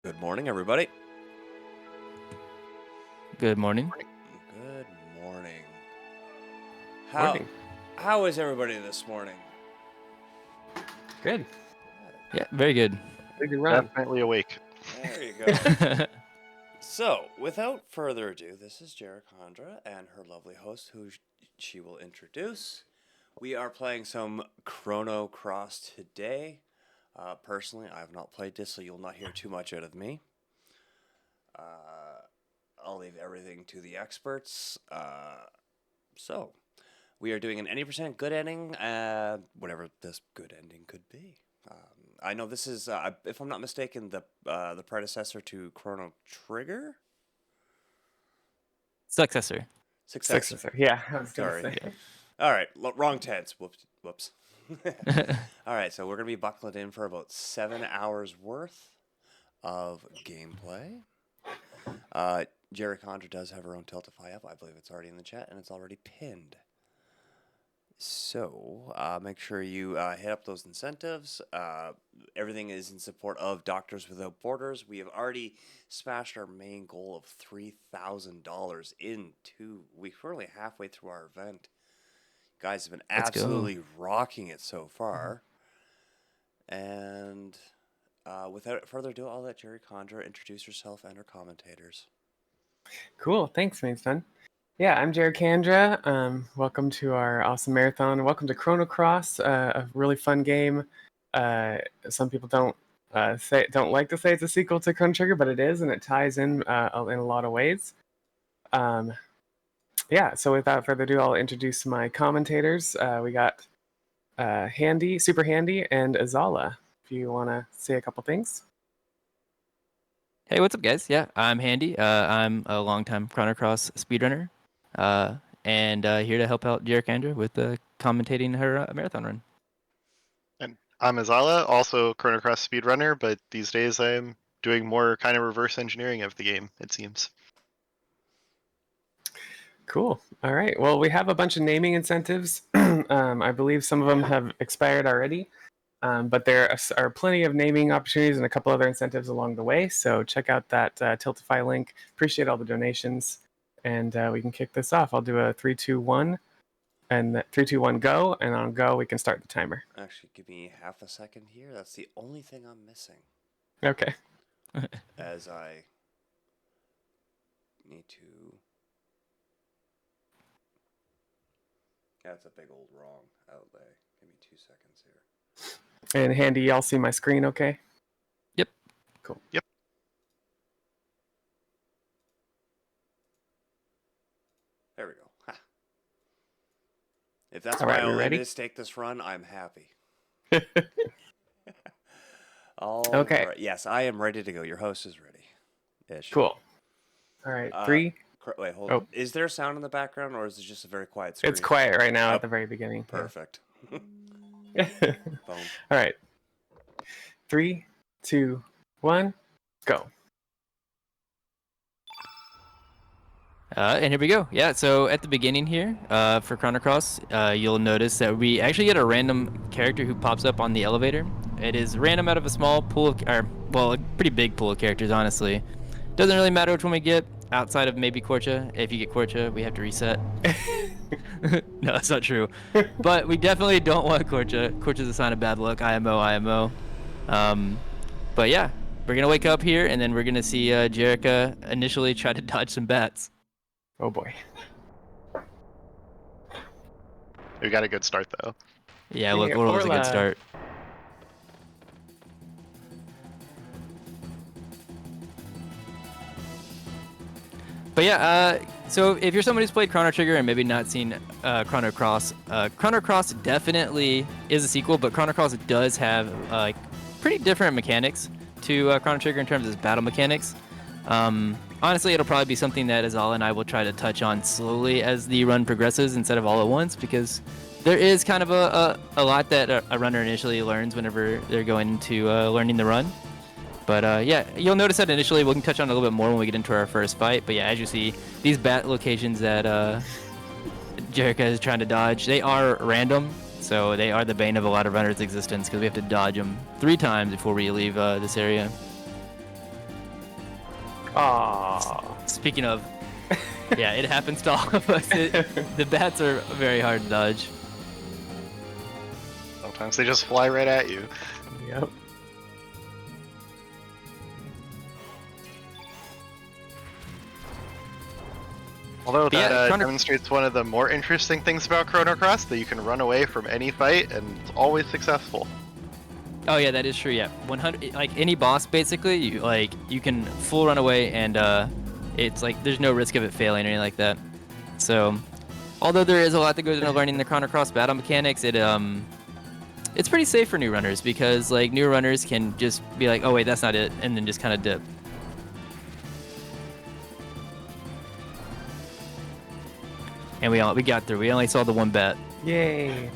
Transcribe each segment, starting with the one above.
Good morning, everybody. Good morning. Good morning. How Morning. how is everybody this morning? Good. Yeah, very good. Big run. Definitely awake. There you go. So, without further ado, this is Jericandra and her lovely host, who she will introduce. We are playing some Chrono Cross today. Personally, I have not played this, so you'll not hear too much out of me. I'll leave everything to the experts. So, we are doing an any percent good ending, whatever this good ending could be. I know this is, if I'm not mistaken, the predecessor to Chrono Trigger. Successor. Successor. Yeah, I was gonna Sorry. say. All right, wrong tense. Whoops. All right, so we're gonna be buckling in for about 7 hours worth of gameplay. Jerry Condra does have her own Tiltify up. I believe it's already in the chat and it's already pinned. So make sure you hit up those incentives. Everything is in support of Doctors Without Borders. We have already smashed our main goal of $3,000 in 2 weeks. We're only halfway through our event. You guys have been Let's go. absolutely rocking it so far. And without further ado, I'll let Jerry Condra introduce herself and her commentators. Cool. Thanks, Mainstone. Yeah, I'm Jared Kandra. Welcome to our awesome marathon. Welcome to Chrono Cross, a really fun game. Some people don't like to say it's a sequel to Chrono Trigger, but it is, and it ties in a lot of ways. Yeah. So without further ado, I'll introduce my commentators. We got Handi, Super Handi, and Azala. If you want to say a couple things. Hey, what's up, guys? Yeah, I'm Handy. I'm a longtime Chrono Cross speedrunner, and here to help out Jericandra with commentating her marathon run. And I'm Azala, also Chrono Cross speedrunner, but these days I'm doing more kind of reverse engineering of the game, it seems. Cool. All right. Well, we have a bunch of naming incentives. I believe some of them have expired already, but there are plenty of naming opportunities and a couple other incentives along the way. So check out that Tiltify link. Appreciate all the donations, and we can kick this off. I'll do a 3, 2, 1, and 3, 2, 1, go. And on go, we can start the timer. Actually, give me half a second here. That's the only thing I'm missing. Okay. As I need to... That's a big old wrong outlay. Give me 2 seconds here. And Handy, y'all see my screen okay? Yep. Cool. Yep. There we go. Ha. If that's All my right, we only ready? mistake this run, I'm happy. Okay. Right. Yes, I am ready to go. Your host is ready. Ish. Cool. All right. 3. Wait, hold Oh. on. Is there sound in the background, or is it just a very quiet screen? It's quiet right now Oh, at the very beginning. Perfect. Yeah. Boom. All right. 3, 2, 1, go. And here we go. Yeah, so at the beginning here, for Chrono Cross, you'll notice that we actually get a random character who pops up on the elevator. It is random out of a small pool of, a pretty big pool of characters, honestly. Doesn't really matter which one we get, outside of maybe Korcha. If you get Korcha, we have to reset. No, that's not true. But we definitely don't want Korcha. Korcha's a sign of bad luck. IMO. But yeah, we're going to wake up here, and then we're going to see Jerica initially try to dodge some bats. Oh boy. We got a good start though. Yeah, look, what was a good start. But yeah, so if you're somebody who's played Chrono Trigger and maybe not seen Chrono Cross definitely is a sequel, but Chrono Cross does have pretty different mechanics to Chrono Trigger in terms of battle mechanics. Honestly, it'll probably be something that Azala and I will try to touch on slowly as the run progresses instead of all at once, because there is kind of a lot that a runner initially learns whenever they're going into learning the run. But yeah, you'll notice that initially we can touch on it a little bit more when we get into our first fight. But yeah, as you see, these bat locations that Jerica is trying to dodge, they are random. So they are the bane of a lot of runners' existence because we have to dodge them 3 times before we leave this area. Aww. Speaking of, yeah, it happens to all of us. The bats are very hard to dodge. Sometimes they just fly right at you. Yep. Although Yeah, that Chrono- demonstrates one of the more interesting things about Chrono Cross, that you can run away from any fight and it's always successful. Oh yeah, that is true. Yeah, 100. Like any boss, basically, you can full run away, and it's like there's no risk of it failing or anything like that. So, although there is a lot that goes into learning the Chrono Cross battle mechanics, it's pretty safe for new runners because like new runners can just be like, oh wait, that's not it, and then just kind of dip. And we got through. We only saw the one bat. Yay.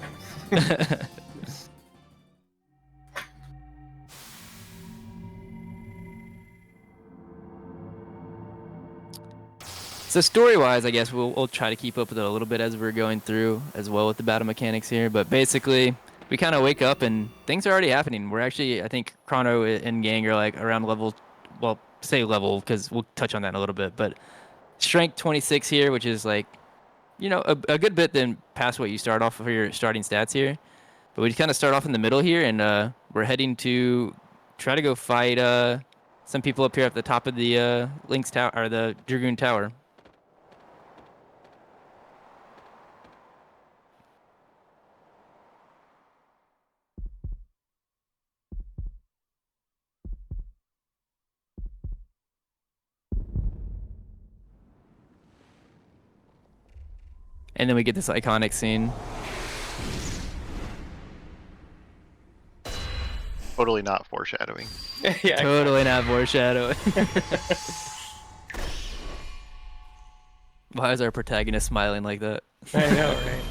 So story-wise, I guess we'll try to keep up with it a little bit as we're going through, as well with the battle mechanics here. But basically, we kind of wake up and things are already happening. We're actually, I think, Chrono and Gang are like around level, well, say level because we'll touch on that in a little bit. But strength 26 here, which is like, you know, a good bit than past what you start off for your starting stats here. But we kind of start off in the middle here, and we're heading to try to go fight some people up here at the top of the Lynx Tower or the Dragoon Tower. And then we get this iconic scene. Totally not foreshadowing. Yeah. Totally not foreshadowing. Why is our protagonist smiling like that? I know, right?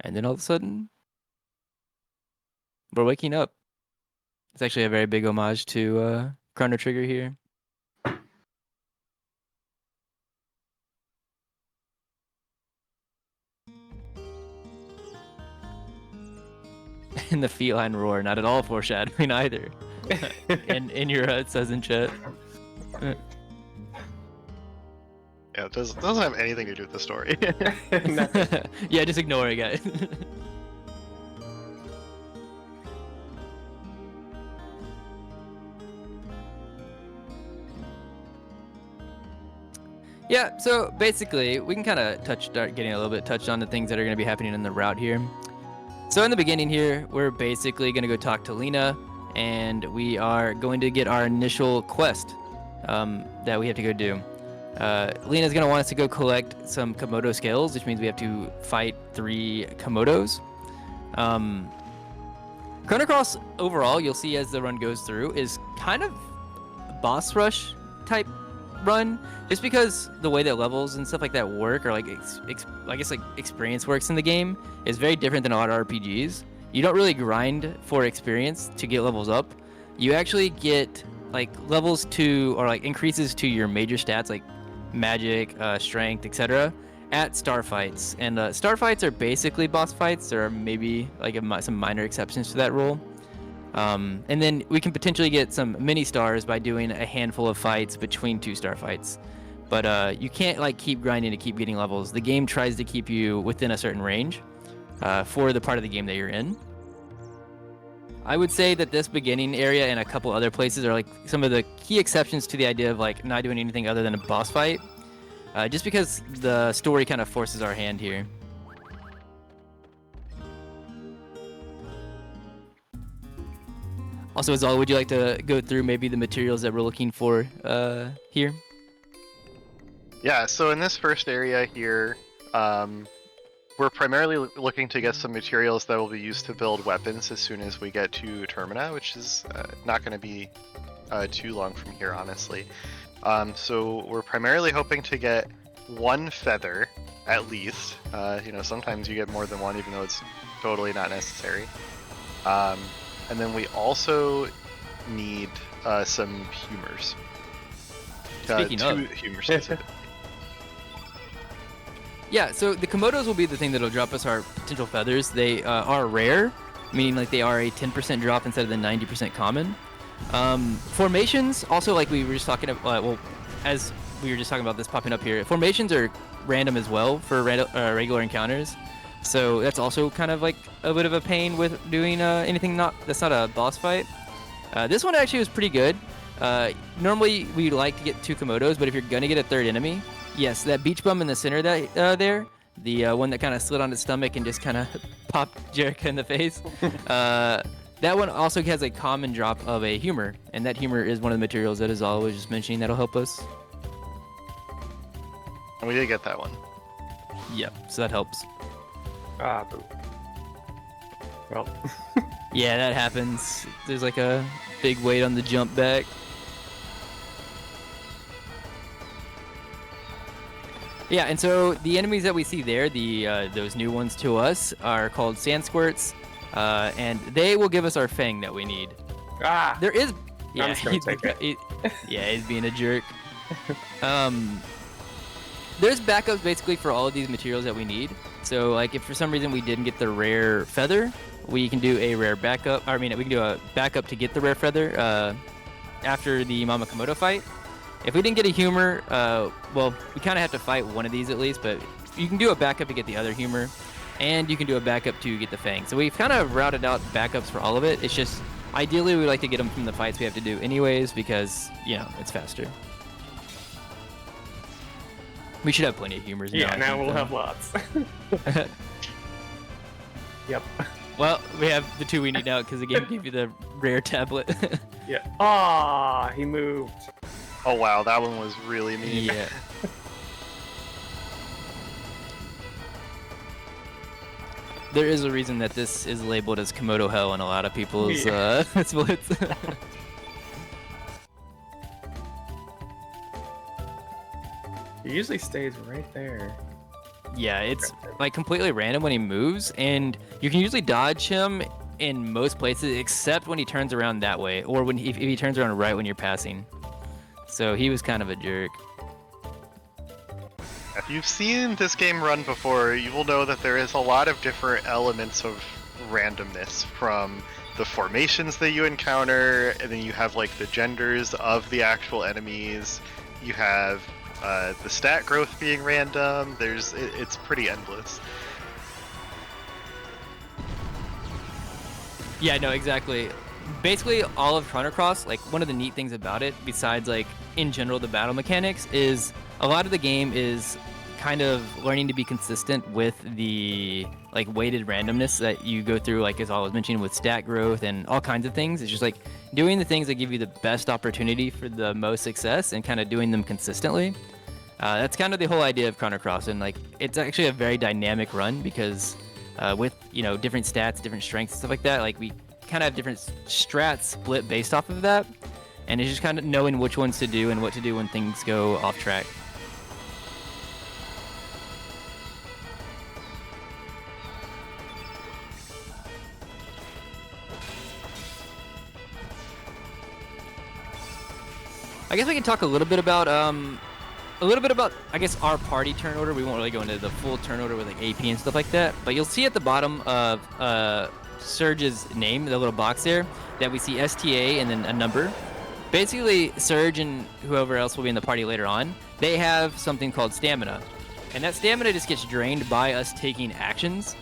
And then all of a sudden, we're waking up. It's actually a very big homage to Chrono Trigger here. And the feline roar, not at all foreshadowing either. in your it says in chat. Yeah, it doesn't have anything to do with the story. Yeah, just ignore it, guys. Yeah, so basically, we can kind of start getting a little bit touched on the things that are going to be happening in the route here. So in the beginning here, we're basically going to go talk to Lena, and we are going to get our initial quest that we have to go do. Lena's going to want us to go collect some Komodo scales, which means we have to fight 3 Komodos. Chrono Cross overall, you'll see as the run goes through, is kind of boss rush type run, just because the way that levels and stuff like that work, or like I guess like experience works in the game, is very different than a lot of RPGs. You don't really grind for experience to get levels up. You actually get like levels to, or like increases to your major stats like magic, strength, etc. at star fights. And star fights are basically boss fights. There are maybe like some minor exceptions to that rule. And then we can potentially get some mini stars by doing a handful of fights between 2 star fights. But you can't like keep grinding to keep getting levels. The game tries to keep you within a certain range for the part of the game that you're in. I would say that this beginning area and a couple other places are like some of the key exceptions to the idea of like not doing anything other than a boss fight. Just because the story kind of forces our hand here. Also, Azal, would you like to go through maybe the materials that we're looking for here? Yeah, so in this first area here, we're primarily looking to get some materials that will be used to build weapons as soon as we get to Termina, which is not going to be too long from here, honestly. So we're primarily hoping to get 1 feather, at least. Sometimes you get more than 1, even though it's totally not necessary. And then we also need some humors. Speaking 2 of. humors specifically. Yeah, so the Komodos will be the thing that'll drop us our potential feathers. They are rare, meaning like they are a 10% drop instead of the 90% common. Formations, also like we were just talking about, well, as we were just talking about this popping up here, formations are random as well for regular encounters. So that's also kind of like a bit of a pain with doing anything that's not a boss fight. This one actually was pretty good. Normally we like to get 2 Komodos, but if you're gonna get a 3rd enemy, yes, that beach bum in the center there, the one that kind of slid on his stomach and just kind of popped Jerica in the face. That one also has a common drop of a humor, and that humor is one of the materials that Azal was just mentioning that'll help us. And we did get that one. Yep, so that helps. Ah, boo. Well, Yeah, that happens. There's like a big weight on the jump back. Yeah, and so the enemies that we see there, those new ones to us, are called sand squirts, and they will give us our fang that we need. ah, There is, yeah, just gonna take it. Yeah, he's being a jerk. There's backups basically for all of these materials that we need. So like if for some reason we didn't get the rare feather, we can do a rare backup. We can do a backup to get the rare feather after the Mama Komodo fight. If we didn't get a humor, well, we kind of have to fight one of these at least, but you can do a backup to get the other humor, and you can do a backup to get the fang. So we've kind of routed out backups for all of it. It's just, ideally, we like to get them from the fights we have to do anyways, because, you know, it's faster. We should have plenty of humors now. yeah, I now think, we'll though. have lots. Yep. Well, we have the 2 we need now, because the game gave you the rare tablet. Yeah. Ah, he moved. Oh wow, that one was really mean. Yeah. There is a reason that this is labeled as Komodo Hell in a lot of people's splits. He usually stays right there. Yeah, it's like completely random when he moves, and you can usually dodge him in most places except when he turns around that way, or when if he turns around right when you're passing. So he was kind of a jerk. If you've seen this game run before, you will know that there is a lot of different elements of randomness, from the formations that you encounter, and then you have like the genders of the actual enemies. You have the stat growth being random. It's pretty endless. Yeah, no, exactly. Basically, all of Chrono Cross, like one of the neat things about it, besides like in general the battle mechanics, is a lot of the game is kind of learning to be consistent with the like weighted randomness that you go through, like as I was mentioning with stat growth and all kinds of things. It's just like doing the things that give you the best opportunity for the most success and kind of doing them consistently. That's kind of the whole idea of Chrono Cross, and like it's actually a very dynamic run because with different stats, different strengths, stuff like that, like we kind of have different strats split based off of that, and it's just kind of knowing which ones to do and what to do when things go off track. I guess we can talk a little bit about I guess our party turn order. We won't really go into the full turn order with like AP and stuff like that, but you'll see at the bottom of Surge's name, the little box there, that we see STA and then a number. Basically, Surge and whoever else will be in the party later on, they have something called stamina, and that stamina just gets drained by us taking actions.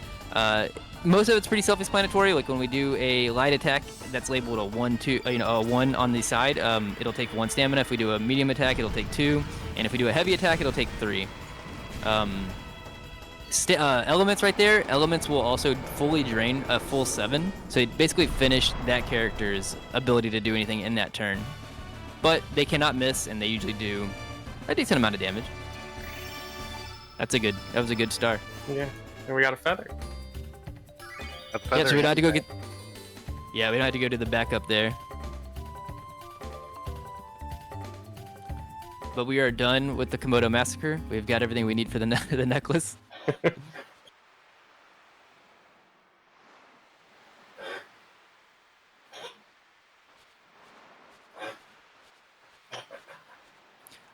Most of it's pretty self-explanatory. Like when we do a light attack that's labeled a 1, 2, a 1 on the side, it'll take 1 stamina. If we do a medium attack, it'll take 2, and if we do a heavy attack, it'll take 3. Elements right there. Elements will also fully drain a full 7, so you basically finish that character's ability to do anything in that turn. But they cannot miss, and they usually do a decent amount of damage. That was a good start. Yeah, and we got a feather. Yeah, so we don't have to go get. Yeah, we don't have to go to the backup there. But we are done with the Komodo massacre. We've got everything we need for the the necklace.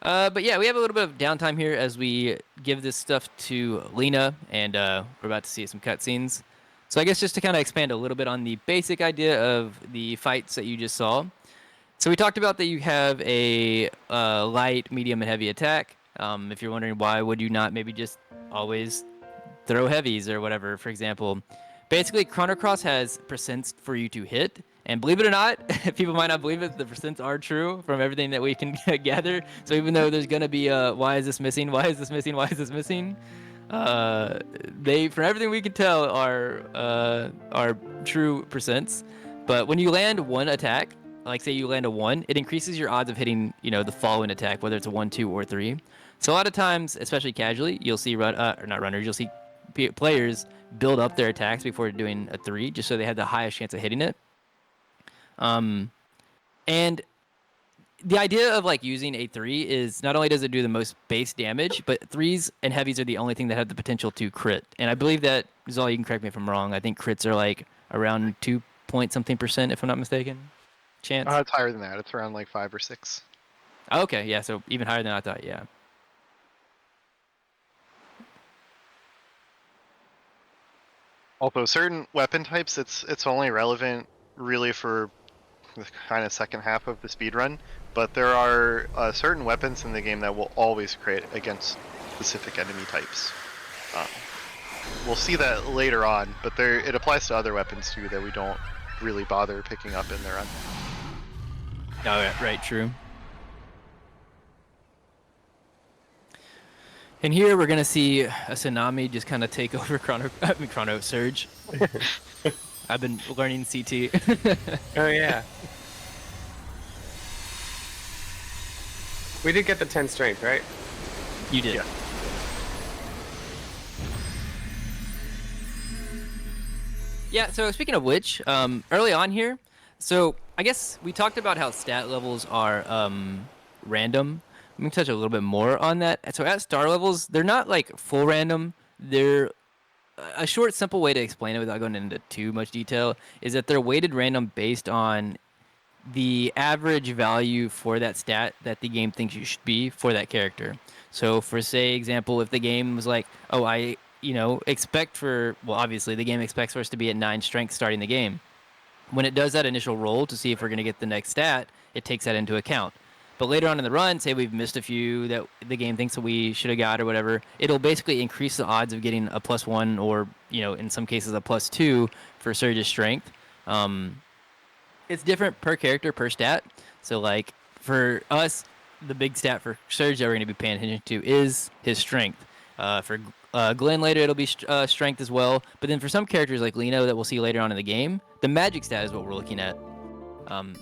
But yeah, we have a little bit of downtime here as we give this stuff to Lena, and we're about to see some cutscenes. So I guess just to kind of expand a little bit on the basic idea of the fights that you just saw. So we talked about that you have a light, medium, and heavy attack. If you're wondering why would you not maybe just always throw heavies or whatever, for example. Basically, Chrono Cross has percents for you to hit, and believe it or not, people might not believe it, the percents are true from everything that we can gather. So even though there's gonna be why is this missing? Why is this missing? Why is this missing? They, from everything we can tell, are true percents. But when you land one attack, like say you land a 1, it increases your odds of hitting, the following attack, whether it's a 1, 2, or 3. So a lot of times, especially casually, you'll see you'll see players build up their attacks before doing a 3, just so they have the highest chance of hitting it. And the idea of like using a 3 is not only does it do the most base damage, but 3s and heavies are the only thing that have the potential to crit. And I believe that, Zal, you can correct me if I'm wrong, I think crits are like around 2 point something percent, if I'm not mistaken. Chance? It's higher than that. It's around like 5 or 6. Oh, okay, yeah, so even higher than I thought, yeah. Although certain weapon types, it's only relevant really for the kind of second half of the speedrun, but there are certain weapons in the game that will always crit against specific enemy types. We'll see that later on, but it applies to other weapons too that we don't really bother picking up in the run. Oh, right, true. And here we're gonna see a tsunami just kind of take over Chrono Surge. I've been learning CT. Oh yeah. We did get the 10 strength, right? You did. Yeah. Yeah, so speaking of which, early on here, so I guess we talked about how stat levels are random. Let me touch a little bit more on that. So at star levels, they're not like full random. They're a short, simple way to explain it without going into too much detail is that they're weighted random based on the average value for that stat that the game thinks you should be for that character. So for say example, if the game was like, oh, I expect obviously the game expects for us to be at 9 strength starting the game. When it does that initial roll to see if we're going to get the next stat, it takes that into account. But later on in the run, say we've missed a few that the game thinks that we should have got or whatever, it'll basically increase the odds of getting a +1 or, in some cases a +2 for Surge's strength. It's different per character, per stat. So, like, for us, the big stat for Surge that we're going to be paying attention to is his strength. For Glenn later, it'll be strength as well. But then for some characters like Lino that we'll see later on in the game, the magic stat is what we're looking at.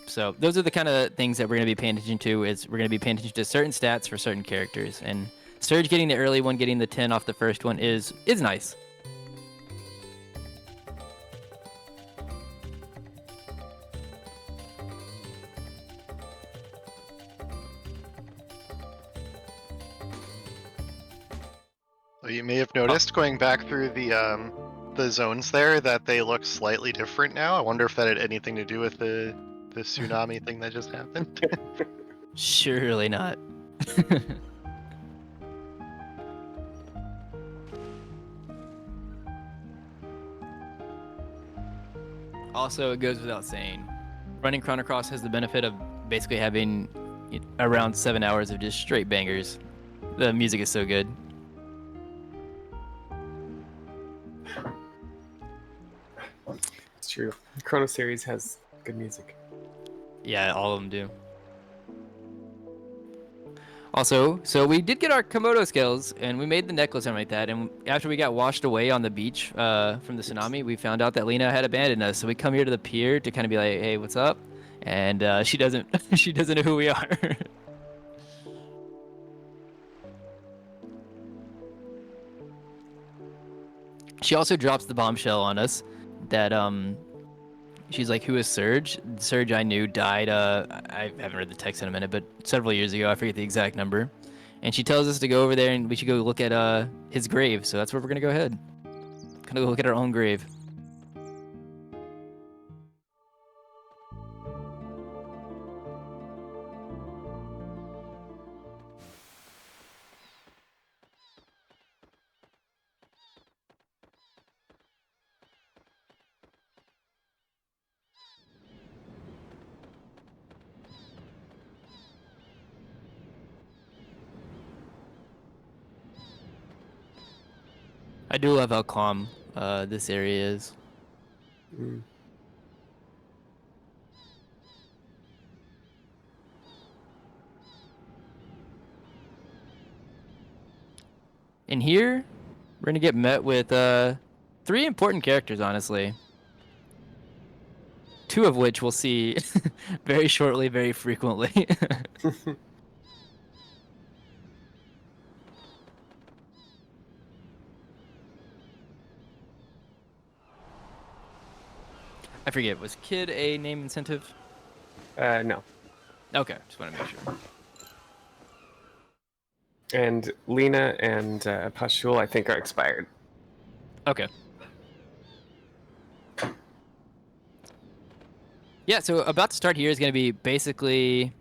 So those are the kind of things that we're going to be paying attention to. Is we're going to be paying attention to certain stats for certain characters. And Surge getting the early one, getting the 10 off the first one is nice. You may have noticed going back through the zones there that they look slightly different now. I wonder if that had anything to do with the tsunami thing that just happened. Surely not. Also, it goes without saying, running Chrono Cross has the benefit of basically having around 7 hours of just straight bangers. The music is so good. It's true. The Chrono series has good music. Yeah, all of them do. Also, so we did get our Komodo scales, and we made the necklace and like that. And after we got washed away on the beach from the tsunami, we found out that Lena had abandoned us. So we come here to the pier to kind of be like, "Hey, what's up?" And she doesn't she doesn't know who we are. She also drops the bombshell on us that she's like, "Who is Surge?" Surge I knew died. I haven't read the text in a minute, but several years ago. I forget the exact number. And she tells us to go over there and we should go look at his grave. So that's where we're gonna go ahead. Gonna go look at our own grave. I do love how calm this area is. Mm. And here, we're gonna get met with 3 important characters, honestly. 2 of which we'll see very shortly, very frequently. I forget, was Kid a name incentive? No. Okay, just want to make sure. And Lena and Pashul, I think, are expired. Okay. Yeah, so about to start here is going to be basically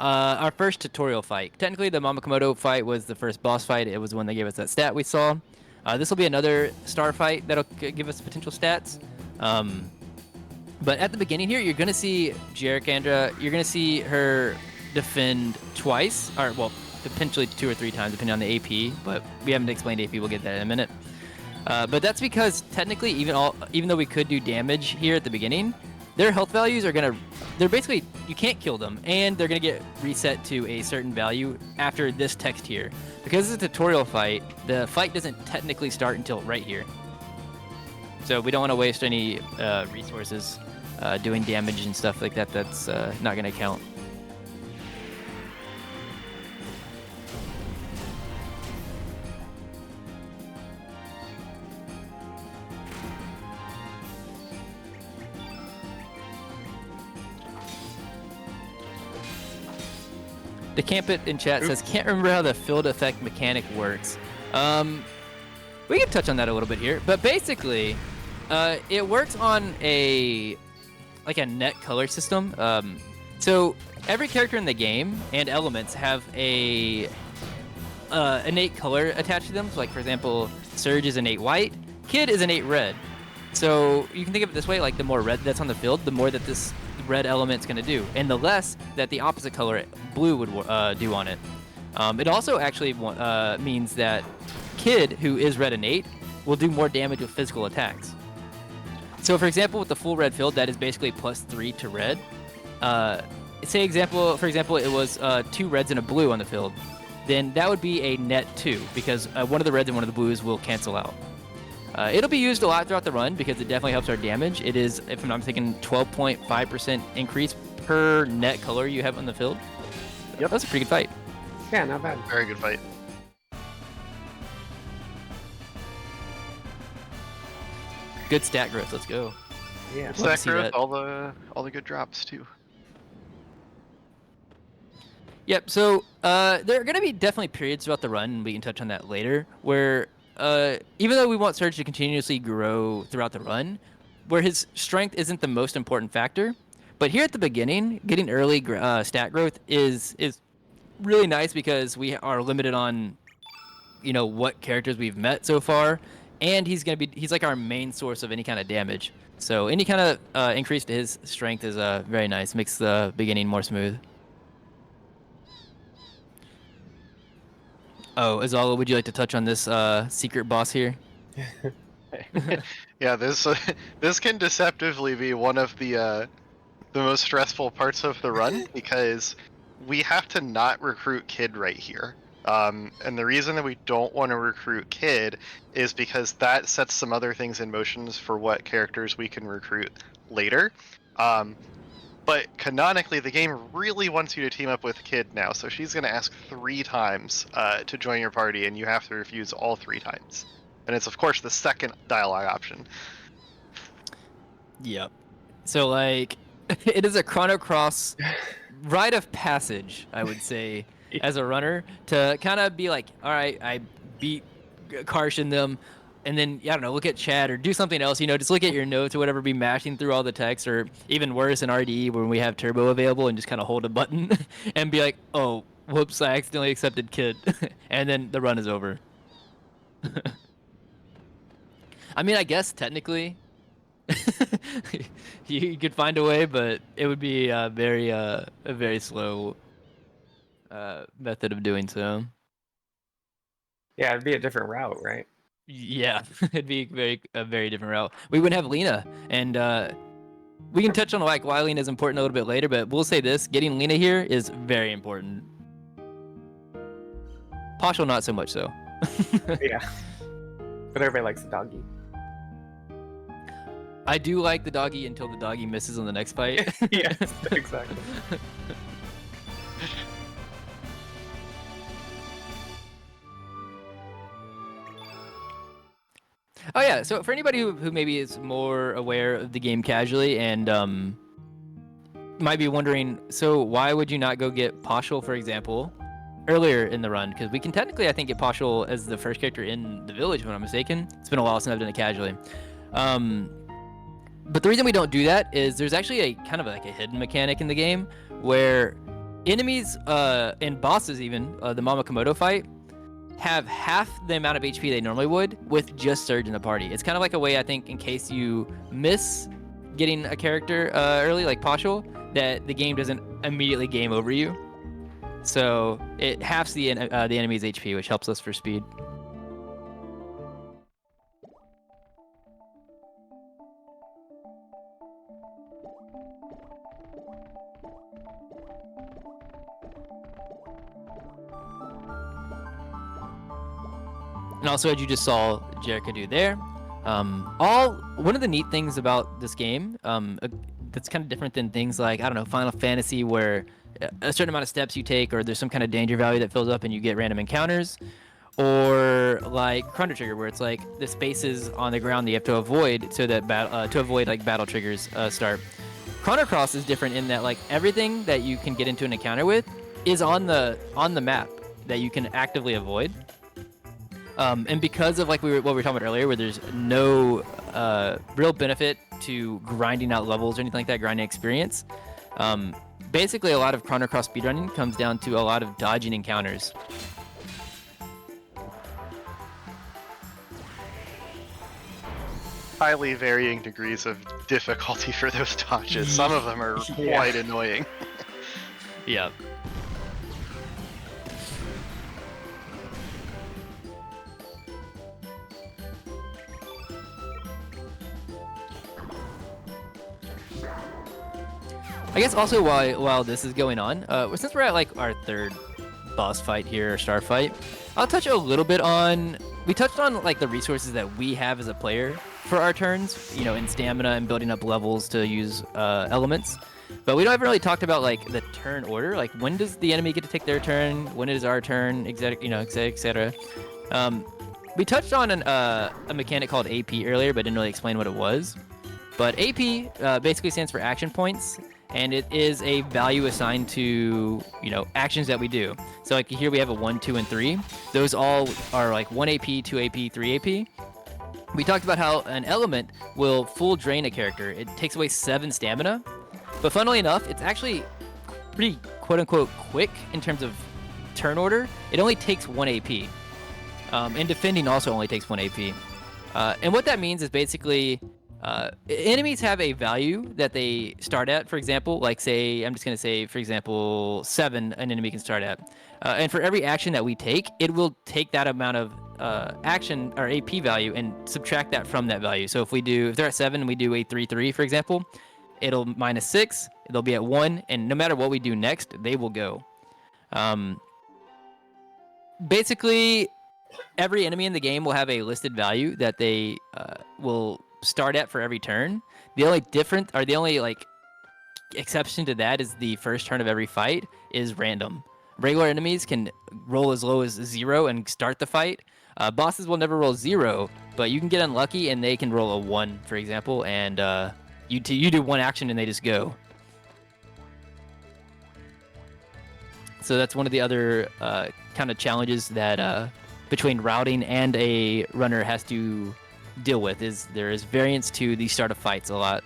our first tutorial fight. Technically, the Mama Komodo fight was the first boss fight. It was the one that gave us that stat we saw. This will be another star fight that'll give us potential stats. But at the beginning here, you're going to see Jericandra, you're going to see her defend twice, or well, potentially 2 or 3 times, depending on the AP, but we haven't explained AP, we'll get that in a minute. But that's because technically, even though we could do damage here at the beginning, their health values are they're basically, you can't kill them, and they're gonna get reset to a certain value after this text here. Because it's a tutorial fight, the fight doesn't technically start until right here. So we don't want to waste any resources doing damage and stuff like that. That's not gonna count. The Campit in chat says, can't remember how the field effect mechanic works. We can touch on that a little bit here, but basically, it works on a net color system. So every character in the game and elements have a innate color attached to them. So like, for example, Surge is innate white, Kid is innate red. So you can think of it this way, like the more red that's on the field, the more that this red element's going to do, and the less that the opposite color, blue, would do on it. It also actually means that Kid, who is red innate, will do more damage with physical attacks. So for example, with the full red field, that is basically +3 to red. For example, it was 2 reds and a blue on the field. Then that would be a net 2, because one of the reds and one of the blues will cancel out. It'll be used a lot throughout the run because it definitely helps our damage. It is, if I'm not mistaken, 12.5% increase per net color you have on the field. Yep. That's a pretty good fight. Yeah, not bad. Very good fight. Good stat growth. Let's go. Yeah. Stat growth, all the good drops too. Yep. So there are going to be definitely periods throughout the run, and we can touch on that later, where even though we want Surge to continuously grow throughout the run, where his strength isn't the most important factor, but here at the beginning, getting early stat growth is really nice because we are limited on, what characters we've met so far, and he's like our main source of any kind of damage. So any kind of increase to his strength is very nice, makes the beginning more smooth. Oh, Azala, would you like to touch on this secret boss here? Yeah, this can deceptively be one of the most stressful parts of the run because we have to not recruit Kid right here. And the reason that we don't want to recruit Kid is because that sets some other things in motions for what characters we can recruit later. But canonically, the game really wants you to team up with Kid now, so she's going to ask 3 times to join your party, and you have to refuse all 3 times. And it's, of course, the second dialogue option. Yep. So, it is a Chrono Cross rite of passage, I would say, as a runner, to kind of be like, all right, I beat Karsh in them, and then, I don't know, look at chat or do something else, just look at your notes or whatever, be mashing through all the text, or even worse in RDE when we have Turbo available and just kind of hold a button and be like, oh, whoops, I accidentally accepted Kid, and then the run is over. I mean, I guess technically you could find a way, but it would be a very slow method of doing so. Yeah, it'd be a different route, right? Yeah, it'd be a very different route. We wouldn't have Lena, and we can touch on like why Lena is important a little bit later. But we'll say this: getting Lena here is very important. Partial, not so much so. Yeah. But everybody likes the doggy. I do like the doggy until the doggy misses on the next fight. Yes, exactly. Oh yeah, so for anybody who maybe is more aware of the game casually and might be wondering, so why would you not go get Pashul, for example, earlier in the run? Because we can technically, I think, get Pashul as the first character in the village, if I'm not mistaken. It's been a while since I've done it casually. But the reason we don't do that is there's actually a kind of like a hidden mechanic in the game where enemies and bosses even, the Mama Komodo fight, have half the amount of HP they normally would with just Surge in the party. It's kind of like a way, I think, in case you miss getting a character early, like Pashul, that the game doesn't immediately game over you. So it halves the enemy's HP, which helps us for speed. And also, as you just saw Jerica do there, one of the neat things about this game that's kind of different than things like, I don't know, Final Fantasy, where a certain amount of steps you take, or there's some kind of danger value that fills up and you get random encounters, or like Chrono Trigger, where it's like the spaces on the ground that you have to avoid so that like battle triggers start. Chrono Cross is different in that like everything that you can get into an encounter with is on the map that you can actively avoid. And because of like what we were talking about earlier, where there's no real benefit to grinding out levels or anything like that, grinding experience, basically a lot of Chrono Cross speedrunning comes down to a lot of dodging encounters. Highly varying degrees of difficulty for those dodges. Some of them are quite annoying. Yeah. I guess also while this is going on, since we're at like our third boss fight here, or star fight, I'll touch a little bit on. We touched on like the resources that we have as a player for our turns, you know, in stamina and building up levels to use elements. But we haven't really talked about like the turn order, like when does the enemy get to take their turn, when it is our turn, etc. We touched on a mechanic called AP earlier, but didn't really explain what it was. But AP basically stands for action points, and it is a value assigned to, you know, actions that we do. So like here we have a 1, 2, and 3. Those all are like 1 AP, 2 AP, 3 AP. We talked about how an element will full drain a character. It takes away 7 stamina. But funnily enough, it's actually pretty quote-unquote quick in terms of turn order. It only takes 1 AP. And defending also only takes 1 AP. And what that means is basically enemies have a value that they start at. For example, like say, I'm just going to say, for example, 7 an enemy can start at. And for every action that we take, it will take that amount of action or AP value and subtract that from that value. So if they're at 7 and we do a 3-3, for example, it'll minus 6, they'll be at 1, and no matter what we do next, they will go. Basically, every enemy in the game will have a listed value that they will start at for every turn. The only like exception to that is the first turn of every fight is random. Regular enemies can roll as low as 0 and start the fight. Bosses will never roll 0, but you can get unlucky and they can roll a 1, for example, and you do one action and they just go. So that's one of the other kind of challenges that between routing and a runner has to deal with, is there is variance to the start of fights a lot.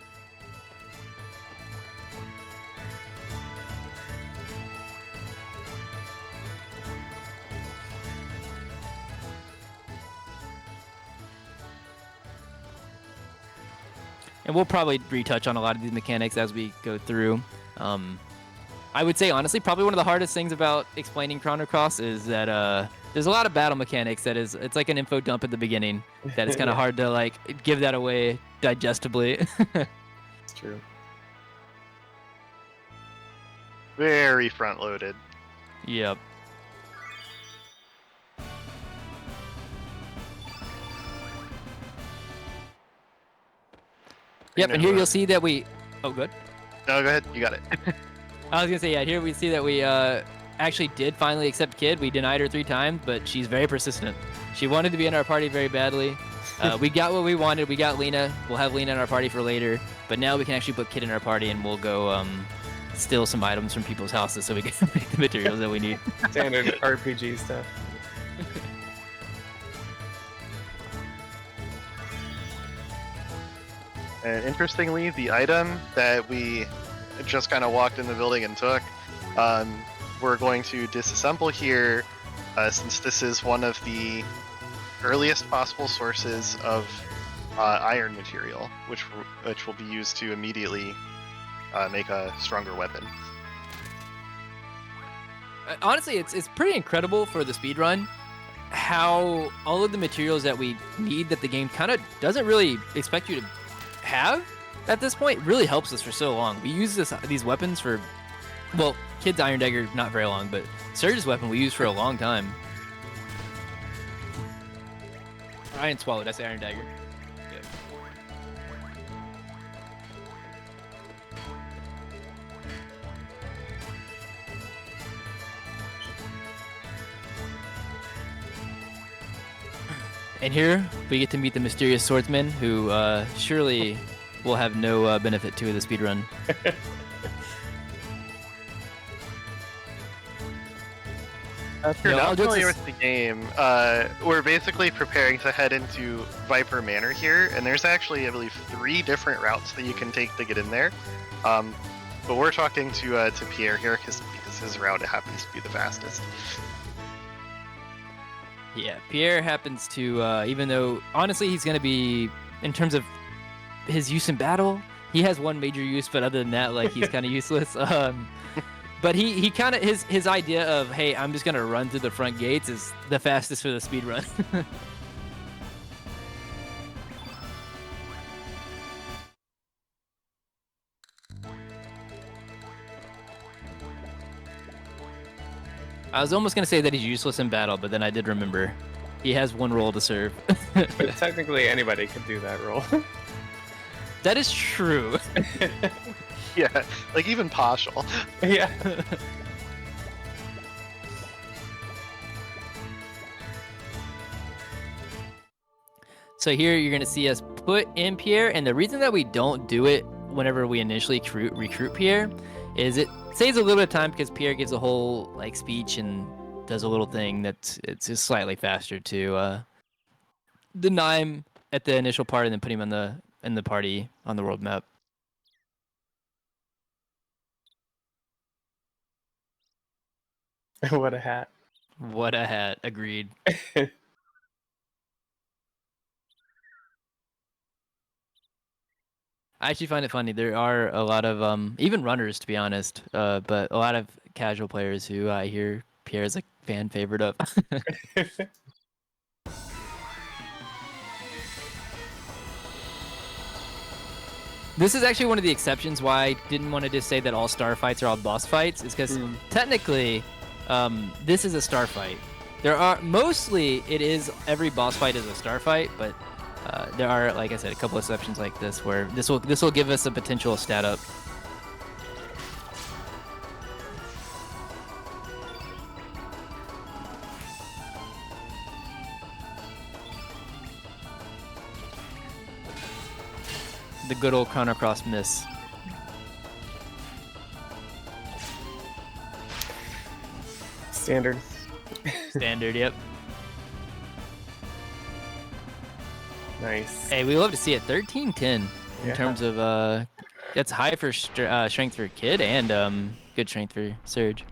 And we'll probably retouch on a lot of these mechanics as we go through. I would say, honestly, probably one of the hardest things about explaining Chrono Cross is that there's a lot of battle mechanics it's like an info dump at the beginning that it's kind of Yeah. hard to like give that away digestibly. It's true. Very front loaded. Yep. Yep, and here you'll see that we. Oh, good. No, go ahead. You got it. I was gonna say, yeah. Here we see that we actually did finally accept Kid. We denied her 3 times, but she's very persistent. She wanted to be in our party very badly. We got what we wanted. We got Lena. We'll have Lena in our party for later. But now we can actually put Kid in our party, and we'll go steal some items from people's houses so we can make the materials that we need. Standard RPG stuff. And interestingly, the item that we just kind of walked in the building and took, we're going to disassemble here, since this is one of the earliest possible sources of iron material, which will be used to immediately make a stronger weapon. Honestly, it's pretty incredible for the speedrun how all of the materials that we need that the game kind of doesn't really expect you to have at this point really helps us for so long. We use these weapons for, well, Kid's Iron Dagger not very long, but Surge's weapon we used for a long time. Iron Swallow, that's the Iron Dagger. Good. And here we get to meet the mysterious swordsman who surely will have no benefit to the speedrun. If you're No, not I'll just- familiar with the game, we're basically preparing to head into Viper Manor here, and there's actually, I believe, 3 different routes that you can take to get in there. But we're talking to Pierre here because his route happens to be the fastest. Yeah, Pierre happens to, even though honestly he's going to be, in terms of his use in battle, he has one major use, but other than that, like, he's kind of useless. But he kind of, his idea of, hey, I'm just going to run through the front gates is the fastest for the speed run. I was almost going to say that he's useless in battle, but then I did remember he has one role to serve. But technically, anybody could do that role. That is true. Yeah, like even Pashal. Yeah. So here you're going to see us put in Pierre, and the reason that we don't do it whenever we initially recruit Pierre is it saves a little bit of time because Pierre gives a whole like speech and does a little thing that's it's just slightly faster to deny him at the initial part and then put him in the party on the world map. What a hat. What a hat. Agreed. I actually find it funny. There are a lot of even runners, to be honest, but a lot of casual players who I hear Pierre is a fan favorite of. This is actually one of the exceptions why I didn't want to just say that all star fights are all boss fights, is because technically this is a star fight. There are mostly it is every boss fight is a star fight, but there are, like I said, a couple exceptions like this where this will give us a potential stat up. The good old Chrono Cross miss. Standard. Standard, yep. Nice. Hey, we love to see it. 13-10 in Yeah. terms of that's high for strength for Kid and good strength for Surge.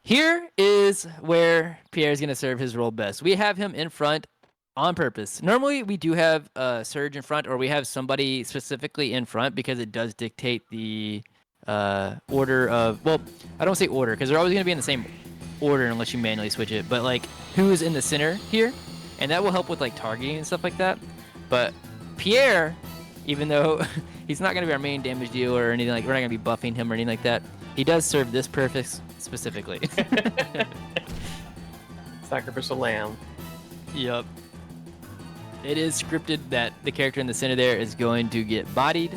Here is where Pierre is going to serve his role best. We have him in front on purpose. Normally, we do have Surge in front, or we have somebody specifically in front because it does dictate the order of. Well, I don't say order because they're always going to be in the same order unless you manually switch it. But like who is in the center here, and that will help with like targeting and stuff like that. But Pierre, even though he's not going to be our main damage dealer or anything, like we're not going to be buffing him or anything like that, he does serve this purpose specifically. Sacrificial lamb. Yep. It is scripted that the character in the center there is going to get bodied,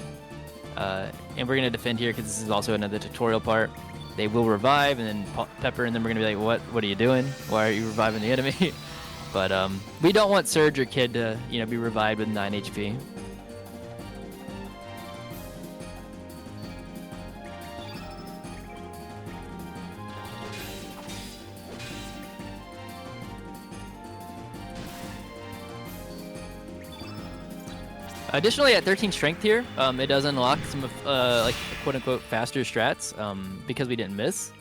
and we're going to defend here because this is also another tutorial part. They will revive and then pepper, and then we're going to be like, what are you doing? Why are you reviving the enemy? But we don't want Surge or Kid to be revived with 9 HP. Additionally, at 13 strength here, it does unlock some of like quote-unquote faster strats because we didn't miss.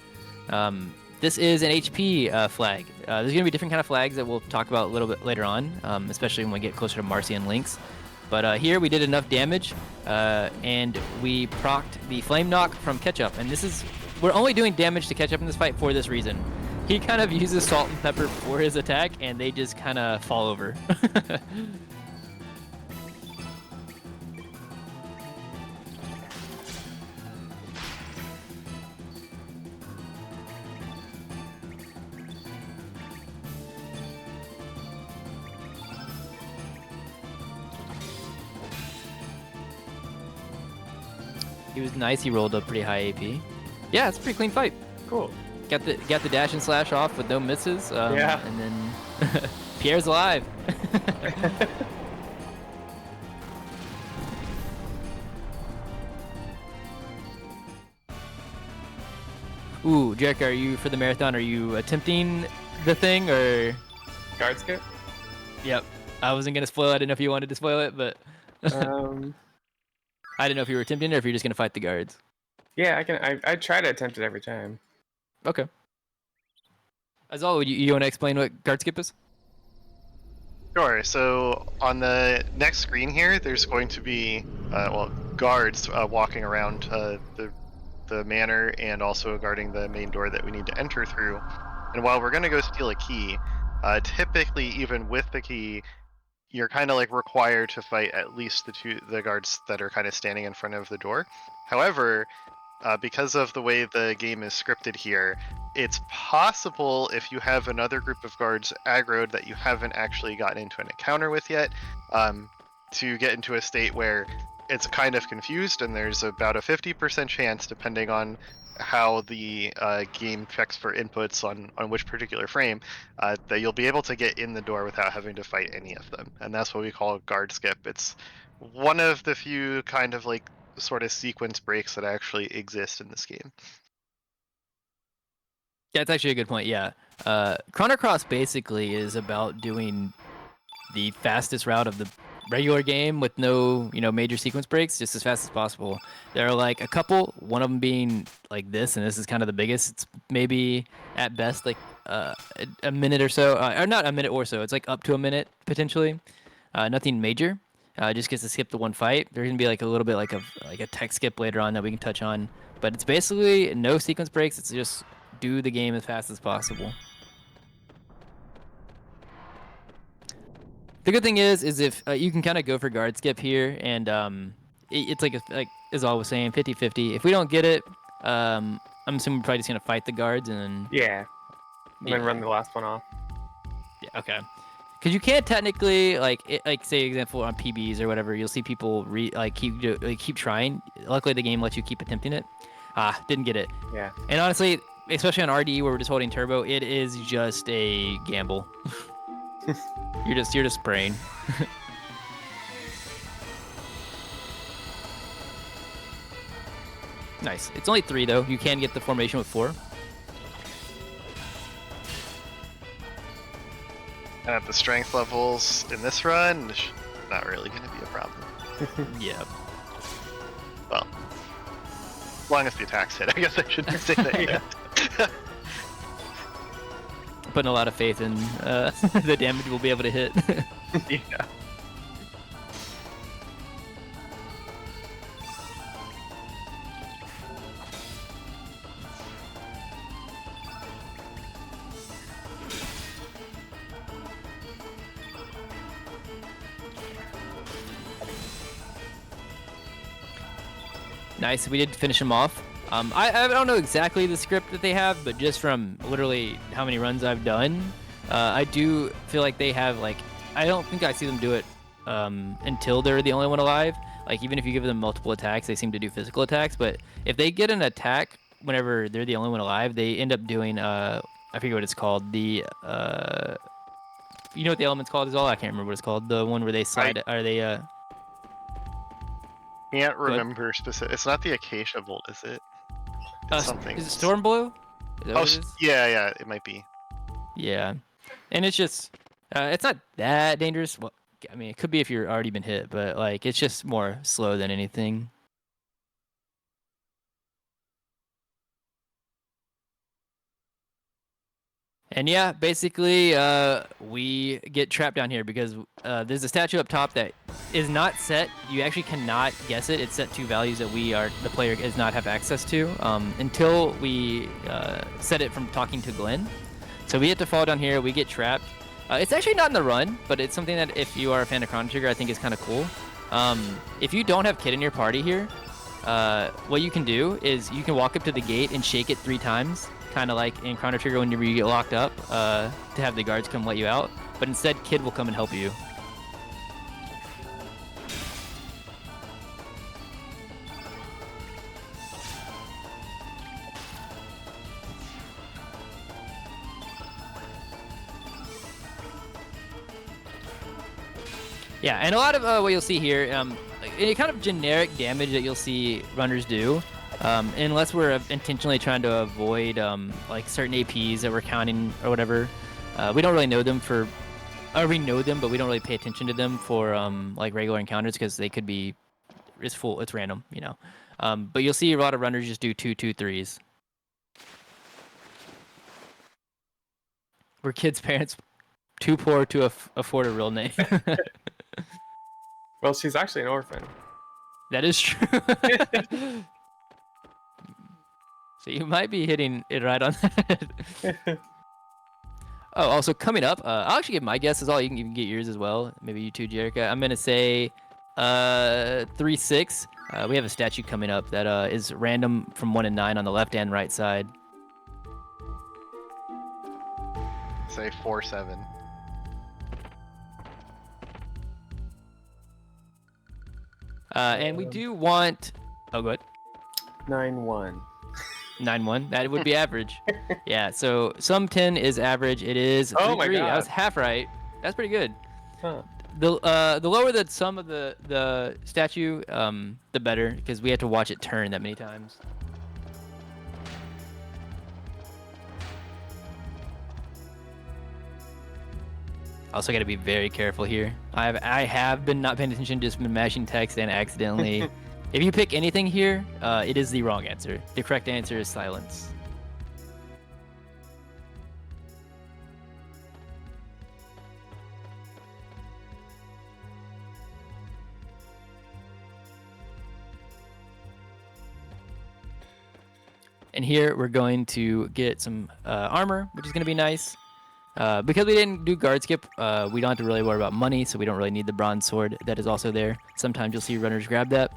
This is an HP flag. There's going to be different kind of flags that we'll talk about a little bit later on, especially when we get closer to Marcy and Lynx. But here we did enough damage, and we procced the Flame Knock from Ketchup. And we're only doing damage to Ketchup in this fight for this reason. He kind of uses Salt and Pepper for his attack, and they just kind of fall over. He was nice. He rolled a pretty high AP. Yeah, it's a pretty clean fight. Cool. Got the dash and slash off with no misses. Yeah. And then Pierre's alive. Ooh, Jack, are you for the marathon? Are you attempting the thing or? Guard skip? Yep. I wasn't gonna spoil it. I didn't know if you wanted to spoil it, but I didn't know if you were attempting it or if you're just gonna fight the guards. Yeah, I try to attempt it every time. Okay. Azal, you want to explain what guard skip is? Sure. So on the next screen here, there's going to be guards walking around the manor and also guarding the main door that we need to enter through. And while we're going to go steal a key, typically even with the key, you're kind of like required to fight at least the guards that are kind of standing in front of the door. However, because of the way the game is scripted here, it's possible if you have another group of guards aggroed that you haven't actually gotten into an encounter with yet, to get into a state where it's kind of confused, and there's about a 50% chance, depending on how the game checks for inputs on which particular frame, that you'll be able to get in the door without having to fight any of them. And that's what we call guard skip. It's one of the few kind of like sort of sequence breaks that actually exist in this game. Yeah, it's actually a good point. Yeah. Chrono Cross basically is about doing the fastest route of the regular game with no, major sequence breaks, just as fast as possible. There are like a couple, one of them being like this, and this is kind of the biggest. It's maybe at best like a minute or so, or not a minute or so. It's like up to a minute potentially. Nothing major. Just gets to skip the one fight. There's gonna be like a little bit like a tech skip later on that we can touch on, but it's basically no sequence breaks. It's just do the game as fast as possible. The good thing is if you can kind of go for guard skip here, and it's like as I was saying, 50-50. If we don't get it, I'm assuming we're probably just gonna fight the guards and then then run the last one off. Yeah, okay. Because you can't technically like say example on PBs or whatever, you'll see people keep trying. Luckily, the game lets you keep attempting it. Didn't get it. Yeah. And honestly, especially on RDE where we're just holding turbo, it is just a gamble. You're just spraying. Nice. It's only 3 though. You can get the formation with 4. And at the strength levels in this run, not really going to be a problem. Yeah. Well, as long as the attacks hit, I guess I shouldn't say that yet. Putting a lot of faith in the damage we'll be able to hit. Yeah. Nice. We did finish him off. I don't know exactly the script that they have, but just from literally how many runs I've done, I do feel like they have like, I don't think I see them do it until they're the only one alive. Like even if you give them multiple attacks, they seem to do physical attacks. But if they get an attack whenever they're the only one alive, they end up doing I forget what it's called. The you know what the element's called as well? I can't remember what it's called. The one where they slide. Are they Can't remember specific. It's not the acacia bolt, is it? It's something. Is it storm blow? Is that Oh, what it is? yeah, it might be. Yeah, and it's just it's not that dangerous. Well, I mean, it could be if you're already been hit, but like it's just more slow than anything. And yeah, basically, we get trapped down here because there's a statue up top that is not set. You actually cannot guess it. It's set to values that the player does not have access to until we set it from talking to Glenn. So we have to fall down here. We get trapped. It's actually not in the run, but it's something that if you are a fan of Chrono Trigger, I think is kind of cool. If you don't have Kid in your party here, what you can do is you can walk up to the gate and shake it 3 times. Kind of like in Chrono Trigger whenever you get locked up, to have the guards come let you out. But instead, Kid will come and help you. Yeah, and a lot of what you'll see here, any kind of generic damage that you'll see runners do. Unless we're intentionally trying to avoid like certain APs that we're counting or whatever, we don't really know them for, or we know them, but we don't really pay attention to them for like regular encounters because they could be, it's random, you know. But you'll see a lot of runners just do 2-2-3s. We're kids' parents too poor to afford a real name. Well, she's actually an orphan. That is true. So you might be hitting it right on that. Oh, also coming up, I'll actually give my guess as well. You can even get yours as well. Maybe you too, Jerica. I'm gonna say 3-6. We have a statue coming up that is random from 1 and 9 on the left and right side. Say 4-7. And we do want. Oh, go ahead. 9-1. 9-1. That would be average. Yeah. So some 10 is average. It is 3-3. Oh my God. I was half right. That's pretty good. Huh. The lower the sum of the statue, the better, because we have to watch it turn that many times. Also got to be very careful here. I have been not paying attention, just been mashing text and accidentally. If you pick anything here, it is the wrong answer. The correct answer is silence. And here we're going to get some armor, which is going to be nice. Because we didn't do guard skip, we don't have to really worry about money, so we don't really need the bronze sword that is also there. Sometimes you'll see runners grab that.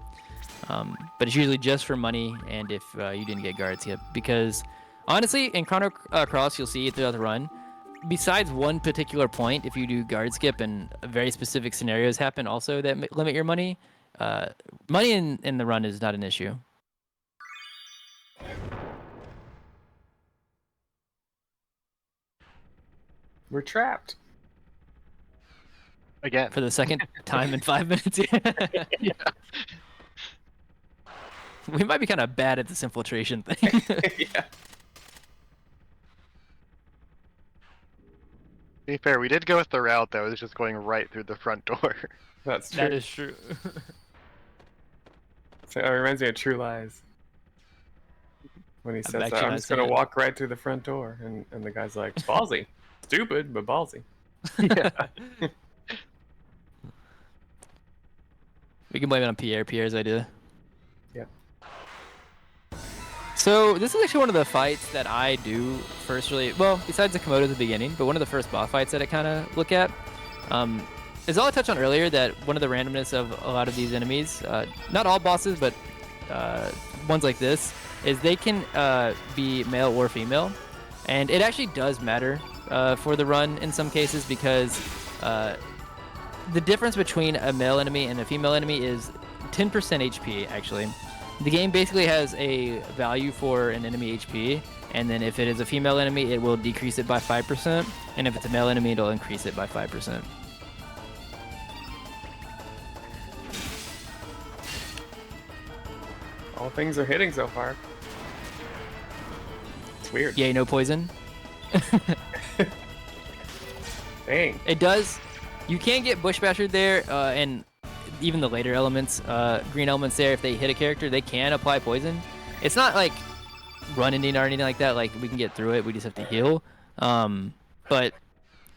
But it's usually just for money and if you didn't get guard skip. Because honestly, in Chrono Cross, you'll see throughout the run, besides one particular point, if you do guard skip and very specific scenarios happen also that limit your money, money in the run is not an issue. We're trapped. Again. For the second time in 5 minutes. Yeah. We might be kind of bad at this infiltration thing. Yeah. To be fair, we did go with the route that was just going right through the front door. That's true. That is true. So it reminds me of True Lies. When he says, actually I'm not just going to seen it. walk right through the front door. And the guy's like, ballsy. Stupid, but ballsy. Yeah. We can blame it on Pierre. Pierre's idea. Yep. So this is actually one of the fights that I do first really, well, besides the Komodo at the beginning, but one of the first boss fights that I kind of look at. As all I touched on earlier, that one of the randomness of a lot of these enemies, not all bosses, but ones like this is they can be male or female, and it actually does matter for the run in some cases because the difference between a male enemy and a female enemy is 10% HP actually. The game basically has a value for an enemy HP, and then if it is a female enemy, it will decrease it by 5%, and if it's a male enemy, it'll increase it by 5%. All things are hitting so far. It's weird. Yay, no poison. Dang. It does. You can get bush bashered there, and even the later elements, green elements there, if they hit a character, they can apply poison. It's not like run ending or anything like that. Like, we can get through it. We just have to heal. But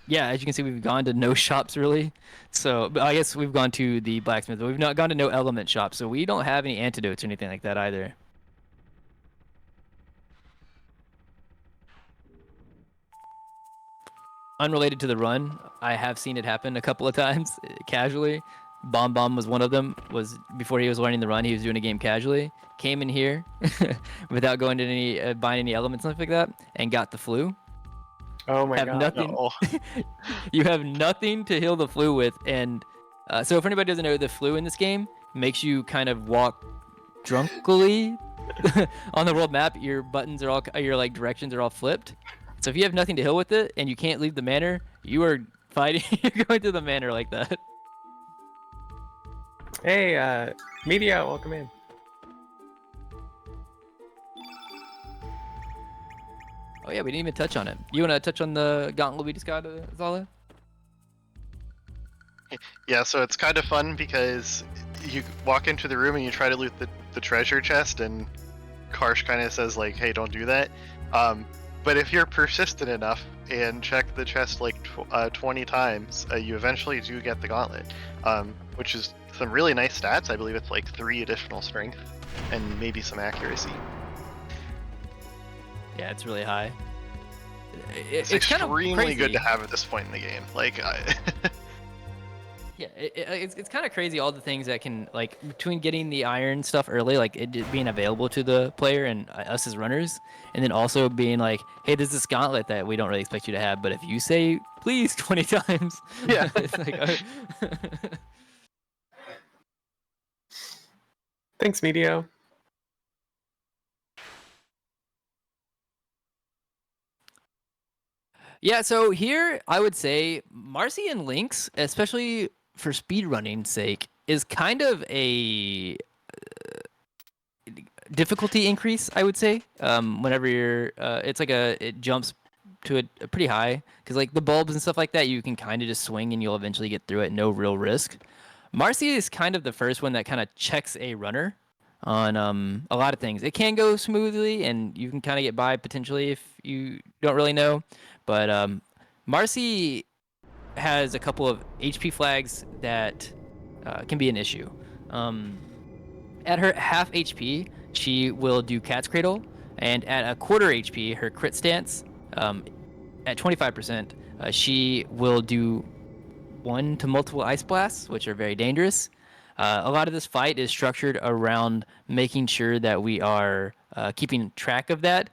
yeah, as you can see, we've gone to no shops really. So, but I guess we've gone to the blacksmith, but we've not gone to no element shops. So we don't have any antidotes or anything like that either. Unrelated to the run, I have seen it happen a couple of times casually. Bomb was one of them. Was before he was learning the run, he was doing a game casually. Came in here without going to any buying any elements and stuff like that, and got the flu. Oh my Have god. nothing. No. You have nothing to heal the flu with, and so if anybody doesn't know, the flu in this game makes you kind of walk drunkily on the world map. Your buttons are all, your like directions are all flipped. So if you have nothing to heal with it and you can't leave the manor, you are fighting. You're going to the manor like that. Hey, Media, welcome in. Oh yeah, we didn't even touch on it. You want to touch on the gauntlet we just got, Zala? Yeah, so it's kind of fun because you walk into the room and you try to loot the treasure chest, and Karsh kind of says like, "Hey, don't do that." But if you're persistent enough and check the chest like 20 times, you eventually do get the gauntlet, which is some really nice stats. I believe it's like 3 additional strength and maybe some accuracy. Yeah, it's really high. It's kind of extremely crazy. good to have at this point in the game. Like, Yeah, it's kind of crazy all the things that can, like, between getting the iron stuff early, like it being available to the player and us as runners, and then also being like, hey, there's this gauntlet that we don't really expect you to have, but if you say please 20 times, Yeah. it's like, Thanks, Medio. Yeah, so here I would say Marcy and Lynx, especially for speedrunning's sake, is kind of a difficulty increase, I would say. Whenever you're, it's like it jumps to a pretty high, because like the bulbs and stuff like that, you can kind of just swing and you'll eventually get through it, no real risk. Marcy is kind of the first one that kind of checks a runner on a lot of things. It can go smoothly, and you can kind of get by potentially if you don't really know. But Marcy has a couple of HP flags that can be an issue. At her half HP, she will do Cat's Cradle, and at a quarter HP, her crit stance, at 25%, she will do 1 to multiple Ice Blasts, which are very dangerous. A lot of this fight is structured around making sure that we are keeping track of that.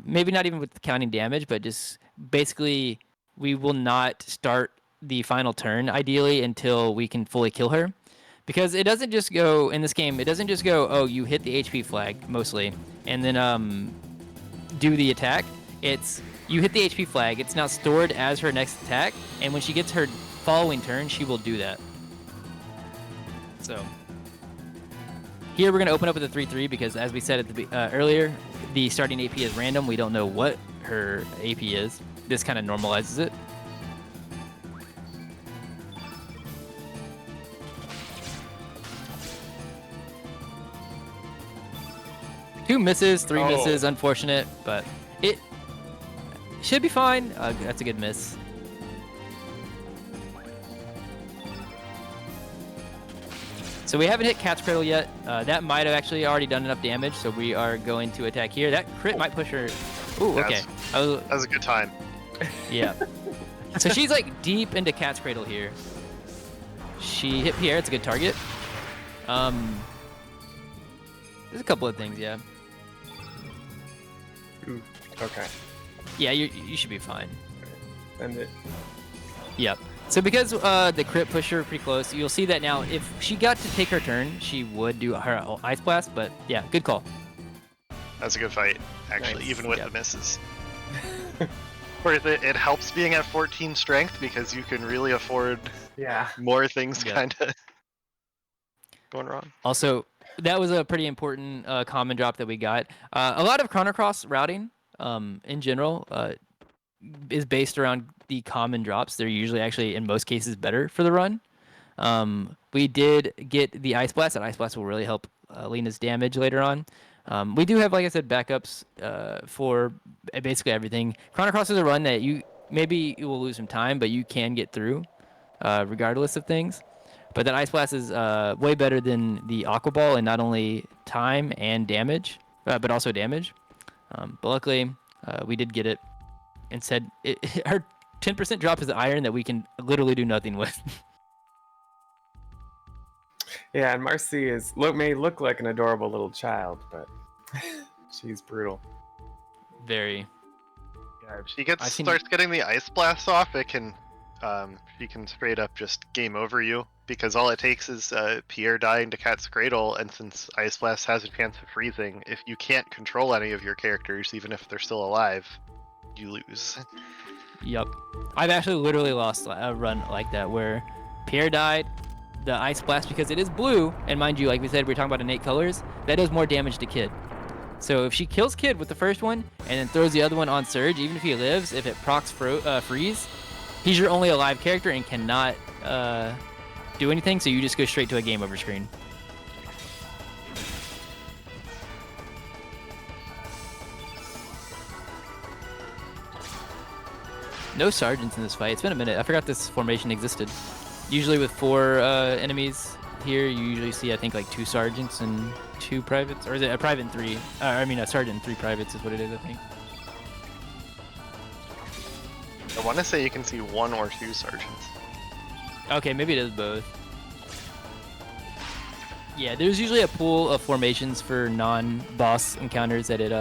Maybe not even with counting damage, but just basically we will not start the final turn ideally until we can fully kill her. Because it doesn't just go, in this game, it doesn't just go, oh, you hit the HP flag mostly, and then do the attack. It's, you hit the HP flag, it's now stored as her next attack, and when she gets her following turn, she will do that. So here we're going to open up with a 3-3 because, as we said at the earlier, the starting AP is random. We don't know what her AP is. This kind of normalizes it. Two misses, 3 misses, unfortunate, but it should be fine. That's a good miss. So we haven't hit Cat's Cradle yet. That might have actually already done enough damage, so we are going to attack here. That crit might push her. Ooh, okay. That was a good time. Yeah. So she's like deep into Cat's Cradle here. She hit Pierre. It's a good target. There's a couple of things, yeah. Ooh, okay. Yeah, you should be fine. Send it. Yep. So because the crit pushed her pretty close, you'll see that now. If she got to take her turn, she would do her Ice Blast. But yeah, good call. That's a good fight, actually, Nice. even with Yep. the misses. Or it helps being at 14 strength because you can really afford Yeah. more things Yep. kind of going wrong. Also, that was a pretty important common drop that we got. A lot of Chrono Cross routing, in general, is based around the common drops. They're usually actually, in most cases, better for the run. We did get the Ice Blast, and Ice Blast will really help Lena's damage later on. We do have, like I said, backups for basically everything. Chrono Cross is a run that you will lose some time, but you can get through regardless of things. But that Ice Blast is way better than the Aqua Ball in not only time and damage, but also damage. But luckily, we did get it. And said her 10% drop is iron that we can literally do nothing with. Yeah, and Marcy may look like an adorable little child, but she's brutal. Very. Yeah, if she I've seen- starts getting the Ice Blast off, it can she can straight up just game over you because all it takes is Pierre dying to Cat's Cradle, and since Ice Blast has a chance of freezing, if you can't control any of your characters, even if they're still alive, you lose. Yep. I've actually literally lost a run like that where Pierre died, the Ice Blast, because it is blue, and mind you, like we said, we're talking about innate colors, that does more damage to Kid. So if she kills Kid with the first one and then throws the other one on Surge, even if he lives, if it procs freeze, he's your only alive character and cannot do anything, so you just go straight to a game over screen. No sergeants in this fight. It's been a minute. I forgot this formation existed. Usually with 4 enemies here, you usually see, I think, like 2 sergeants and 2 privates. Or is it a private and 3? A sergeant and 3 privates is what it is, I think. I want to say you can see 1 or 2 sergeants. Okay, maybe it is both. Yeah, there's usually a pool of formations for non-boss encounters that it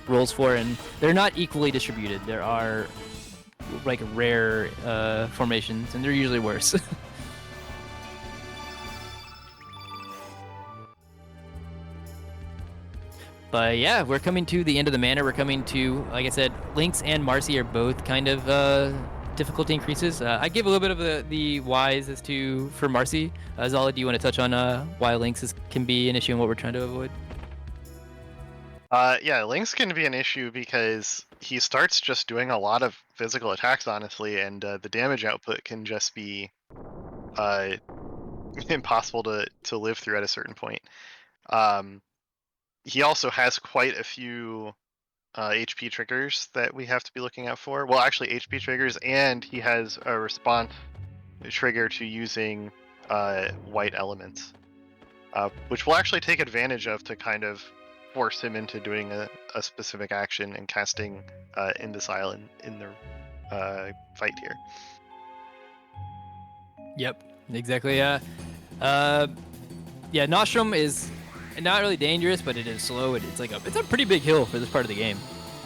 rolls for, and they're not equally distributed. There are like rare formations, and they're usually worse. But yeah, we're coming to the end of the mana. We're coming to, like I said, Lynx and Marcy are both kind of difficulty increases. I give a little bit of the whys as to for Marcy. Zala, do you want to touch on why Lynx can be an issue and what we're trying to avoid? Yeah, Lynx can be an issue because he starts just doing a lot of physical attacks, honestly, and the damage output can just be impossible to live through at a certain point. He also has quite a few HP triggers that we have to be looking out for. Well, actually, HP triggers, and he has a response trigger to using white elements, which we'll actually take advantage of to kind of force him into doing a specific action and casting Imbecile in the fight here. Yep, exactly. Yeah, Nostrum is not really dangerous, but it is slow. It's a pretty big hill for this part of the game.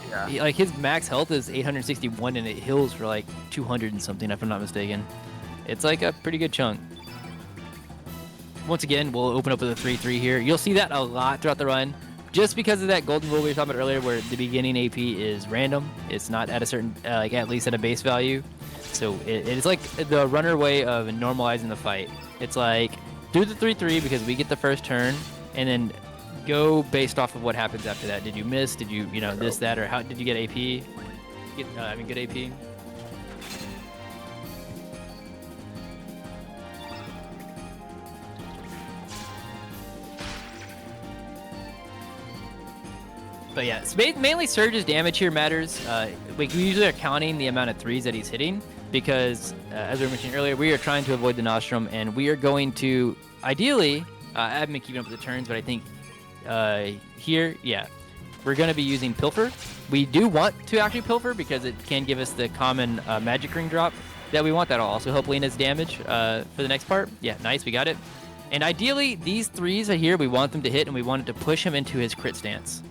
Yeah. Like his max health is 861, and it heals for like 200 and something, if I'm not mistaken. It's like a pretty good chunk. Once again, we'll open up with a 3/3 here. You'll see that a lot throughout the run, just because of that golden rule we were talking about earlier, where the beginning AP is random. It's not at a certain, like at least at a base value. So it's like the runner way of normalizing the fight. It's like do the 3/3 because we get the first turn, and then go based off of what happens after that. Did you miss? Did you, this, that, or how did you get AP? Good AP. But yeah, it's mainly Surge's damage here matters. We usually are counting the amount of 3s that he's hitting because, as we were mentioning earlier, we are trying to avoid the Nostrum, and we are going to, ideally, I haven't been keeping up with the turns, but I think here, yeah, we're going to be using Pilfer. We do want to actually Pilfer because it can give us the common Magic Ring drop that we want. That'll also help Lena's damage for the next part. Yeah, nice, we got it. And ideally, these 3s right here, we want them to hit, and we want it to push him into his crit stance.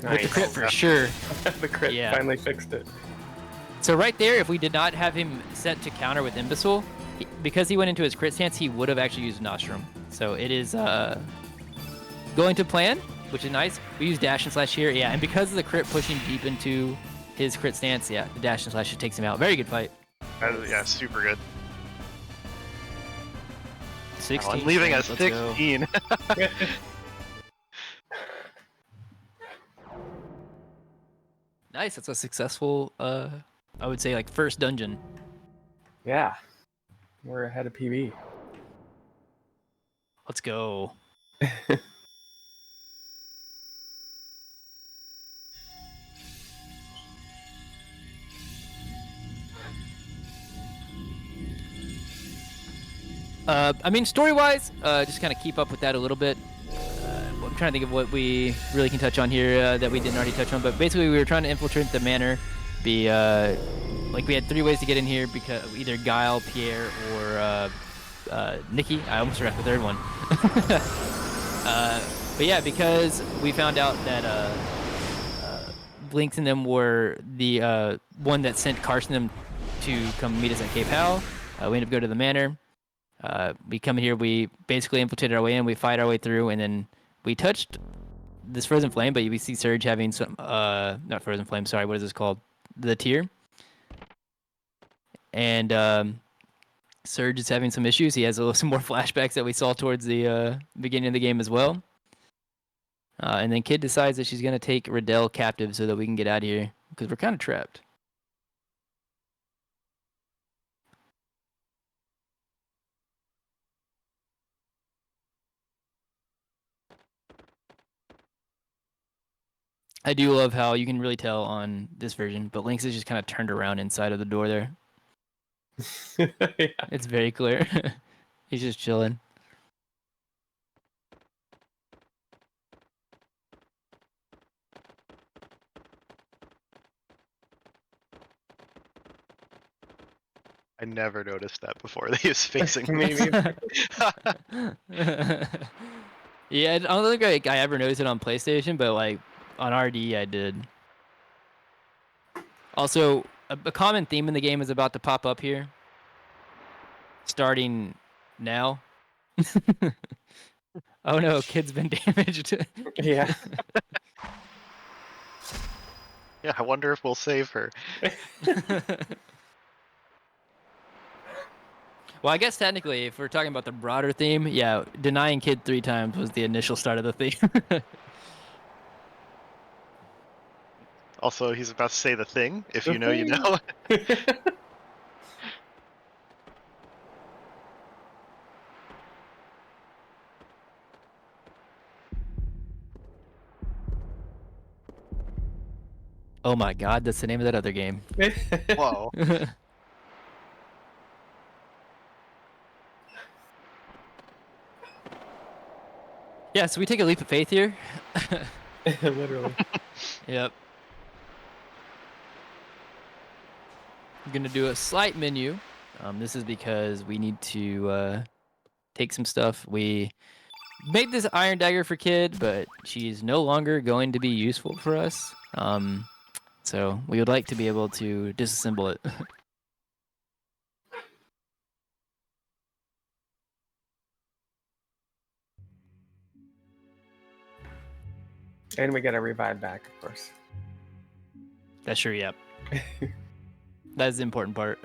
Nice. With the crit for sure. The crit Yeah. finally fixed it. So right there, if we did not have him set to counter with Imbecile, because he went into his crit stance, he would have actually used Nostrum. So it is going to plan, which is nice. We use Dash and Slash here, yeah. And because of the crit pushing deep into his crit stance, yeah, the Dash and Slash just takes him out. Very good fight. Yeah, super good. 16. I'm leaving at let's go. 16. Nice, that's a successful, I would say, like, first dungeon. Yeah. We're ahead of PB. Let's go. I mean, story-wise, just kind of keep up with that a little bit. I'm trying to think of what we really can touch on here that we didn't already touch on, but basically we were trying to infiltrate the manor. Like we had 3 ways to get in here, because either Guile, Pierre, or Nikki. I almost forgot the third one. But yeah, because we found out that Blinks and them were the one that sent Carson them to come meet us at Cape Hal. We ended up going to the manor. We come here, we basically infiltrated our way in, we fight our way through, and then we touched this Frozen Flame, but we see Surge having some, not Frozen Flame, sorry, what is this called? The Tear. And Surge is having some issues. He has some more flashbacks that we saw towards the beginning of the game as well. And then Kid decides that she's going to take Riddell captive so that we can get out of here, because we're kind of trapped. I do love how you can really tell on this version, but Lynx is just kind of turned around inside of the door there. Yeah. It's very clear. He's just chilling. I never noticed that before. That he was facing Me me. neither. Yeah, I don't think like, I ever noticed it on PlayStation, but like on RD I did. Also, a common theme in the game is about to pop up here. Starting now. Oh no, Kid's been damaged. Yeah. Yeah, I wonder if we'll save her. Well, I guess technically, if we're talking about the broader theme, yeah, denying Kid 3 times was the initial start of the theme. Also, he's about to say the thing. If The you know, you thing. know. Oh my god, that's the name of that other game. Whoa. Yeah, so we take a leap of faith here. Literally. Yep. I'm gonna do a slight menu. This is because we need to take some stuff. We made this iron dagger for Kid, but she's no longer going to be useful for us. So we would like to be able to disassemble it. And we get a revive back, of course. That's sure, yep. That's the important part.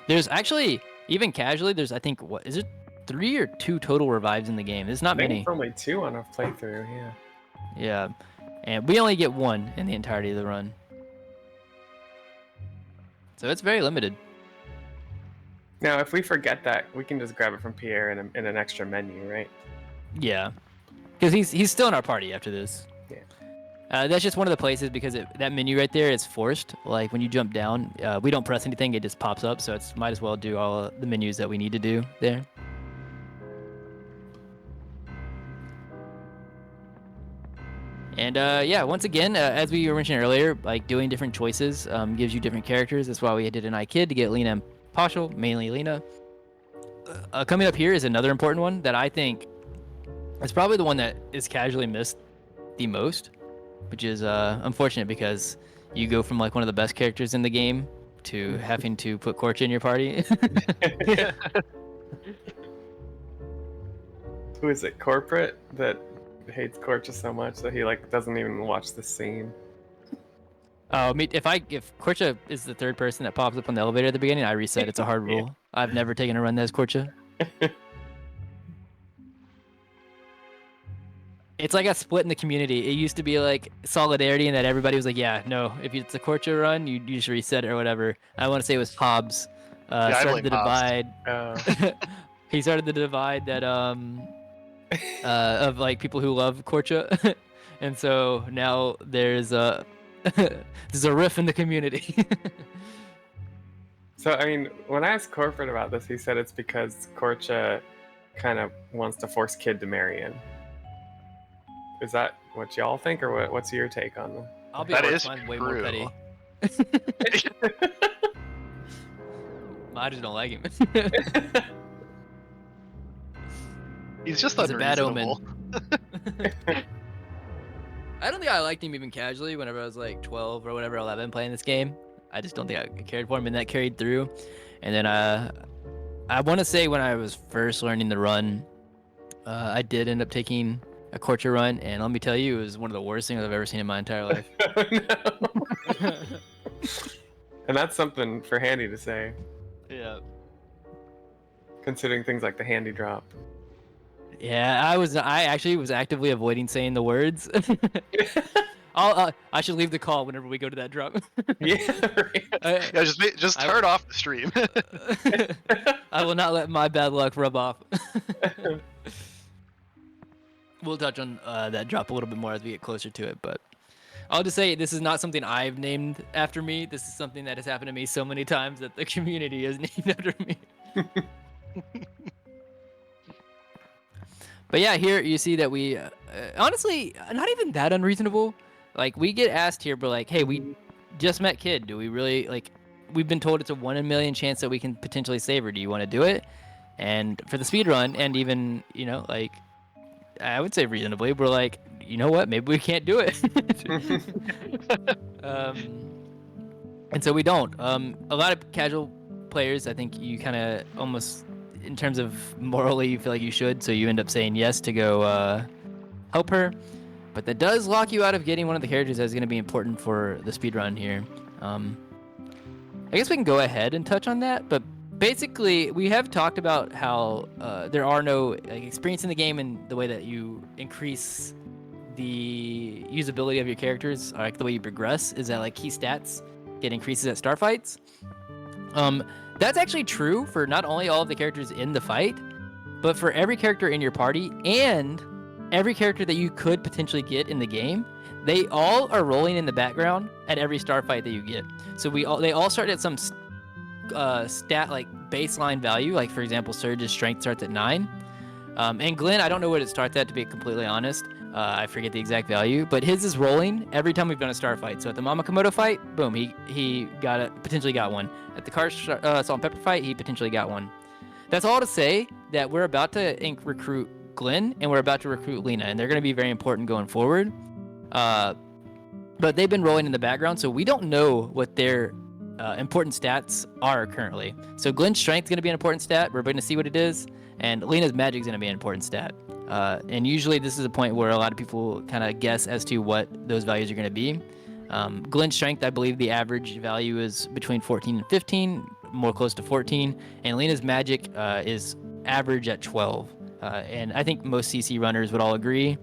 There's actually, even casually, there's I think, what is it, 3 or 2 total revives in the game. There's not I think many. it's only 2 on a playthrough, yeah. Yeah, and we only get 1 in the entirety of the run. So it's very limited. Now, if we forget that, we can just grab it from Pierre in an extra menu, right? Yeah, because he's still in our party after this. Yeah. That's just one of the places because that menu right there is forced. Like when you jump down, we don't press anything; it just pops up. So it's might as well do all the menus that we need to do there. And yeah, once again, as we were mentioning earlier, like doing different choices gives you different characters. That's why we did an iKid to get Lena and Pashal, mainly Lena. coming up here is another important one that I think is probably the one that is casually missed the most, which is unfortunate because you go from like one of the best characters in the game to having to put Korcha in your party. Who is it? Corporate that hates Korcha so much that he like doesn't even watch the scene. I mean, if Korcha is the third person that pops up on the elevator at the beginning, I reset. It's a hard rule. Yeah. I've never taken a run as Korcha. It's like a split in the community. It used to be like solidarity and that everybody was like, yeah, no, if it's a Korcha run, you just reset it or whatever. I want to say it was Hobbs. Started the divide. He started the divide that of like people who love Korcha. And so now there's a riff in the community. So, I mean, when I asked Corporate about this, he said it's because Korcha kind of wants to force Kid to marry him. Is that what y'all think, or what's your take on them? I'll be honest, mine's way more petty. I just don't like him. He's just a bad omen. I don't think I liked him even casually whenever I was like 12 or whatever, 11 playing this game. I just don't think I cared for him, and that carried through. And then I want to say when I was first learning the run, I did end up taking a Korcha run, and let me tell you, it was one of the worst things I've ever seen in my entire life. No. And that's something for Handi to say. Yeah. Considering things like the Handi drop. Yeah, I actually was actively avoiding saying the words. I should leave the call whenever we go to that drop. Yeah, right. Yeah, just turn off the stream. I will not let my bad luck rub off. We'll touch on that drop a little bit more as we get closer to it, but I'll just say this is not something I've named after me. This is something that has happened to me so many times that the community has named after me. But yeah, here you see that we, honestly, not even that unreasonable. Like, we get asked here, but like, hey, we just met Kid. Do we really, like, we've been told it's a 1 in a million chance that we can potentially save her. Do you want to do it? And for the speed run, and even, you know, like, I would say reasonably, we're like, you know what? Maybe we can't do it. And so we don't. A lot of casual players, I think you kind of almost, in terms of morally, you feel like you should, so you end up saying yes to go help her. But that does lock you out of getting one of the characters that's going to be important for the speedrun here. I guess we can go ahead and touch on that, but basically we have talked about how there are no like, experience in the game, and the way that you increase the usability of your characters, or like the way you progress, is that like key stats get increases at star fights. That's actually true for not only all of the characters in the fight, but for every character in your party and every character that you could potentially get in the game. They all are rolling in the background at every star fight that you get. So they all start at some stat like baseline value. Like for example, Surge's strength starts at 9. And Glenn, I don't know what it starts at, to be completely honest. I forget the exact value, but his is rolling every time we've done a star fight. So at the Mama Komodo fight, boom, he potentially got one. At the car salt and pepper fight, he potentially got one. That's all to say that we're about to recruit Glenn, and we're about to recruit Lena, and they're going to be very important going forward. But they've been rolling in the background, so we don't know what their important stats are currently. So Glenn's strength is going to be an important stat. We're going to see what it is, and Lena's magic is going to be an important stat. And usually this is a point where a lot of people kind of guess as to what those values are going to be. Glenn's strength, I believe the average value is between 14 and 15, more close to 14. And Lena's magic is average at 12. And I think most CC runners would all agree.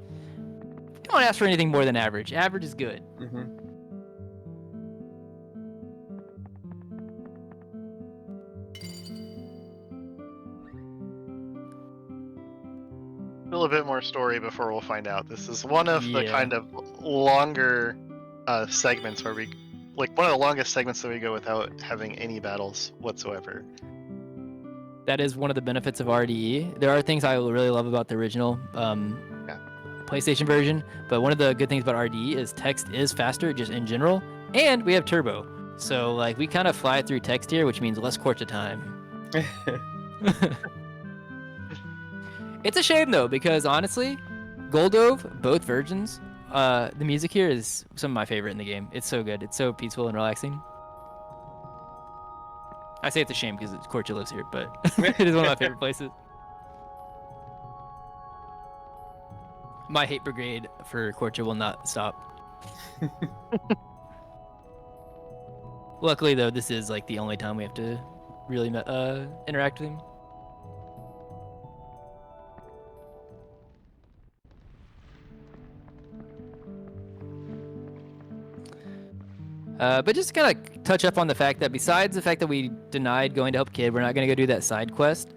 Don't ask for anything more than average. Average is good. Mm-hmm. Still a bit more story before we'll find out. This is one of the kind of longer segments where we, like one of the longest segments that we go without having any battles whatsoever. That is one of the benefits of RDE. There are things I really love about the original PlayStation version, but one of the good things about RDE is text is faster just in general, and we have turbo. So like we kind of fly through text here, which means less Korcha time. It's a shame though, because honestly, Goldove, both versions, the music here is some of my favorite in the game. It's so good. It's so peaceful and relaxing. I say it's a shame because Korcha lives here, but it is one of my favorite places. My hate brigade for Korcha will not stop. Luckily, though, this is like the only time we have to really interact with him. But just to kind of touch up on the fact that besides the fact that we denied going to help Kid, we're not going to go do that side quest.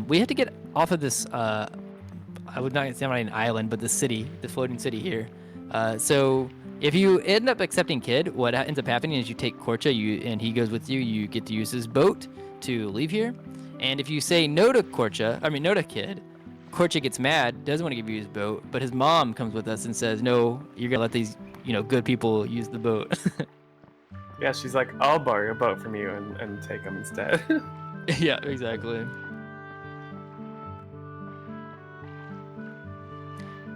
We have to get off of this, I would not say an island, but the city, the floating city here. So if you end up accepting Kid, what ends up happening is you take Korcha, and he goes with you. You get to use his boat to leave here. And if you say no to no to Kid, Korcha gets mad, doesn't want to give you his boat, but his mom comes with us and says, no, you're going to let these, good people use the boat. Yeah, she's like, I'll borrow your boat from you and take them instead. Yeah, exactly.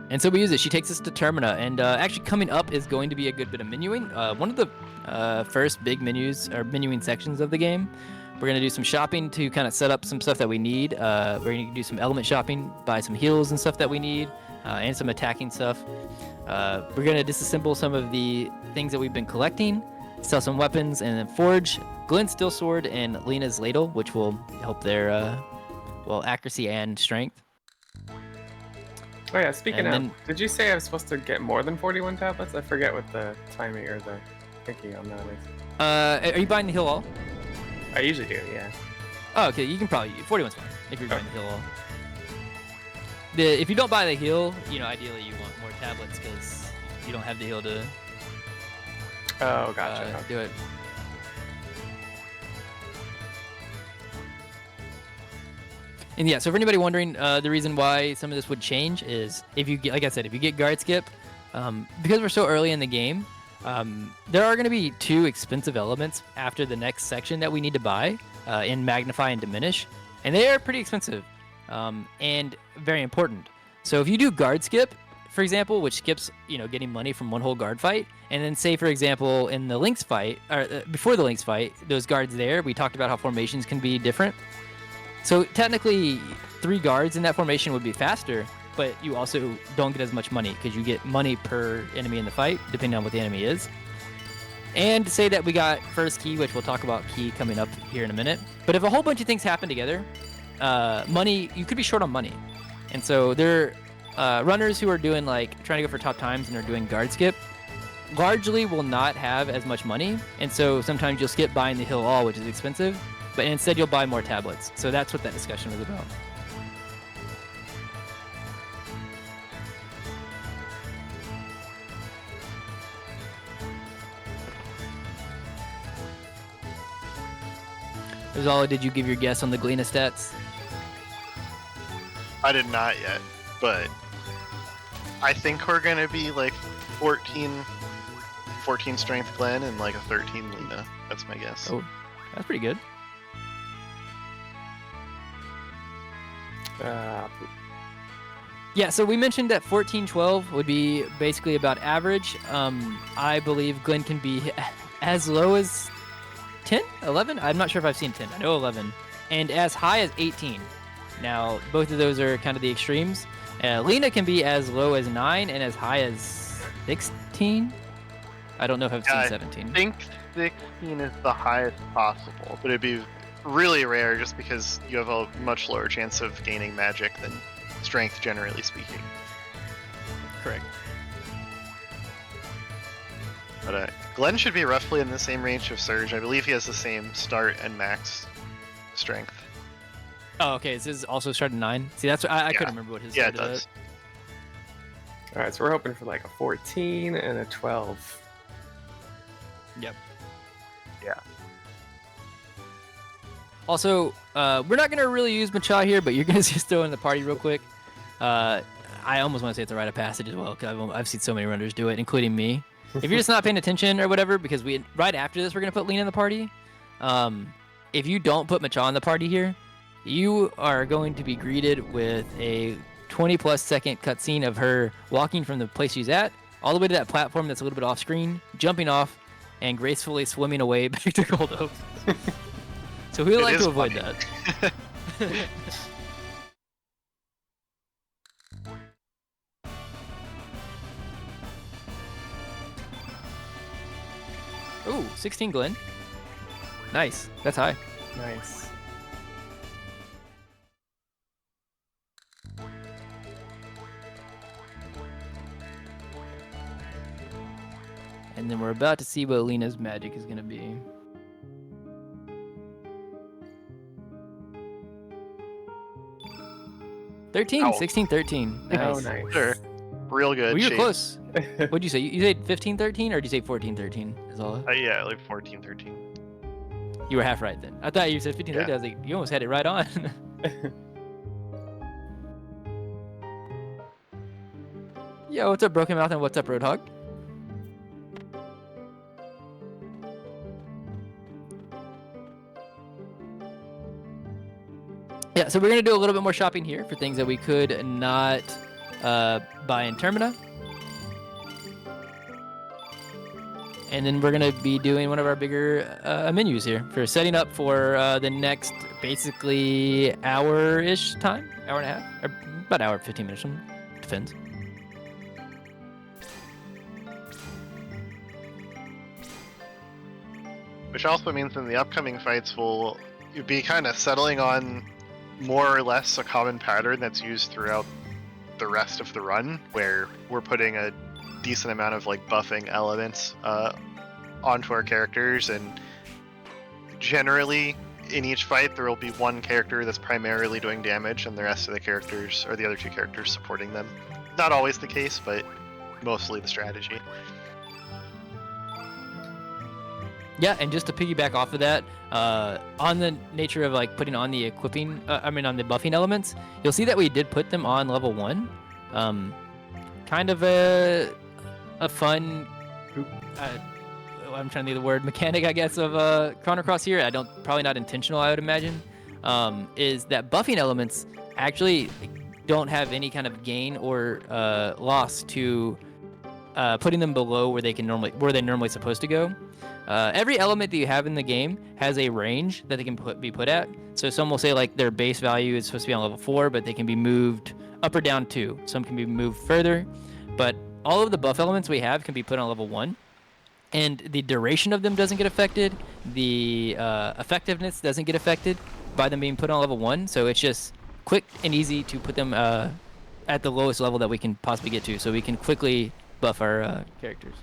And so we use it. She takes us to Termina, and actually coming up is going to be a good bit of menuing. One of the first big menus or menuing sections of the game. We're going to do some shopping to kind of set up some stuff that we need. We're going to do some element shopping, buy some heals and stuff that we need, and some attacking stuff. We're going to disassemble some of the things that we've been collecting, sell some weapons, and then forge Glenn's steel sword and Lena's ladle, which will help their accuracy and strength. Oh yeah, speaking And of, then- did you say I was supposed to get more than 41 tablets? I forget what the timing or the thinking on that is. Are you buying the heal all? I usually do, yeah. Oh, okay. You can probably 41's fine if you're buying the heal all. If you don't buy the heal, ideally you want more tablets because you don't have the heal to Oh, gotcha. Okay. do it. And yeah, so for anybody wondering, the reason why some of this would change is if you get, like I said, if you get guard skip, because we're so early in the game, there are going to be 2 expensive elements after the next section that we need to buy in Magnify and Diminish, and they are pretty expensive and very important. So if you do guard skip, for example, which skips, getting money from one whole guard fight, and then say, for example, in the Lynx fight, or before the Lynx fight, those guards there, we talked about how formations can be different. So technically, 3 guards in that formation would be faster, but you also don't get as much money because you get money per enemy in the fight, depending on what the enemy is. And say that we got first key, which we'll talk about key coming up here in a minute. But if a whole bunch of things happen together, money, you could be short on money. And so there are runners who are doing trying to go for top times and are doing guard skip, largely will not have as much money. And so sometimes you'll skip buying the heal all, which is expensive, but instead you'll buy more tablets. So that's what that discussion was about. Rizala, did you give your guess on the Galena stats? I did not yet, but I think we're gonna be 14 strength Glenn and a 13 Lena. That's my guess. Oh, that's pretty good. Yeah, so we mentioned that 14-12 would be basically about average. I believe Glenn can be as low as 10, 11? I'm not sure if I've seen 10. I know 11. And as high as 18. Now, both of those are kind of the extremes. Lena can be as low as 9 and as high as 16. I don't know if I've seen 17. I think 16 is the highest possible, but it'd be really rare just because you have a much lower chance of gaining magic than strength, generally speaking. Correct. But Glenn should be roughly in the same range of Surge. I believe he has the same start and max strength. Oh, okay. This is also started 9. See, that's what I couldn't remember what his Yeah, it started does. All right, so we're hoping for a 14 and a 12. at. Yep. Yeah. Also, we're not gonna really use Macha here, but you're gonna see us throw in the party real quick. I almost want to say it's a rite of passage as well, because I've seen so many runners do it, including me. If you're just not paying attention or whatever, because right after this we're gonna put Lena in the party. If you don't put Macha in the party here, you are going to be greeted with a 20+ second cutscene of her walking from the place she's at all the way to that platform that's a little bit off screen, jumping off, and gracefully swimming away back to Gold Oak. So we would like to avoid that. Ooh, 16 Glen. Nice. That's high. Nice. And then we're about to see what Lena's magic is going to be. Ow. 16, 13. Nice. Oh, nice. Sure. Real good. Well, you were shape. close. What'd you say? You said 15, 13, or did you say 14, 13? Yeah, like 14, 13. You were half right then. I thought you said 15, 13. I was like, you almost had it right on. Yo, what's up, Broken Mouth, and what's up, Roadhog? Yeah, so we're going to do a little bit more shopping here for things that we could not buy in Termina. And then we're going to be doing one of our bigger menus here for setting up for the next basically hour-ish time, hour and a half, or about hour, 15 minutes, depends. Which also means in the upcoming fights we'll be kind of settling on more or less a common pattern that's used throughout the rest of the run, where we're putting a decent amount of like buffing elements onto our characters, and generally in each fight there will be one character that's primarily doing damage and the rest of the characters, or the other two characters, supporting them. Not always the case, but mostly the strategy. Yeah, and just to piggyback off of that, on the nature of like putting on the equipping, on the buffing elements, you'll see that we did put them on level 1. Kind of a fun, I'm trying to think of the word, mechanic, I guess, of Chrono Cross here. Probably not intentional, I would imagine, is that buffing elements actually don't have any kind of gain or loss to putting them below where they're normally supposed to go. Every element that you have in the game has a range that they can be put at. So some will say like their base value is supposed to be on level 4, but they can be moved up or down 2. Some can be moved further, but all of the buff elements we have can be put on level 1. And the duration of them doesn't get affected. The effectiveness doesn't get affected by them being put on level 1. So it's just quick and easy to put them at the lowest level that we can possibly get to, so we can quickly buff our characters.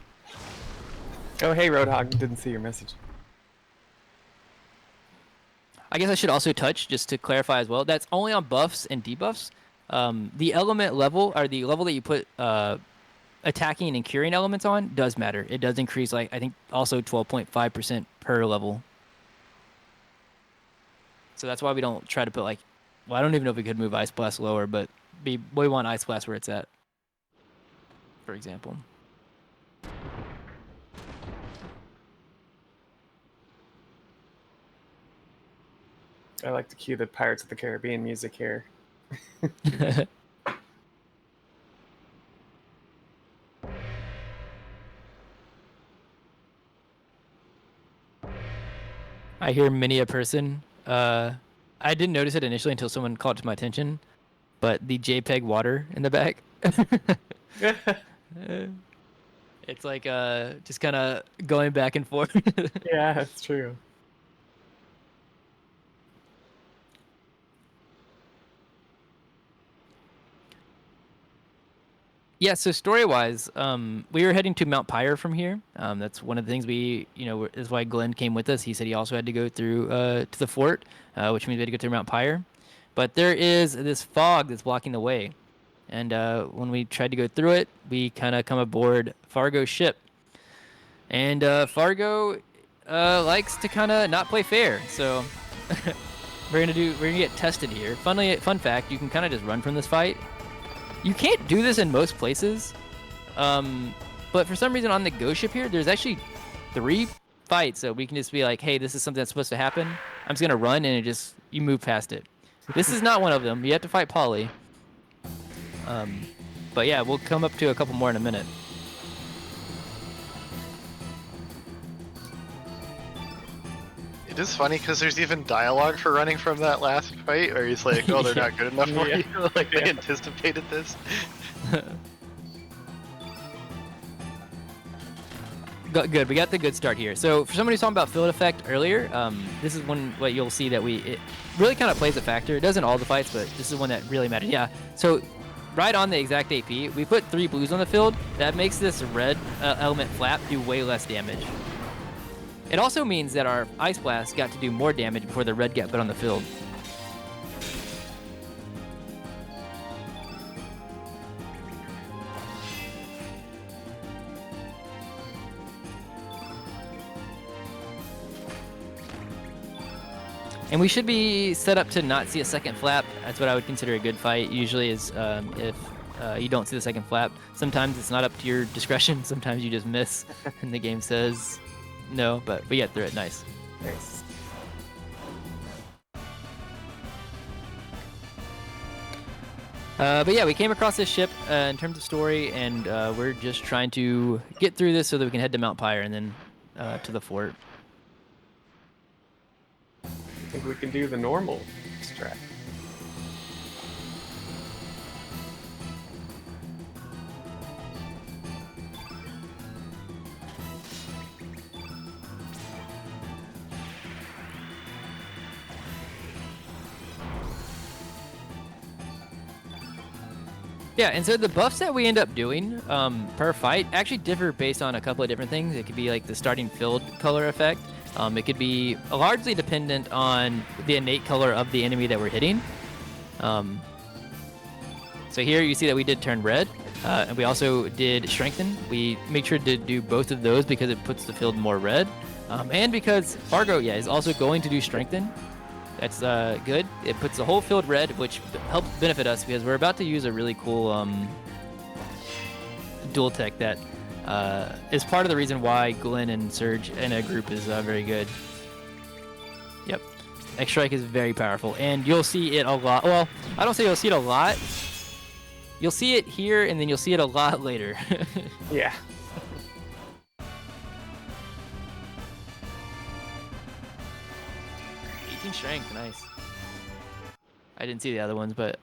Oh, hey, Roadhog. Didn't see your message. I guess I should also touch, just to clarify as well, that's only on buffs and debuffs. The element level, or the level that you put attacking and curing elements on, does matter. It does increase, like, I think also 12.5% per level. So that's why we don't try to put, like, well, I don't even know if we could move Ice Blast lower, but we want Ice Blast where it's at, for example. I like to cue the Pirates of the Caribbean music here. I hear many a person. I didn't notice it initially until someone called it to my attention, but the JPEG water in the back. It's like just kind of going back and forth. Yeah, that's true. Yeah, so story-wise, we were heading to Mount Pyre from here. That's one of the things is why Glenn came with us. He said he also had to go through to the fort, which means we had to go through Mount Pyre. But there is this fog that's blocking the way. And when we tried to go through it, we kind of come aboard Fargo's ship. And Fargo likes to kind of not play fair. So we're gonna get tested here. Fun fact, you can kind of just run from this fight. You can't do this in most places, but for some reason on the Ghost ship here, there's actually 3 fights, so we can just be like, hey, this is something that's supposed to happen. I'm just gonna run, and you move past it. This is not one of them. You have to fight Polly. But yeah, we'll come up to a couple more in a minute. It is funny because there's even dialogue for running from that last fight, where he's like, "Oh, they're Yeah. not good enough for Yeah. you." Like they Yeah. anticipated this. Good, we got the good start here. So for somebody who's talking about field effect earlier, this is one what you'll see that it really kind of plays a factor. It doesn't all the fights, but this is one that really matters. Yeah. So right on the exact AP, we put 3 blues on the field. That makes this red element flap do way less damage. It also means that our Ice Blast got to do more damage before the red got put on the field. And we should be set up to not see a second flap. That's what I would consider a good fight. Usually is if you don't see the second flap. Sometimes it's not up to your discretion. Sometimes you just miss and the game says no, but we get through it. Nice. Nice. But yeah, we came across this ship in terms of story, and we're just trying to get through this so that we can head to Mount Pyre and then to the fort. I think we can do the normal strat. Yeah, and so the buffs that we end up doing per fight actually differ based on a couple of different things. It could be like the starting field color effect. It could be largely dependent on the innate color of the enemy that we're hitting. So here you see that we did turn red, and we also did strengthen. We make sure to do both of those because it puts the field more red. And because Fargo, is also going to do strengthen. That's good. It puts the whole field red, which helps benefit us because we're about to use a really cool dual tech that is part of the reason why Glenn and Surge in a group is very good. Yep. X-Strike is very powerful, and you'll see it a lot. Well, I don't say you'll see it a lot. You'll see it here, and then you'll see it a lot later. Yeah. Strength, nice. I didn't see the other ones, but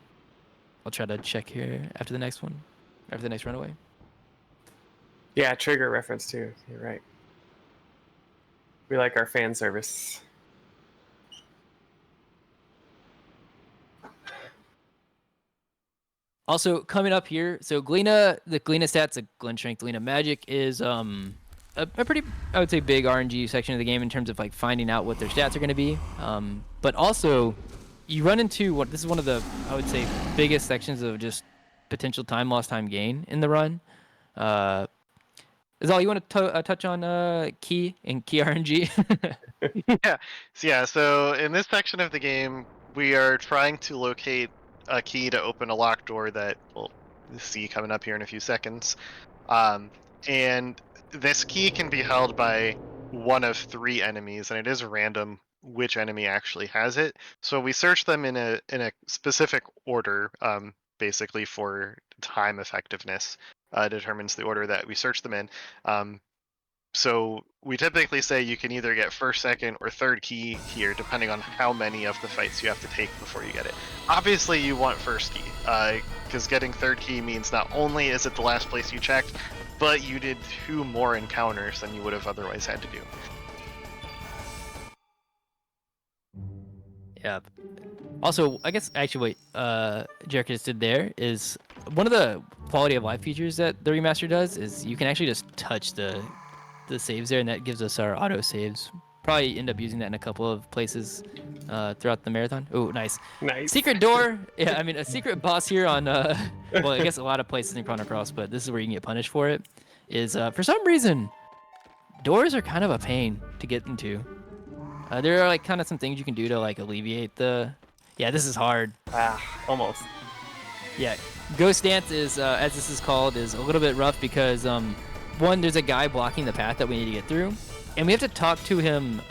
I'll try to check here after the next one, after the next runaway. Yeah, trigger reference too. You're right. We like our fan service. Also, coming up here, so Gleena, the Gleena stats, the Glen Strength, Gleena Magic is a pretty, I would say, big RNG section of the game in terms of like finding out what their stats are going to be. But also, you run into this is one of the, I would say, biggest sections of just potential time loss, time gain in the run. Is all you want to touch on key and key RNG? So in this section of the game, we are trying to locate a key to open a locked door that we'll see coming up here in a few seconds. And this key can be held by one of 3 enemies, and it is random which enemy actually has it. So we search them in a specific order, basically for time effectiveness. Determines the order that we search them in. So we typically say you can either get first, second, or third key here, depending on how many of the fights you have to take before you get it. Obviously, you want first key, because getting third key means not only is it the last place you checked, but you did 2 more encounters than you would have otherwise had to do. Yeah. Also, I guess actually what Jerick just did there is one of the quality of life features that the remaster does is you can actually just touch the saves there, and that gives us our auto saves. Probably end up using that in a couple of places throughout the marathon. Oh, nice. Nice. Secret door. Yeah, I mean, a secret boss here on, well, I guess a lot of places in Chrono Cross, but this is where you can get punished for it, is for some reason, doors are kind of a pain to get into. There are like kind of some things you can do to like alleviate the, yeah, this is hard. Almost. Yeah, Ghost Dance is, as this is called, is a little bit rough because, one, there's a guy blocking the path that we need to get through, and we have to talk to him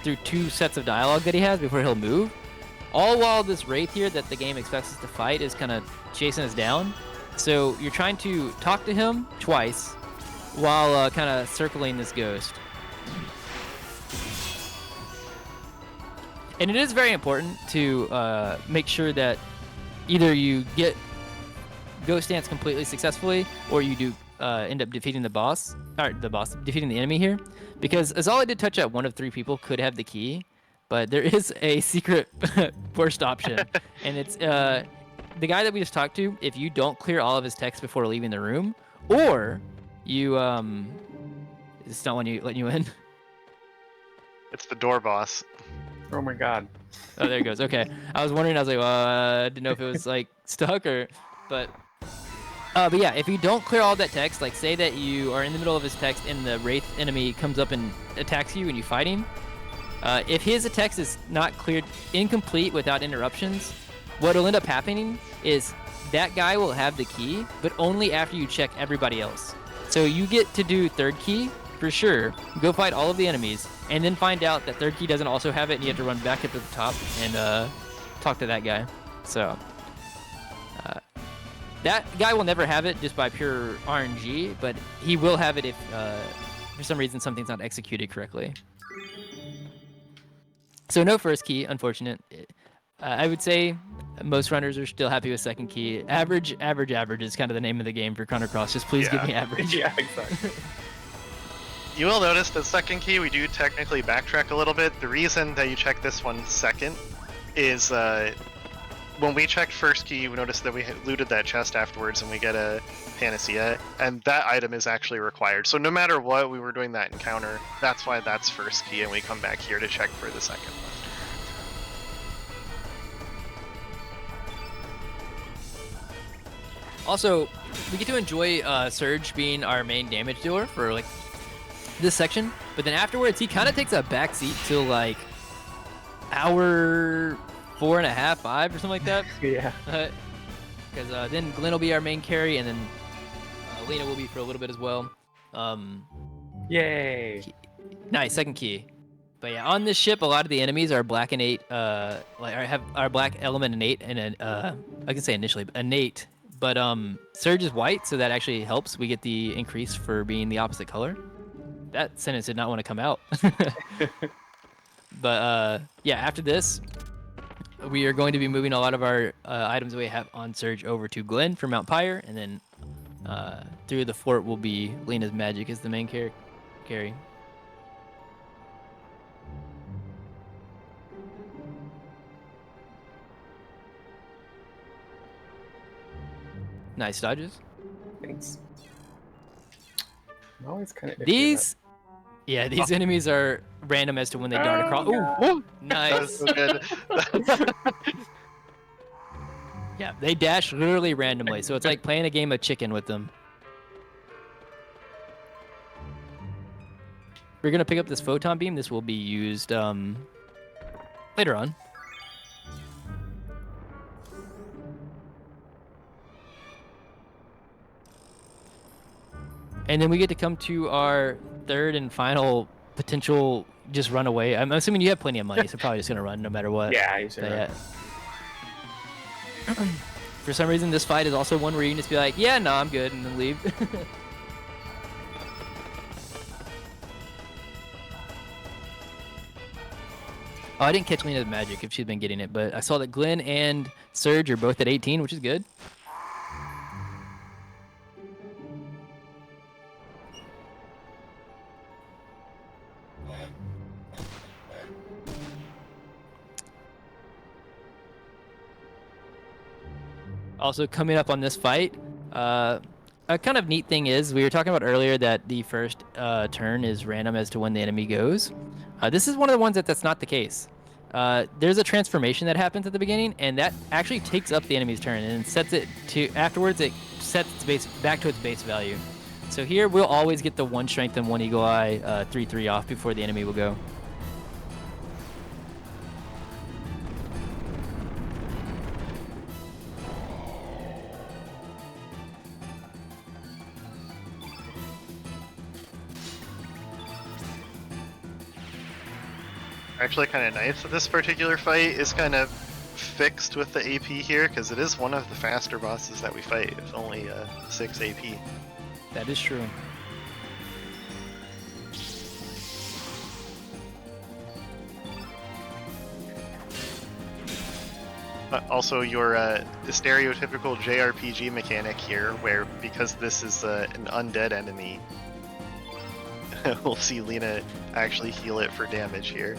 through 2 sets of dialogue that he has before he'll move, all while this Wraith here that the game expects us to fight is kind of chasing us down. So you're trying to talk to him twice while kind of circling this ghost. And it is very important to make sure that either you get Ghost Dance completely successfully, or you do end up defeating defeating the enemy here. Because Azala did touch out one of 3 people could have the key, but there is a secret worst option. And it's the guy that we just talked to. If you don't clear all of his text before leaving the room, or you it's not letting you in. It's the door boss. Oh my god. Oh, there it goes. Okay, I was wondering. I was like, I didn't know if it was like stuck or, but yeah, if you don't clear all that text, like say that you are in the middle of his text and the wraith enemy comes up and attacks you and you fight him, if his text is not cleared, incomplete without interruptions, what will end up happening is that guy will have the key, but only after you check everybody else. So you get to do 3rd key for sure, go fight all of the enemies, and then find out that 3rd key doesn't also have it, and you have to run back up to the top and talk to that guy. So that guy will never have it just by pure RNG, but he will have it if for some reason something's not executed correctly. So no 1st key, unfortunate. I would say most runners are still happy with 2nd key. Average is kind of the name of the game for Chrono Cross. Just please give me average. Yeah, exactly. You will notice that 2nd key, we do technically backtrack a little bit. The reason that you check this one second is when we checked 1st key, we noticed that we had looted that chest afterwards and we get a panacea, and that item is actually required. So no matter what, we were doing that encounter. That's why that's 1st key, and we come back here to check for the 2nd one. Also, we get to enjoy Surge being our main damage dealer for like this section, but then afterwards he kind of takes a backseat to like hour 4.5, 5 or something like that. Yeah. Because then Glenn will be our main carry, and then Lena will be for a little bit as well. Yay. Nice 2nd key. But yeah, on this ship, a lot of the enemies are black innate, are black element innate, and I can say initially innate. But Surge is white, so that actually helps. We get the increase for being the opposite color. That sentence did not want to come out. But yeah, after this, we are going to be moving a lot of our items we have on Surge over to Glenn for Mount Pyre, and then through the fort will be Lena's magic as the main carry. Nice dodges. Thanks. I'm always kind of These enemies are random as to when they dart across. Ooh, nice. That's so good. Yeah, they dash literally randomly, so it's like playing a game of chicken with them. We're gonna pick up this photon beam. This will be used later on. And then we get to come to our 3rd and final potential just run away. I'm assuming you have plenty of money, so probably just gonna run no matter what. Yeah, you should. But, for some reason, this fight is also one where you can just be like, yeah, no, I'm good, and then leave. Oh, I didn't catch Lena's magic if she's been getting it, but I saw that Glenn and Surge are both at 18, which is good. Also coming up on this fight, a kind of neat thing is we were talking about earlier that the first turn is random as to when the enemy goes. This is one of the ones that's not the case. There's a transformation that happens at the beginning, and that actually takes up the enemy's turn and sets it to afterwards. It sets its base back to its base value. So here we'll always get the 1 strength and 1 eagle eye 3/3 off before the enemy will go. Actually kind of nice that this particular fight is kind of fixed with the AP here, because it is one of the faster bosses that we fight. It's only 6 AP. That is true. Also, your stereotypical JRPG mechanic here, where because this is an undead enemy, we'll see Lena actually heal it for damage here.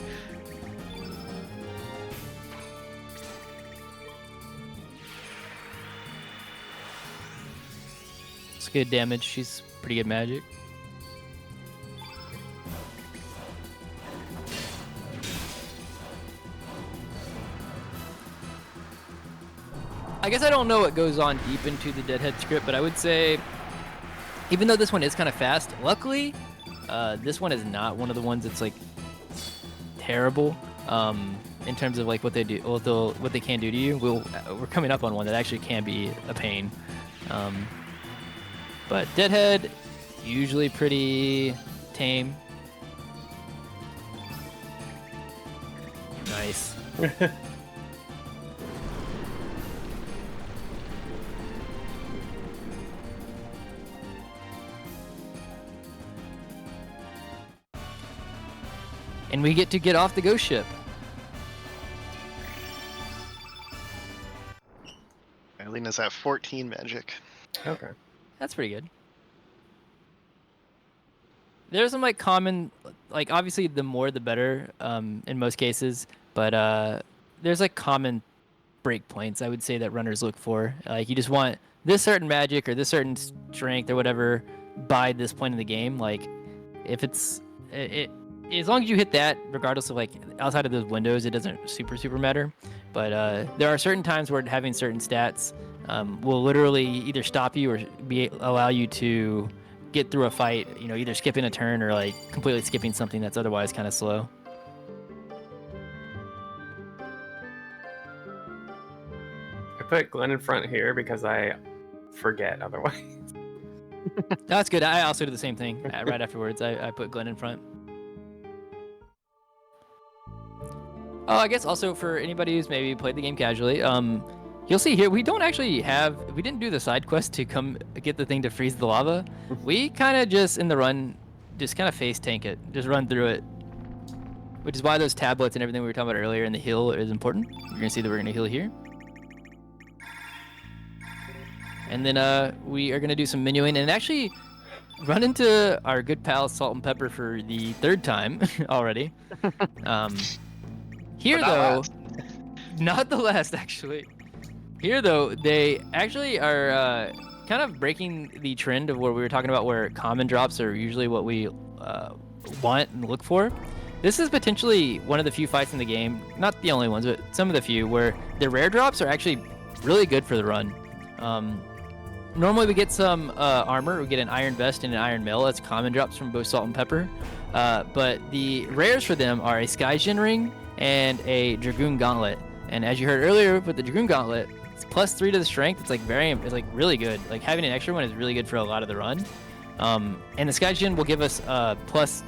It's good damage. She's pretty good magic. I guess I don't know what goes on deep into the Deadhead script, but I would say, even though this one is kind of fast, luckily, this one is not one of the ones that's like terrible in terms of like what they do, what they can do to you. We're coming up on one that actually can be a pain, but Deadhead usually pretty tame. Nice. And we get off the ghost ship. Lena's at 14 magic. Okay. That's pretty good. There's some like common, like obviously the more the better in most cases, but there's like common break points I would say that runners look for. Like you just want this certain magic or this certain strength or whatever by this point in the game. Like if it's as long as you hit that, regardless of like outside of those windows, it doesn't super matter. But there are certain times where having certain stats will literally either stop you or allow you to get through a fight. You know, either skipping a turn or like completely skipping something that's otherwise kind of slow. I put Glenn in front here because I forget otherwise. That's good. I also did the same thing right afterwards. I put Glenn in front. Oh, I guess also for anybody who's maybe played the game casually, you'll see here we didn't do the side quest to come get the thing to freeze the lava. We kind of just in the run, just kind of face tank it, just run through it, which is why those tablets and everything we were talking about earlier in the heal is important. You're gonna see that we're gonna heal here, and then we are gonna do some menuing and actually run into our good pal Salt and Pepper for the 3rd time already. Here though, not the last actually. Here though, they actually are kind of breaking the trend of what we were talking about, where common drops are usually what we want and look for. This is potentially one of the few fights in the game, not the only ones, but some of the few, where the rare drops are actually really good for the run. Normally we get some armor, we get an iron vest and an iron mail. That's common drops from both Salt and Pepper. But the rares for them are a Skygen ring and a Dragoon Gauntlet. And as you heard earlier with the Dragoon Gauntlet, it's +3 to the strength. It's like really good. Like having an extra one is really good for a lot of the run. And the Skygen will give us +2.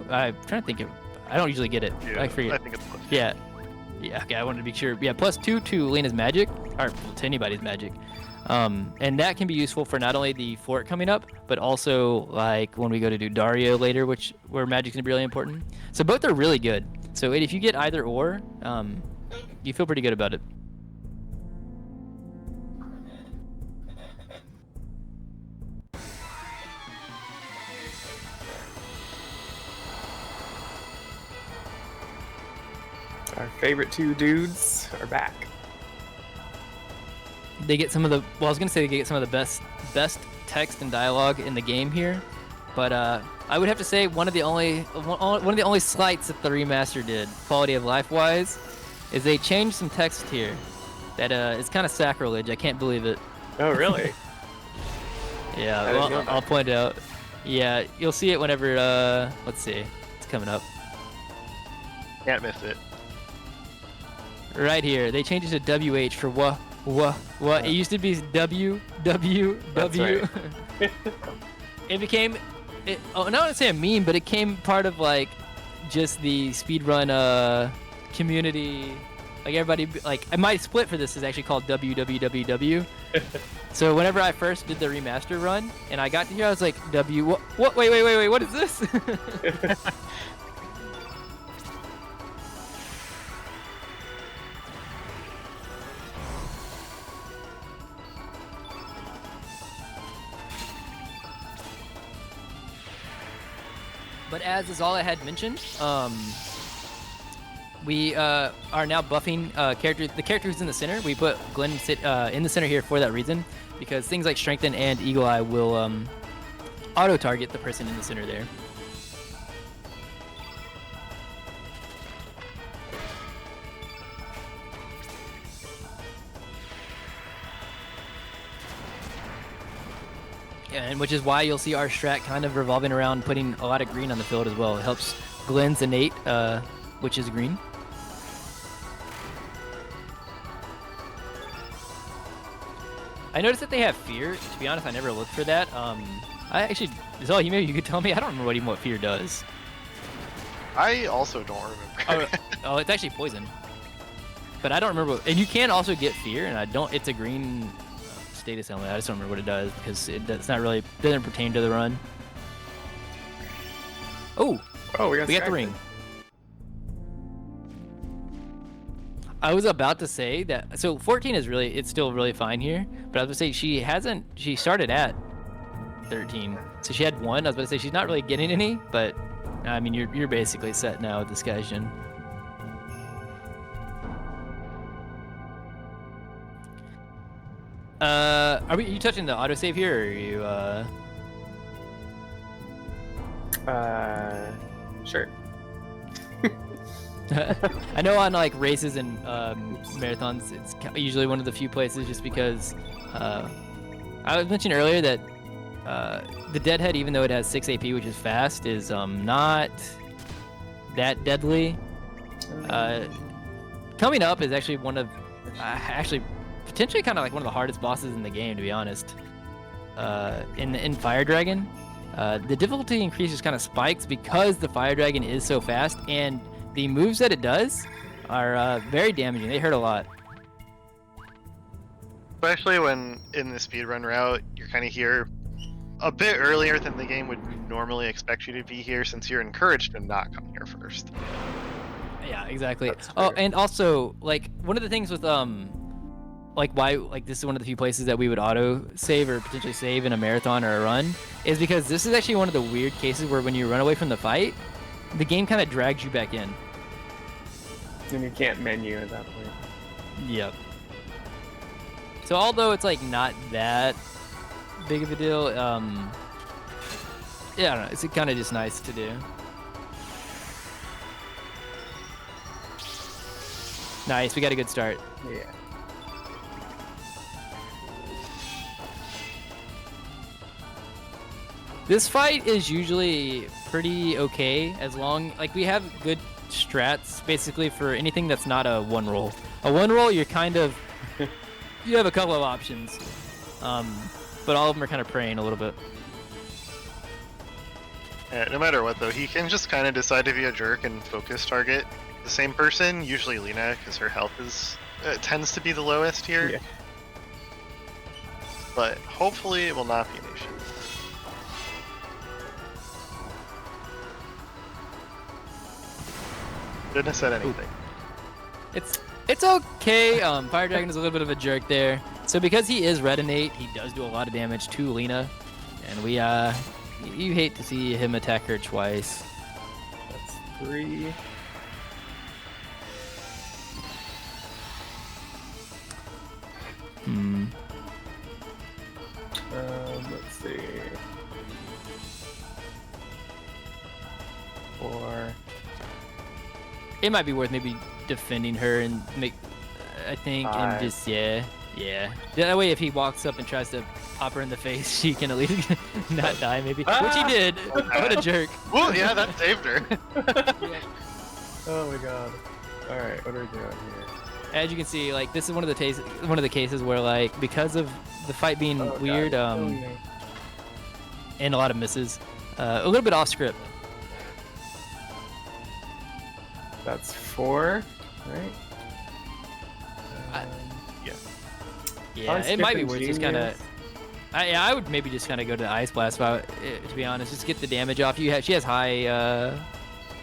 I'm trying to think of. I don't usually get it. Yeah, I forget. I think it's +2. Yeah. Yeah. Okay. I wanted to be sure. Yeah. +2 to Lena's magic, or to anybody's magic. And that can be useful for not only the fort coming up, but also like when we go to do Dario later, where magic's gonna be really important. So both are really good. So if you get either or, you feel pretty good about it. Our favorite 2 dudes are back. They get some of the, well, I was gonna say they get some of the best text and dialogue in the game here, but I would have to say one of the only slights that the remaster did, quality of life wise, is they changed some text here that is kind of sacrilege. I can't believe it. Oh, really? Yeah, well, I'll point out. Yeah, you'll see it whenever. Let's see, it's coming up Can't miss it. right here. They changed it to WH for what? It used to be W. That's right. It became, I don't want to say a meme, but it came part of like just the speedrun community Like everybody, like my split for this is actually called WWWW. So whenever I first did the remaster run and I got to here, I was like, what? Wait, what is this? But as is all I had mentioned, we are now buffing the character who's in the center. We put Glenn in the center here for that reason, because things like Strengthen and Eagle Eye will auto-target the person in the center there. And which is why you'll see our strat kind of revolving around putting a lot of green on the field as well. It helps Glenn's innate, which is green. I noticed that they have fear. To be honest, I never looked for that. I actually, Zoe, maybe you could tell me. I don't remember what fear does. I also don't remember. Oh, it's actually poison. But I don't remember. And you can also get fear, and I don't. It's a green status element. I just don't remember what it does because it's not really doesn't pertain to the run. Oh, Oh, we got the ring. I was about to say that. So 14 is really, it's still really fine here. But I was gonna say she started at 13, so she had 1. I was about to say she's not really getting any, but I mean you're basically set now with this Gaijin. Are you touching the autosave here, or Uh, sure. I know on like races and marathons, it's usually one of the few places, just because I was mentioning earlier that the Deadhead, even though it has 6 AP, which is fast, is not that deadly. Coming up is actually one of potentially kind of like one of the hardest bosses in the game, to be honest. In Fire Dragon, the difficulty increases kind of spikes because the Fire Dragon is so fast, and the moves that it does are very damaging. They hurt a lot. Especially when in the speedrun route, you're kind of here a bit earlier than the game would normally expect you to be here, since you're encouraged to not come here first. Yeah, exactly. That's Oh, fair. and also, like, one of the things with like why like this is one of the few places that we would auto save or potentially save in a marathon or a run, is because this is actually one of the weird cases where when you run away from the fight, the game kind of drags you back in. And you can't menu at that point. Yep. So although it's like not that big of a deal, yeah, I don't know, it's kind of just nice to do. Nice, we got a good start. Yeah. This fight is usually pretty okay, as long, like, we have good strats basically for anything that's not a 1-roll. A 1-roll, you're kind of, you have a couple of options, but all of them are kind of praying a little bit. Yeah, no matter what though, he can just kind of decide to be a jerk and focus target the same person, usually Lena, because her health is tends to be the lowest here. Yeah. But hopefully it will not be an issue. Shouldn't have said anything. It's okay. Fire Dragon is a little bit of a jerk there. So because he is red innate, he does do a lot of damage to Lena, and we you hate to see him attack her twice. That's 3. Let's see. 4. It might be worth maybe defending her and make, I think, and 5. just yeah. That way, if he walks up and tries to pop her in the face, she can at least not die, maybe. Which he did. What a jerk. Well, yeah, that saved her. Oh my god. Alright, what are we doing here? As you can see, like, this is one of the cases where, like, because of the fight being Oh, weird, God. Oh, no. and a lot of misses, a little bit off script. That's 4, right? Yeah, it might be worth just kind of. I would maybe just kind of go to the Ice Blast, to be honest. Just get the damage off. She has high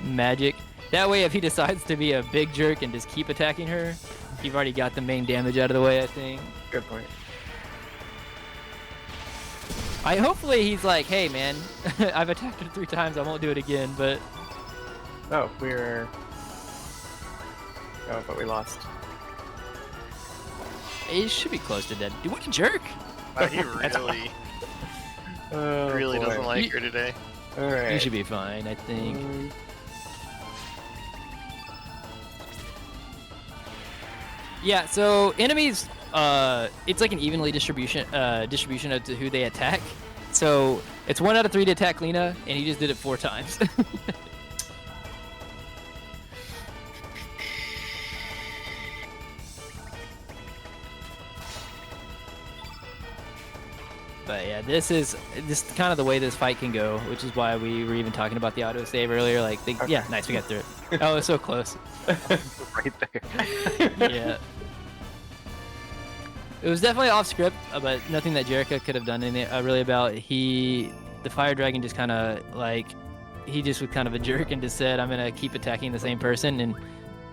magic. That way, if he decides to be a big jerk and just keep attacking her, you've already got the main damage out of the way, I think. Good point. Hopefully he's like, hey man, I've attacked her 3 times, I won't do it again, but... Oh, but we lost. He should be close to dead. Dude, what a jerk! He really, Oh, really boy. doesn't like her today. All right. You should be fine, I think. Yeah, so enemies, it's like an evenly distribution of to who they attack. So it's 1 out of 3 to attack Lena, and he just did it 4 times. But yeah, this is just kind of the way this fight can go, which is why we were even talking about the auto save earlier. Like, yeah, nice, we got through it. Oh, it's so close. Right there. Yeah. It was definitely off script, but nothing that Jericho could have done really about. The Fire Dragon just kind of like, he just was kind of a jerk and just said, I'm gonna keep attacking the same person. And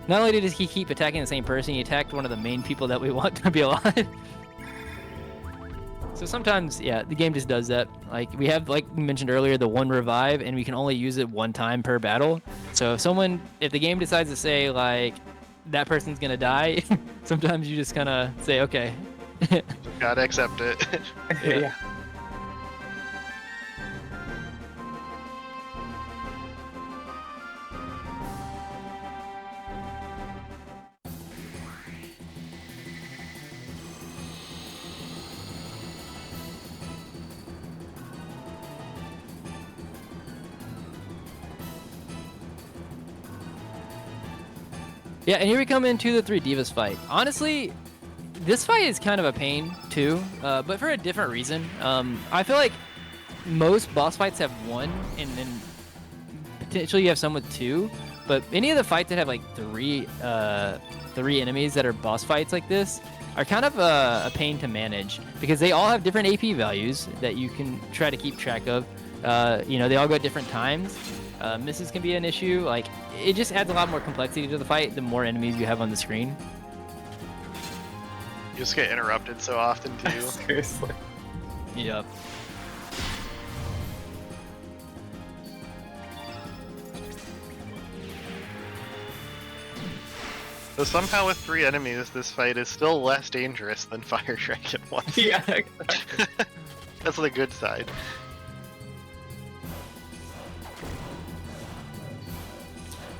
not only did he keep attacking the same person, he attacked one of the main people that we want to be alive. So sometimes, yeah, the game just does that. Like, we have, like we mentioned earlier, the 1 revive, and we can only use it 1 time per battle. So if the game decides to say, like, that person's gonna die, sometimes you just kind of say, okay. Gotta accept it. Yeah. Yeah, and here we come into the 3 Divas fight. Honestly, this fight is kind of a pain too, but for a different reason. I feel like most boss fights have 1, and then potentially you have some with 2. But any of the fights that have like 3 enemies that are boss fights like this are kind of a pain to manage, because they all have different AP values that you can try to keep track of. They all go at different times. Misses can be an issue. Like, it just adds a lot more complexity to the fight the more enemies you have on the screen. You just get interrupted so often too. Seriously. Yep. So somehow with 3 enemies, this fight is still less dangerous than Fire Dragon was. Yeah, exactly. That's the good side.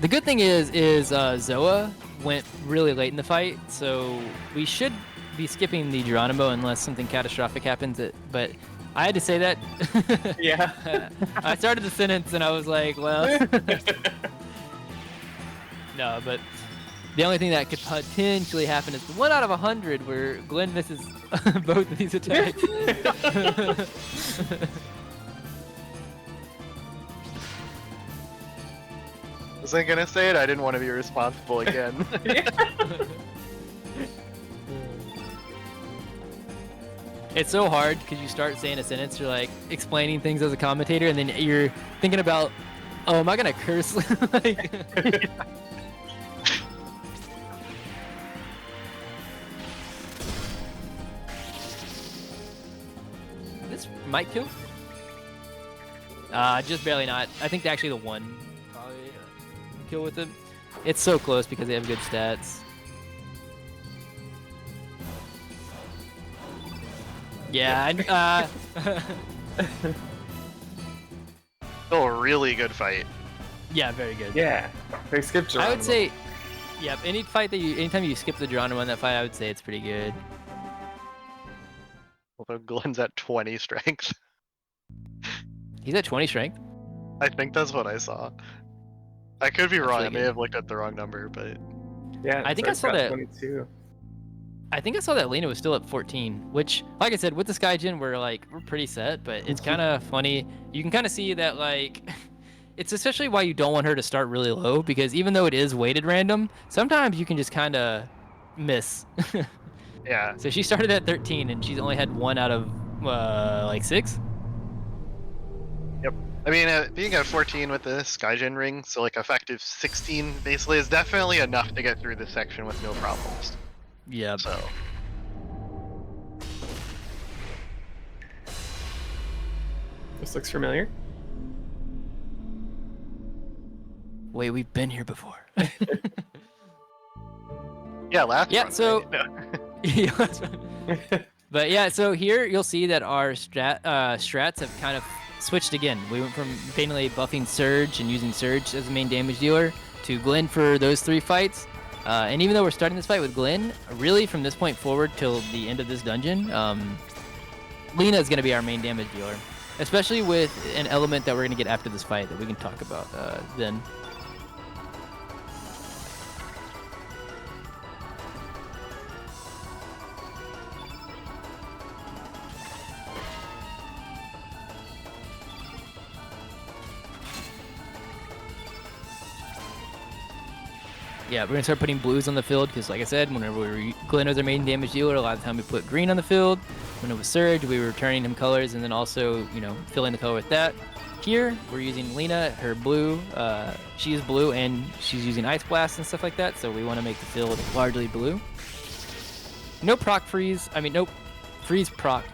The good thing is Zoa went really late in the fight, so we should be skipping the Geronimo unless something catastrophic happens. But I had to say that. Yeah. I started the sentence and I was like, well, no, but the only thing that could potentially happen is the 1 out of 100 where Glenn misses both of these attacks. Wasn't gonna say it, I didn't want to be responsible again. It's so hard because you start saying a sentence, you're like explaining things as a commentator, and then you're thinking about, oh, am I gonna curse? Like, this might kill. Just barely not. I think actually the 1 probably kill with it. It's so close because they have good stats. Yeah, Still a really good fight. yeah, very good. Yeah. They skipped Geronimo. I would say, yep. Anytime you skip the Geronimo in that fight, I would say it's pretty good. Although Glenn's at 20 strength. He's at 20 strength. I think that's what I saw. I could be That's wrong, really I may good. have looked at the wrong number, but Yeah. I think I saw got that- 22. I think I saw that Lena was still at 14, which, like I said, with the Skygen, we're pretty set, but it's kind of funny. You can kind of see that, like, it's especially why you don't want her to start really low, because even though it is weighted random, sometimes you can just kind of miss. Yeah. So she started at 13, and she's only had 1 out of like 6. Yep. I mean, being at 14 with the Skygen ring, so like effective 16 basically is definitely enough to get through this section with no problems. Yeah. So. This looks familiar. Wait, we've been here before. Yeah, last Yeah, run, so- right? But yeah, so here you'll see that our strats have kind of switched again. We went from mainly buffing Surge and using Surge as the main damage dealer to Glenn for those 3 fights. And even though we're starting this fight with Glenn, really from this point forward till the end of this dungeon, Lena is going to be our main damage dealer. Especially with an element that we're going to get after this fight that we can talk about then. Yeah, we're gonna start putting blues on the field because, like I said, whenever Glenn was our main damage dealer, a lot of the time we put green on the field. When it was Surge, we were returning him colors and then also, filling the color with that. Here, we're using Lena, her blue. She is blue and she's using Ice Blast and stuff like that, so we want to make the field largely blue. No proc freeze. I mean, nope. Freeze proc.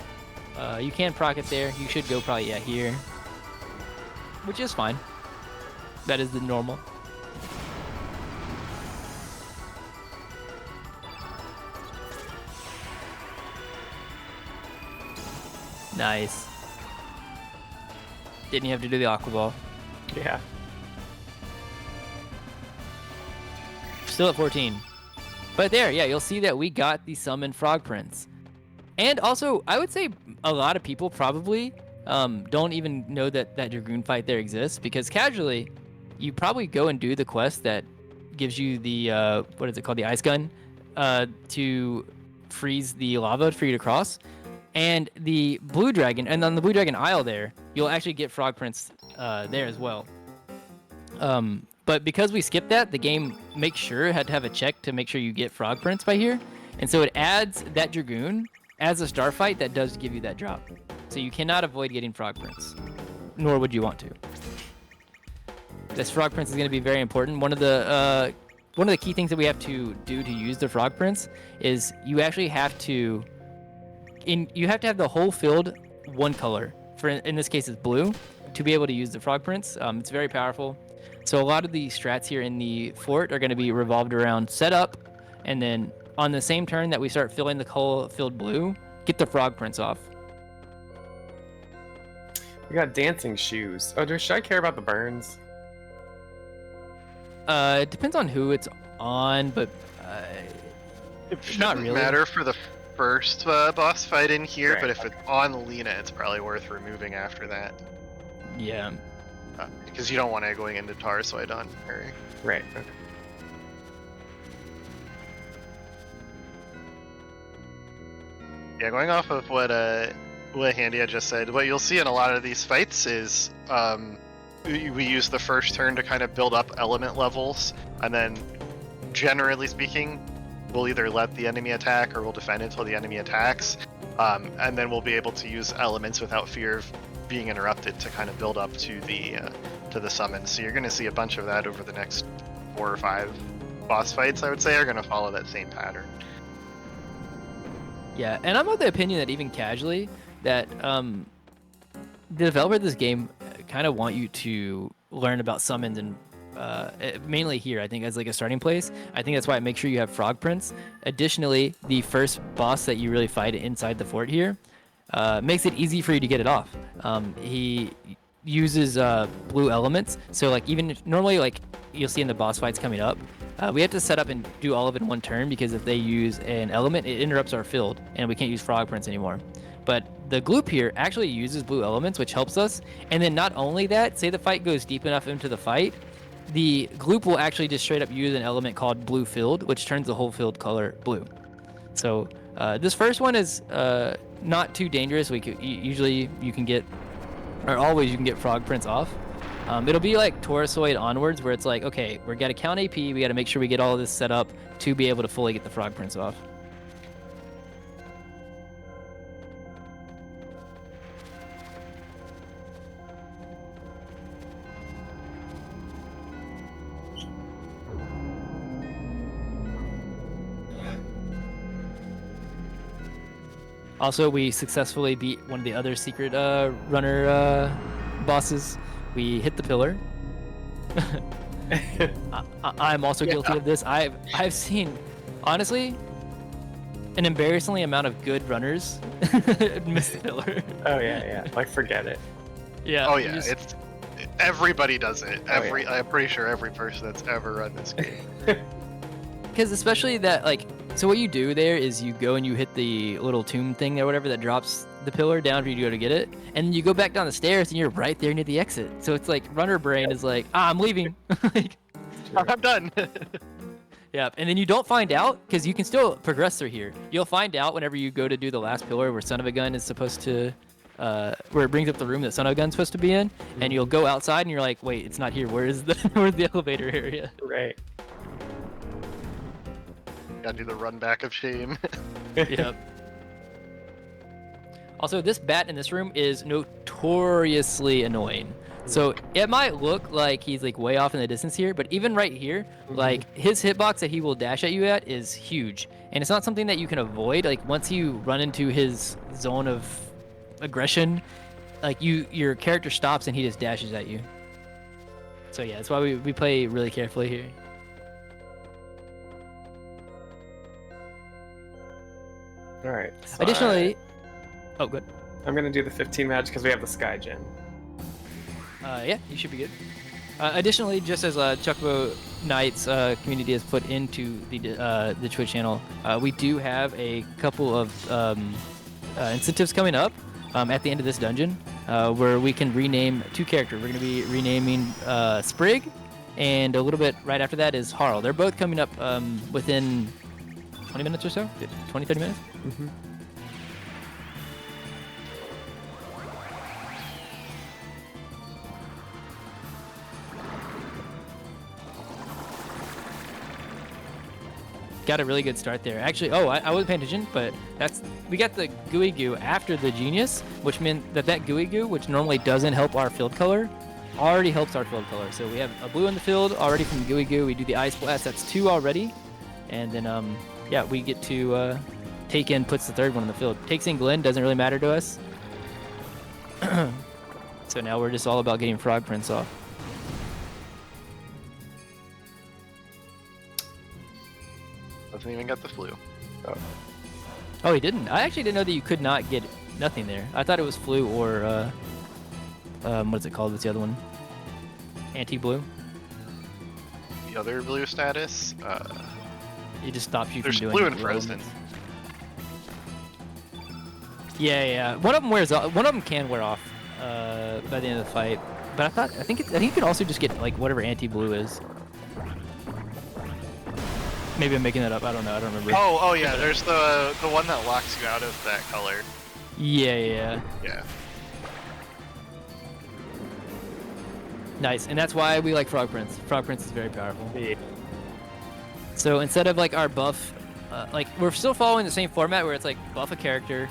You can proc it there. You should go probably, here. Which is fine. That is the normal. Nice. Didn't you have to do the Aqua Ball? Yeah. Still at 14. But there, yeah, you'll see that we got the Summon Frog Prince. And also, I would say a lot of people probably don't even know that Dragoon fight there exists, because casually, you probably go and do the quest that gives you the, what is it called, the Ice Gun, to freeze the lava for you to cross. And the Blue Dragon, and on the Blue Dragon Isle there, you'll actually get Frog Prince there as well. But because we skipped that, the game makes sure it had to have a check to make sure you get Frog Prince by here. And so it adds that Dragoon as a star fight that does give you that drop. So you cannot avoid getting Frog Prince, nor would you want to. This Frog Prince is going to be very important. One of the key things that we have to do to use the Frog Prince is you actually have to have the whole field one color. In this case, it's blue, to be able to use the Frog Prince. It's very powerful. So a lot of the strats here in the fort are going to be revolved around setup, and then on the same turn that we start filling the whole field blue, get the Frog Prince off. We got dancing shoes. Oh, should I care about the burns? It depends on who it's on, but It not shouldn't really. matter for the first boss fight in here, Right, but if it's on Lena, it's probably worth removing after that. Yeah. Because you don't want it going into Tar, so I don't hurry. Right. Okay. Yeah, going off of what Handi had just said, what you'll see in a lot of these fights is we use the first turn to kind of build up element levels, and then generally speaking, we'll either let the enemy attack or we'll defend until the enemy attacks, and then we'll be able to use elements without fear of being interrupted to kind of build up to the summon. So you're going to see a bunch of that over the next 4 or 5 boss fights, I would say, are going to follow that same pattern. Yeah, and I'm of the opinion that even casually, that the developer of this game kind of want you to learn about summons, and mainly here, I think, as like a starting place. I think that's why I make sure you have Frog Prince. Additionally, the first boss that you really fight inside the fort here makes it easy for you to get it off. He uses blue elements, so like even normally, like you'll see in the boss fights coming up, we have to set up and do all of it in one turn, because if they use an element, it interrupts our field and we can't use Frog Prince anymore. But the Gloop here actually uses blue elements, which helps us. And then not only that, say the fight goes deep enough into the fight, the Gloop will actually just straight up use an element called Blue Field, which turns the whole field color blue. So this first one is not too dangerous. Usually you can get, or always you can get Frog Prince off. It'll be like Taurusoid onwards, where it's like, okay, we got to count AP, we got to make sure we get all of this set up to be able to fully get the Frog Prince off. Also, we successfully beat one of the other secret runner bosses. We hit the pillar. I'm also guilty of this. I've seen, honestly, an embarrassingly amount of good runners miss the pillar. Oh yeah. Like forget it. Yeah. Oh yeah, it's everybody does it. yeah. I'm pretty sure every person that's ever run this game. Because especially that, like, so what you do there is you go and you hit the little tomb thing or whatever that drops the pillar down for you to go to get it, and then you go back down the stairs and you're right there near the exit. So it's like runner brain is like, I'm leaving. Like, I'm done. yeah, and then you don't find out because you can still progress through here. You'll find out whenever you go to do the last pillar where Son of a Gun is supposed to, where it brings up the room that Son of a Gun's supposed to be in, and you'll go outside and you're like, wait, it's not here. Where's the elevator area? Right. Gotta do the run back of shame. Yep. Also, this bat in this room is notoriously annoying. So it might look like he's like way off in the distance here, but even right here, like his hitbox that he will dash at you at is huge. And it's not something that you can avoid. Like once you run into his zone of aggression, like your character stops and he just dashes at you. So yeah, that's why we play really carefully here. All right. So Additionally, oh good. I'm gonna do the 15 match because we have the Sky Gem. Yeah, you should be good. Additionally, just as Chocobo Knights community has put into the Twitch channel, we do have a couple of incentives coming up at the end of this dungeon where we can rename 2 characters. We're going to be renaming Sprig, and a little bit right after that is Harl. They're both coming up within 20 minutes or so? 20, 30 minutes? Mm-hmm. Got a really good start there. Actually, I wasn't paying attention, but we got the gooey goo after the genius, which meant that gooey goo, which normally doesn't help our field color, already helps our field color. So we have a blue in the field already from gooey goo. We do the ice blast, that's 2 already, and then yeah, we get to take in puts the 3rd one in the field. Takes in Glenn, doesn't really matter to us. So now we're just all about getting Frog Prince off. Doesn't even get the flu. Oh, he didn't? I actually didn't know that you could not get nothing there. I thought it was flu or, what's it called? What's the other one? Anti-blue? The other blue status? It just stops you from There's doing blue and blue frozen. elements. Yeah. One of them wears off. One of them can wear off by the end of the fight. But I think you can also just get like whatever anti-blue is. Maybe I'm making that up. I don't know. I don't remember. Oh yeah. There's the one that locks you out of that color. Yeah. Yeah. Nice. And that's why we like Frog Prince. Frog Prince is very powerful. Yeah. So instead of like our buff, like we're still following the same format where it's like buff a character,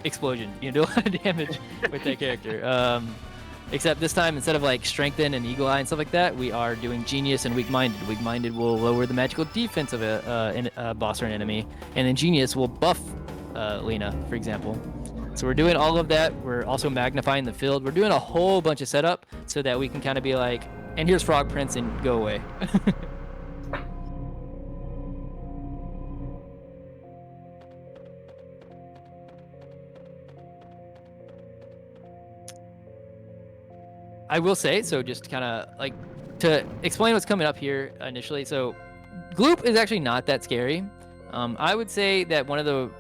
explosion. You do a lot of damage with that character. Except this time, instead of like strengthen and eagle eye and stuff like that, we are doing genius and weak-minded. Weak-minded will lower the magical defense of a boss or an enemy, and then genius will buff Lena, for example. So we're doing all of that. We're also magnifying the field. We're doing a whole bunch of setup so that we can kind of be like, and here's Frog Prince and go away. I will say, so just kind of like to explain what's coming up here initially. So Gloop is actually not that scary. I would say that one of the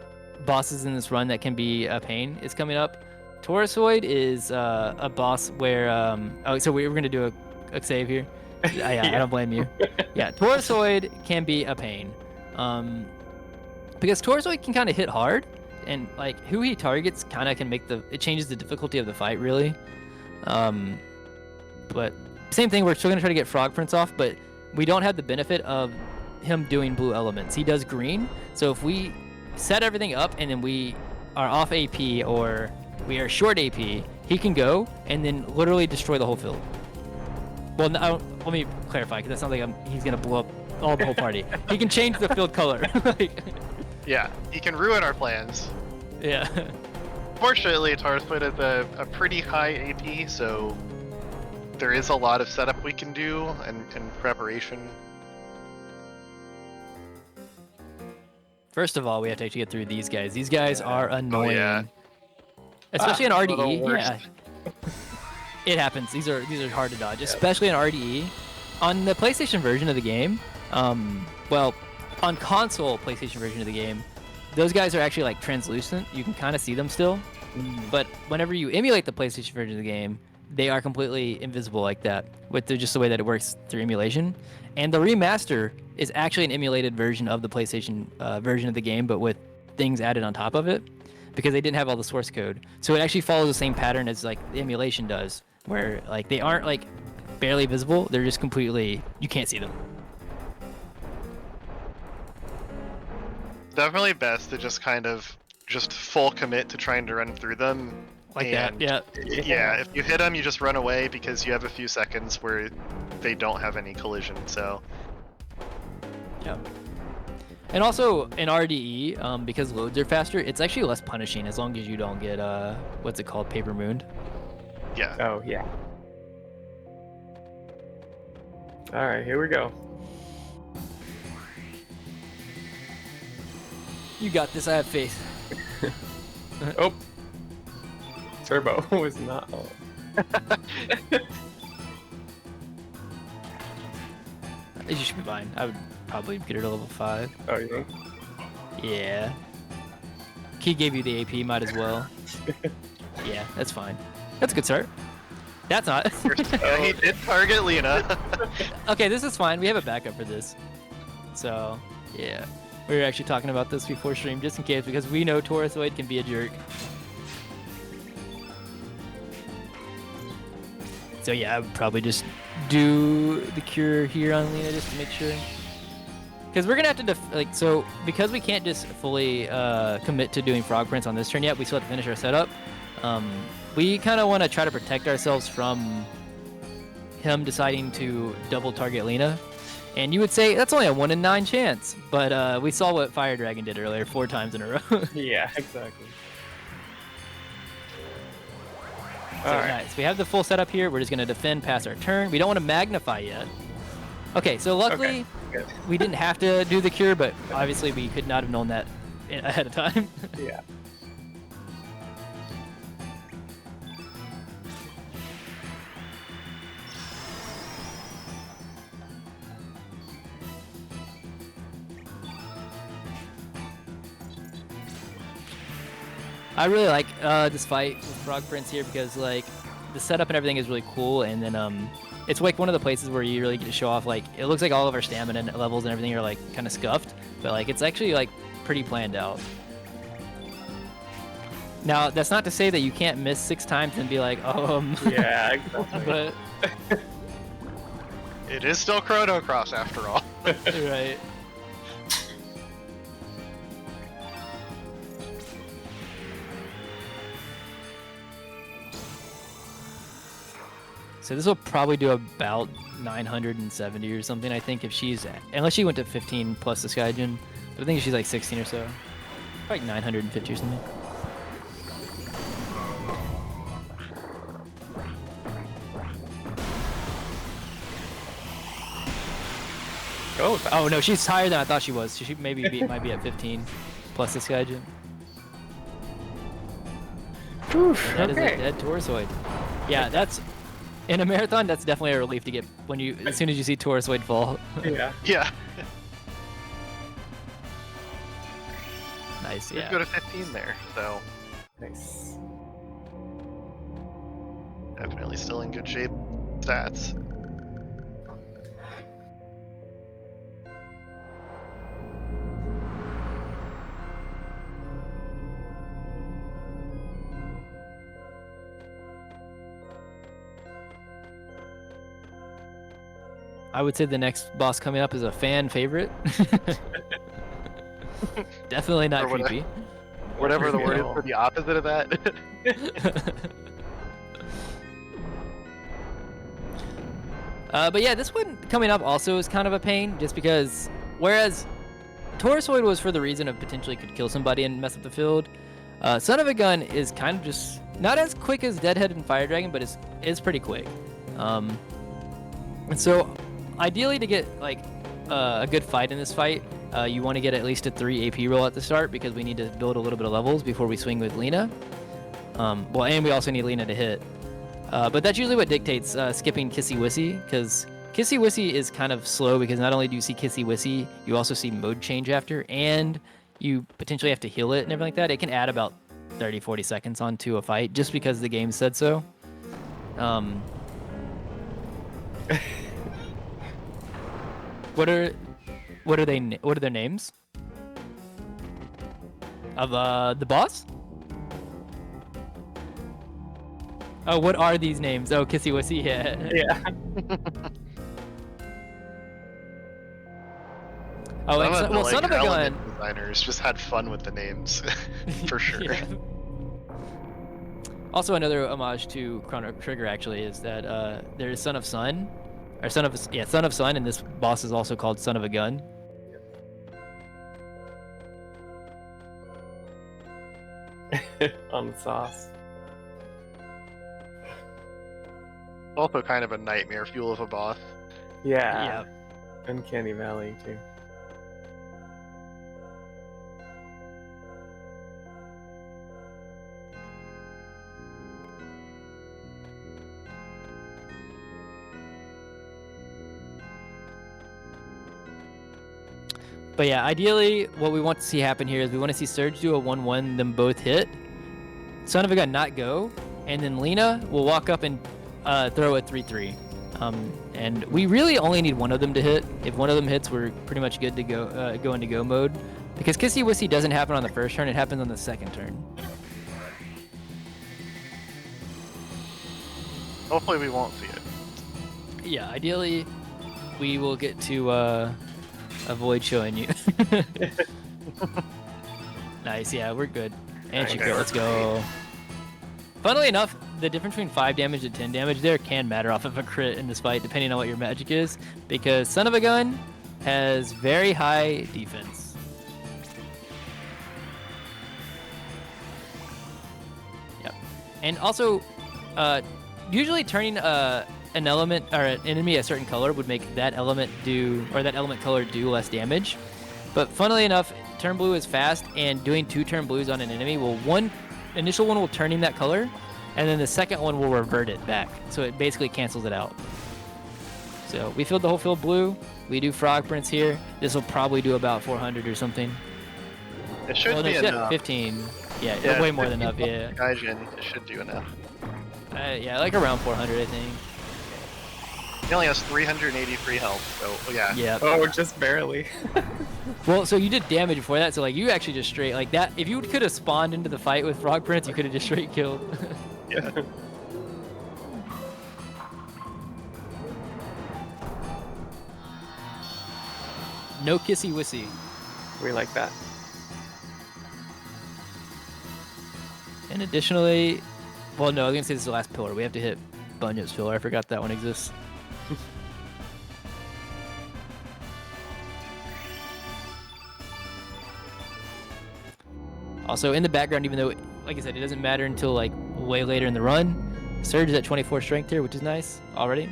bosses in this run that can be a pain is coming up. Taurusoid is a boss where, oh, so we were going to do a save here. Yeah, I don't blame you. Yeah, Taurusoid can be a pain. Because Taurusoid can kind of hit hard, and like who he targets kind of can make it changes the difficulty of the fight really. But same thing, we're still going to try to get Frog Prince off, but we don't have the benefit of him doing blue elements. He does green, so if we set everything up and then we are off AP or we are short AP, he can go and then literally destroy the whole field. Well, no, let me clarify, because that sounds like he's going to blow up the whole party. He can change the field color. Yeah, he can ruin our plans. Yeah. Fortunately, Tauruswood has a pretty high AP, so there is a lot of setup we can do and preparation. First of all, we have to actually get through these guys. These guys are annoying. yeah. Especially in the RDE. worst. Yeah. It happens. These are hard to dodge, especially in RDE. On the PlayStation version of the game, well, on console PlayStation version of the game, those guys are actually like translucent. You can kind of see them still. But whenever you emulate the PlayStation version of the game, they are completely invisible like that, with just the way that it works through emulation. And the remaster is actually an emulated version of the PlayStation version of the game, but with things added on top of it, because they didn't have all the source code. So it actually follows the same pattern as like the emulation does, where like they aren't like barely visible, they're just completely, you can't see them. Definitely best to just kind of full commit to trying to run through them. Like that, And yeah. Yeah, if you hit them, you just run away because you have a few seconds where they don't have any collision, so. Yeah. And also in RDE, because loads are faster, it's actually less punishing as long as you don't get what's it called, paper mooned. Yeah. Oh, yeah. All right, here we go. You got this. I have faith. Oh. Turbo was not on. You should be fine. I would probably get her to level 5. Oh, you think? Yeah. Key gave you the AP, might as well. Yeah, that's fine. That's a good start. That's not. Yeah, he did target Lena. Okay, this is fine. We have a backup for this. So, yeah. We were actually talking about this before stream, just in case, because we know Tauruswood can be a jerk. So yeah, I would probably just do the cure here on Lena just to make sure. Because we're gonna have to so because we can't just fully commit to doing Frog Prince on this turn yet, we still have to finish our setup. We kind of want to try to protect ourselves from him deciding to double target Lena. And you would say that's only a 1 in 9 chance, but we saw what Fire Dragon did earlier 4 times in a row. Yeah, exactly. So nice. We have the full setup here. We're just going to defend past our turn. We don't want to magnify yet. Okay, so luckily Good. we didn't have to do the cure, but obviously we could not have known that ahead of time. Yeah. I really like this fight with Frog Prince here because like the setup and everything is really cool, and then it's like one of the places where you really get to show off. Like it looks like all of our stamina levels and everything are like kind of scuffed, but like it's actually like pretty planned out. Now that's not to say that you can't miss 6 times and be like, Yeah, exactly. but It is still Chrono Cross after all. right. So this will probably do about 970 or something, I think, if she's, unless she went to 15 plus the Skygen, but I think she's like 16 or so. Like 950 or something. Oh no, she's higher than I thought she was. She might be at 15 plus the Skygen. That is a dead Taurusoid. Yeah, that's in a marathon. That's definitely a relief to get as soon as you see Taurusoid fall. Yeah. Yeah. Nice. We'd Yeah. go to 15 there, so Nice. definitely still in good shape. Stats. I would say the next boss coming up is a fan favorite. Definitely not Or what- creepy. Whatever the word is No. for the opposite of that. But yeah, this one coming up also is kind of a pain, just because whereas Taurusoid was for the reason of potentially could kill somebody and mess up the field, Son of a Gun is kind of just not as quick as Deadhead and Fire Dragon, but it's pretty quick. And so ideally to get like a good fight in this fight, you want to get at least a 3 AP roll at the start, because we need to build a little bit of levels before we swing with Lena. Well, and we also need Lena to hit. But that's usually what dictates skipping Kissy Wissy, because Kissy Wissy is kind of slow, because not only do you see Kissy Wissy, you also see mode change after, and you potentially have to heal it and everything like that. It can add about 30-40 seconds onto a fight just because the game said so. What are their names? Of the boss? Oh, what are these names? Oh, Kissy Wissy, yeah. Yeah. Oh, and Some of the, like, Son of a Gun. element designers just had fun with the names, for sure. Yeah. Also, another homage to Chrono Trigger actually is that there is Son of Sun, or Son of Sun, and this boss is also called Son of a Gun. On the sauce. Also kind of a nightmare fuel of a boss. Yeah. Uncanny Valley too. But yeah, ideally, what we want to see happen here is we want to see Surge do a 1-1, them both hit. Son of a Gun not go, and then Lena will walk up and throw a 3-3. And we really only need one of them to hit. If one of them hits, we're pretty much good to go into go mode. Because Kissy Wissy doesn't happen on the first turn, it happens on the second turn. Hopefully we won't see it. Yeah, ideally, we will get to avoid showing you. Nice, yeah, we're good. And she Okay, crit, let's go. Funnily enough, the difference between 5 damage and 10 damage there can matter off of a crit in this fight, depending on what your magic is, because Son of a Gun has very high defense. Yep. And also, usually turning an element or an enemy a certain color would make that element do, or that element color do less damage. But funnily enough, turn blue is fast, and doing 2 turn blues on an enemy will initial one will turn him that color, and then the second one will revert it back. So it basically cancels it out. So we filled the whole field blue. We do Frog Prince here. This will probably do about 400 or something. It should Well, be no, shit, enough. 15. Yeah, Yeah, way more than 15 enough, yeah. Gaijin, it should do enough. Yeah, like around 400, I think. He only has 383 health, so yeah. Yeah. Oh, just barely. Well, so you did damage before that, so like you actually just straight like that. If you could have spawned into the fight with Frog Prince, you could have just straight killed. Yeah. No Kissy Wissy. We like that. And additionally, well, no, I was gonna say this is the last pillar. We have to hit Bunyip's pillar. I forgot that one exists. Also, in the background, even though, like I said, it doesn't matter until like way later in the run, Surge is at 24 strength here, which is nice already.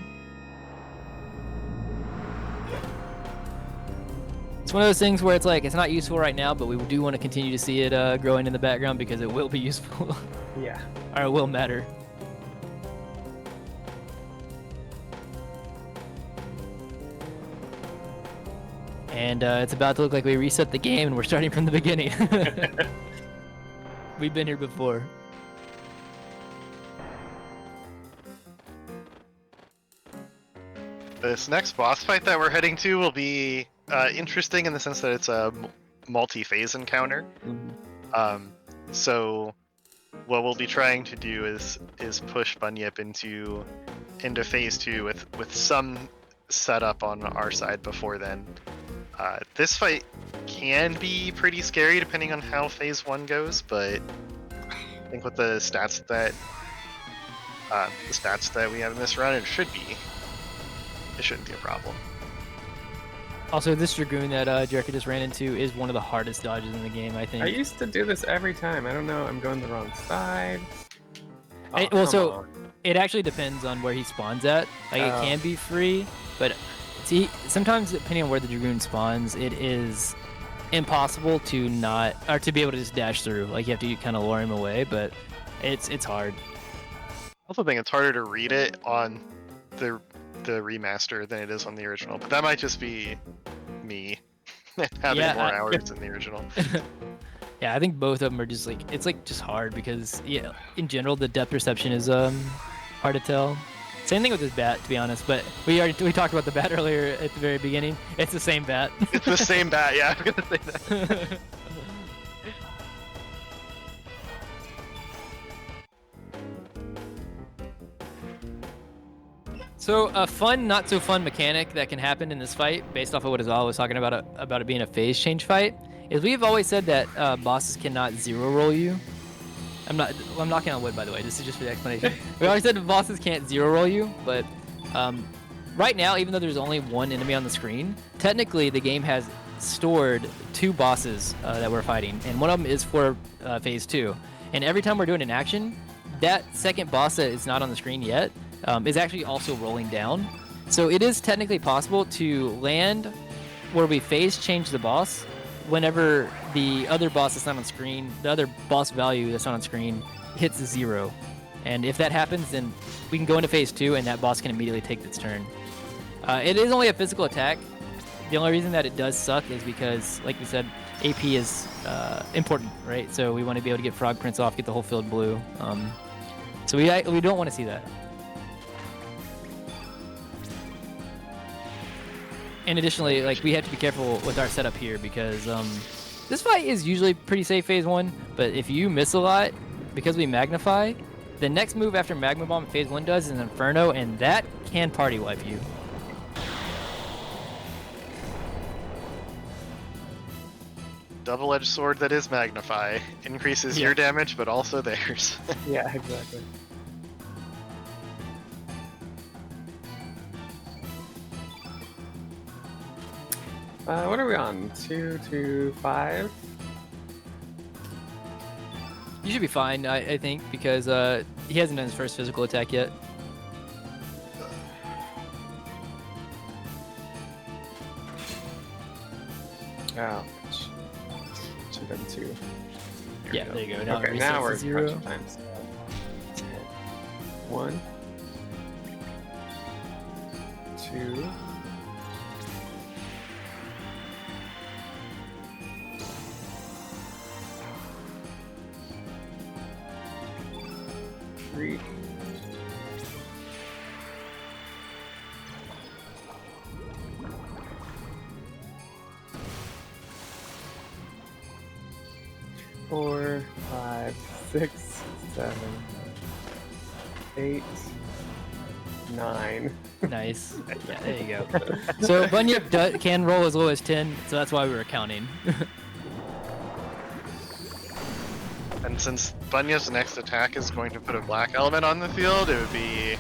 It's one of those things where it's like, it's not useful right now, but we do want to continue to see it growing in the background because it will be useful. Yeah. Or it will matter. And it's about to look like we reset the game and we're starting from the beginning. We've been here before. This next boss fight that we're heading to will be interesting in the sense that it's a multi-phase encounter. So what we'll be trying to do is push Bunyip into phase 2 with some set up on our side before then. This fight can be pretty scary depending on how phase 1 goes, but I think with the stats that we have in this run, it shouldn't be a problem. Also, this Dragoon that Jericho just ran into is one of the hardest dodges in the game, I think. I used to do this every time. I don't know. I'm going the wrong side. Oh, Well, come so on. it actually depends on where he spawns at. Like, it can be free, but see, sometimes depending on where the Dragoon spawns, it is impossible to not, or to be able to just dash through. Like, you have to kind of lure him away, but it's hard. I also think it's harder to read it on the remaster than it is on the original, but that might just be me having Yeah, more hours than the original. Yeah, I think both of them are just like, it's like just hard because, yeah, in general, the depth perception is hard to tell. Same thing with this bat, to be honest, but we talked about the bat earlier at the very beginning. It's the same bat. It's the same bat, yeah, I'm gonna say that. So a fun, not so fun mechanic that can happen in this fight, based off of what Azal was talking about it being a phase change fight, is we've always said that bosses cannot zero roll you. I'm knocking on wood, by the way. This is just for the explanation. We always said bosses can't zero roll you, but right now, even though there's only one enemy on the screen, technically the game has stored 2 bosses that we're fighting, and one of them is for phase 2. And every time we're doing an action, that second boss that is not on the screen yet is actually also rolling down. So it is technically possible to land where we phase change the boss whenever the other boss that's not on screen, the other boss value that's not on screen, hits 0. And if that happens, then we can go into phase 2 and that boss can immediately take its turn. It is only a physical attack. The only reason that it does suck is because, like we said, AP is important, right? So we want to be able to get Frog Prince off, get the whole field blue. So we don't want to see that. And additionally, like, we have to be careful with our setup here because this fight is usually pretty safe phase 1, but if you miss a lot, because we magnify, the next move after Magma Bomb in phase 1 does is Inferno, and that can party wipe you. Double-edged sword that is Magnify. Increases your damage, but also theirs. Yeah, exactly. What are we on? 2 to 5? You should be fine, I think, because he hasn't done his first physical attack yet. Oh, should have done 2. Yeah, there you go. Now Okay, it now resets we're to 0. crunching times. 1, 2. 3. 4, 5, 6, 7, 8, 9. Nice. Yeah, there you go. So Bunyip can roll as low as 10, so that's why we were counting. And since Bunya's next attack is going to put a black element on the field, it would be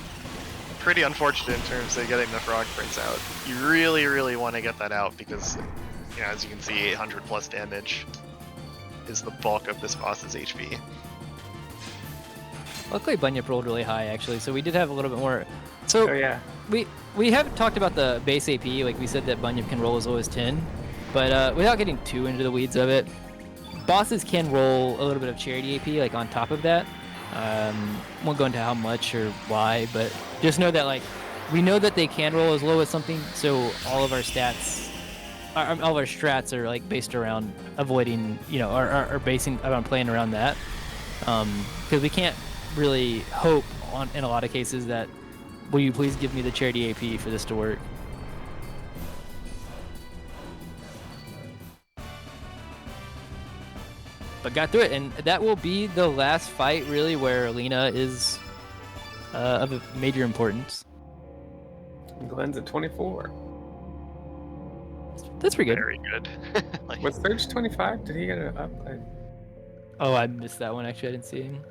pretty unfortunate in terms of getting the Frog Prince out. You really, really want to get that out because, you know, as you can see, 800 plus damage is the bulk of this boss's HP. Luckily, Bunyip rolled really high, actually, so we did have a little bit more. So Oh yeah. we have talked about the base AP, like we said that Bunyip can roll as low as 10, but without getting too into the weeds of it, bosses can roll a little bit of charity AP, like on top of that. Won't go into how much or why, but just know that, like, we know that they can roll as low as something, so all of our stats, all of our strats are like based around avoiding, you know, are basing around playing around that, because we can't really hope on in a lot of cases that, will you please give me the charity AP for this to work. But got through it, and that will be the last fight, really, where Lena is of a major importance. And Glenn's at 24. That's pretty good. Very good. Like, Was Surge 25? Did he get it up? Oh, I missed that one. Actually, I didn't see him.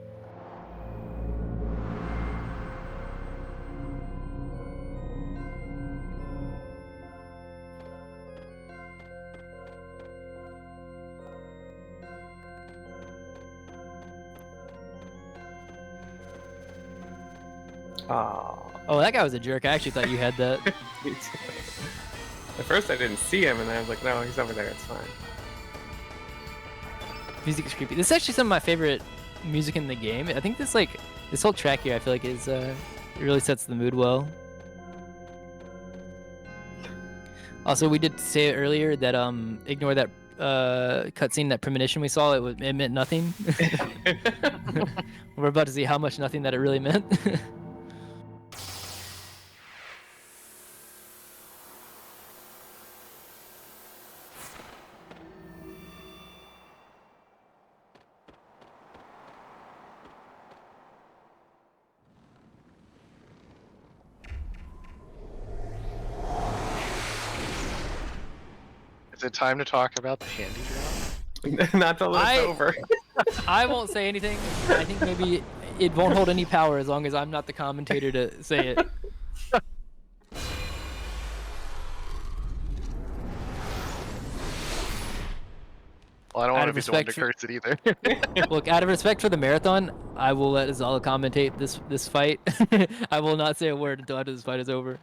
Oh, that guy was a jerk. I actually thought you had that. At first I didn't see him, and then I was like, no, he's over there, it's fine. Music is creepy. This is actually some of my favorite music in the game. I think this whole track here, I feel like is it really sets the mood well. Also, we did say it earlier that ignore that cutscene, that premonition we saw. It meant nothing. We're about to see how much nothing that it really meant. is it time to talk about the Handi drop? Not till it's over. I won't say anything. I think maybe it won't hold any power as long as I'm not the commentator to say it. Well, I don't Out want to of be the one to respect curse it either. Look, out of respect for the marathon, I will let Azala commentate this fight. I will not say a word until after this fight is over.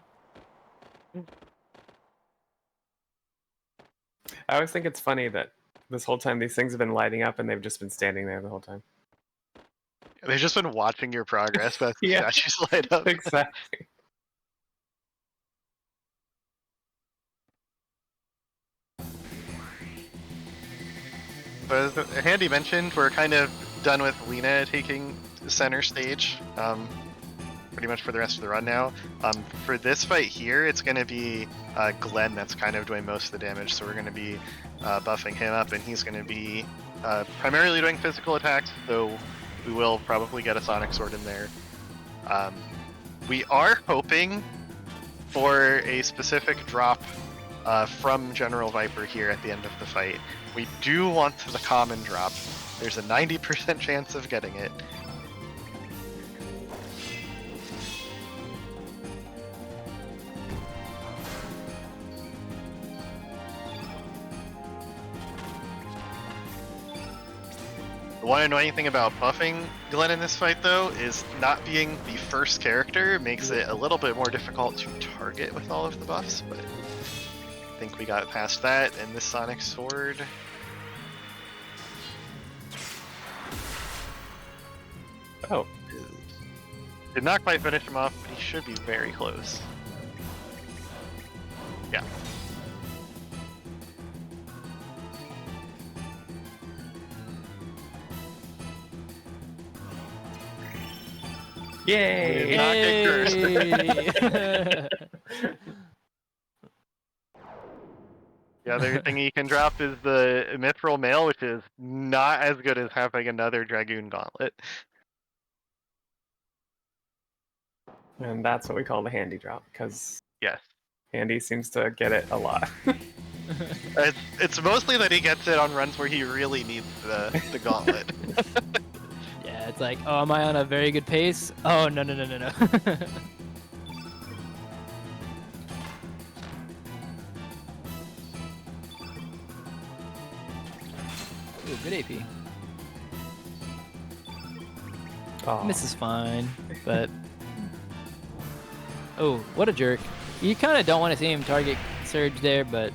I always think it's funny that this whole time these things have been lighting up and they've just been standing there the whole time. They've just been watching your progress, but Yeah. the statues light up. Exactly. But as Handi mentioned, we're kind of done with Lena taking center stage, pretty much for the rest of the run now. For this fight here, it's going to be Glenn that's kind of doing most of the damage, so we're going to be buffing him up, and he's going to be primarily doing physical attacks, though we will probably get a Sonic Sword in there. We are hoping for a specific drop from General Viper here at the end of the fight. We do want the common drop. There's a 90% chance of getting it. The one annoying thing about buffing Glenn in this fight, though, is not being the first character makes it a little bit more difficult to target with all of the buffs, but I think we got past that, and this Sonic Sword... Oh. Did not quite finish him off, but he should be very close. Yeah. Yay! Not get Hey! The other thing he can drop is the Mithril Mail, which is not as good as having another Dragoon Gauntlet. And that's what we call the Handi drop, because Yes. Handi seems to get it a lot. It's mostly that he gets it on runs where he really needs the Gauntlet. Yeah, it's like, oh, am I on a very good pace? Oh, no. Ooh, good AP. Oh. Miss is fine, but... Oh, what a jerk. You kind of don't want to see him target Surge there, but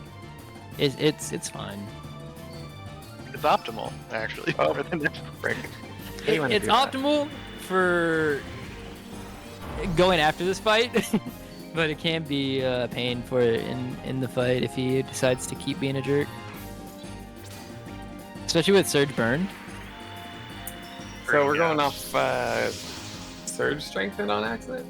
it's fine. It's optimal, actually. Oh. For the next Frick. How you wanna It's do that? optimal for going after this fight, but it can be a pain for in the fight if he decides to keep being a jerk. Especially with Surge burned. So we're Yeah. going off Surge strengthened on accident?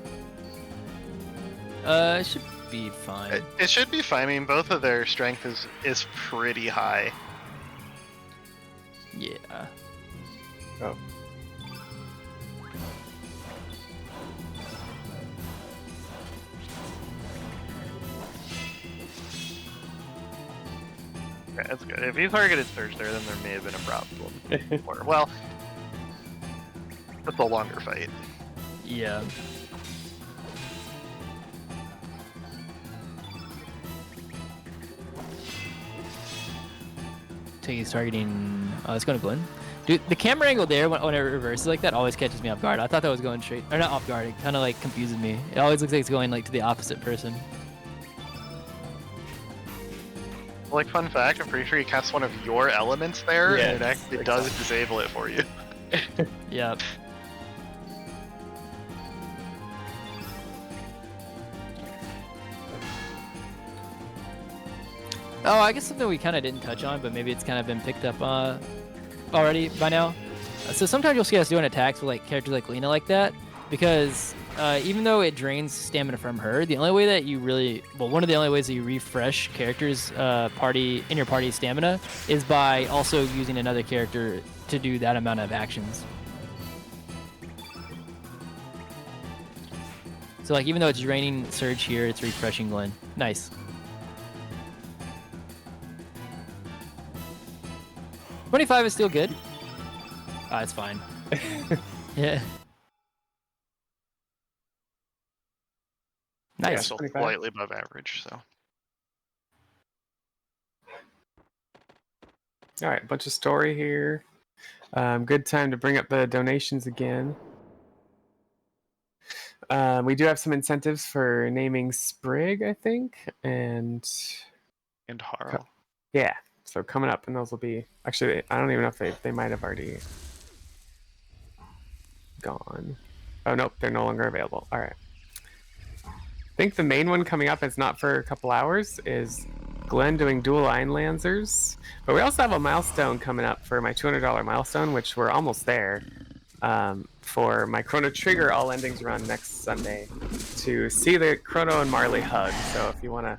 It should be fine. It should be fine. I mean, both of their strength is pretty high. Yeah. Oh. Yeah, that's good. If you targeted Surge there, then there may have been a problem. Or, well, that's a longer fight. Yeah. He's targeting. Oh, it's going to Glenn. Dude, the camera angle there when it reverses like that always catches me off guard. I thought that was going straight, or not off guard. It kind of like confuses me. It always looks like it's going like to the opposite person. Like, fun fact, I'm pretty sure you cast one of your elements there, Yeah, and it actually does disable it for you. Yep. Oh, I guess something we kind of didn't touch on, but maybe it's kind of been picked up already by now. So sometimes you'll see us doing attacks with like characters like Lena like that, because even though it drains stamina from her, the only way that you really, well, one of the only ways that you refresh characters' in your party stamina is by also using another character to do that amount of actions. So like even though it's draining Surge here, it's refreshing Glenn. Nice. $25 is still good. Ah, it's fine. Yeah. Yeah, Nice. still 25. slightly above average, so. All right, bunch of story here. Good time to bring up the donations again. We do have some incentives for naming Sprig, I think, and Harl. yeah. So coming up, and those will be actually. I don't even know if they might have already gone. Oh nope, they're no longer available. All right. I think the main one coming up is not for a couple hours. Is Glenn doing dual Iron Lancers, but we also have a milestone coming up for my $200 milestone, which we're almost there. For my Chrono Trigger All Endings run next Sunday to see the Chrono and Marley hug. So if you want to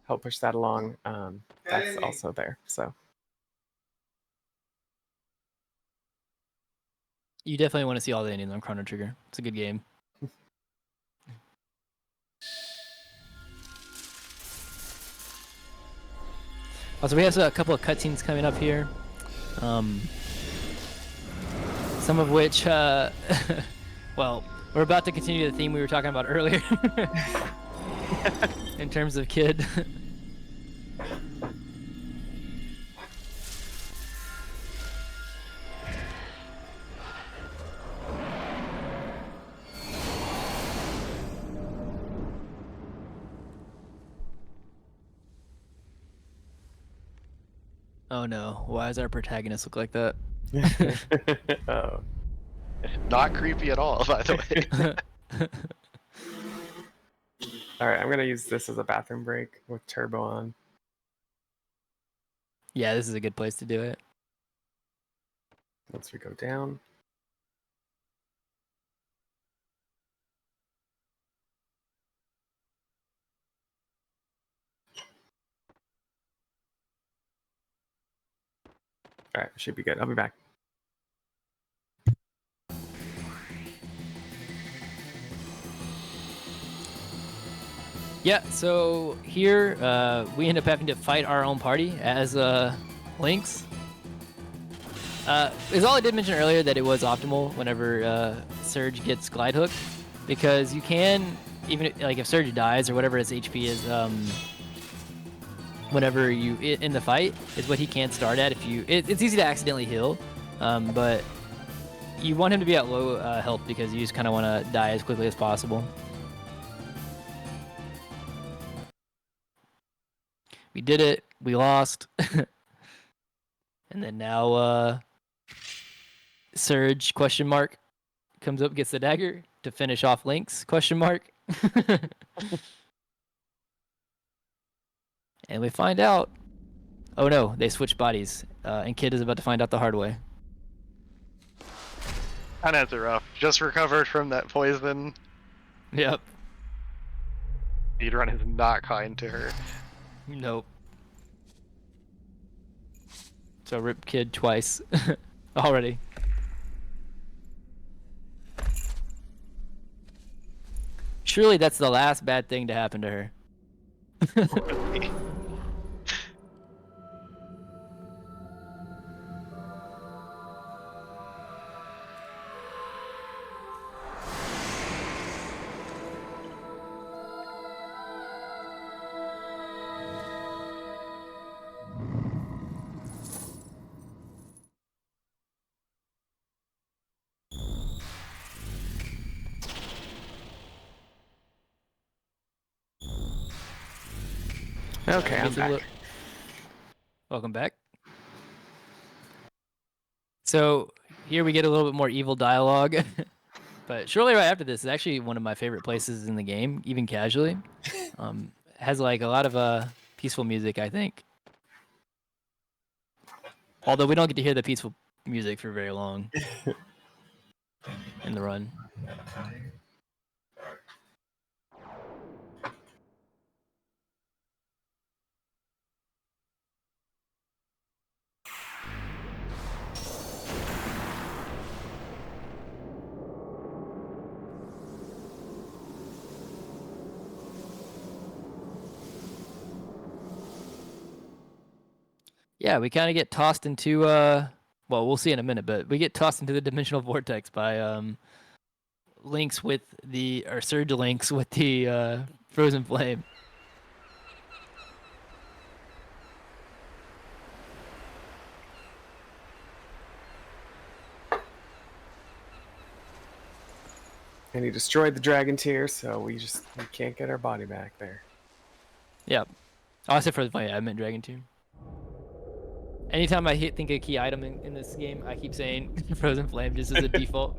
help push that along, that's also there. So You definitely want to see all the endings on Chrono Trigger. It's a good game. Also, we have a couple of cutscenes coming up here. Some of which, well, we're about to continue the theme we were talking about earlier in terms of kid. Oh no, why does our protagonist look like that? oh. Not creepy at all, by the way. All right, I'm gonna use this as a bathroom break with turbo on. Yeah, this is a good place to do it. Once we go down. All right, should be good. I'll be back. Yeah, so here we end up having to fight our own party as Lynx. Is all I did mention earlier that it was optimal whenever Surge gets glide hooked, because you can, even like if Surge dies or whatever his HP is, whenever you in the fight is what he can start at. If you, it's easy to accidentally heal, but you want him to be at low health because you just kind of want to die as quickly as possible. We did it. We lost. And then now Surge question mark comes up, gets the dagger to finish off Lynx question mark. And we find out, oh no, they switched bodies, and Kid is about to find out the hard way. Kind of rough. Just recovered from that poison. Yep. Speedrun is not kind to her. Nope. So rip Kid twice already. Surely that's the last bad thing to happen to her. Okay, I'm back. Welcome back. So here we get a little bit more evil dialogue. But shortly right after this is actually one of my favorite places in the game, even casually. Has like a lot of peaceful music, I think. Although we don't get to hear the peaceful music for very long in the run. Yeah, we kind of get tossed into well, we'll see in a minute, but we get tossed into the dimensional vortex by links with the or surge links with the frozen flame. And he destroyed the dragon tier, so we can't get our body back there. Yep. Oh, I said frozen flame. Yeah, I meant dragon tomb. Anytime I think a key item in this game, I keep saying frozen flame just as a default.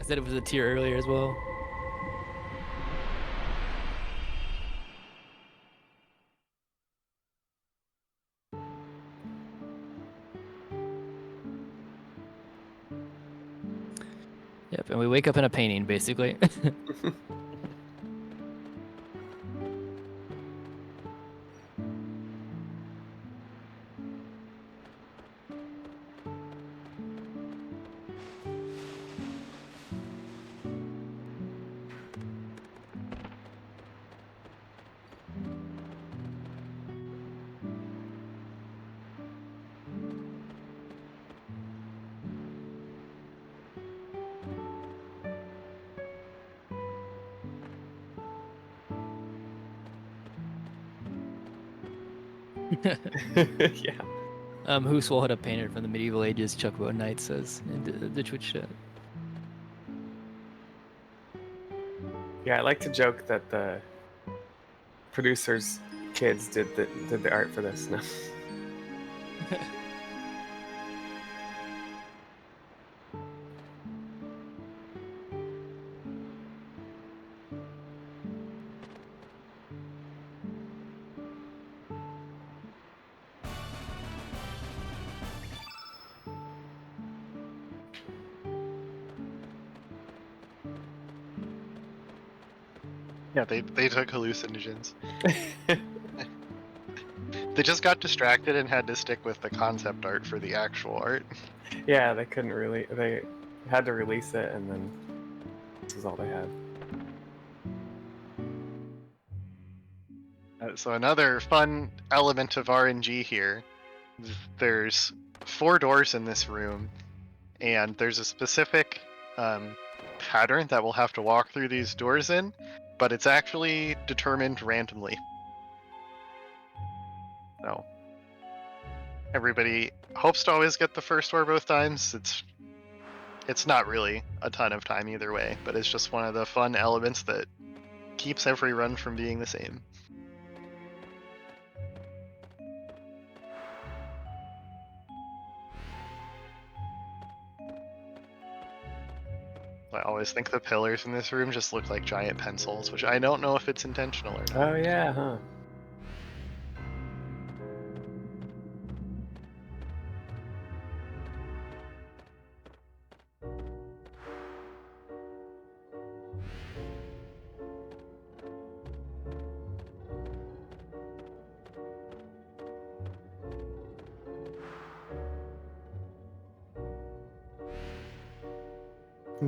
I said it was a tier earlier as well. Yep, and we wake up in a painting, basically. Yeah. Who swallowed a painter from the medieval ages? Chuckbo Knight says in the Twitch chat. Yeah, I like to joke that the producers' kids did the art for this. No. Yeah, they took hallucinogens. They just got distracted and had to stick with the concept art for the actual art. Yeah, they couldn't really. They had to release it, and then this is all they had. So another fun element of RNG here. There's 4 doors in this room, and there's a specific pattern that we'll have to walk through these doors in, but it's actually determined randomly. So everybody hopes to always get the first door both times. It's not really a ton of time either way, but it's just one of the fun elements that keeps every run from being the same. I always think the pillars in this room just look like giant pencils, which I don't know if it's intentional or not. Oh yeah, huh?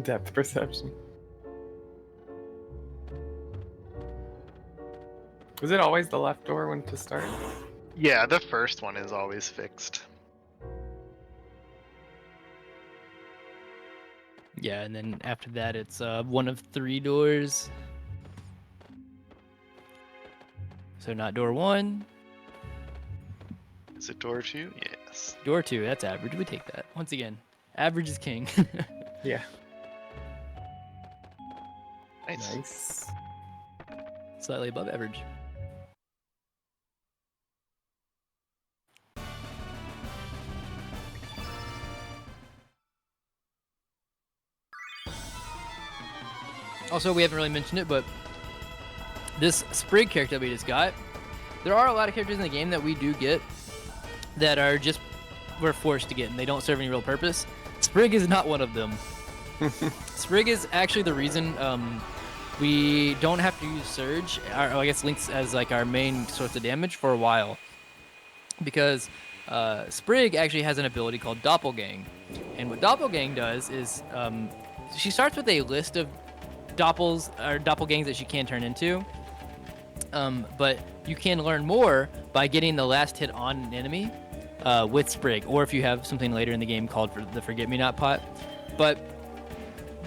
Depth perception. Was it always the left door when to start? Yeah, the first one is always fixed. Yeah, and then after that, it's one of 3 doors. So not door 1. Is it door 2? Yes. Door 2, that's average. We take that. Once again, average is king. Yeah. Nice. Nice. Slightly above average. Also, we haven't really mentioned it, but this Sprig character that we just got, there are a lot of characters in the game that we do get that are just we're forced to get, and they don't serve any real purpose. Sprig is not one of them. Sprig is actually the reason we don't have to use Surge, or I guess Lynx as like our main source of damage for a while, because Sprig actually has an ability called Doppelgang, and what Doppelgang does is she starts with a list of doppelgangs that she can turn into, but you can learn more by getting the last hit on an enemy with Sprig, or if you have something later in the game called the Forget-Me-Not pot. But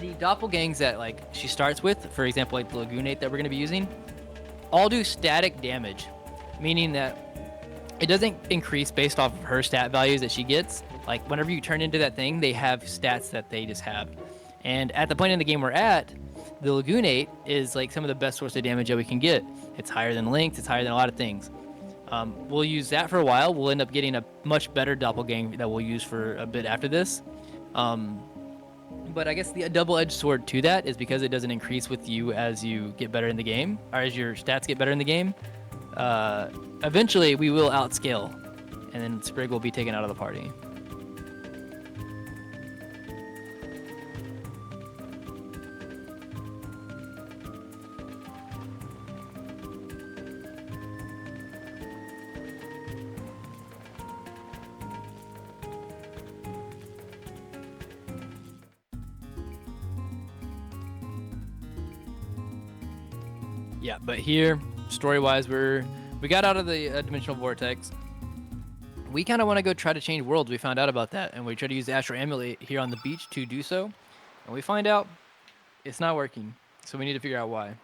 the doppelgangs that like she starts with, for example, like the Lagoonate that we're going to be using, all do static damage, meaning that it doesn't increase based off of her stat values that she gets. Like whenever you turn into that thing, they have stats that they just have. And at the point in the game we're at, the Lagoonate is like some of the best source of damage that we can get. It's higher than Lynx, it's higher than a lot of things. We'll use that for a while. We'll end up getting a much better doppelgang that we'll use for a bit after this. But I guess the double-edged sword to that is because it doesn't increase with you as you get better in the game, or as your stats get better in the game. Eventually, we will outscale, and then Sprig will be taken out of the party. Yeah, but here, story-wise, we got out of the dimensional vortex. We kind of want to go try to change worlds. We found out about that, and we try to use the Astral Amulet here on the beach to do so, and we find out it's not working. So we need to figure out why.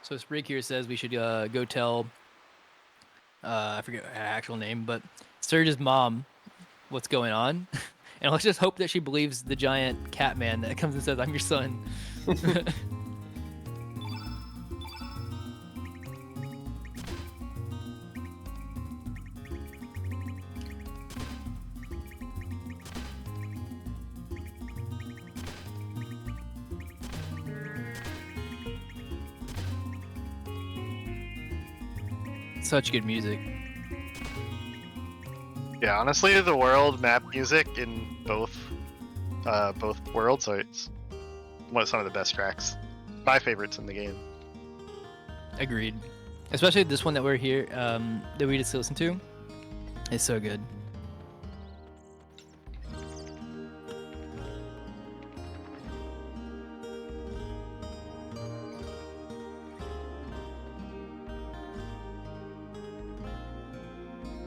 So Sprig here says we should go tell, I forget her actual name, but Surge's mom what's going on. And let's just hope that she believes the giant cat man that comes and says, "I'm your son." Such good music. Yeah, honestly, the world map music in both worlds are some of the best tracks. My favorites in the game. Agreed. Especially this one that we're here, that we just listened to. It's so good.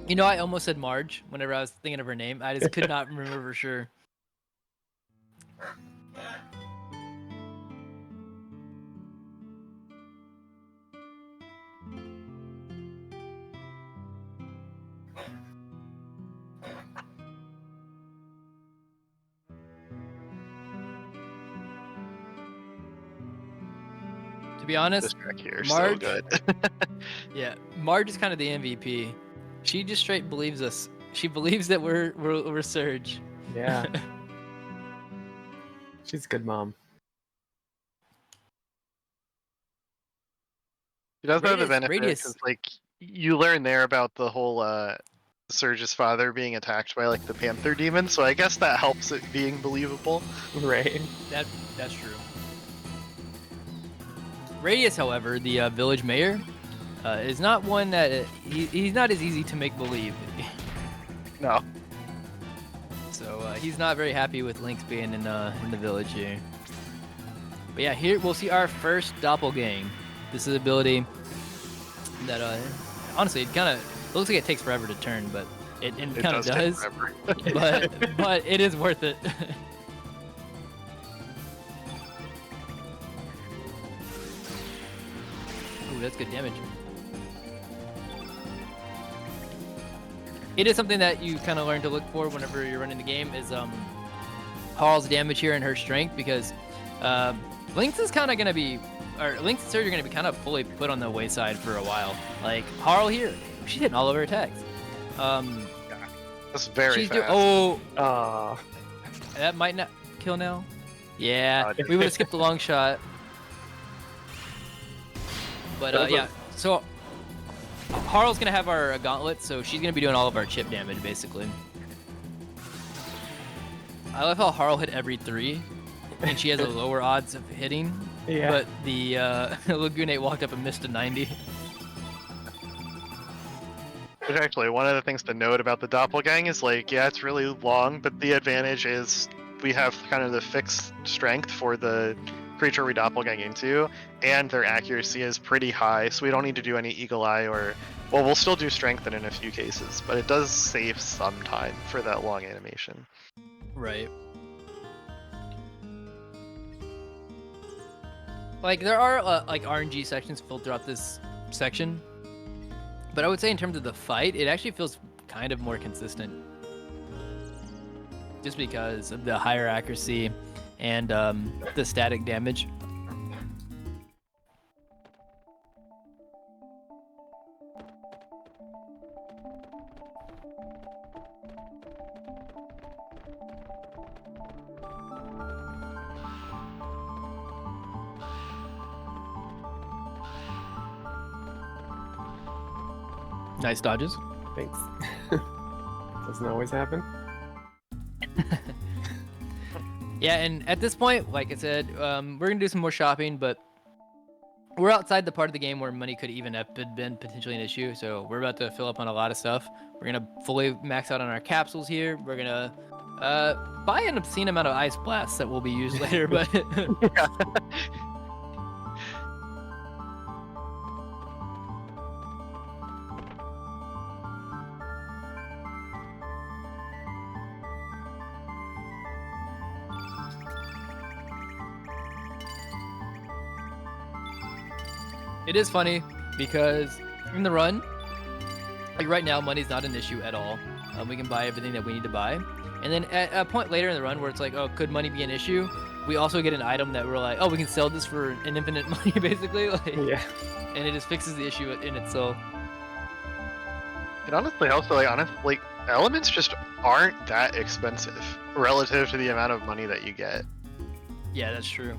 You know, I almost said Marge whenever I was thinking of her name. I just could not remember for sure. To be honest, This track here is Marge, so good. yeah, Marge is kind of the MVP. She just straight believes us. She believes that we're Surge. Yeah. She's a good mom. She does have the benefit Radius. 'cause, like, you learn there about the whole Surge's father being attacked by like the Panther demon, so I guess that helps it being believable. Right. That's true. Radius, however, the village mayor, is not one that he's not as easy to make believe. No. So he's not very happy with Lynx being in the village here. But yeah, here we'll see our first doppelgang. This is an ability that honestly it kind of looks like it takes forever to turn, but it kind of does. but it is worth it. Ooh, that's good damage. It is something that you kind of learn to look for whenever you're running the game is Harl's damage here and her strength, because Lynx is kind of going to be, or Lynx and Surge are going to be kind of fully put on the wayside for a while. Like Harl here, she's hitting all of her attacks. That's very fast. That might not kill now. Yeah, we would have skipped the long shot. But yeah, so Harl's gonna have our gauntlet, so she's gonna be doing all of our chip damage basically. I love how Harl hit every 3, and she has a lower odds of hitting. Yeah. But the Lagoonate walked up and missed a 90. Which actually, one of the things to note about the Doppelgang is like, yeah, it's really long, but the advantage is we have kind of the fixed strength for the creature we Doppelgang into, and their accuracy is pretty high, so we don't need to do any Eagle Eye or... Well, we'll still do strengthen in a few cases, but it does save some time for that long animation. Right. Like, there are, like, RNG sections filled throughout this section, but I would say in terms of the fight, it actually feels kind of more consistent. Just because of the higher accuracy and the static damage. Nice dodges. Thanks. Doesn't always happen. Yeah, and at this point, like I said, we're gonna do some more shopping, but we're outside the part of the game where money could even have been potentially an issue. So we're about to fill up on a lot of stuff. We're gonna fully max out on our capsules here. We're gonna buy an obscene amount of ice blasts that will be used later, but it is funny because in the run, like right now, money's not an issue at all. We can buy everything that we need to buy. And then at a point later in the run where it's like, oh, could money be an issue? We also get an item that we're like, oh, we can sell this for an infinite money, basically. Like, Yeah. And it just fixes the issue in itself. It honestly helps, like, elements just aren't that expensive relative to the amount of money that you get. Yeah, that's true.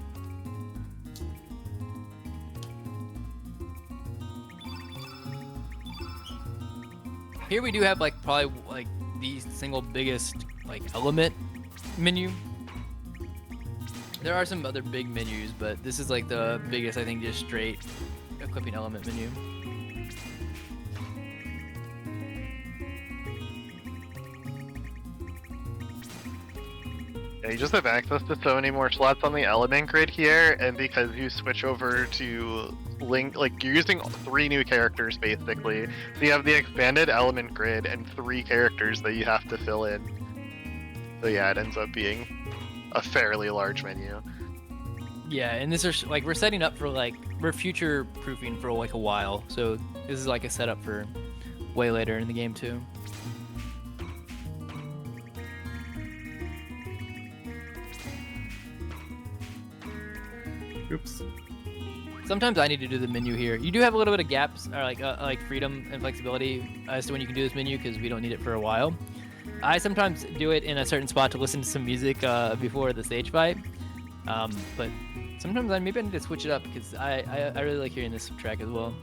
Here we do have like probably like the single biggest like element menu. There are some other big menus, but this is like the biggest, I think, just straight equipping element menu. Yeah, you just have access to so many more slots on the element grid here, and because you switch over to link, like you're using 3 new characters basically. So you have the expanded element grid and 3 characters that you have to fill in. So yeah, it ends up being a fairly large menu. Yeah, and this is like we're setting up for like we're future proofing for like a while. So this is like a setup for way later in the game too. Oops. Sometimes I need to do the menu here. You do have a little bit of gaps, or like freedom and flexibility as to when you can do this menu because we don't need it for a while. I sometimes do it in a certain spot to listen to some music before the stage fight, but sometimes maybe I need to switch it up because I really like hearing this track as well.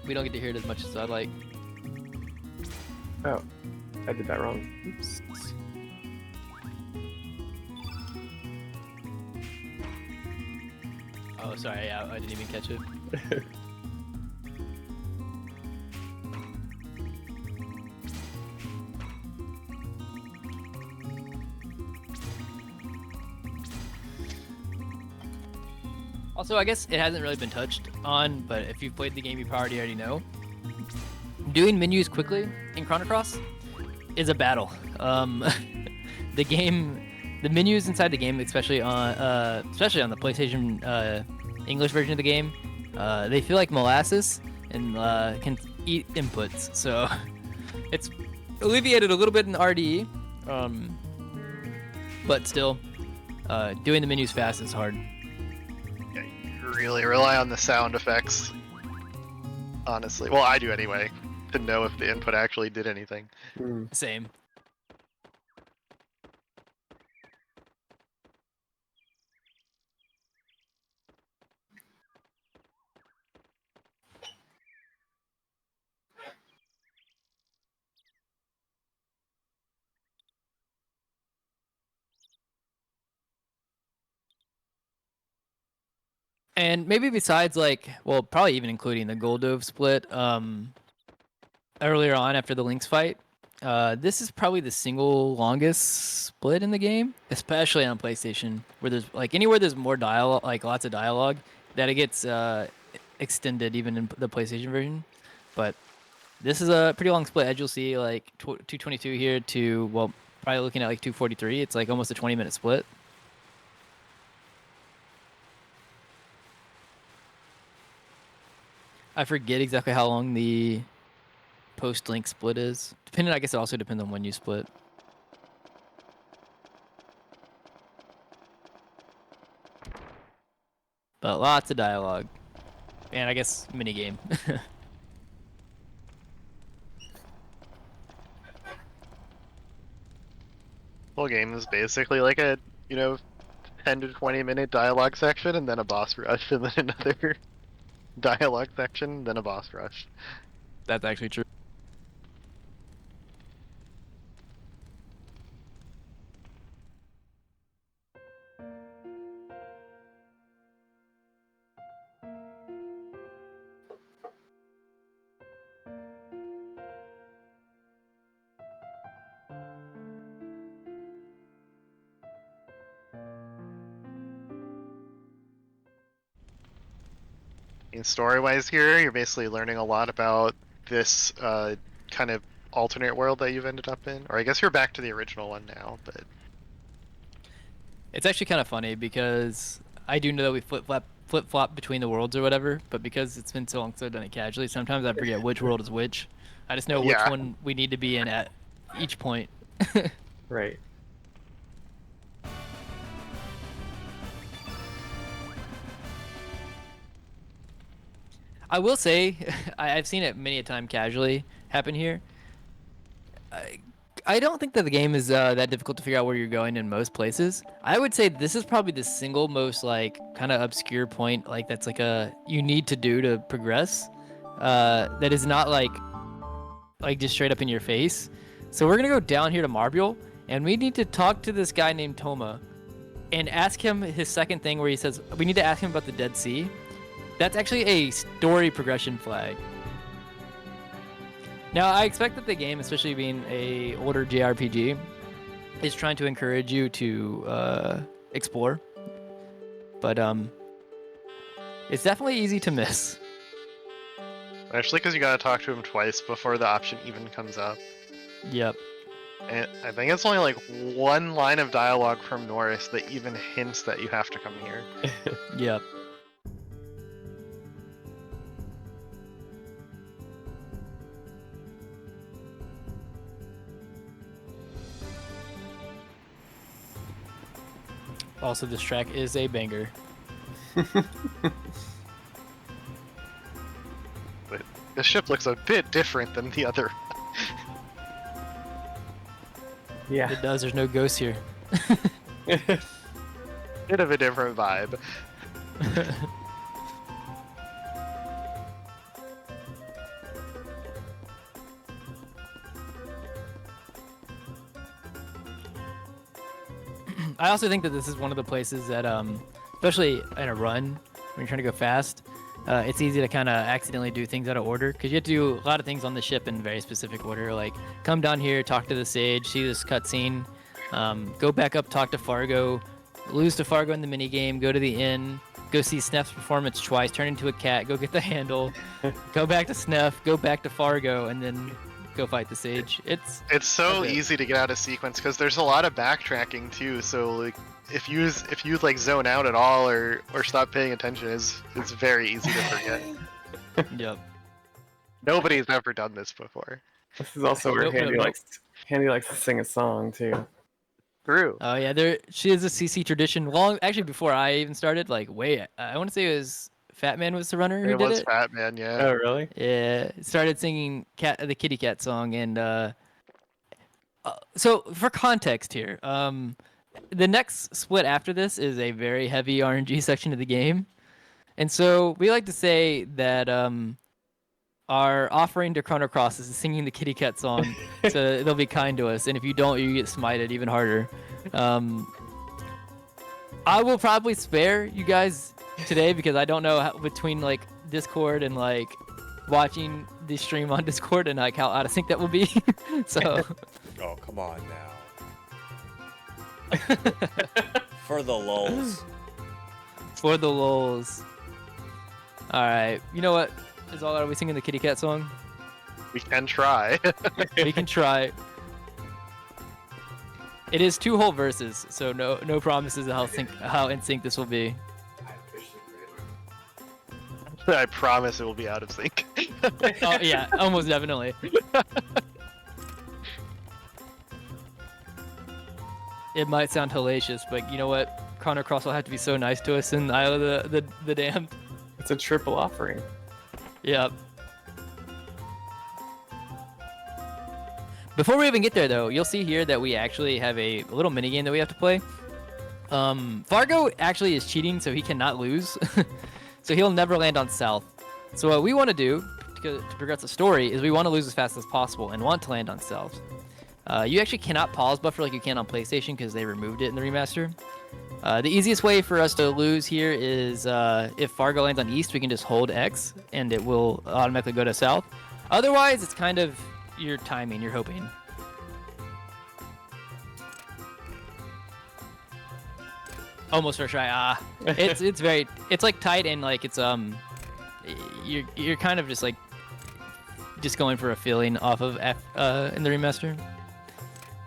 We don't get to hear it as much as I'd like. Oh, I did that wrong. Oops. Oh, sorry, I didn't even catch it. Also, I guess it hasn't really been touched on, but if you've played the game, you probably already know. Doing menus quickly in Chrono Cross is a battle. The menus inside the game, especially on the PlayStation English version of the game, they feel like molasses and can eat inputs. So it's alleviated a little bit in RDE, but still, doing the menus fast is hard. Yeah, you really rely on the sound effects. Honestly, well, I do anyway, to know if the input actually did anything. Same. And maybe besides like, well, probably even including the Goldove split earlier on after the Lynx fight, this is probably the single longest split in the game, especially on PlayStation, where there's like anywhere there's more dialogue, like lots of dialogue, that it gets extended even in the PlayStation version. But this is a pretty long split, as you'll see, like 222 here to, well, probably looking at like 243. It's like almost a 20-minute split. I forget exactly how long the post-link split is. Depending, I guess it also depends on when you split. But lots of dialogue. And I guess minigame. Whole game is basically like a 10 to 20-minute dialogue section, and then a boss rush, and then another dialogue section, then a boss rush. That's actually true. Story-wise here, you're basically learning a lot about this kind of alternate world that you've ended up in. Or I guess you're back to the original one now, but... It's actually kind of funny because I do know that we flip-flop between the worlds or whatever, but because it's been so long since I've done it casually, sometimes I forget which world is which. I just know which one we need to be in at each point. Right. I will say, I've seen it many a time casually happen here. I don't think that the game is that difficult to figure out where you're going in most places. I would say this is probably the single most like kind of obscure point, like that's like you need to do to progress. That is not like just straight up in your face. So we're gonna go down here to Marbule, and we need to talk to this guy named Toma, and ask him his second thing where he says we need to ask him about the Dead Sea. That's actually a story progression flag. Now, I expect that the game, especially being a older JRPG, is trying to encourage you to explore. But it's definitely easy to miss. Especially because you gotta talk to him twice before the option even comes up. Yep. And I think it's only like one line of dialogue from Norris that even hints that you have to come here. Yep. Also, this track is a banger. But this ship looks a bit different than the other. Yeah. It does. There's no ghosts here. Bit of a different vibe. I also think that this is one of the places that, especially in a run, when you're trying to go fast, it's easy to kind of accidentally do things out of order because you have to do a lot of things on the ship in very specific order. Like come down here, talk to the sage, see this cutscene, go back up, talk to Fargo, lose to Fargo in the minigame, go to the inn, go see Sneff's performance twice, turn into a cat, go get the handle, go back to Sneff, go back to Fargo, and then go fight the sage. It's so easy to get out of sequence because there's a lot of backtracking too. So like if you like zone out at all or stop paying attention, it's very easy to forget. Yep. Nobody's ever done this before. This is also where Handi likes to sing a song too. True. Oh yeah, she is a CC tradition. Long actually before I even started, like I want to say it was Fat Man was the runner who It did was it. Fat Man, yeah. Oh really? Yeah, started singing the Kitty Cat song, and so for context here, the next split after this is a very heavy RNG section of the game, and so we like to say that our offering to Chrono Cross is singing the Kitty Cat song, so they'll be kind to us, and if you don't, you get smited even harder. I will probably spare you guys today because I don't know how, between like Discord and like watching the stream on Discord and like how out of sync that will be. So Oh, come on now. For the lulz. for the lulz. All right, you know what? Is all are we singing the kitty cat song? We can try. We can try. It is 2 whole verses, so no promises of how in sync this will be. I promise it will be out of sync. Oh yeah, almost definitely. It might sound hellacious, but you know what? Chrono Cross will have to be so nice to us in Isle of the Damned. It's a triple offering. Yep. Before we even get there, though, you'll see here that we actually have a little mini game that we have to play. Fargo actually is cheating, so he cannot lose. So he'll never land on south. So what we want to do to progress the story is we want to lose as fast as possible and want to land on south. You actually cannot pause buffer like you can on PlayStation because they removed it in the remaster. The easiest way for us to lose here is if Fargo lands on east, we can just hold X and it will automatically go to south. Otherwise, it's kind of your timing, you're hoping. Almost first try. It's like tight and like it's you're kind of just going for a feeling off of F in the remaster.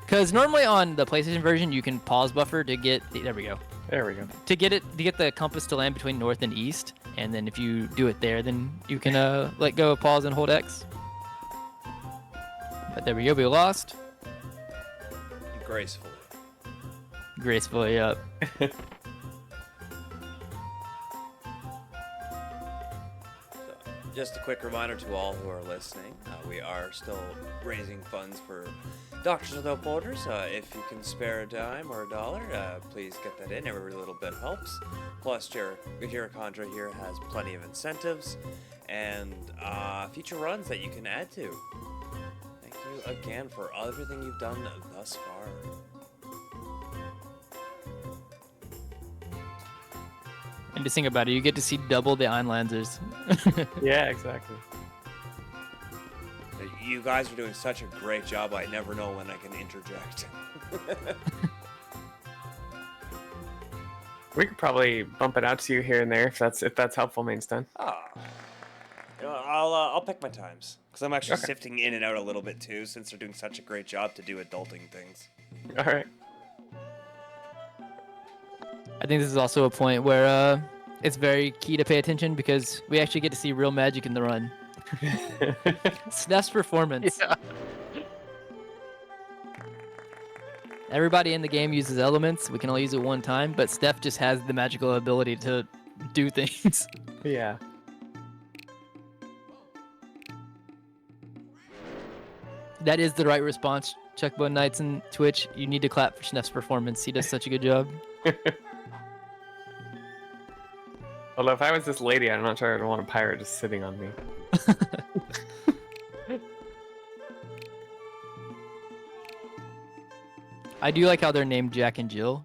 Because normally on the PlayStation version you can pause buffer to get there we go. There we go. To get the compass to land between north and east, and then if you do it there, then you can let go of pause and hold X. But there we go, we lost. Gracefully. Gracefully, yep. Just a quick reminder to all who are listening, we are still raising funds for Doctors Without Borders. If you can spare a dime or a dollar, please get that in. Every little bit helps. Plus, Jiracondra here has plenty of incentives and future runs that you can add to. Thank you again for everything you've done thus far. And just think about it, you get to see double the Einlanders. Yeah, exactly. You guys are doing such a great job, I never know when I can interject. We could probably bump it out to you here and there if that's helpful, main stun. You know, I'll pick my times because I'm actually Okay. sifting in and out a little bit too, since they're doing such a great job to do adulting things. All right. I think this is also a point where it's very key to pay attention because we actually get to see real magic in the run. Steph's performance. Yeah. Everybody in the game uses elements. We can only use it one time, but Steph just has the magical ability to do things. Yeah. That is the right response. Chuckbone Knights and Twitch, you need to clap for Steph's performance. He does such a good job. Although if I was this lady, I'm not sure I'd want a pirate just sitting on me. I do like how they're named Jack and Jill.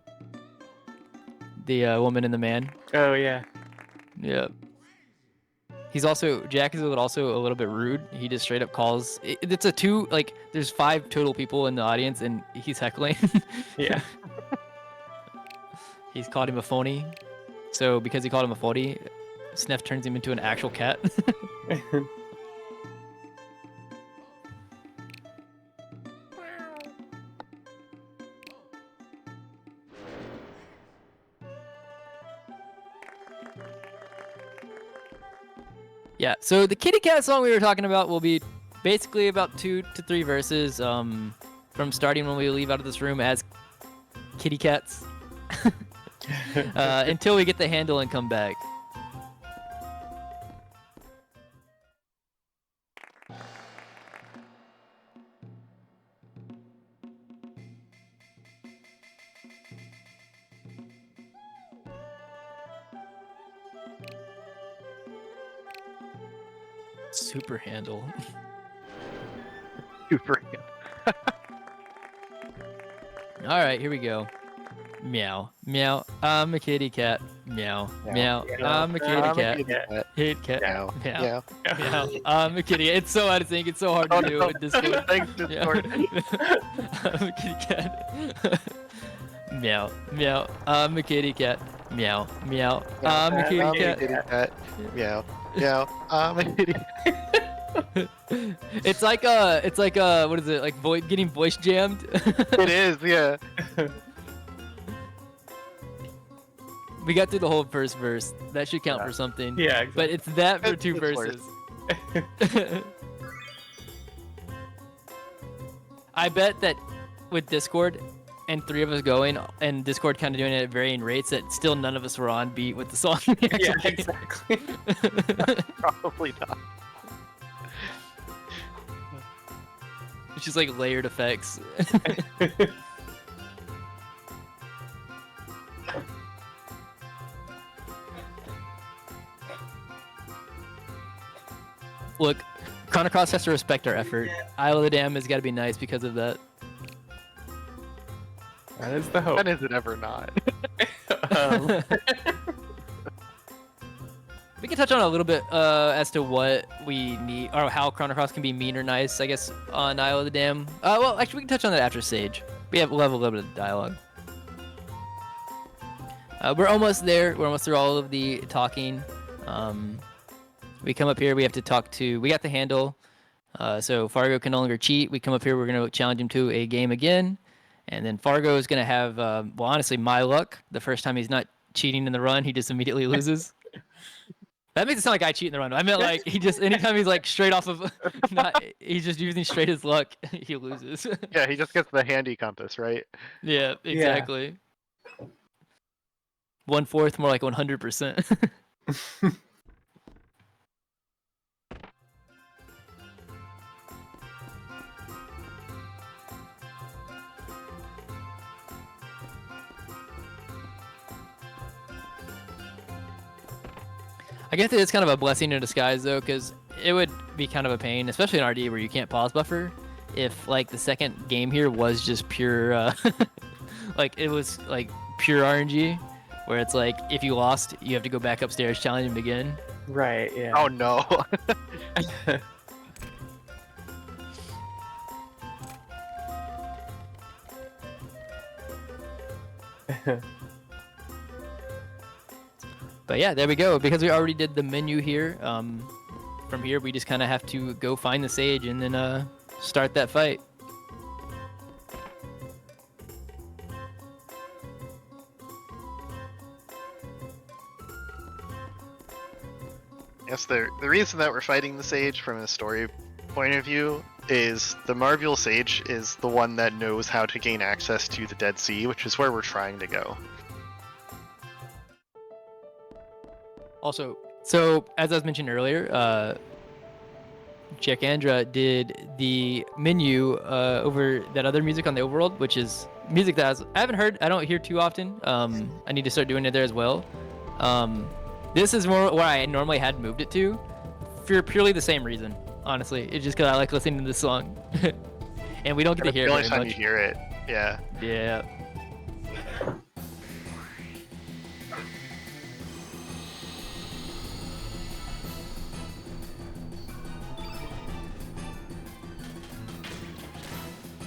The woman and the man. Oh yeah. Yep. Jack is also a little bit rude. He just straight up calls. It's a two, like, there's 5 total people in the audience and he's heckling. Yeah. He's called him a phony. So because he called him a phony, Sneff turns him into an actual cat. Yeah, so the kitty cat song we were talking about will be basically about 2 to 3 verses from starting when we leave out of this room as kitty cats until we get the handle and come back. Super handle. Super. All right, here we go. Meow, meow. I'm a kitty cat. Meow. Meow. Meow. I'm a kitty cat. Kitty cat. Meow. Meow. Meow. Meow. I'm a kitty. It's so out of sync. It's so hard to do no. with Discord. Thanks, Discord. I'm a kitty cat. Meow. Meow. I'm a kitty cat. Meow. Meow. I'm a kitty cat. Meow. Meow. I'm a kitty. It's like what is it? Like getting voice jammed. It is, yeah. We got through the whole first verse. That should count for something. Yeah, exactly. But it's that for It's 2 worse. verses. I bet that with Discord and 3 of us going and Discord kind of doing it at varying rates, that still none of us were on beat with the song. Yeah, exactly. Probably not. It's just like layered effects. Look, Chrono Cross has to respect our effort. Isle of the Dam has got to be nice because of that. That is the hope. When is it ever not? We can touch on a little bit as to what we need, or how Chrono Cross can be mean or nice, I guess, on Isle of the Dam. Well, actually, we can touch on that after Sage. We'll have a little bit of dialogue. We're almost there. We're almost through all of the talking. We come up here. We have to talk to. We got the handle. So Fargo can no longer cheat. We come up here. We're going to challenge him to a game again. And then Fargo is going to have, well, honestly, my luck. The first time he's not cheating in the run, he just immediately loses. That makes it sound like I cheat in the run. I meant like he just anytime he's like straight off of, he's just using straight his luck, he loses. Yeah, he just gets the handy compass, right? Yeah, exactly. 1/4, more like 100%. I guess it's kind of a blessing in disguise though, because it would be kind of a pain, especially in RD where you can't pause buffer, if like the second game here was just pure, like it was like pure RNG, where it's like if you lost, you have to go back upstairs, challenge him again. Right, yeah. Oh no. But yeah, there we go. Because we already did the menu here, from here we just kind of have to go find the sage and then start that fight. Yes, the reason that we're fighting the sage from a story point of view is the Marvule Sage is the one that knows how to gain access to the Dead Sea, which is where we're trying to go. Also, so as I was mentioning earlier, Jack Andra did the menu over that other music on the overworld, which is music that I haven't heard. I don't hear too often. I need to start doing it there as well. This is more where I normally had moved it to, for purely the same reason. Honestly, it's just because I like listening to this song, and we don't get to hear it the only very time much. you hear it, yeah. Yeah.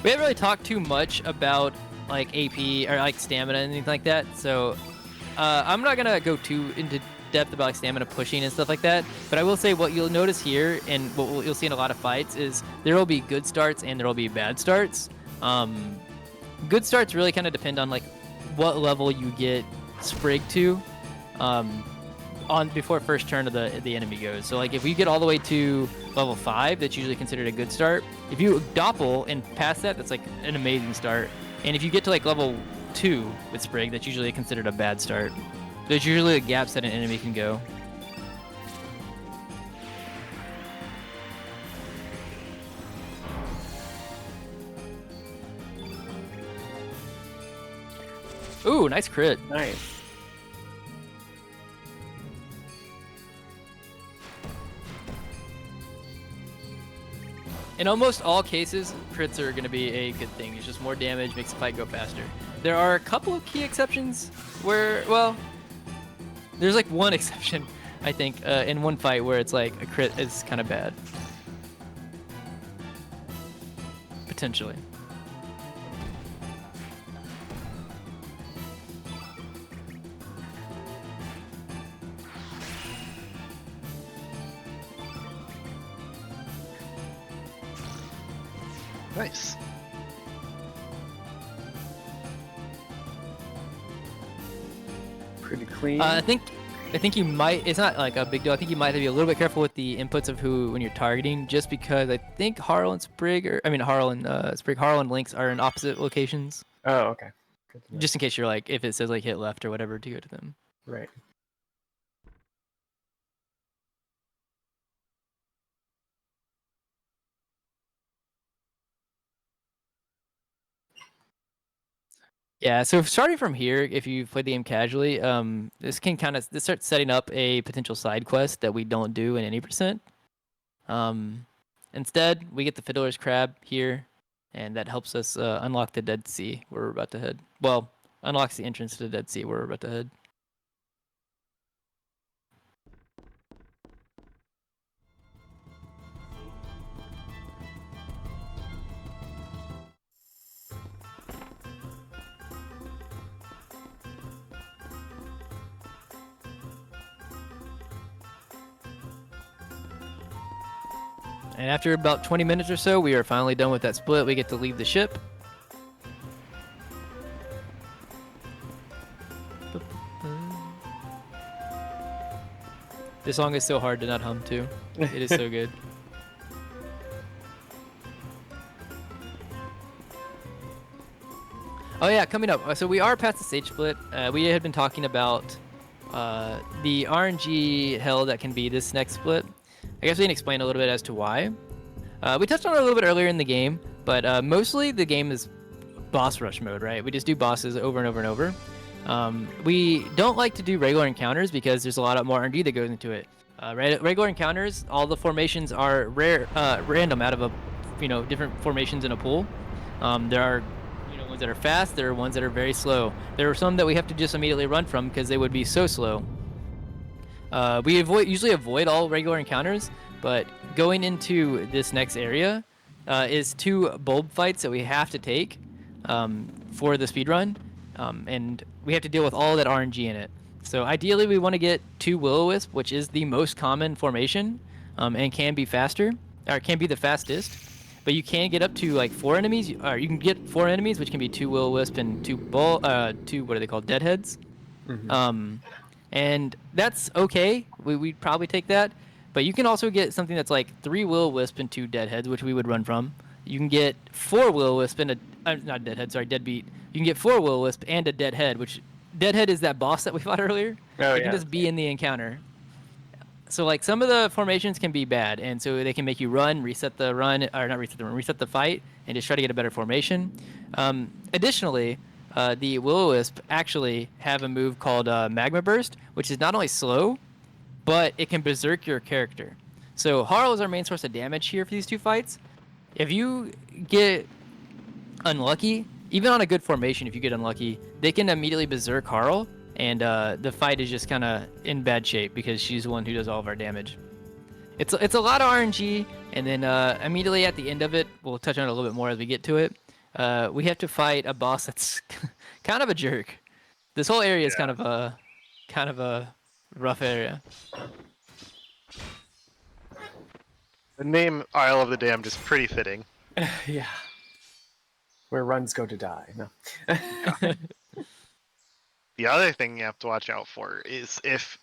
We haven't really talked too much about like AP or like stamina and anything like that, so I'm not gonna go too into depth about like stamina pushing and stuff like that. But I will say what you'll notice here and what you'll see in a lot of fights is there will be good starts and there will be bad starts. Good starts really kind of depend on like what level you get Sprig to on before first turn of the enemy goes. So like if you get all the way to level 5, that's usually considered a good start. If you doppel and pass that, that's like an amazing start. And if you get to like level 2 with Sprig, that's usually considered a bad start. There's usually gaps that an enemy can go. Ooh, nice crit. Nice. In almost all cases, crits are going to be a good thing. It's just more damage, makes the fight go faster. There are a couple of key exceptions where, well, There's like one exception, I think, in one fight where it's like a crit is kind of bad. Potentially. Nice. Pretty clean. I think you might. It's not like a big deal. I think you might have to be a little bit careful with the inputs of who when you're targeting, just because I think Harl and Sprig, Harl and Sprig, Harl and Lynx are in opposite locations. Oh, okay. Good to know. Just in case you're like, if it says like hit left or whatever to go to them. Right. Yeah, so starting from here, if you play the game casually, this starts setting up a potential side quest that we don't do in any percent. Instead, we get the Fiddler's Crab here, and that helps us unlock the Dead Sea where we're about to head. Well, unlocks the entrance to the Dead Sea where we're about to head. And after about 20 minutes or so, we are finally done with that split. We get to leave the ship. This song is so hard to not hum to. It is so good. Oh yeah, coming up. So we are past the stage split. We had been talking about the RNG hell that can be this next split. I guess we can explain a little bit as to why. We touched on it a little bit earlier in the game, but mostly the game is boss rush mode, right? We just do bosses over and over and over. We don't like to do regular encounters because there's a lot more RNG that goes into it. Regular encounters, all the formations are random out of different formations in a pool. There are ones that are fast. There are ones that are very slow. There are some that we have to just immediately run from because they would be so slow. We usually avoid all regular encounters, but going into this next area is 2 bulb fights that we have to take for the speedrun, and we have to deal with all that RNG in it. So ideally we want to get 2 Will-O-Wisp, which is the most common formation, and can be faster, or can be the fastest. But you can get up to like 4 enemies, or you can get 4 enemies, which can be 2 Will-O-Wisp and 2 what are they called, Deadheads. Mm-hmm. And that's okay. We'd probably take that. But you can also get something that's like 3 Will-O-Wisp and 2 Deadheads, which we would run from. You can get 4 Will-O-Wisp and not Deadhead, sorry, Deadbeat. You can get 4 Will-O-Wisp and a Deadhead, which Deadhead is that boss that we fought earlier. Oh, It yeah. can just be in the encounter. So like some of the formations can be bad, and so they can make you run, reset the fight, and just try to get a better formation. Additionally, the Will-O-Wisp actually have a move called Magma Burst, which is not only slow, but it can berserk your character. So Harl is our main source of damage here for these 2 fights. If you get unlucky, even on a good formation, if you get unlucky, they can immediately berserk Harl, and the fight is just kind of in bad shape because she's the one who does all of our damage. It's a lot of RNG, and then immediately at the end of it, we'll touch on it a little bit more as we get to it. We have to fight a boss that's kind of a jerk. This whole area is kind of a rough area. The name Isle of the Damned is pretty fitting. Yeah. Where runs go to die. No. The other thing you have to watch out for is if,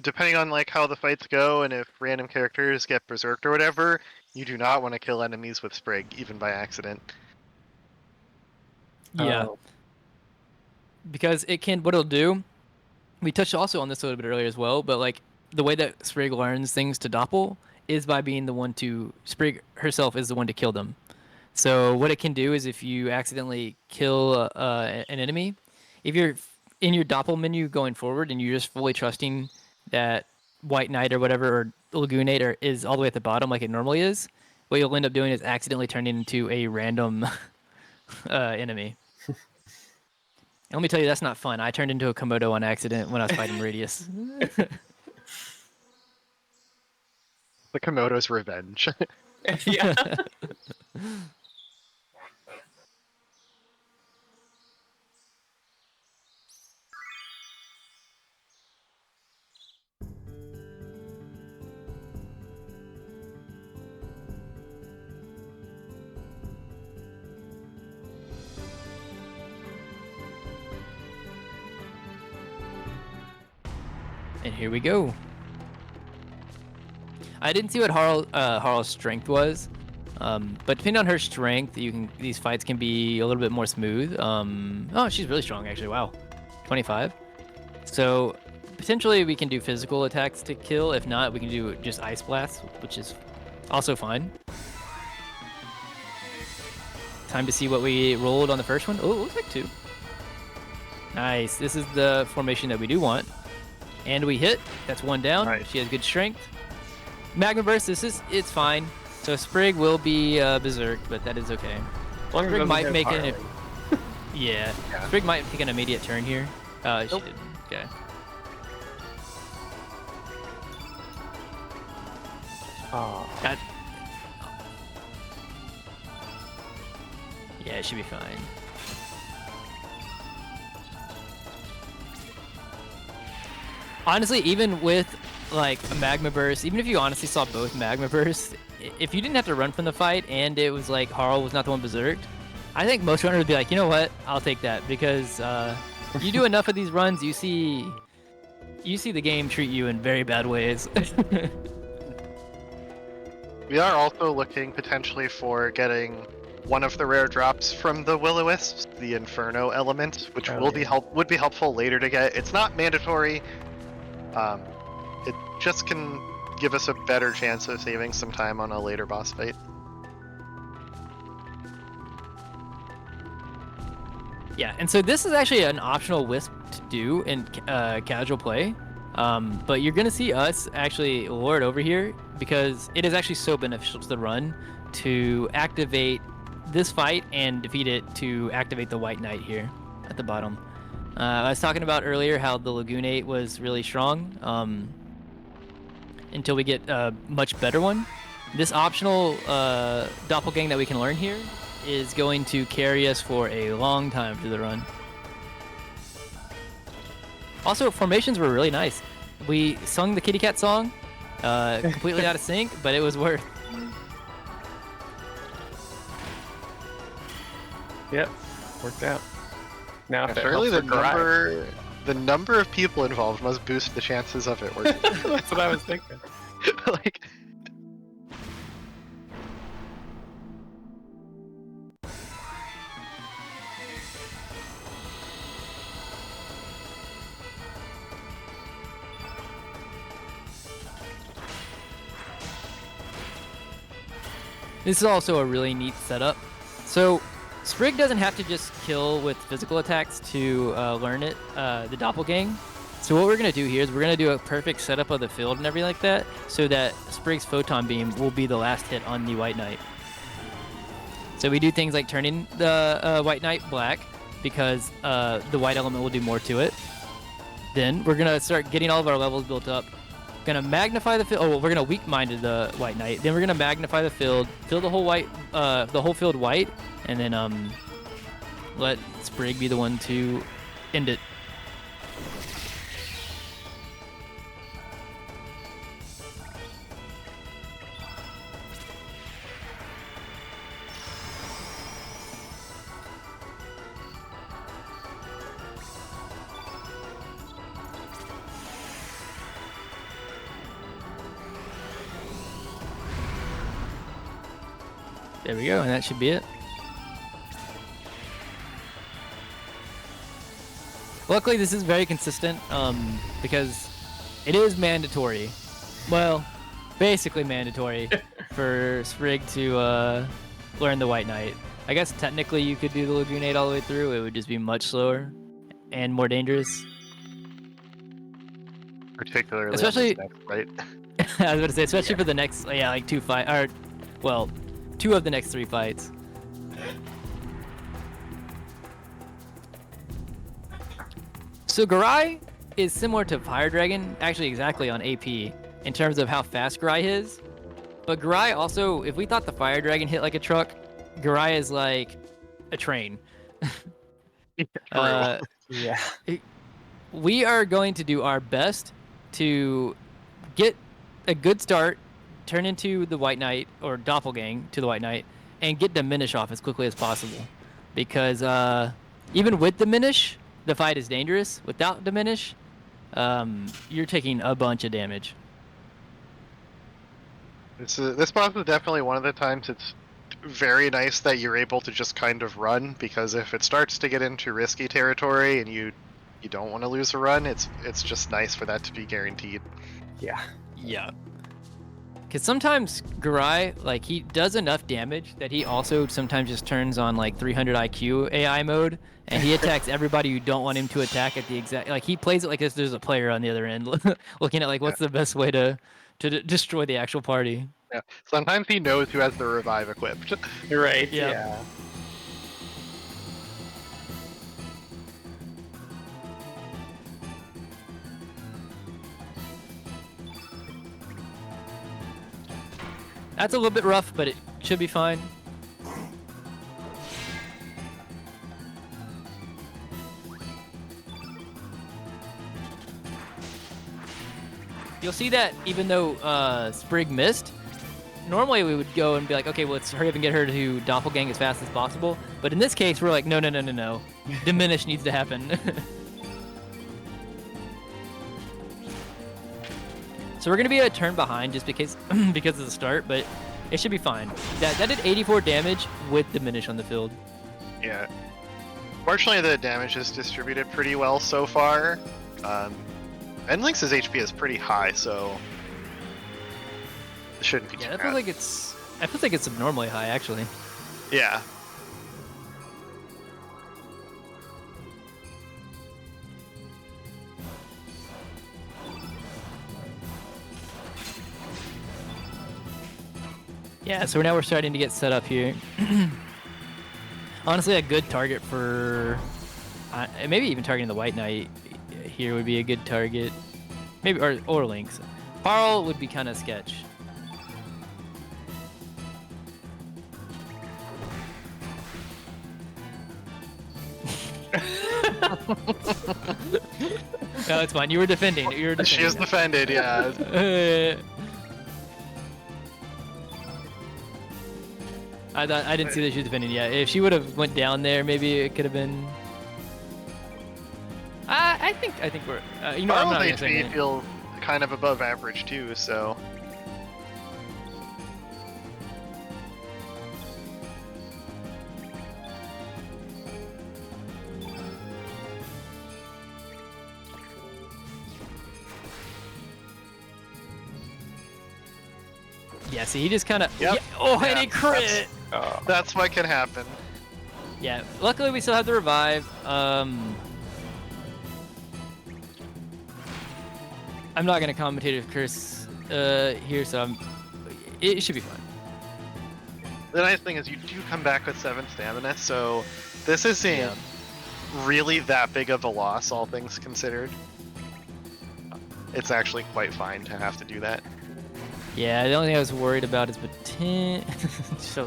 depending on like how the fights go, and if random characters get berserked or whatever, you do not want to kill enemies with Sprig, even by accident. Yeah. Oh. Because what it'll do, we touched also on this a little bit earlier as well, but like the way that Sprig learns things to doppel is by being the one to, Sprig herself is the one to kill them. So what it can do is if you accidentally kill an enemy, if you're in your doppel menu going forward and you're just fully trusting that White Knight or whatever, or Lagoonate is all the way at the bottom like it normally is, what you'll end up doing is accidentally turning into a random enemy. let me tell you, that's not fun. I turned into a Komodo on accident when I was fighting Radius. The Komodo's revenge. Yeah. And here we go. I didn't see what Harl's strength was, but depending on her strength, these fights can be a little bit more smooth. Oh, she's really strong actually. Wow, 25. So potentially we can do physical attacks to kill. If not, we can do just ice blasts, which is also fine. Time to see what we rolled on the first one. Oh, it looks like 2. Nice. This is the formation that we do want. And we hit. That's 1 down. Nice. She has good strength. Magma Burst, it's fine. So Sprig will be berserked, but that is okay. As long as it Sprig doesn't might hit make Harley. yeah. Yeah. Sprig might take an immediate turn here. She Nope. didn't. Okay. Oh. That... Yeah, it should be fine. Honestly, even with like a Magma Burst, even if you honestly saw both Magma Bursts, if you didn't have to run from the fight and it was like Harl was not the one berserked, I think most runners would be like, you know what, I'll take that, because you do enough of these runs, you see the game treat you in very bad ways. We are also looking potentially for getting one of the rare drops from the Will-O-Wisps, the Inferno element, which Oh, yeah. would be helpful later to get. It's not mandatory. It just can give us a better chance of saving some time on a later boss fight. Yeah, and so this is actually an optional Wisp to do in casual play, but you're gonna see us actually lure it over here because it is actually so beneficial to the run to activate this fight and defeat it to activate the White Knight here at the bottom. I was talking about earlier how the Lagoonate was really strong until we get a much better one. This optional doppelgang that we can learn here is going to carry us for a long time through the run. Also, formations were really nice. We sung the kitty cat song, completely out of sync, but it was worth. Yep. Worked out. Now if it Surely helps the her drive. number of people involved must boost the chances of it working. That's what I was thinking. Like, This is also a really neat setup. So Sprig doesn't have to just kill with physical attacks to learn it, the doppelgang. So what we're gonna do here is we're gonna do a perfect setup of the field and everything like that, so that Sprig's photon beam will be the last hit on the White Knight. So we do things like turning the White Knight black, because the white element will do more to it. Then we're gonna start getting all of our levels built up. Gonna magnify the field. Oh, well, we're gonna weak mind the White Knight. Then we're gonna magnify the field, fill the whole field white, and then let Sprig be the one to end it. There we go, and that should be it. Luckily, this is very consistent because it is mandatory. Well, basically mandatory for Sprig to learn the White Knight. I guess technically you could do the Lagoonate all the way through. It would just be much slower and more dangerous. particularly Especially- on this next fight. I was about to say, especially for the next, yeah, like 2 of the next 3 fights. So Garai is similar to Fire Dragon, actually exactly on AP in terms of how fast Garai is. But Garai also, if we thought the Fire Dragon hit like a truck, Garai is like a train. True. Yeah. We are going to do our best to get a good start, turn into the White Knight or Doppelgang to the White Knight, and get Diminish off as quickly as possible. Because even with Diminish, the fight is dangerous. Without Diminish, you're taking a bunch of damage. This boss is definitely one of the times it's very nice that you're able to just kind of run, because if it starts to get into risky territory and you don't want to lose a run, it's just nice for that to be guaranteed. Yeah. Yeah. Because sometimes Garai, like, he does enough damage that he also sometimes just turns on, like, 300 IQ AI mode, and he attacks everybody you don't want him to attack at the exact... Like, he plays it like if there's a player on the other end, looking at, like, what's the best way to destroy the actual party. Yeah. Sometimes he knows who has the revive equipped. You're right. Yep. Yeah. That's a little bit rough, but it should be fine. You'll see that even though Sprig missed, normally we would go and be like, okay, well, let's hurry up and get her to Doppelgang as fast as possible. But in this case, we're like, no. Diminish needs to happen. So we're going to be a turn behind just because of the start, but it should be fine. That did 84 damage with Diminish on the field. Yeah. Fortunately, the damage is distributed pretty well so far. And Lynx's HP is pretty high, so it shouldn't be too Yeah, that bad. feels like it's abnormally high, actually. Yeah. Yeah, so now we're starting to get set up here. Honestly, a good target for... maybe even targeting the White Knight here would be a good target. Maybe, or Lynx. Parl would be kind of sketch. No, it's fine. You were defending. She is defended, yeah. I didn't see that she was defending. Yeah, if she would have went down there, maybe it could have been. I think we're. I'm not Parl's gonna say HP anything. feel kind of above average too, so. Yeah, see, he just kind of. Yep. Yeah, oh, Yeah, and he crit. That's what can happen. Yeah, luckily we still have the revive. I'm not gonna commentator curse here, so it should be fine. The nice thing is you do come back with 7 stamina, so this isn't Yeah. really that big of a loss, all things considered. It's actually quite fine to have to do that. Yeah, the only thing I was worried about is potent. So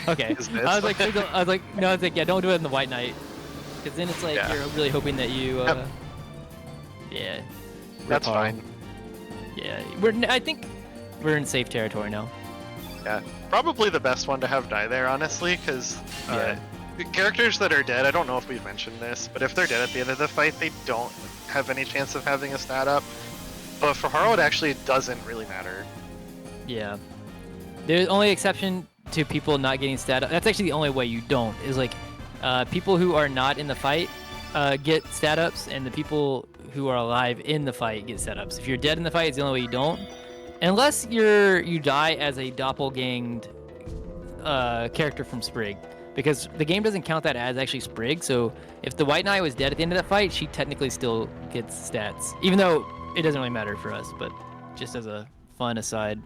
okay. Is this? I was like, yeah, don't do it in the White Knight, because then it's like Yeah. you're really hoping that you. Yep. Yeah. That's Rip fine. Yeah, I think we're in safe territory now. Yeah, probably the best one to have die there, honestly, because characters that are dead, I don't know if we've mentioned this, but if they're dead at the end of the fight, they don't have any chance of having a stat up. But for Haro, it actually doesn't really matter. Yeah. There's only exception to people not getting stat up. That's actually the only way you don't, is like people who are not in the fight get stat ups, and the people who are alive in the fight get stat ups. If you're dead in the fight, it's the only way you don't. Unless you die as a doppelganged character from Sprig, because the game doesn't count that as actually Sprig. So if the White Knight was dead at the end of that fight, she technically still gets stats, even though it doesn't really matter for us. But just as a fun aside.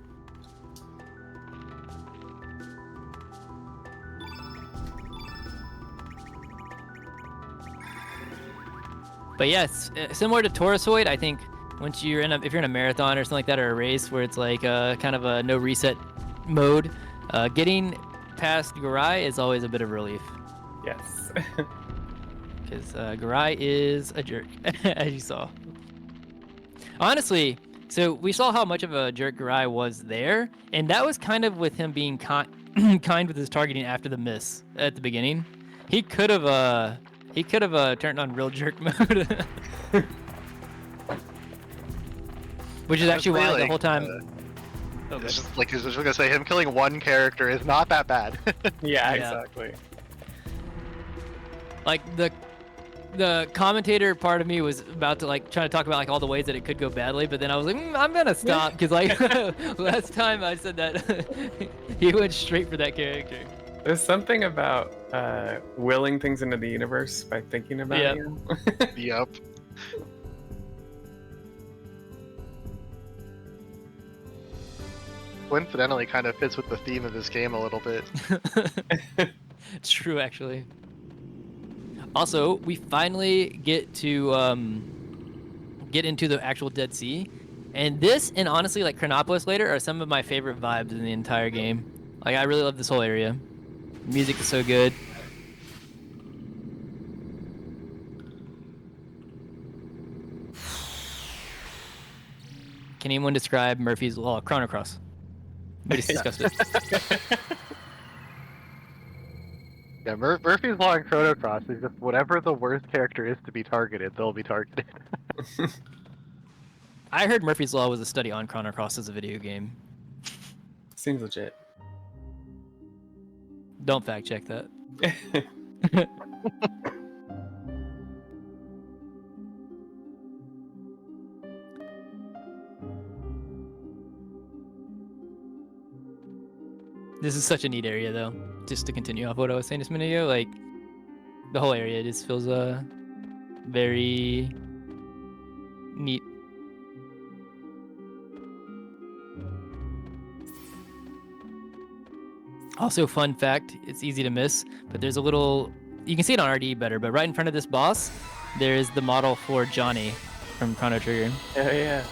But yes, similar to Taurusoid, I think once you're if you're in a marathon or something like that, or a race where it's like kind of a no reset mode, getting past Garai is always a bit of relief. Yes. Because Garai is a jerk, as you saw. Honestly, so we saw how much of a jerk Garai was there, and that was kind of with him being kind with his targeting after the miss at the beginning. He could have turned on real jerk mode. Which is actually why the whole time. It's just like I was just gonna say, him killing one character is not that bad. Yeah, exactly. Like the commentator part of me was about to like trying to talk about like all the ways that it could go badly, but then I was like, I'm gonna stop because like last time I said that he went straight for that character. There's something about willing things into the universe by thinking about it. Yep. Coincidentally, kind of fits with the theme of this game a little bit. It's true, actually. Also, we finally get to get into the actual Dead Sea, and this, and honestly, like Chronopolis later, are some of my favorite vibes in the entire game. Like, I really love this whole area. Music is so good. Can anyone describe Murphy's Law, Chrono Cross? We just discussed it. Yeah, Murphy's Law in Chrono Cross is just whatever the worst character is to be targeted, they'll be targeted. I heard Murphy's Law was a study on Chrono Cross as a video game. Seems legit. Don't fact check that. This is such a neat area, though. Just to continue off what I was saying just a minute ago, like the whole area just feels very neat. Also, fun fact, it's easy to miss, but there's a little, you can see it on RDE better, but right in front of this boss, there is the model for Johnny from Chrono Trigger. Oh, yeah.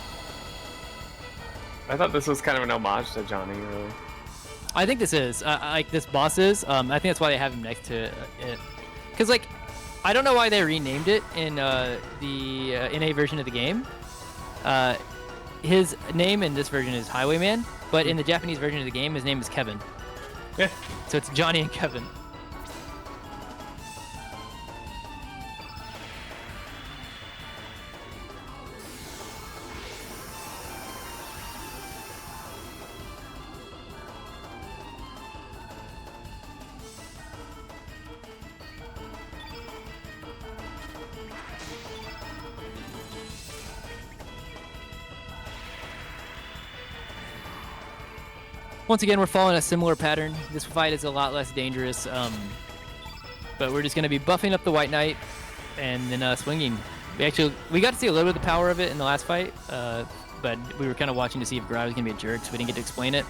I thought this was kind of an homage to Johnny, really. I think this is. Like, this boss is. I think that's why they have him next to it. Because, like, I don't know why they renamed it in the NA version of the game. His name in this version is Highwayman, but in the Japanese version of the game, his name is Kevin. Yeah. So it's Johnny and Kevin. Once again, we're following a similar pattern. This fight is a lot less dangerous, but we're just going to be buffing up the White Knight and then swinging. We got to see a little bit of the power of it in the last fight, but we were kind of watching to see if Garai was going to be a jerk, so we didn't get to explain it.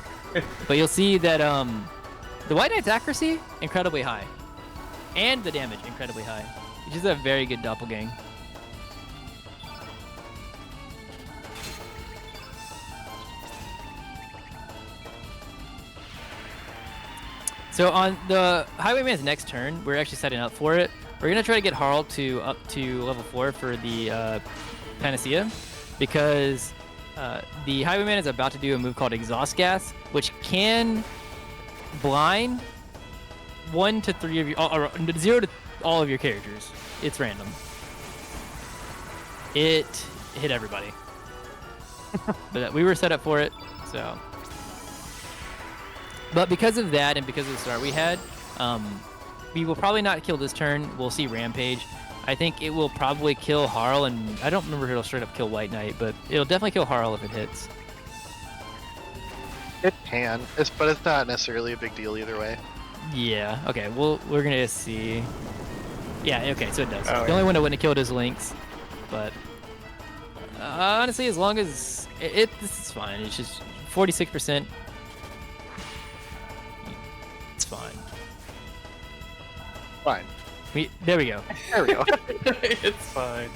But you'll see that the White Knight's accuracy, incredibly high, and the damage, incredibly high. It's just a very good doppelgang. So on the Highwayman's next turn, we're actually setting up for it. We're gonna try to get Harl up to level 4 for the Panacea, because the Highwayman is about to do a move called Exhaust Gas, which can blind 1 to 3 of your, or 0 to all of your characters. It's random. It hit everybody, but we were set up for it, so. But because of that and because of the start we had, we will probably not kill this turn. We'll see Rampage. I think it will probably kill Harl, and I don't remember if it'll straight up kill White Knight, but it'll definitely kill Harl if it hits. It can, but it's not necessarily a big deal either way. Yeah, okay, we're gonna see. Yeah, okay, so it does. Oh, the only one that wouldn't have killed is Lynx, but honestly, as long as this is fine. It's just 46%. It's fine. Fine. There we go. There we go. It's fine.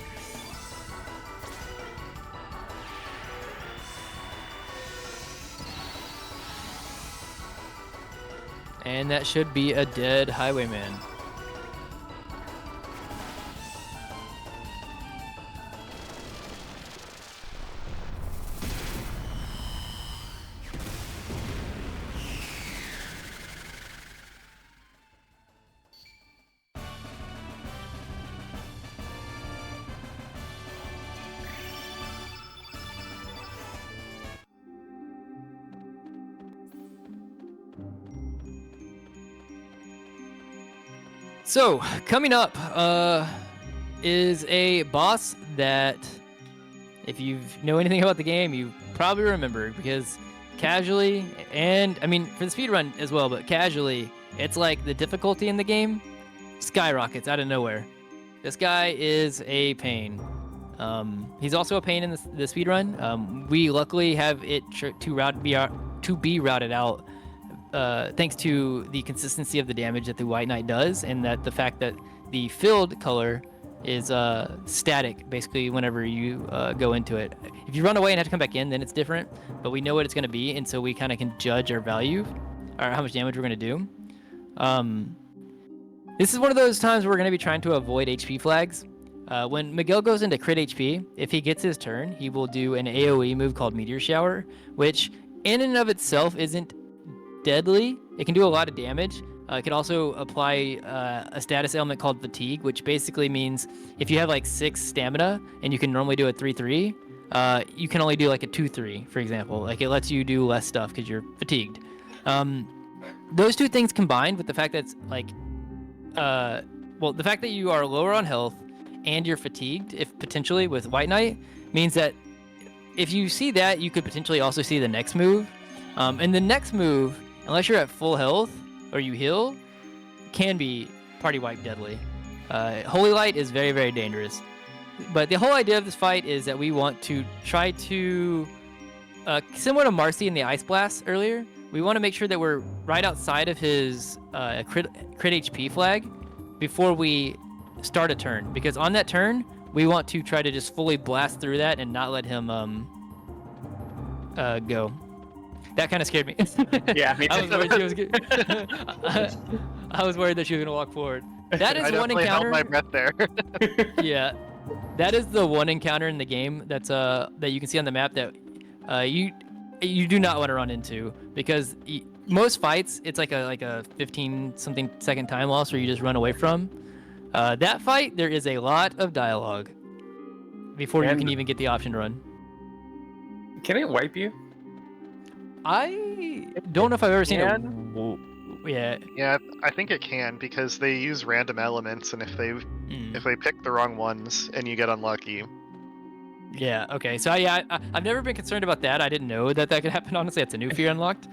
And that should be a dead highwayman. So, coming up is a boss that, if you know anything about the game, you probably remember, because casually, and I mean for the speedrun as well, but casually, it's like the difficulty in the game skyrockets out of nowhere. This guy is a pain. He's also a pain in the speedrun. We luckily have it to be routed out thanks to the consistency of the damage that the White Knight does, and that the fact that the filled color is static basically whenever you go into it. If you run away and have to come back in, then it's different, but we know what it's going to be, and so we kind of can judge our value or how much damage we're going to do. This is one of those times where we're going to be trying to avoid HP flags. When Miguel goes into crit HP, if he gets his turn, he will do an AoE move called Meteor Shower, which in and of itself isn't deadly. It can do a lot of damage. It can also apply a status element called Fatigue, which basically means if you have like 6 stamina and you can normally do a 3-3, you can only do like a 2-3, for example. Like it lets you do less stuff because you're fatigued. Those two things combined with the fact that it's like, the fact that you are lower on health and you're fatigued, if potentially with White Knight, means that if you see that, you could potentially also see the next move. And the next move, unless you're at full health or you heal, can be party wipe deadly. Holy Light is very, very dangerous. But the whole idea of this fight is that we want to try to, similar to Marcy in the Ice Blast earlier, we want to make sure that we're right outside of his crit HP flag before we start a turn. Because on that turn, we want to try to just fully blast through that and not let him go. That kind of scared me. Yeah, me too. I was worried that she was gonna walk forward. That is I one definitely held encounter. my breath there. Yeah, that is the one encounter in the game that's that you can see on the map that you do not want to run into, because most fights it's like a 15 something second time loss where you just run away from. That fight there is a lot of dialogue before you can even get the option to run. Can it wipe you? I don't know if I've ever seen it. Yeah. Yeah, I think it can, because they use random elements, and if they pick the wrong ones and you get unlucky. Yeah. Okay. So yeah, I've never been concerned about that. I didn't know that could happen. Honestly, that's a new fear unlocked.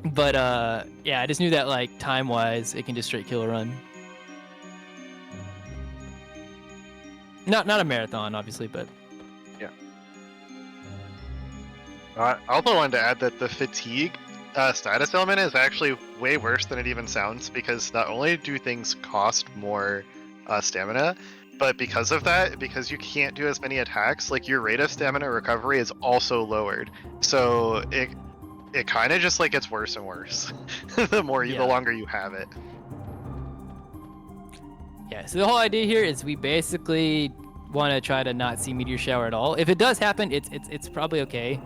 But yeah, I just knew that like time-wise, it can just straight kill a run. Not a marathon, obviously, but. Yeah. I also wanted to add that the fatigue status element is actually way worse than it even sounds, because not only do things cost more stamina, but because of that, because you can't do as many attacks, like your rate of stamina recovery is also lowered. So it kind of just like gets worse and worse the longer you have it. Yeah. So the whole idea here is we basically want to try to not see Meteor Shower at all. If it does happen, it's probably okay.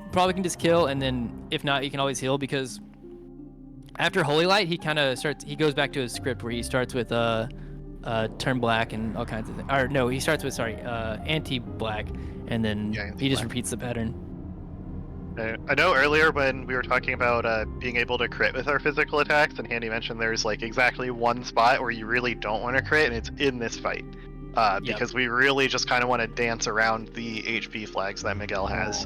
Probably can just kill, and then if not, you can always heal, because after Holy Light, he kind of goes back to his script where he starts with turn black and all kinds of things. Or no, he starts with anti-black, and then he just repeats the pattern. I know earlier when we were talking about being able to crit with our physical attacks, and Handi mentioned there's like exactly one spot where you really don't want to crit, and it's in this fight. Because we really just kind of want to dance around the HP flags that Miguel has.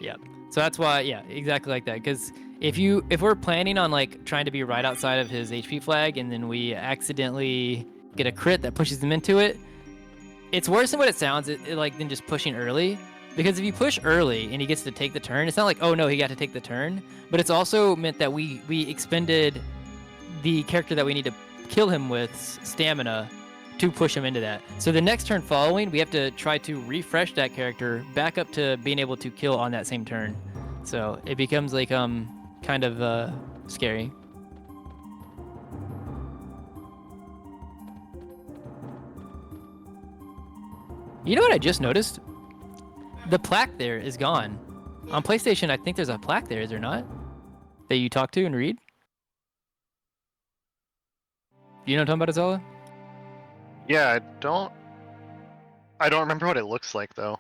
Yep. So that's why, yeah, exactly like that. Because if we're planning on like trying to be right outside of his HP flag, and then we accidentally get a crit that pushes him into it, it's worse than what it sounds. Than just pushing early. Because if you push early and he gets to take the turn, it's not like, oh no, he got to take the turn. But it's also meant that we expended the character that we need to kill him with stamina to push him into that. So the next turn following, we have to try to refresh that character back up to being able to kill on that same turn. So it becomes like kind of scary. You know what I just noticed? The plaque there is gone. On PlayStation, I think there's a plaque there, is there not? That you talk to and read? You know what I'm talking about, Azala? Yeah, I don't remember what it looks like though.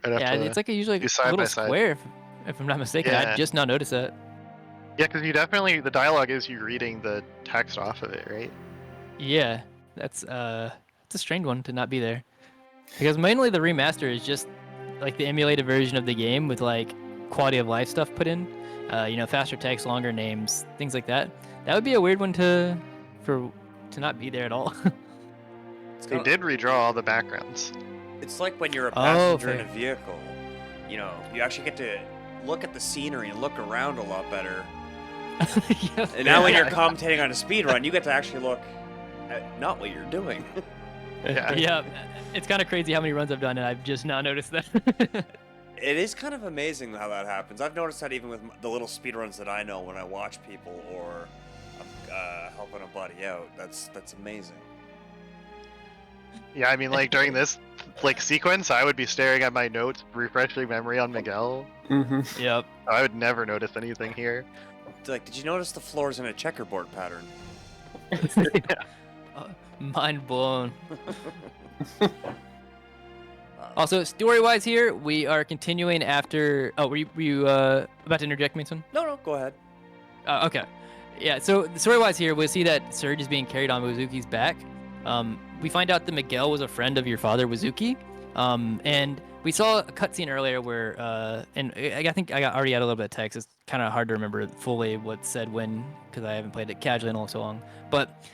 I'd have Yeah, to it's like usually do a side little by side. square, if I'm not mistaken. I Yeah. just now noticed that. Yeah, because you definitely, the dialogue is you reading the text off of it, right? Yeah, that's it's a strange one to not be there. Because mainly the remaster is just like the emulated version of the game with like quality of life stuff put in. You know, faster text, longer names, things like that. That would be a weird one to not be there at all. They did redraw all the backgrounds. It's like when you're a Oh, passenger in fair. a vehicle. You know, you actually get to look at the scenery and look around a lot better. Yeah. And now when you're commentating on a speed run, you get to actually look at not what you're doing. Yeah. Yeah, it's kind of crazy how many runs I've done, and I've just now noticed that. It is kind of amazing how that happens. I've noticed that even with the little speed runs that I know when I watch people or I'm helping a buddy out. That's amazing. Yeah, I mean, like during this like sequence, I would be staring at my notes, refreshing memory on Miguel. Mm-hmm. Yep. I would never notice anything here. Like, did you notice the floor's in a checkerboard pattern? Mind blown. Also, story-wise here, we are continuing after... Oh, were you about to interject me, son? No, go ahead. Okay. Yeah, so story-wise here, we'll see that Surge is being carried on Wazuki's back. We find out that Miguel was a friend of your father, Wazuki. And we saw a cutscene earlier where... and I think I already had a little bit of text. It's kind of hard to remember fully what's said when, because I haven't played it casually in so long. But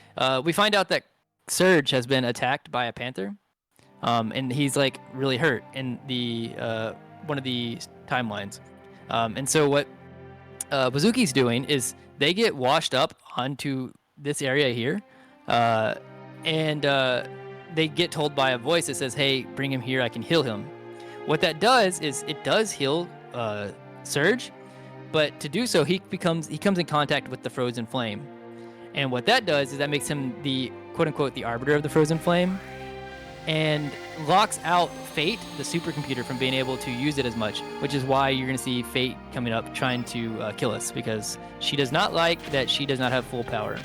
we find out that Surge has been attacked by a panther. And he's like really hurt in the one of the timelines. And so what Wazuki's doing is they get washed up onto this area here, and they get told by a voice that says, "Hey, bring him here. I can heal him." What that does is it does heal Surge, but to do so, he comes in contact with the frozen flame, and what that does is that makes him the quote unquote the arbiter of the frozen flame, and locks out Fate, the supercomputer, from being able to use it as much, which is why you're going to see Fate coming up trying to kill us, because she does not like that she does not have full power.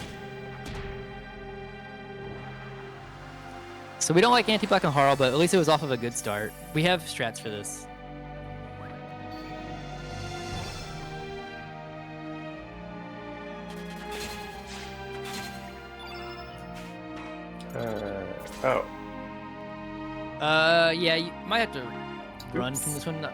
So we don't like Anti-Black and Harl, but at least it was off of a good start. We have strats for this. Oh. Yeah, you might have to run from this one. I'm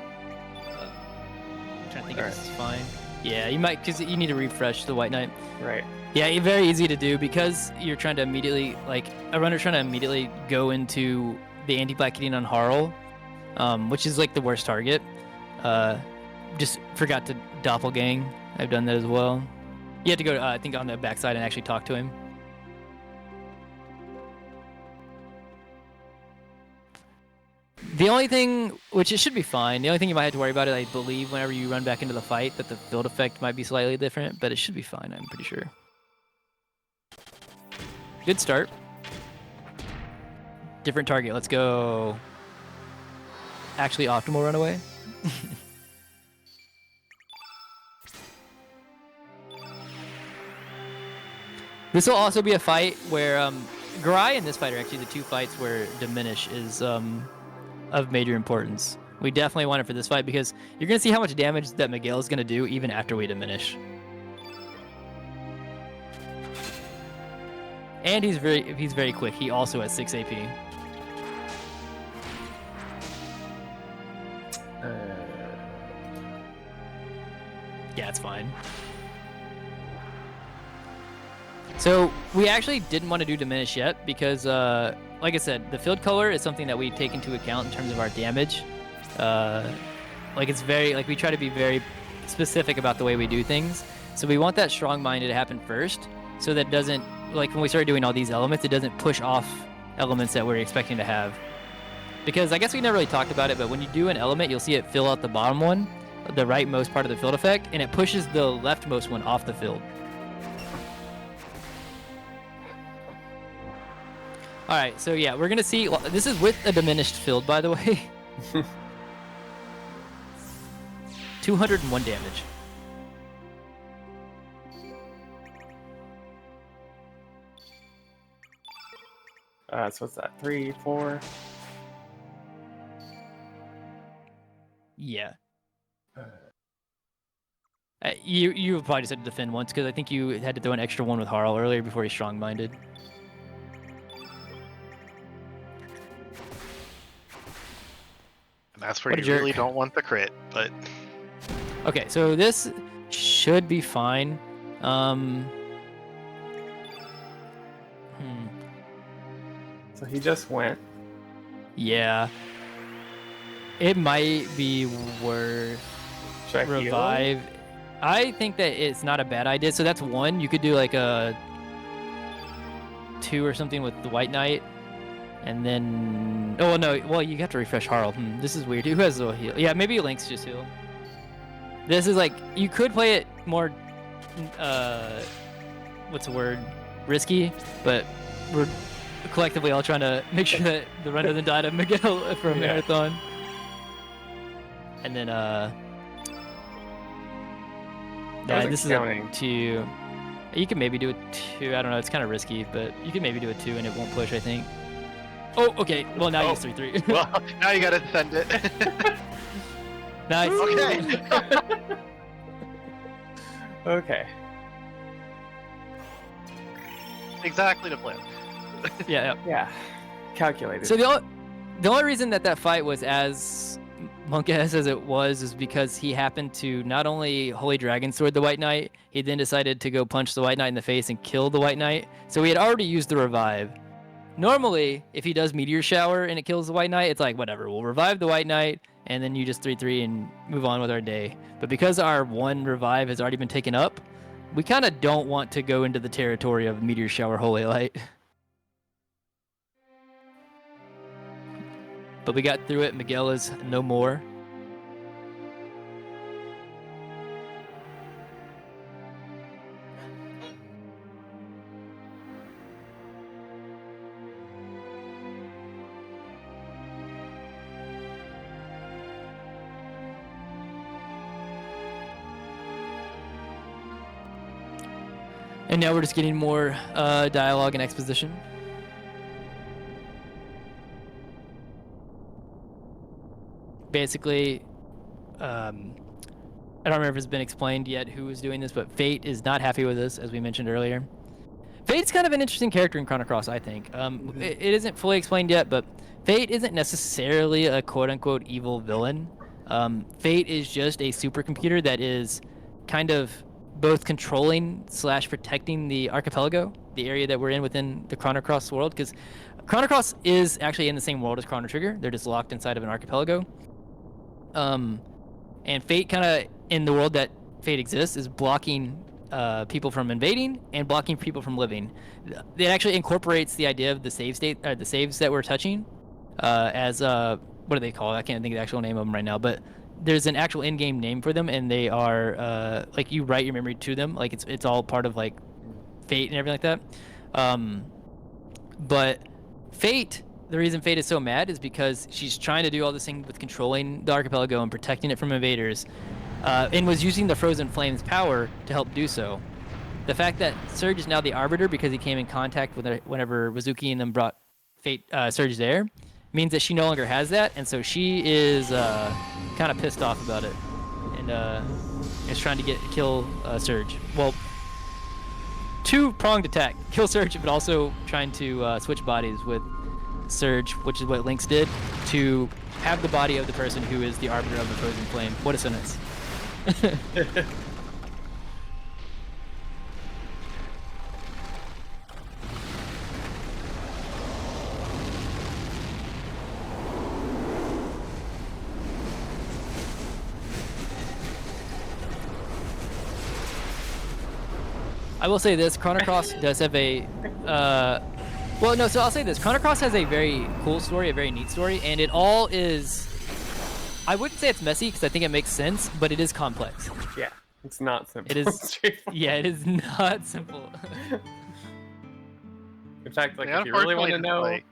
trying to think if this is fine. Yeah, you might, because you need to refresh the White Knight. Right. Yeah, very easy to do because you're trying to immediately, like, a runner trying to immediately go into the anti-black hitting on Harl, which is like the worst target. Just forgot to doppelgang. I've done that as well. You have to go, I think, on the backside and actually talk to him. The only thing, which it should be fine, the only thing you might have to worry about is, I believe, whenever you run back into the fight, that the field effect might be slightly different, but it should be fine, I'm pretty sure. Good start. Different target, let's go. Actually optimal runaway. This will also be a fight where Garai and this fight are actually the two fights where Diminish is of major importance. We definitely want it for this fight because you're going to see how much damage that Miguel is going to do even after we Diminish. And he's very quick. He also has 6 AP. Yeah, it's fine. So we actually didn't want to do Diminish yet because, like I said, the field color is something that we take into account in terms of our damage. Like it's very, like we try to be very specific about the way we do things. So we want that strong-minded to happen first, so that doesn't, like when we start doing all these elements, it doesn't push off elements that we're expecting to have. Because I guess we never really talked about it, but when you do an element, you'll see it fill out the bottom one. the rightmost part of the field effect, and it pushes the leftmost one off the field. All right, so yeah, we're gonna see. This is with a diminished field, by the way. 201 damage. So what's that? 3, 4. Yeah. You probably just had to defend once because I think you had to throw an extra one with Harl earlier before he strong-minded. And that's where What a you really jerk. don't want the crit, but Okay, so this should be fine. So he just went. Yeah. It might be worth Should I heal? revive. I think that it's not a bad idea. So that's one. You could do like a 2 or something with the White Knight. And then... Oh, no. Well, you have to refresh Harl. This is weird. Who has the heal? Yeah, maybe Link's just heal. This is like... You could play it more... what's the word? Risky. But we're collectively all trying to make sure that the run doesn't die to Miguel for a marathon. And then, yeah, this is a 2. You can maybe do a 2. I don't know. It's kind of risky, but you can maybe do a 2 and it won't push, I think. Oh, okay. Well, now you use 3-3. well, now you gotta send it. Nice. Okay. Okay. Exactly the plan. Yeah. Yeah. Calculated. So the only reason that fight was as monk-ass as it was is because he happened to not only Holy Dragon Sword the White Knight, he then decided to go punch the White Knight in the face and kill the White Knight. So he had already used the revive. Normally, if he does Meteor Shower and it kills the White Knight, it's like, whatever, we'll revive the White Knight, and then you just 3-3 and move on with our day. But because our one revive has already been taken up, we kind of don't want to go into the territory of Meteor Shower Holy Light. But we got through it. Miguel is no more. And now we're just getting more dialogue and exposition. Basically, I don't remember if it's been explained yet who is doing this, but Fate is not happy with this, as we mentioned earlier. Fate's kind of an interesting character in Chrono Cross, I think. It isn't fully explained yet, but Fate isn't necessarily a quote-unquote evil villain. Fate is just a supercomputer that is kind of both controlling / protecting the archipelago, the area that we're in within the Chrono Cross world, because Chrono Cross is actually in the same world as Chrono Trigger. They're just locked inside of an archipelago. And Fate kind of, in the world that Fate exists, is blocking people from invading and blocking people from living. It actually incorporates the idea of the save state, the saves that we're touching, as what do they call it? I can't think of the actual name of them right now, but there's an actual in-game name for them, and they are like you write your memory to them, like it's all part of like Fate and everything like that. But Fate, the reason Fate is so mad is because she's trying to do all this thing with controlling the archipelago and protecting it from invaders, and was using the Frozen Flame's power to help do so. The fact that Surge is now the Arbiter because he came in contact with her whenever Wazuki and them brought Fate Surge there means that she no longer has that, and so she is kind of pissed off about it, and is trying to kill Surge. Well, two-pronged attack: kill Surge, but also trying to switch bodies with Surge, which is what Lynx did, to have the body of the person who is the Arbiter of the Frozen Flame. What a sentence! I will say this, Chrono Cross does have a, well, no, so I'll say this. Chrono Cross has a very cool story, a very neat story, and it all is I wouldn't say it's messy because I think it makes sense, but it is complex. Yeah, it's not simple. It is. Straightforward. Yeah, it is not simple. In fact, like Yeah, if you really want to unfortunately, know, like,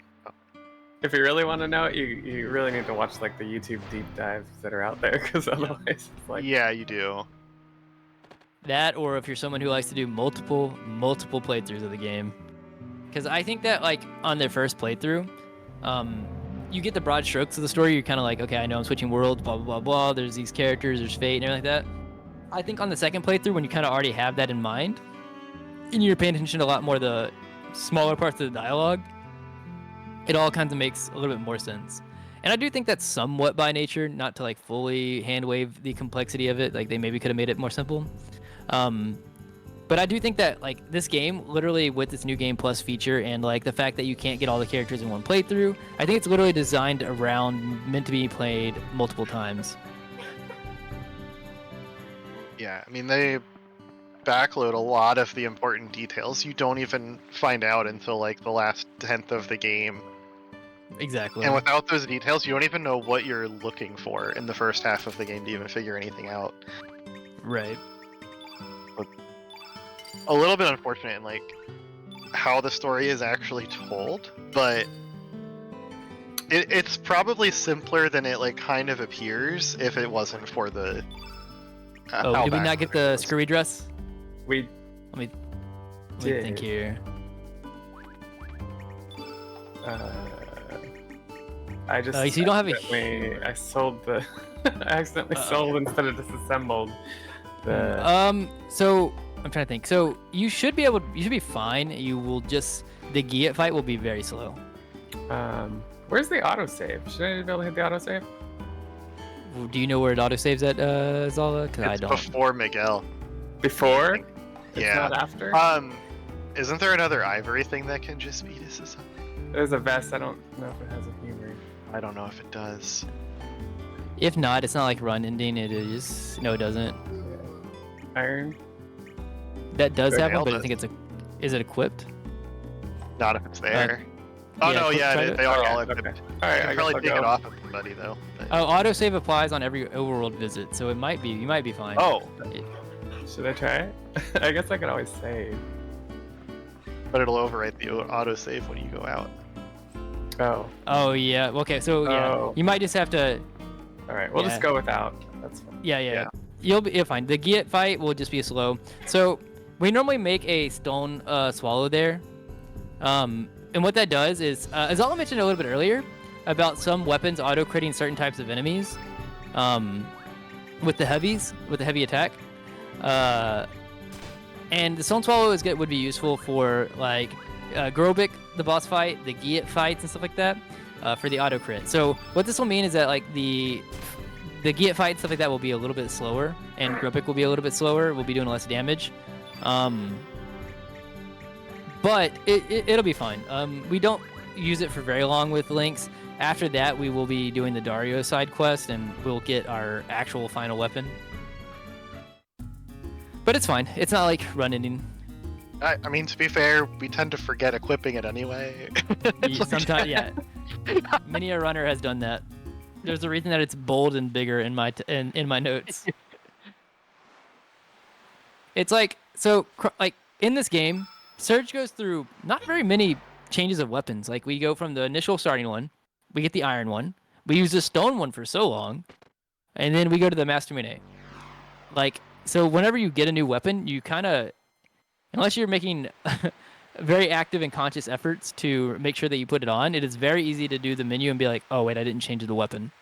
if you really want to know, you really need to watch like the YouTube deep dives that are out there, because otherwise it's like yeah, you do. That, or if you're someone who likes to do multiple playthroughs of the game, because I think that like on their first playthrough, you get the broad strokes of the story. You're kind of like, okay, I know I'm switching worlds, blah blah blah blah. There's these characters, there's fate, and everything like that. I think on the second playthrough, when you kind of already have that in mind, and you're paying attention to a lot more of the smaller parts of the dialogue, it all kind of makes a little bit more sense. And I do think that's somewhat by nature, not to like fully hand wave the complexity of it. Like they maybe could have made it more simple. But I do think that like this game, literally with its new game plus feature and like the fact that you can't get all the characters in one playthrough, I think it's literally designed around meant to be played multiple times. Yeah, I mean they backload a lot of the important details you don't even find out until like the last tenth of the game. Exactly. And without those details, you don't even know what you're looking for in the first half of the game to even figure anything out. Right. A little bit unfortunate in like how the story is actually told, but it's probably simpler than it like kind of appears if it wasn't for the. Oh, did we not get the screwy dress? we Let me did. think here. I just So you don't have a- I sold the I accidentally sold instead of disassembled the So I'm trying to think. So you should be fine. You will just the Giat fight will be very slow. where's the autosave? Should I be able to hit the autosave? Do you know where it autosaves at, Zala? Because I It's don't. before Miguel. Before? It's Yeah. not after? Isn't there another ivory thing that can just be disassembled? There's a vest. I don't know if it has a humor. I don't know if it does. If not, it's not like run ending. It is. No, it doesn't. Iron? That does Sure, have one, nailed but I it. think it's a. Is it equipped? Not if it's there. Oh yeah, no, try yeah, it. they are Oh, all okay. equipped. Alright, You I can guess probably I'll take go. it off of somebody though. but- Oh, autosave applies on every overworld visit, so it might be. You might be fine. Oh, Should I try it? I guess I could always save. but it'll overwrite the autosave when you go out. Oh. Oh yeah. Okay. So yeah, Oh. you might just have to. Alright, we'll just Yeah. go without. That's fine. Yeah. Yeah. You're fine. The Giat fight will just be slow. So we normally make a stone swallow there. And what that does is, as Ala mentioned a little bit earlier, about some weapons auto-critting certain types of enemies, with the heavy attack. And the Stone Swallow would be useful for like Grobik, the boss fight, the Giat fights and stuff like that, for the auto crit. So what this will mean is that like the Giat fight and stuff like that will be a little bit slower, and Grobik will be a little bit slower. We'll be doing less damage. But it'll be fine. We don't use it for very long with Lynx. After that, we will be doing the Dario side quest, and we'll get our actual final weapon. But it's fine. It's not like run ending. I mean, to be fair, we tend to forget equipping it anyway. It's like- Sometimes, yeah. Many a runner has done that. There's a reason that it's bold and bigger in my in my notes. It's like like in this game, Surge goes through not very many changes of weapons. Like we go from the initial starting one, we get the iron one, we use the stone one for so long, and then we go to the Master Mune. Like so, whenever you get a new weapon, you kind of, unless you're making very active and conscious efforts to make sure that you put it on, it is very easy to do the menu and be like, oh wait, I didn't change the weapon.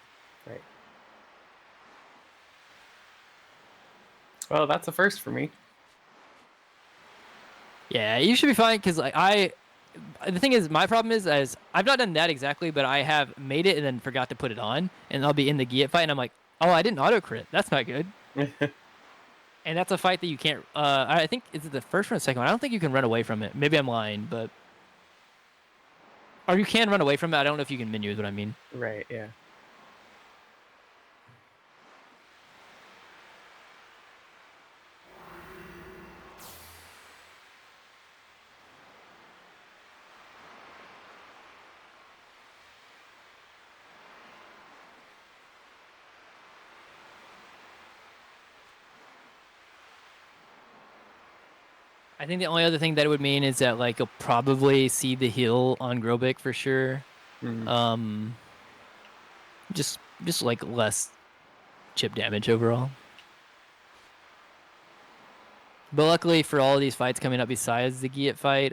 Right. Well, that's a first for me. Yeah, you should be fine because like the thing is, my problem is I've not done that exactly, but I have made it and then forgot to put it on, and I'll be in the Giat fight and I'm like, oh, I didn't auto crit. That's not good. And that's a fight that you can't. I think is it the first one or the second one? I don't think you can run away from it. Maybe I'm lying, but or you can run away from it. I don't know if you can menu. Is what I mean. Right, yeah. I think the only other thing that it would mean is that like you'll probably see the heal on Grobik for sure. Mm. Just like less chip damage overall. But luckily for all of these fights coming up besides the Giat fight,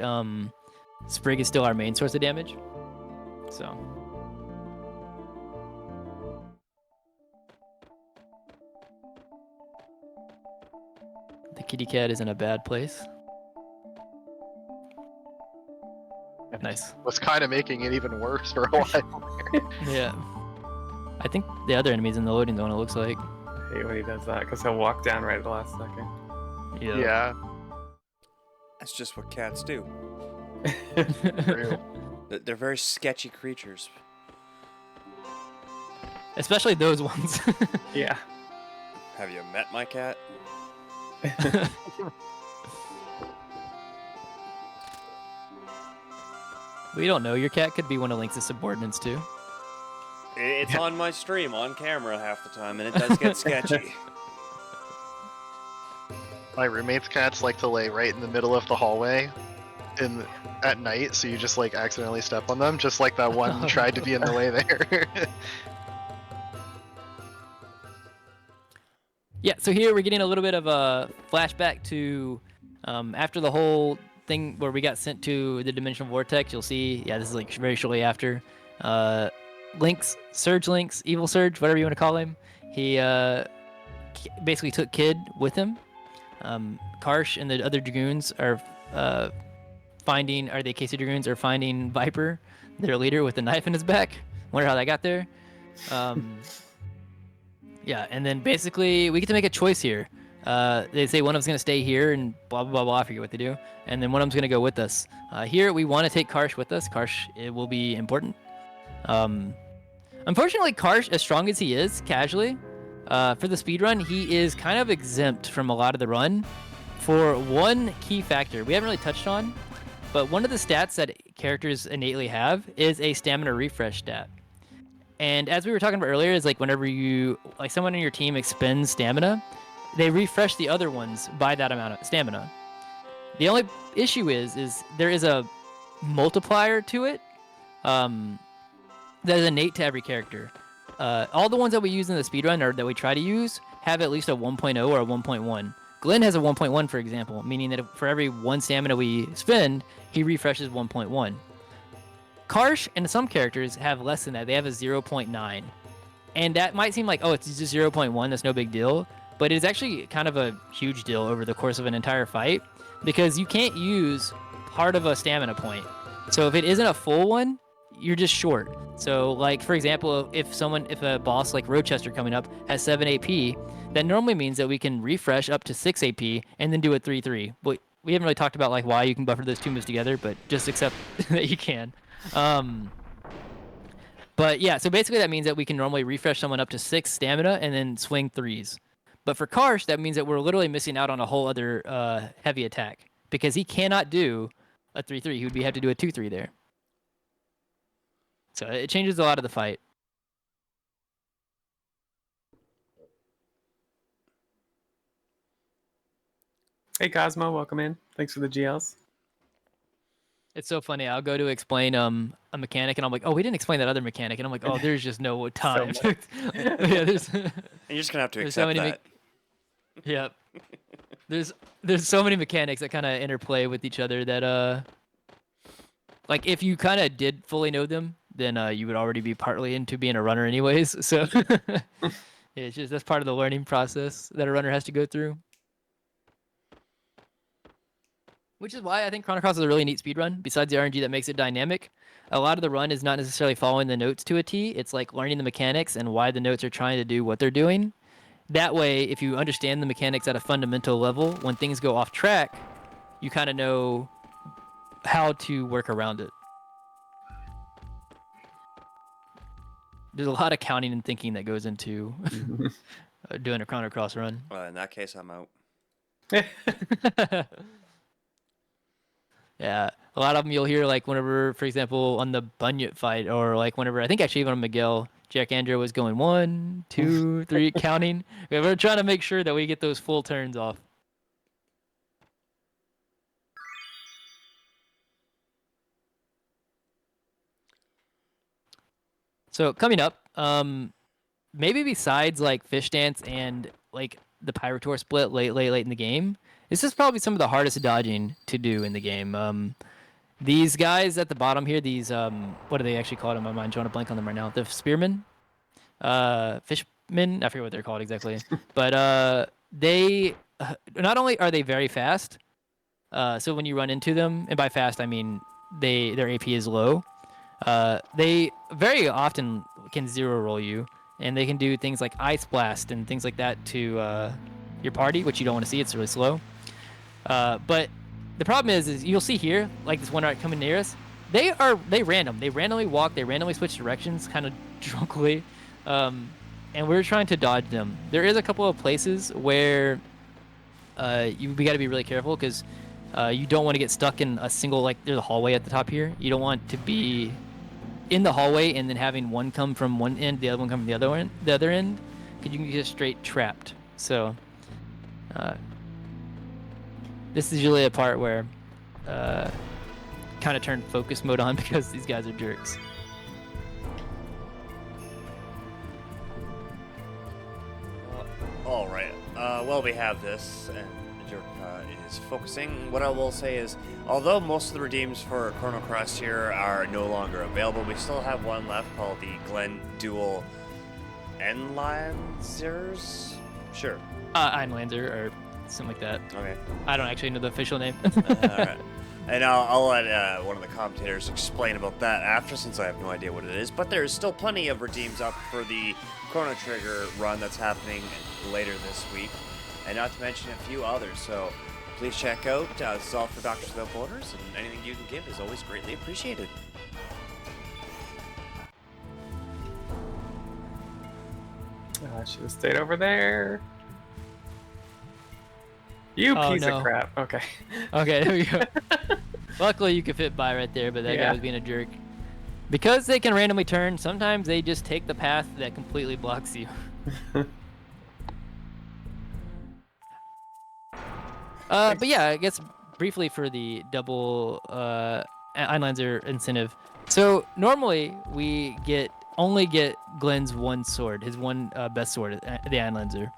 Sprig is still our main source of damage. So. The kitty cat is in a bad place. Nice. Was kind of making it even worse for a while. Yeah. I think the other enemy's in the loading zone, it looks like. I hate when he does that because he'll walk down right at the last second. Yeah. That's just what cats do. True. They're very sketchy creatures. Especially those ones. Yeah. Have you met my cat? We don't know. Your cat could be one of Lynx's subordinates too. It's on my stream on camera half the time, and it does get sketchy. My roommate's cats like to lay right in the middle of the hallway at night, so you just like accidentally step on them, just like that one tried to be in the way there. Yeah, so here we're getting a little bit of a flashback to after the whole thing where we got sent to the dimensional vortex. You'll see, yeah, this is like very shortly after. Lynx, Surge Lynx, Evil Surge, whatever you want to call him. He basically took Kid with him. Karsh and the other Dragoons are the Casey Dragoons are finding Viper, their leader, with a knife in his back. Wonder how that got there. Yeah, and then basically we get to make a choice here. They say one of them's going to stay here and blah, blah, blah, blah, I forget what they do. And then one of them's going to go with us. Here, we want to take Karsh with us. Karsh, it will be important. Unfortunately, Karsh, as strong as he is, casually, for the speedrun, he is kind of exempt from a lot of the run for one key factor we haven't really touched on, but one of the stats that characters innately have is a stamina refresh stat. And as we were talking about earlier, is like whenever someone in your team expends stamina, they refresh the other ones by that amount of stamina. The only issue is there is a multiplier to it that is innate to every character. All the ones that we use in the speedrun or that we try to use have at least a 1.0 or a 1.1. Glenn has a 1.1, for example, meaning that for every one stamina we spend, he refreshes 1.1. Karsh and some characters have less than that. They have a 0.9. And that might seem like, oh, it's just 0.1, that's no big deal. But it's actually kind of a huge deal over the course of an entire fight because you can't use part of a stamina point. So if it isn't a full one, you're just short. So like, for example, if a boss like Rochester coming up has 7 AP, that normally means that we can refresh up to 6 AP and then do a 3-3. But we haven't really talked about like why you can buffer those two moves together, but just accept that you can. But yeah, so basically that means that we can normally refresh someone up to 6 stamina and then swing 3s. But for Karsh, that means that we're literally missing out on a whole other heavy attack because he cannot do a 3-3. He would have to do a 2-3 there. So it changes a lot of the fight. Hey Cosmo, welcome in. Thanks for the GLs. It's so funny. I'll go to explain a mechanic, and I'm like, oh, we didn't explain that other mechanic, and I'm like, oh, there's just no time. Yeah, there's. And you're just gonna have to There's accept so many that. Yep. There's so many mechanics that kind of interplay with each other that like if you kind of did fully know them, then you would already be partly into being a runner anyways. So yeah, it's just that's part of the learning process that a runner has to go through. Which is why I think Chrono Cross is a really neat speedrun. Besides the RNG that makes it dynamic, a lot of the run is not necessarily following the notes to a T. It's like learning the mechanics and why the notes are trying to do what they're doing. That way, if you understand the mechanics at a fundamental level, when things go off track, you kind of know how to work around it. There's a lot of counting and thinking that goes into doing a Chrono Cross run. Well, in that case, I'm out. Yeah, a lot of them you'll hear like whenever, for example, on the Bunyip fight, or like whenever I think actually even on Miguel, Jack Andrew was going 1, 2, 3, counting. We're trying to make sure that we get those full turns off. So coming up, maybe besides like Fish Dance and like the Pyrotor split late in the game, this is probably some of the hardest dodging to do in the game. These guys at the bottom here, these what do they actually call them? I'm drawing a blank on them right now. The spearmen, fishmen. I forget what they're called exactly, but they not only are they very fast. So when you run into them, and by fast I mean their AP is low. They very often can zero roll you, and they can do things like Ice Blast and things like that to your party, which you don't want to see. It's really slow. But the problem is you'll see here, like this one right coming near us. They randomly walk. They randomly switch directions, kind of drunkenly, and we're trying to dodge them. There is a couple of places where we got to be really careful because you don't want to get stuck in a single, like there's a hallway at the top here. You don't want to be in the hallway and then having one come from one end, the other one come from the other end, because you can get straight trapped. So this is usually a part where kind of turn focus mode on because these guys are jerks. All right. Well, we have this, and Jerk is focusing. What I will say is, although most of the redeems for Chrono Cross here are no longer available, we still have one left called the Glen Dual Enlancers. Sure. Einlander or something like that. Okay. I don't actually know the official name. All right. And I'll let one of the commentators explain about that after, since I have no idea what it is. But there's still plenty of redeems up for the Chrono Trigger run that's happening later this week, and not to mention a few others. So please check out. This is all for Doctors Without Borders, and anything you can give is always greatly appreciated. I should have stayed over there. You piece of crap. Okay. Okay, there we go. Luckily, you could fit by right there, but that guy was being a jerk. Because they can randomly turn, sometimes they just take the path that completely blocks you. But yeah, I guess briefly for the double Einlander incentive. So normally we only get Glenn's one sword, his one best sword, the Einlander.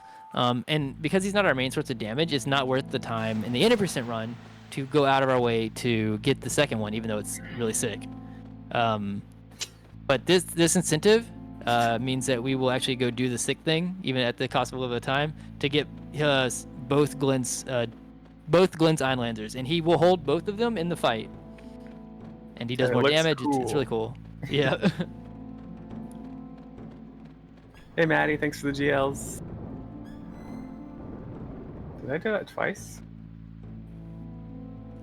And because he's not our main source of damage, it's not worth the time in the 80% run to go out of our way to get the second one, even though it's really sick. But this incentive means that we will actually go do the sick thing, even at the cost of a little bit of time, to get both Glenn's Einlanders, and he will hold both of them in the fight. And he does more damage. Cool. It's really cool. Yeah. Hey, Maddie, thanks for the GLs. Did I do that twice?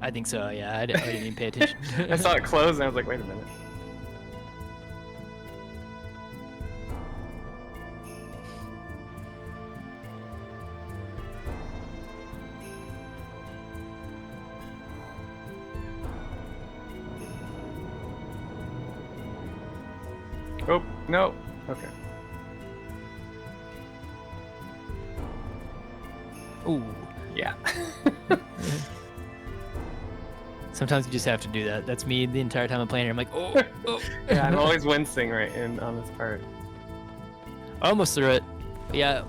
I think so, yeah. I didn't even pay attention. I saw it close and I was like, wait a minute. Oh, no. Okay. Ooh. Yeah. Sometimes you just have to do that. That's me the entire time I'm playing here. I'm like, oh. Yeah, I'm always wincing right on this part. I almost threw it. But yeah,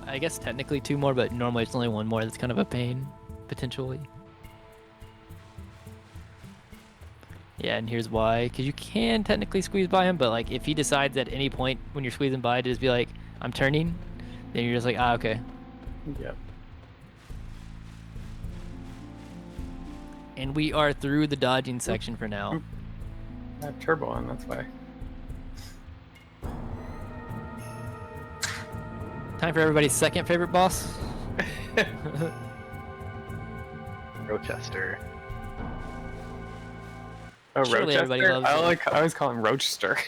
I guess technically two more, but normally it's only one more. That's kind of a pain, potentially. Yeah, and here's why. Because you can technically squeeze by him, but like if he decides at any point when you're squeezing by to just be like, I'm turning, then you're just like, okay. Yep. And we are through the dodging section for now. I have turbo on, that's why. Time for everybody's second favorite boss. Rochester. Oh, Surely everybody Rochester? loves I always call him Rochester.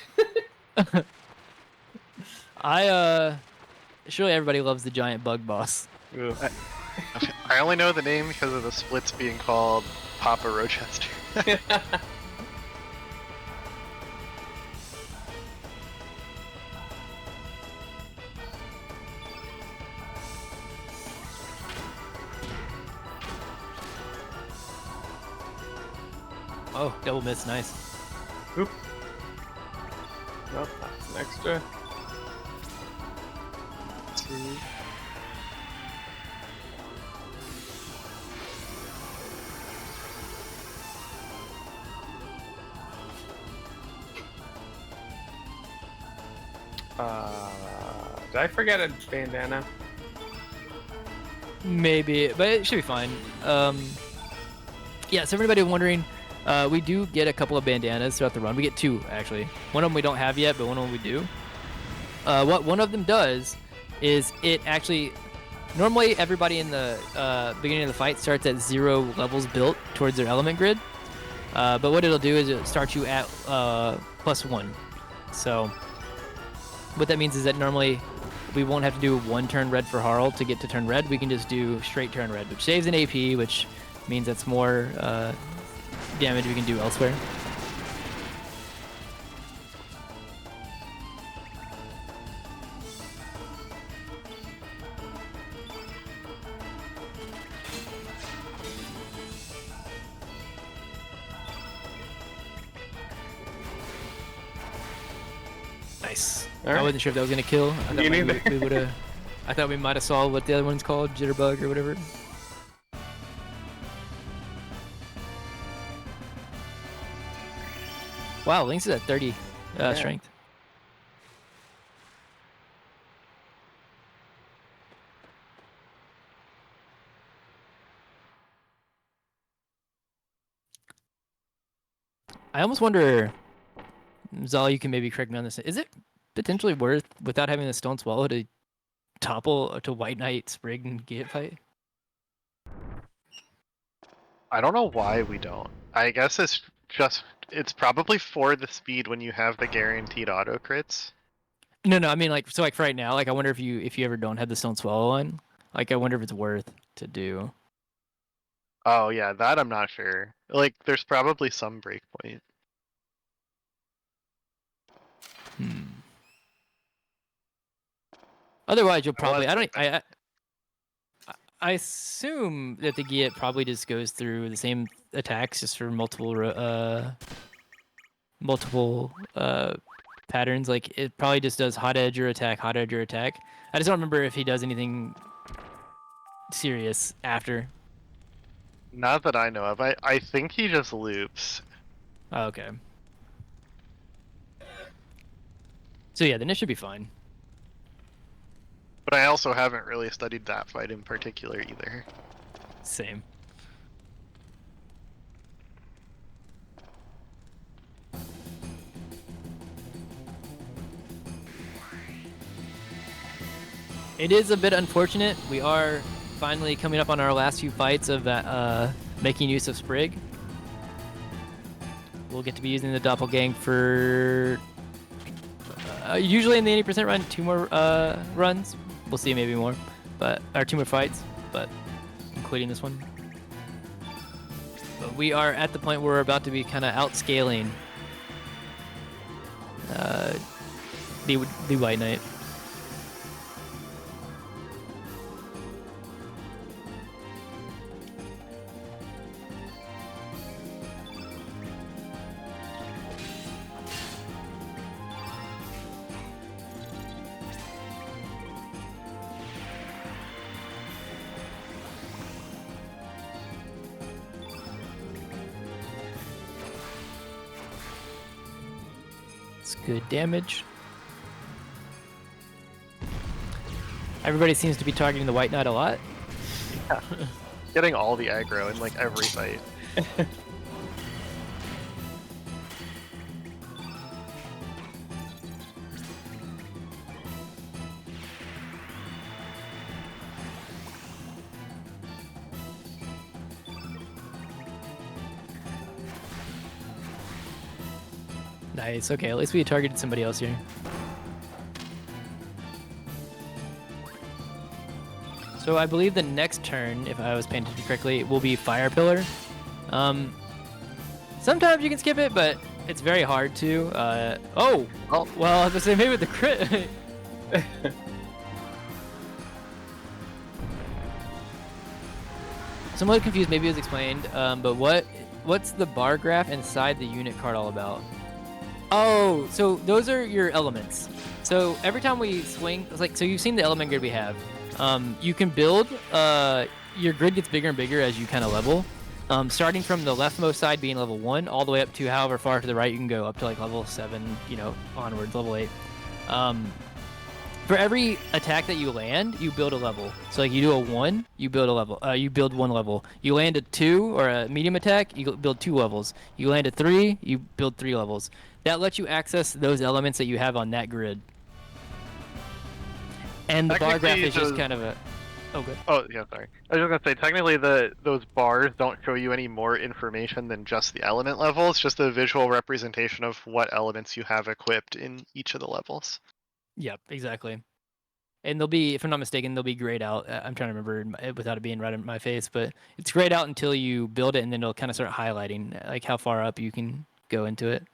Surely everybody loves the giant bug boss. I only know the name because of the splits being called Papa Rochester. Oh, double miss, nice. Oop. Well, that's an extra. 2. Did I forget a bandana? Maybe, but it should be fine. Yeah, so for anybody wondering, we do get a couple of bandanas throughout the run. We get 2, actually. One of them we don't have yet, but one of them we do. What one of them does is it actually... Normally, everybody in the beginning of the fight starts at 0 levels built towards their element grid. But what it'll do is it'll start you at +1. So what that means is that normally we won't have to do 1 turn red for Harl to get to turn red. We can just do straight turn red, which saves an AP, which means that's more damage we can do elsewhere. Nice. All I right. wasn't sure if that was gonna kill. I thought Me maybe neither. we would have. I thought we might have saw what the other one's called, jitterbug or whatever. Wow, Lynx is at 30 Yeah. strength. I almost wonder, Zal, you can maybe correct me on this. Is it potentially worth, without having the Stone Swallow, to topple to White Knight, Sprig, and Gate fight? I don't know why we don't. I guess it's probably for the speed when you have the guaranteed auto crits. No, I mean like for right now, like I wonder if you ever don't have the Stone Swallow on, like I wonder if it's worth to do. Oh yeah, that I'm not sure. Like there's probably some breakpoint. Otherwise, you'll Well, probably. that's I assume that the Giat probably just goes through the same attacks just for multiple patterns. Like it probably just does hot edge or attack, hot edge or attack. I just don't remember if he does anything serious after. Not that I know of. I think he just loops. Oh, okay. So yeah, then it should be fine. But I also haven't really studied that fight in particular either. Same. It is a bit unfortunate. We are finally coming up on our last few fights of that making use of Sprig. We'll get to be using the Doppelgang for usually in the 80% run, 2 more runs. We'll see, maybe more, but or 2 more fights, but including this one. But we are at the point where we're about to be kind of outscaling the White Knight. It's good damage. Everybody seems to be targeting the White Knight a lot. Yeah. Getting all the aggro in like every fight. Nice, okay, at least we targeted somebody else here. So I believe the next turn, if I was paying attention correctly, will be Fire Pillar. Sometimes you can skip it, but it's very hard to. Oh, well, I was gonna say maybe with the crit. So I'm a little confused, maybe it was explained, but what's the bar graph inside the unit card all about? Oh, so those are your elements. So every time we swing, it's like, so you've seen the element grid we have. You can build, your grid gets bigger and bigger as you kind of level. Starting from the leftmost side being level 1, all the way up to however far to the right you can go, up to like level 7, you know, onwards, level 8. For every attack that you land, you build a level. So like you do a 1, you build a level. You build 1 level. You land a 2 or a medium attack, you build 2 levels. You land a 3, you build 3 levels. That lets you access those elements that you have on that grid. And the bar graph is just kind of a... Oh, good. Oh, yeah, sorry. I was just gonna say, technically, those bars don't show you any more information than just the element level. It's just a visual representation of what elements you have equipped in each of the levels. Yep, exactly. And they'll be, if I'm not mistaken, they'll be grayed out. I'm trying to remember without it being right in my face, but it's grayed out until you build it, and then it'll kind of start highlighting like how far up you can go into it.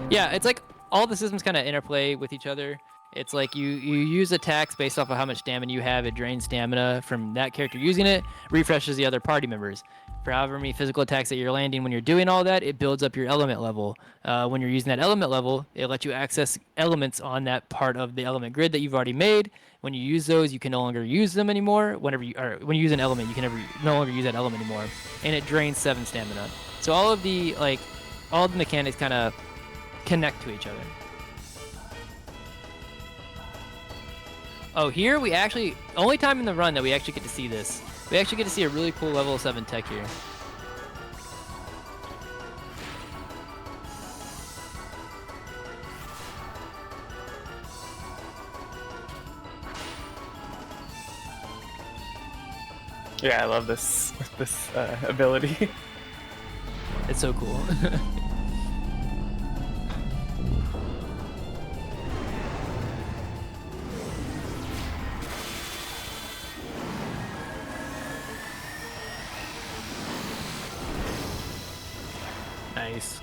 Yeah, it's like all the systems kind of interplay with each other. It's like you use attacks based off of how much stamina you have. It drains stamina from that character using it, refreshes the other party members. For however many physical attacks that you're landing when you're doing all that, it builds up your element level. When you're using that element level, it lets you access elements on that part of the element grid that you've already made. When you use those, you can no longer use them anymore. When you use an element, you can no longer use that element anymore, and it drains 7 stamina. So all the mechanics kind of connect to each other. Oh, here we actually, only time in the run that we actually get to see this. We actually get to see a really cool level 7 tech here. Yeah, I love this ability. It's so cool. Nice.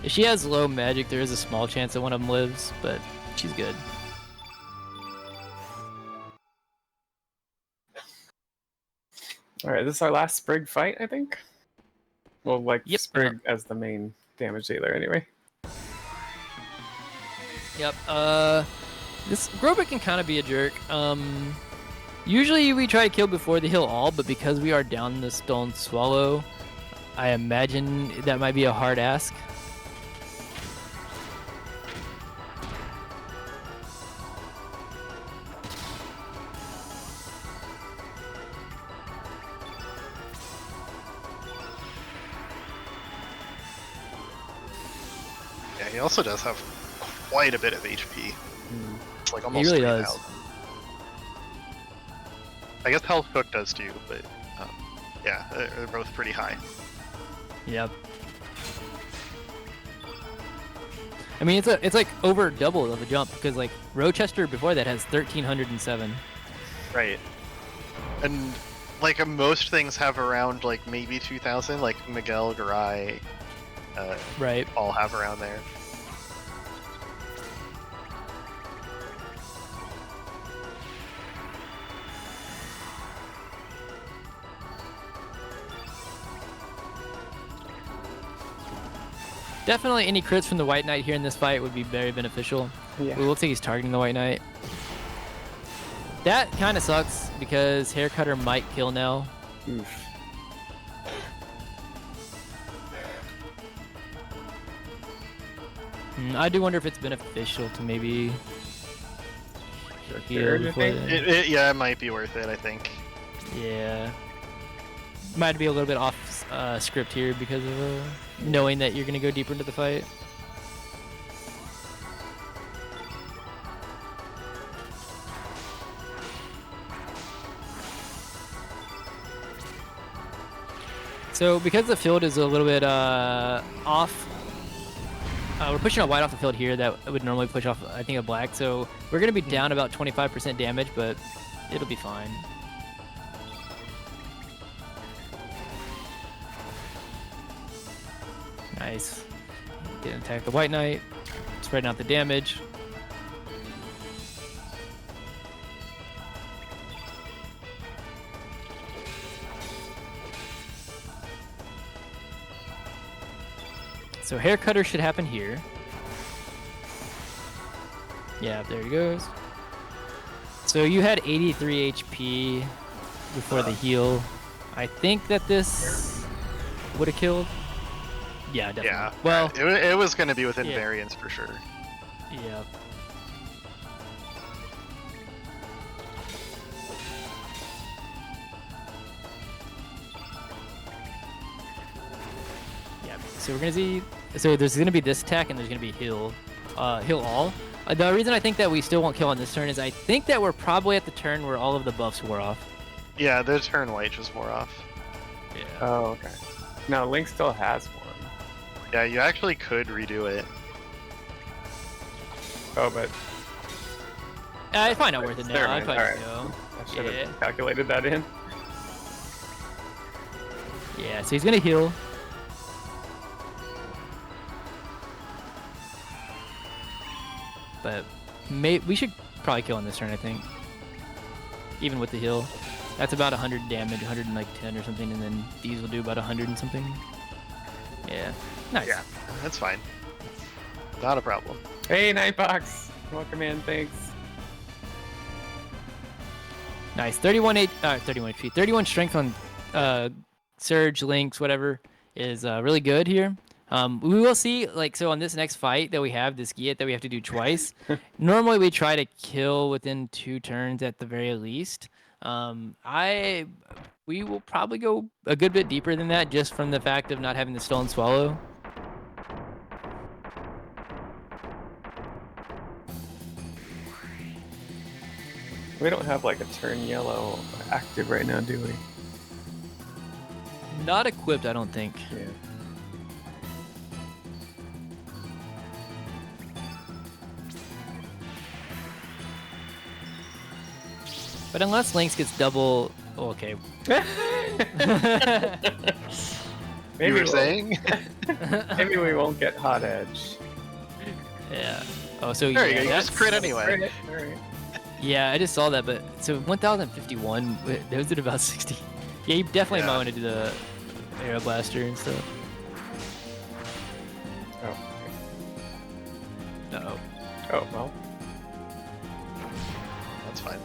If she has low magic, there is a small chance that one of them lives, but she's good. Alright, this is our last Sprig fight, I think? Well, like, Yep. Sprig as the main damage dealer, anyway. Yep. This Grobit can kind of be a jerk. Usually we try to kill before they heal all, but because we are down the Stone Swallow, I imagine that might be a hard ask. Yeah, he also does have quite a bit of HP. It's like almost He really 3,000. does. I guess Health Cook does too, but yeah, they're both pretty high. Yep. I mean, it's like over double of a jump because like Rochester before that has 1,307. Right. And like most things have around like maybe 2,000, like Miguel, Garai, Right. all have around there. Definitely any crits from the White Knight here in this fight would be very beneficial. Yeah. It looks like he's targeting the White Knight. That kind of sucks because Hair Cutter might kill now. Oof. I do wonder if it's beneficial to maybe heal Third, I before think. the- Yeah, it might be worth it, I think. Yeah. Might be a little bit off script here because of knowing that you're going to go deeper into the fight. So because the field is a little bit off, we're pushing a white off the field here that would normally push off, I think, a black. So we're going to be down about 25% damage, but it'll be fine. Nice. Didn't attack the White Knight. Spreading out the damage. So hair cutter should happen here. Yeah, there he goes. So you had 83 HP before the heal. I think that this would have killed. Yeah, definitely. Yeah. Well, it was going to be within yeah. variance for sure. yeah. Yeah. So we're gonna see. So there's gonna be this attack and there's gonna be heal all. The reason I think that we still won't kill on this turn is I think that we're probably at the turn where all of the buffs wore off. Yeah, the turn white just wore off. Yeah. Oh, okay. No, Link still has one. Yeah, you actually could redo it. Oh, but It's probably not worth it now. Never I'd mind. probably Alright. just go. I should have Yeah. calculated that in. Yeah, so he's gonna heal. But we should probably kill on this turn, I think. Even with the heal. That's about 100 damage, 110 or something, and then these will do about 100 and something. Yeah. Nice. Yeah, that's fine. Not a problem. Hey, Nightbox! Welcome in, thanks. Nice. 31 HP. 31 strength on Surge, Lynx, whatever, is really good here. We will see, like, so on this next fight that we have, this Giat that we have to do twice, normally we try to kill within 2 turns at the very least. We will probably go a good bit deeper than that just from the fact of not having the Stolen Swallow. We don't have like a turn yellow active right now, do we? Not equipped, I don't think. Yeah. But unless Lynx gets double... Oh, okay. Maybe You were we'll- saying? Maybe we won't get hot edge. Yeah. Oh, so There yeah, you go. You that's... just crit anyway. Alright. Yeah, I just saw that, but so 1051, those did about 60. Yeah, you definitely Yeah. might want to do the Aero Blaster and stuff. Oh. Uh-oh. Oh, well. That's fine.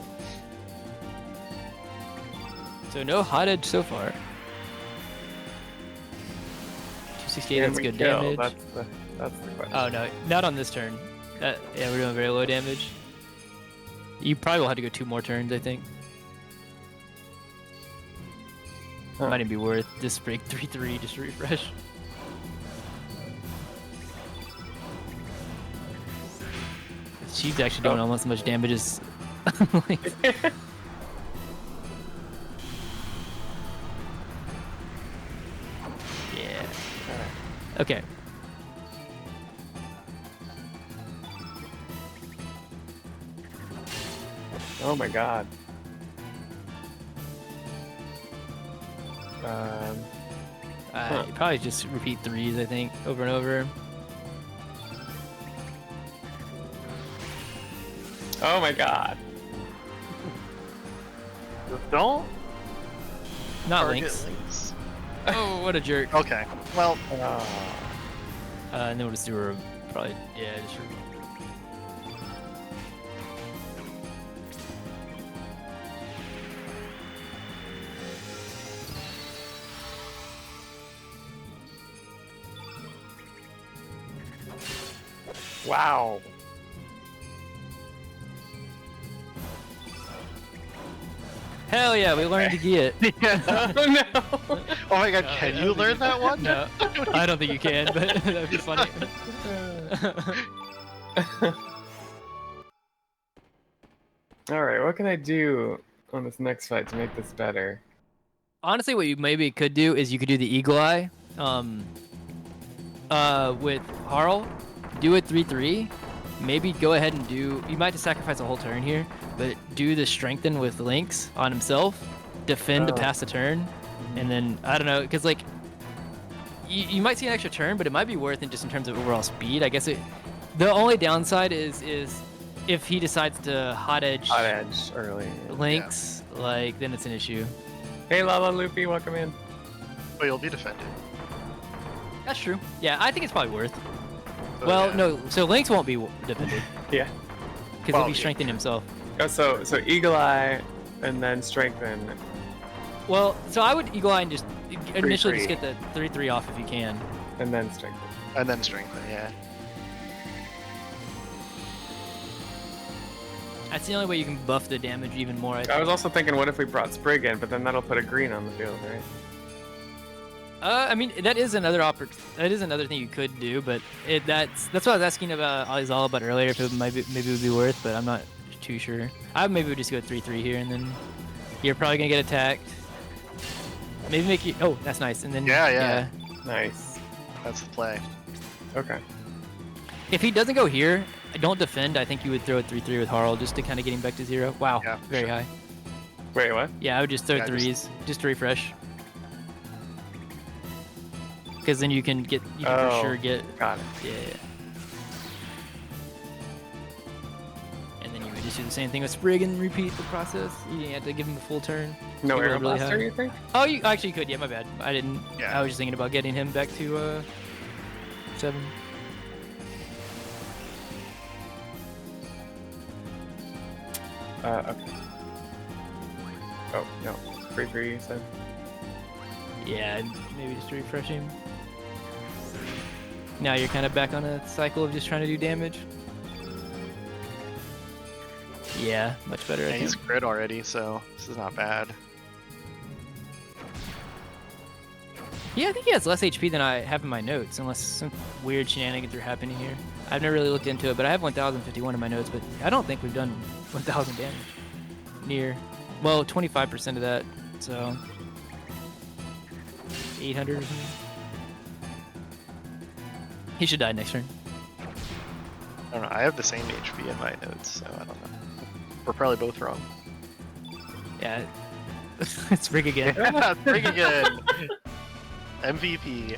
So no hot edge so far. 268, Can that's we good kill? damage. That's the question. Oh no, not on this turn. Yeah, we're doing very low damage. You probably will have to go 2 more turns, I think. Huh. Might even be worth just break 3-3 just to refresh. She's actually doing almost as much damage as Lynx. Yeah. Okay. Oh my god. You probably just repeat 3s, I think, over and over. Oh my god. Don't Not target Lynx. Lynx. Oh, what a jerk. Okay. Well, And then we'll just do her probably, yeah, just wow. Hell yeah, we learned to get. Oh no. oh my god, can you learn that one? No, I don't think you can, but that'd be funny. Alright, what can I do on this next fight to make this better? Honestly, what you maybe could do is you could do the Eagle Eye with Harl. Do it 3-3. Maybe go ahead and do... You might have to sacrifice a whole turn here, but do the Strengthen with Lynx on himself. Defend to pass the turn. And then, I don't know, because, like, you might see an extra turn, but it might be worth it just in terms of overall speed. I guess the only downside is if he decides to hot edge early. Lynx, like, then it's an issue. Hey Lala Loopy, welcome in. But you'll be defended. That's true. Yeah, I think it's probably worth. So, Well, yeah. no. So Lynx won't be defended Yeah. because Well, he'll be strengthening himself. Oh, so Eagle Eye, and then strengthen. Well, so I would Eagle Eye and just initially just 3-3. get the 3/3 off if you can. And then strengthen. And then strengthen, yeah. That's the only way you can buff the damage even more. I I think. was also thinking, what if we brought Sprig in, but then that'll put a green on the field, right? I mean, that is another that is another thing you could do, but that's what I was asking about Izal about earlier. If it maybe it would be worth, but I'm not too sure. I maybe would just go 3/3 here, and then you're probably gonna get attacked. Maybe make you. Oh, that's nice. And then Yeah. Nice. That's the play. Okay. If he doesn't go here, don't defend. I think you would throw a 3/3 with Harl just to kind of get him back to 0. Wow, Yeah, very sure. high. Wait, what? Yeah, I would just throw Yeah, threes just to refresh. Because then you can for sure get Got it. yeah. And then you would just do the same thing with Sprig and repeat the process. You didn't have to give him a full turn. No You rolled Air really Blaster, high. you think? Oh, you actually could. Yeah, my bad. I didn't. Yeah. I was just thinking about getting him back to 7. Okay. Oh, no. 3/3, you said? Yeah, maybe just to refresh him. Now you're kind of back on a cycle of just trying to do damage. Yeah, much better. I And he's think. crit already, so this is not bad. Yeah, I think he has less HP than I have in my notes, unless some weird shenanigans are happening here. I've never really looked into it, but I have 1051 in my notes, but I don't think we've done 1000 damage. Near. Well, 25% of that, so 800 or something. He should die next turn. I don't know. I have the same HP in my notes, so I don't know. We're probably both wrong. Yeah. It's Rick again. Bring again. MVP.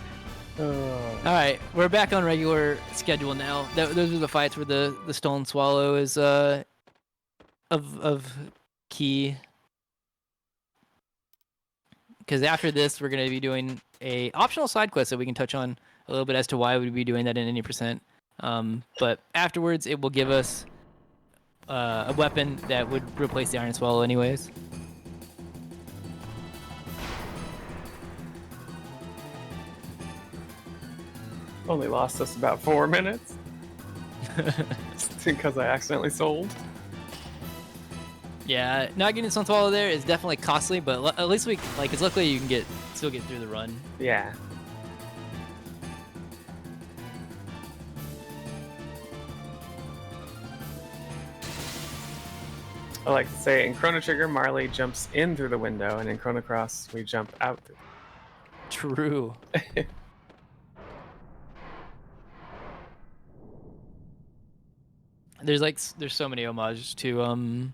Alright, we're back on regular schedule now. Those are the fights where the Stolen Swallow is of key. Because after this, we're going to be doing a optional side quest that we can touch on a little bit as to why we'd be doing that in any percent. But afterwards, it will give us a weapon that would replace the Iron Swallow anyways. Only lost us about 4 minutes. Because I accidentally sold. Yeah, not getting Stone Swallow there is definitely costly, but at least we cause luckily you can still get through the run. Yeah. I like to say in Chrono Trigger, Marley jumps in through the window, and in Chrono Cross, we jump out. True. There's so many homages to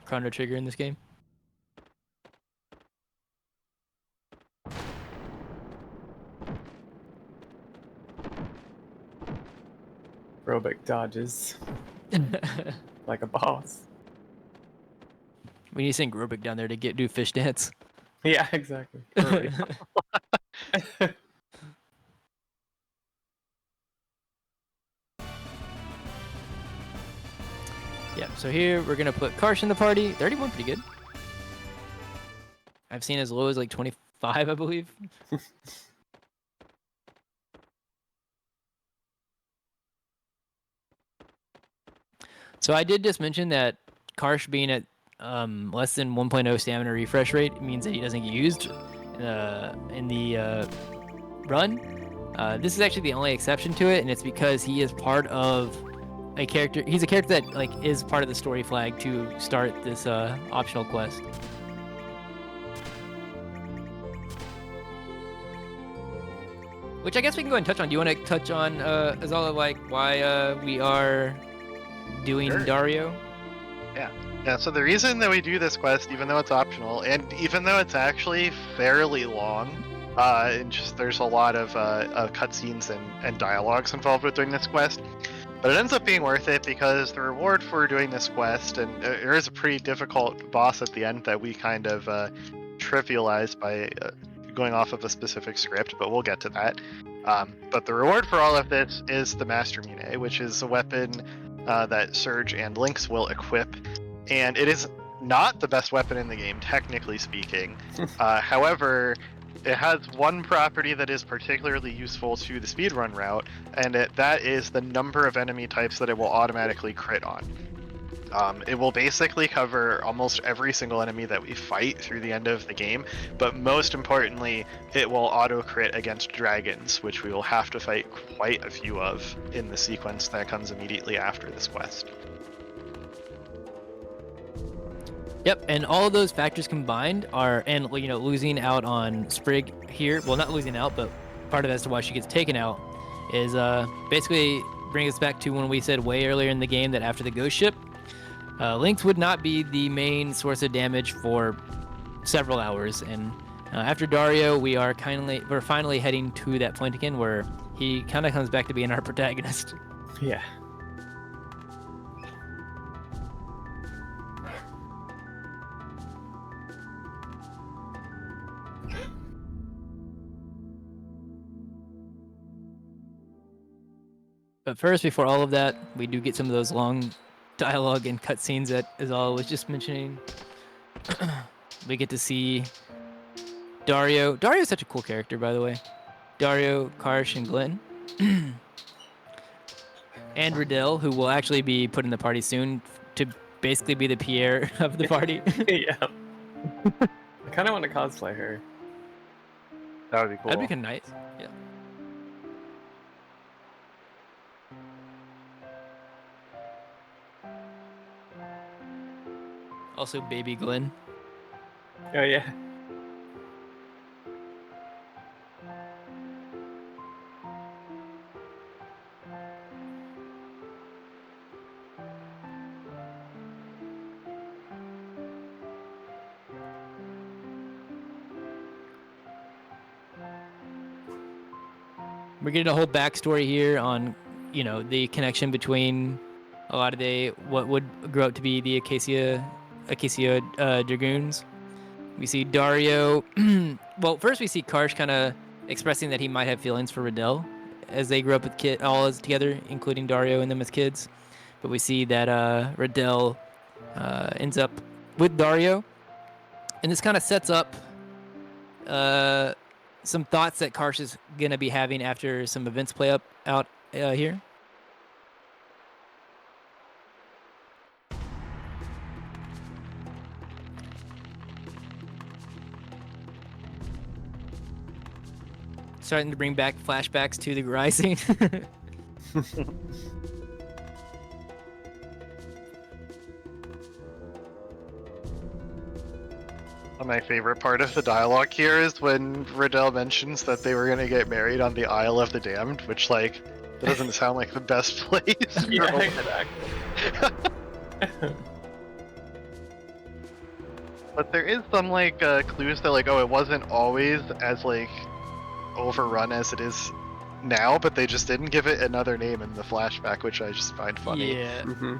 Chrono Trigger in this game. Aerobic dodges like a boss. We need to send Grobik down there to do fish dance. Yeah, exactly. Yeah, so here we're gonna put Karsh in the party. 31, pretty good. I've seen as low as like 25, I believe. So I did just mention that Karsh being at less than 1.0 stamina refresh rate means that he doesn't get used in the run. This is actually the only exception to it, and it's because he is part of a character. He's a character that is part of the story flag to start this optional quest. Which I guess we can go ahead and touch on. Do you want to touch on Azala, why we are doing Sure. Dario? Yeah, so the reason that we do this quest, even though it's optional, and even though it's actually fairly long, and just there's a lot of cutscenes and dialogues involved with doing this quest, but it ends up being worth it because the reward for doing this quest, and there is a pretty difficult boss at the end that we kind of trivialize by going off of a specific script, but we'll get to that. But the reward for all of this is the Master Mune, which is a weapon that Surge and Lynx will equip. And it is not the best weapon in the game, technically speaking. However, it has one property that is particularly useful to the speedrun route, and that is the number of enemy types that it will automatically crit on. It will basically cover almost every single enemy that we fight through the end of the game, but most importantly, it will auto-crit against dragons, which we will have to fight quite a few of in the sequence that comes immediately after this quest. Yep, and all of those factors combined are, and losing out on Sprig here, well, not losing out, but part of it as to why she gets taken out is basically bring us back to when we said way earlier in the game that after the ghost ship, Lynx would not be the main source of damage for several hours, and after Dario, we're finally heading to that point again where he kind of comes back to being our protagonist. Yeah. But first, before all of that, we do get some of those long dialogue and cutscenes that Azala was just mentioning. We get to see Dario. Dario is such a cool character, by the way. Dario, Karsh, and Glenn. And Riddell, who will actually be put in the party soon to basically be the Pierre of the party. Yeah. I kind of want to cosplay her. That would be cool. That'd be kind of nice. Yeah. Also, baby Glenn. Oh, yeah. We're getting a whole backstory here on, the connection between a lot of what would grow up to be the Acacia Dragoons. We see Dario. Well, first we see Karsh kind of expressing that he might have feelings for Riddell as they grew up with all as together, including Dario and them as kids. But we see that Riddell ends up with Dario, and this kind of sets up some thoughts that Karsh is gonna be having after some events play out here. Starting to bring back flashbacks to the Rising. My favorite part of the dialogue here is when Riddell mentions that they were going to get married on the Isle of the Damned, which, that doesn't sound like the best place. Yeah, exactly. But there is some, clues that, it wasn't always as, overrun as it is now, but they just didn't give it another name in the flashback, which I just find funny. Yeah. Mm-hmm.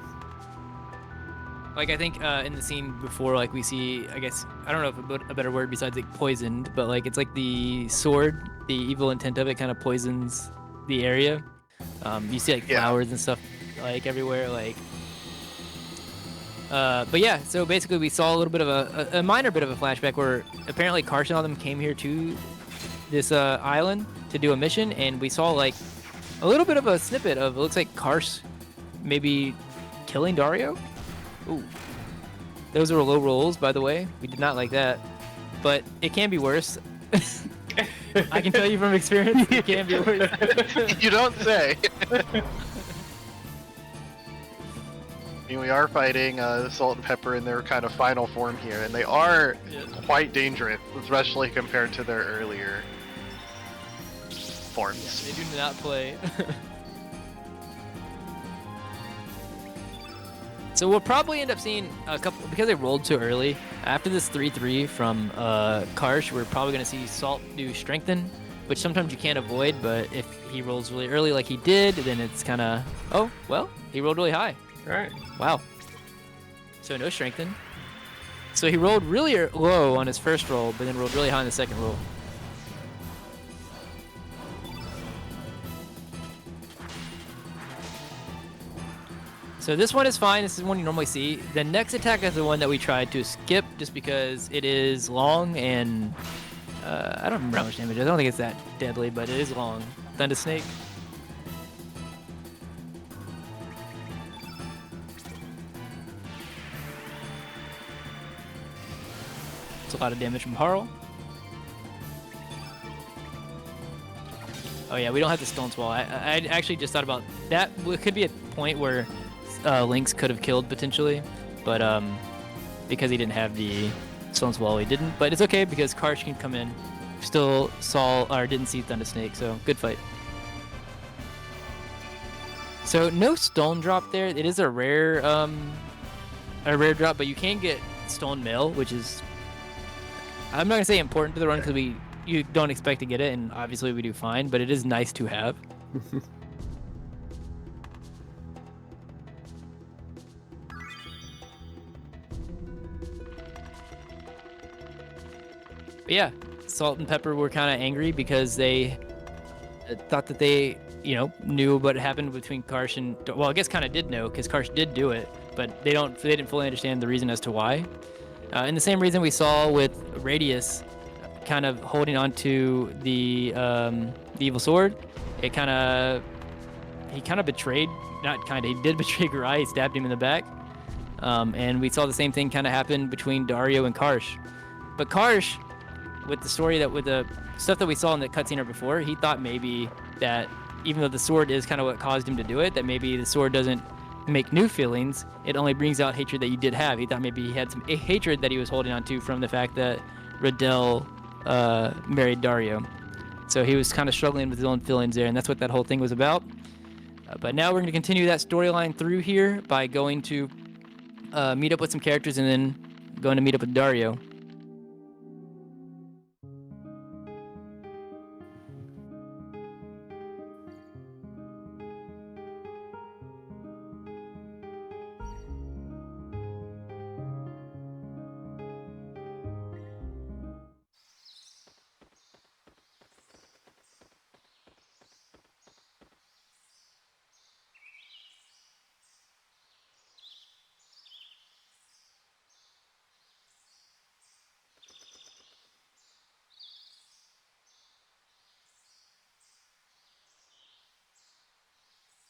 I think in the scene before, we see, I guess, I don't know if a better word besides poisoned, but it's like the sword, the evil intent of it kind of poisons the area. You see flowers and stuff everywhere, but yeah, so basically we saw a little bit of a minor bit of a flashback where apparently Karsh and all them came here to this island to do a mission, and we saw a little bit of a snippet of, it looks like Karsh maybe killing Dario. Ooh. Those were low rolls, by the way. We did not like that. But it can be worse. I can tell you from experience, it can be worse. You don't say. We are fighting Salt and Pepper in their kind of final form here, and they are quite dangerous, especially compared to their earlier forms. Yeah, they do not play. So we'll probably end up seeing a couple, because they rolled too early. After this 3-3 from Karsh, we're probably going to see Salt do Strengthen, which sometimes you can't avoid, but if he rolls really early like he did, then it's kind of, oh, well, he rolled really high. All right. Wow. So no Strengthen. So he rolled really low on his first roll, but then rolled really high on the second roll. So this one is fine. This is one you normally see. The next attack is the one that we tried to skip just because it is long and I don't remember how much damage it is. I don't think it's that deadly, but it is long. Thunder Snake. It's a lot of damage from Harl. Oh yeah, we don't have the Stone Swallow. I actually just thought about that. It could be a point where Lynx could have killed potentially, but because he didn't have the Stone Swallow, he didn't. But it's okay because Karsh can come in. Still saw or didn't see Thunder Snake, so good fight. So no Stone Drop there. It is a rare drop, but you can get Stone Mail, which is, I'm not gonna say important to the run because you don't expect to get it, and obviously we do fine, but it is nice to have. But yeah, Salt and Pepper were kind of angry because they thought that they, knew what happened between Karsh and, well, I guess kind of did know because Karsh did do it, but they didn't fully understand the reason as to why. And the same reason we saw with Radius kind of holding on to the evil sword. He kind of betrayed, he did betray Garai. He stabbed him in the back. And we saw the same thing kind of happen between Dario and Karsh. But Karsh, with the stuff that we saw in the cutscene before, he thought maybe that even though the sword is kind of what caused him to do it, that maybe the sword doesn't make new feelings, it only brings out hatred that you did have. He thought maybe he had some hatred that he was holding on to from the fact that Riddell married Dario. So he was kind of struggling with his own feelings there, and that's what that whole thing was about. But now we're going to continue that storyline through here by going to meet up with some characters and then going to meet up with Dario.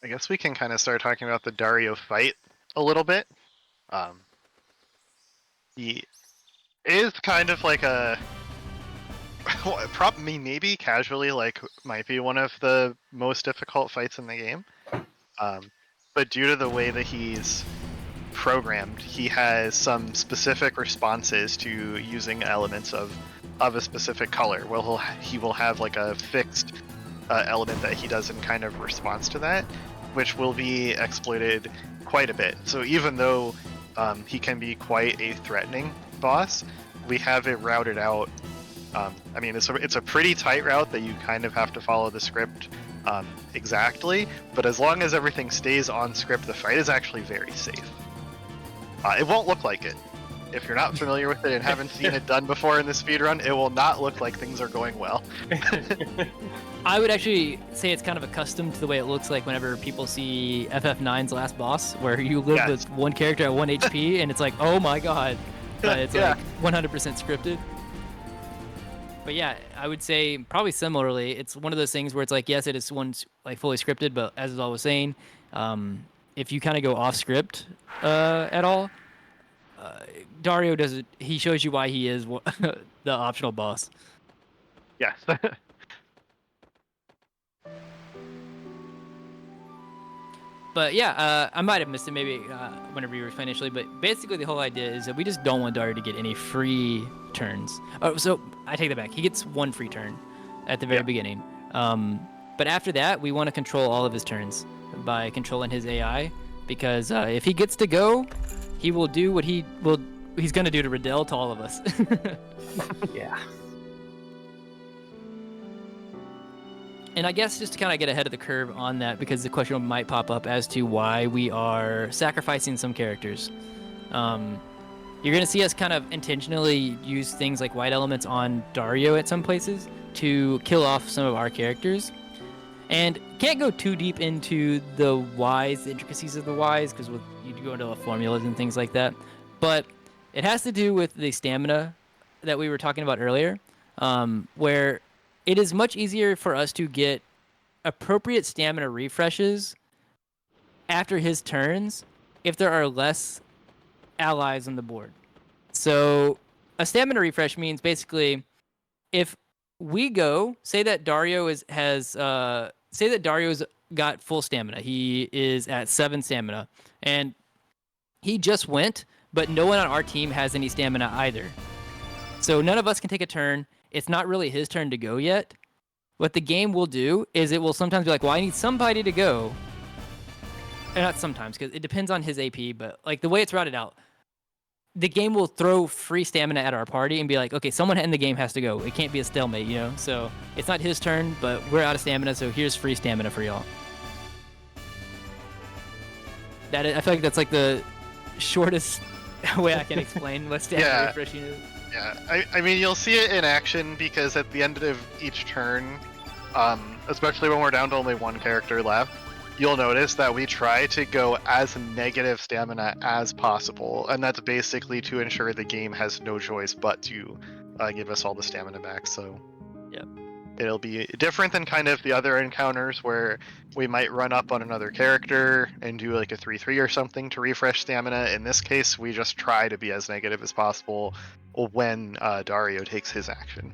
I guess we can kind of start talking about the Dario fight a little bit. He is kind of like maybe casually might be one of the most difficult fights in the game. But due to the way that he's programmed, he has some specific responses to using elements of a specific color. Well, he will have like a fixed element that he does in kind of response to that, which will be exploited quite a bit. So even though he can be quite a threatening boss, we have it routed out. I mean, it's a pretty tight route that you kind of have to follow the script exactly, but as long as everything stays on script, the fight is actually very safe. It won't look like it. If you're not familiar with it and haven't seen it done before in the speedrun, it will not look like things are going well. I would actually say it's kind of accustomed to the way it looks like whenever people see FF9's last boss, where you live with one character at 1 HP, and it's like, oh my god. But it's like 100% scripted. But yeah, I would say probably similarly, it's one of those things where it's like, yes, it is one's like fully scripted, but as I was saying, if you kind of go off script at all, Dario does it. He shows you why he is the optional boss. Yes. But yeah, I might have missed it maybe whenever you were initially, but basically the whole idea is that we just don't want Dario to get any free turns. Oh, so I take that back. He gets one free turn at the very beginning. But after that, we want to control all of his turns by controlling his AI, because if he gets to go, he will do what he's going to do to Riddell to all of us. Yeah. And I guess just to kind of get ahead of the curve on that, because the question might pop up as to why we are sacrificing some characters. You're going to see us kind of intentionally use things like white elements on Dario at some places to kill off some of our characters. And can't go too deep into the whys, the intricacies of the whys, because you go into formulas and things like that. But it has to do with the stamina that we were talking about earlier, where it is much easier for us to get appropriate stamina refreshes after his turns if there are less allies on the board. So a stamina refresh means basically if we go, say that Dario's got full stamina. He is at 7 stamina, and he just went, but no one on our team has any stamina either. So none of us can take a turn. It's not really his turn to go yet. What the game will do is it will sometimes be like, well, I need somebody to go. And not sometimes, because it depends on his AP, but like the way it's routed out, the game will throw free stamina at our party and be like, okay, someone in the game has to go. It can't be a stalemate, you know? So it's not his turn, but we're out of stamina, so here's free stamina for y'all. I feel like that's like the shortest way I can explain what stamina refreshing is. Yeah, I mean, you'll see it in action because at the end of each turn, especially when we're down to only one character left, you'll notice that we try to go as negative stamina as possible, and that's basically to ensure the game has no choice but to give us all the stamina back. So yep. It'll be different than kind of the other encounters where we might run up on another character and do like a 3-3 or something to refresh stamina. In this case, we just try to be as negative as possible when Dario takes his action.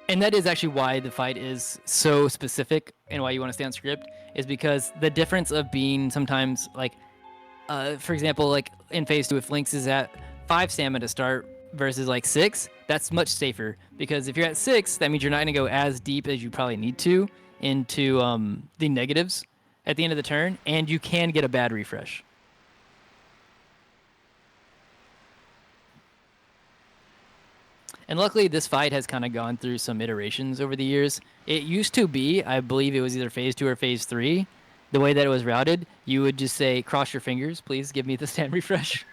And that is actually why the fight is so specific and why you want to stay on script, is because the difference of being sometimes like, for example, like in phase 2, if Lynx is at 5 stamina to start versus like 6, that's much safer, because if you're at 6, that means you're not going to go as deep as you probably need to into the negatives at the end of the turn, and you can get a bad refresh. And luckily, this fight has kind of gone through some iterations over the years. It used to be, I believe it was either phase 2 or phase 3, the way that it was routed, you would just say, cross your fingers, please give me the stand refresh.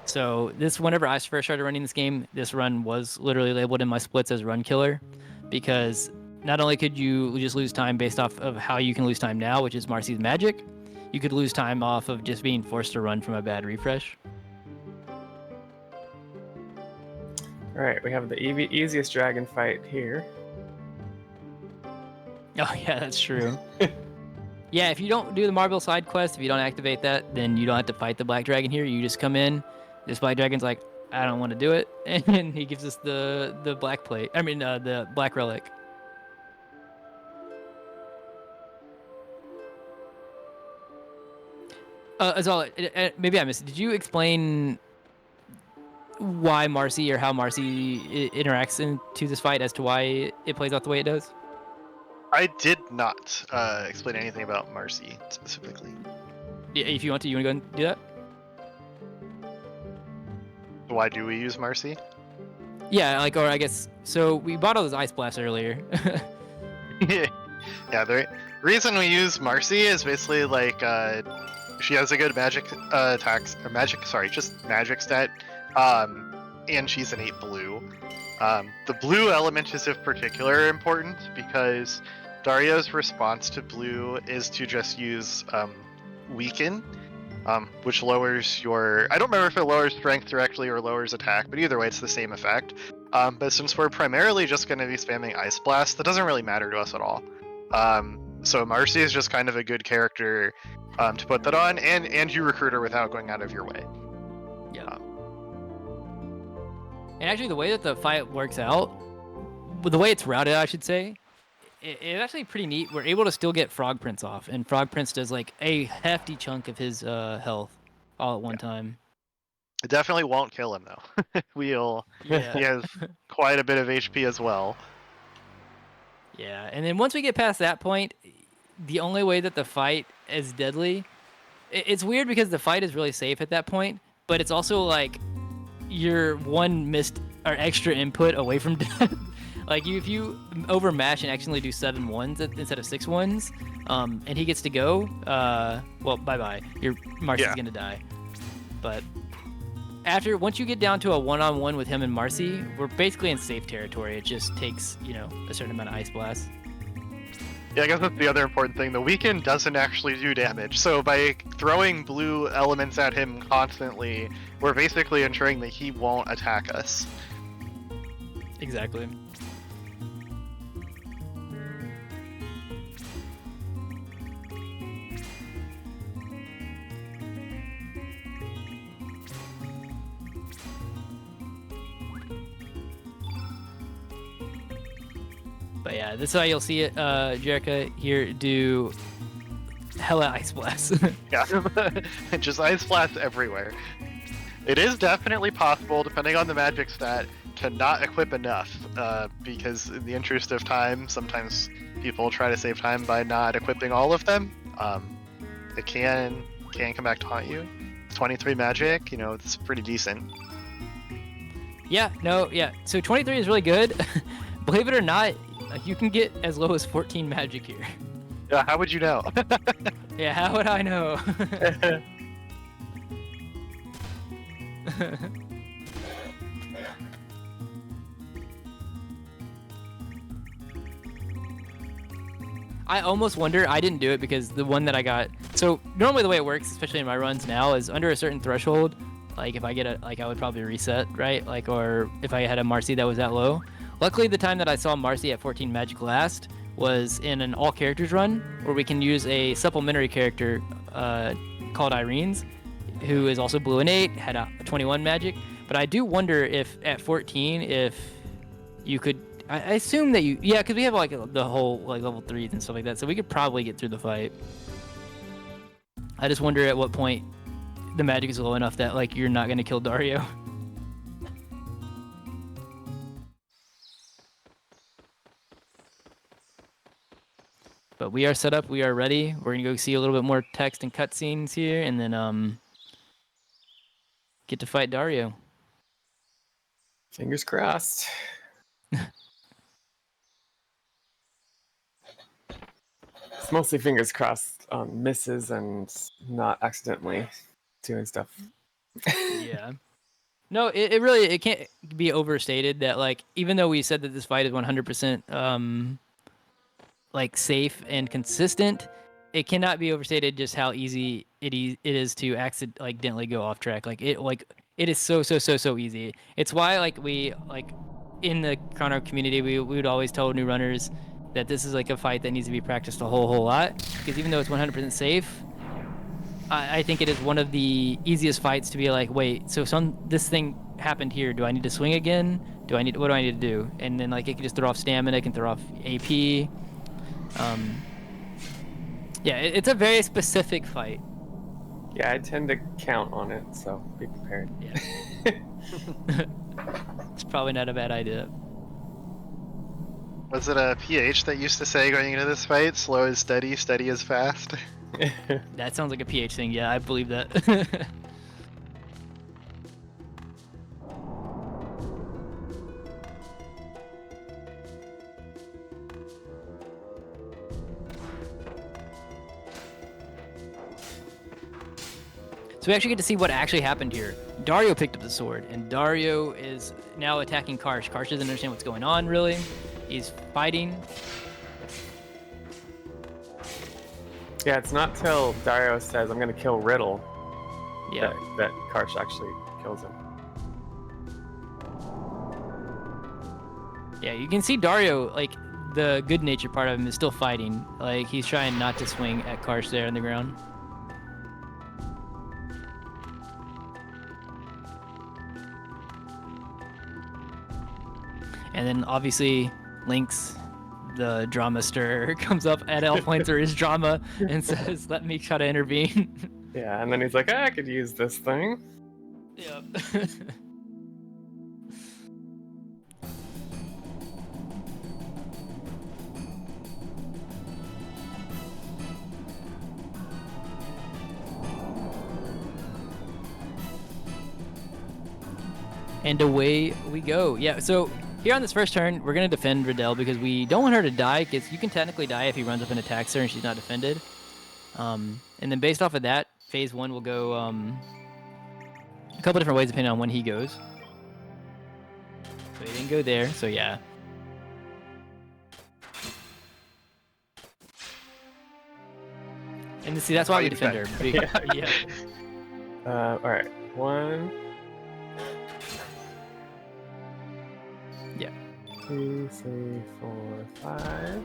So whenever I first started running this game, this run was literally labeled in my splits as run killer, because not only could you just lose time based off of how you can lose time now, which is Marcy's magic, you could lose time off of just being forced to run from a bad refresh. All right, we have the easiest dragon fight here. Oh yeah, that's true. Yeah, if you don't do the Marble side quest, if you don't activate that, then you don't have to fight the black dragon here. You just come in. This black dragon's like, I don't want to do it, and he gives us the black plate. I mean, the black relic. As well, maybe I missed it. Did you explain why Marcy, or how Marcy interacts into this fight as to why it plays out the way it does? I did not explain anything about Marcy specifically. Yeah, if you want to go and do that? Why do we use Marcy? Yeah, like, or I guess, so we bought all those ice blasts earlier. Yeah, the reason we use Marcy is basically like she has a good magic attacks, or magic stat, and she's an 8 blue. The blue element is of particular important because Dario's response to blue is to just use weaken, which lowers your, I don't remember if it lowers strength directly or lowers attack, but either way it's the same effect. But since we're primarily just going to be spamming Ice Blast, that doesn't really matter to us at all. So Marcy is just kind of a good character to put that on, and you recruit her without going out of your way. Yeah. And actually, the way that the fight works out, the way it's routed, I should say, it's actually pretty neat. We're able to still get Frog Prince off, and Frog Prince does like a hefty chunk of his health all at one time. It definitely won't kill him though. He has quite a bit of HP as well. Yeah, and then once we get past that point, the only way that the fight is deadly, it's weird because the fight is really safe at that point, but it's also like you're one missed or extra input away from death. Like if you overmash and accidentally do 7 ones instead of 6 ones, and he gets to go, well, bye-bye. Your Marcy's gonna die. But once you get down to a one-on-one with him and Marcy, we're basically in safe territory. It just takes, a certain amount of Ice Blast. Yeah, I guess that's the other important thing. The weaken doesn't actually do damage, so by throwing blue elements at him constantly, we're basically ensuring that he won't attack us. Exactly. But yeah, this is how you'll see it, Jerica here do hella Ice Blast. Yeah, just Ice Blast everywhere. It is definitely possible, depending on the magic stat, to not equip enough, because in the interest of time, sometimes people try to save time by not equipping all of them. It can come back to haunt you. 23 magic, it's pretty decent. Yeah, so 23 is really good. Believe it or not, you can get as low as 14 magic here. Yeah, how would you know? Yeah, how would I know? I almost wonder, I didn't do it because the one that I got, so normally the way it works, especially in my runs now, is under a certain threshold, like if I get I would probably reset, right? Like, or if I had a Marcy that was that low. Luckily, the time that I saw Marcy at 14 magic last was in an all characters run where we can use a supplementary character called Irene's, who is also blue and 8, had a 21 magic. But I do wonder if at 14, if you could, I assume that because we have like the whole like level 3s and stuff like that, so we could probably get through the fight. I just wonder at what point the magic is low enough that like you're not gonna kill Dario. But we are set up, we are ready. We're gonna go see a little bit more text and cutscenes here, and then get to fight Dario. Fingers crossed. It's mostly fingers crossed on misses and not accidentally doing stuff. Yeah. No, it really can't be overstated that like even though we said that this fight is 100% like safe and consistent, it cannot be overstated just how easy it is to accidentally go off track. Like it is so easy. It's why like we like in the Chrono community we would always tell new runners that this is like a fight that needs to be practiced a whole lot, because even though it's 100% safe, I think it is one of the easiest fights to be like, wait, so this thing happened here. Do I need to swing again? What do I need to do? And then like it can just throw off stamina, it can throw off AP. Yeah, it's a very specific fight. Yeah, I tend to count on it, so be prepared. Yeah. It's probably not a bad idea. Was it a PH that used to say going into this fight, slow is steady, steady is fast? That sounds like a PH thing. Yeah, I believe that. So we actually get to see what actually happened here. Dario picked up the sword, and Dario is now attacking Karsh. Karsh doesn't understand what's going on, really. He's fighting. Yeah, it's not till Dario says, I'm going to kill Riddle, Yeah. that Karsh actually kills him. Yeah, you can see Dario, like, the good-natured part of him is still fighting. Like, he's trying not to swing at Karsh there on the ground. And then, obviously, Link's, the drama stirrer, comes up at all points or his drama and says, let me try to intervene. Yeah, and then he's like, I could use this thing. Yep. And away we go. Yeah, so here on this first turn, we're going to defend Riddell because we don't want her to die, because you can technically die if he runs up and attacks her and she's not defended. And then based off of that, phase 1 will go a couple different ways depending on when he goes. So he didn't go there, so yeah. And see, that's why we defend her. Yeah. All right. 1. Yeah. 2, 3, 4, 5.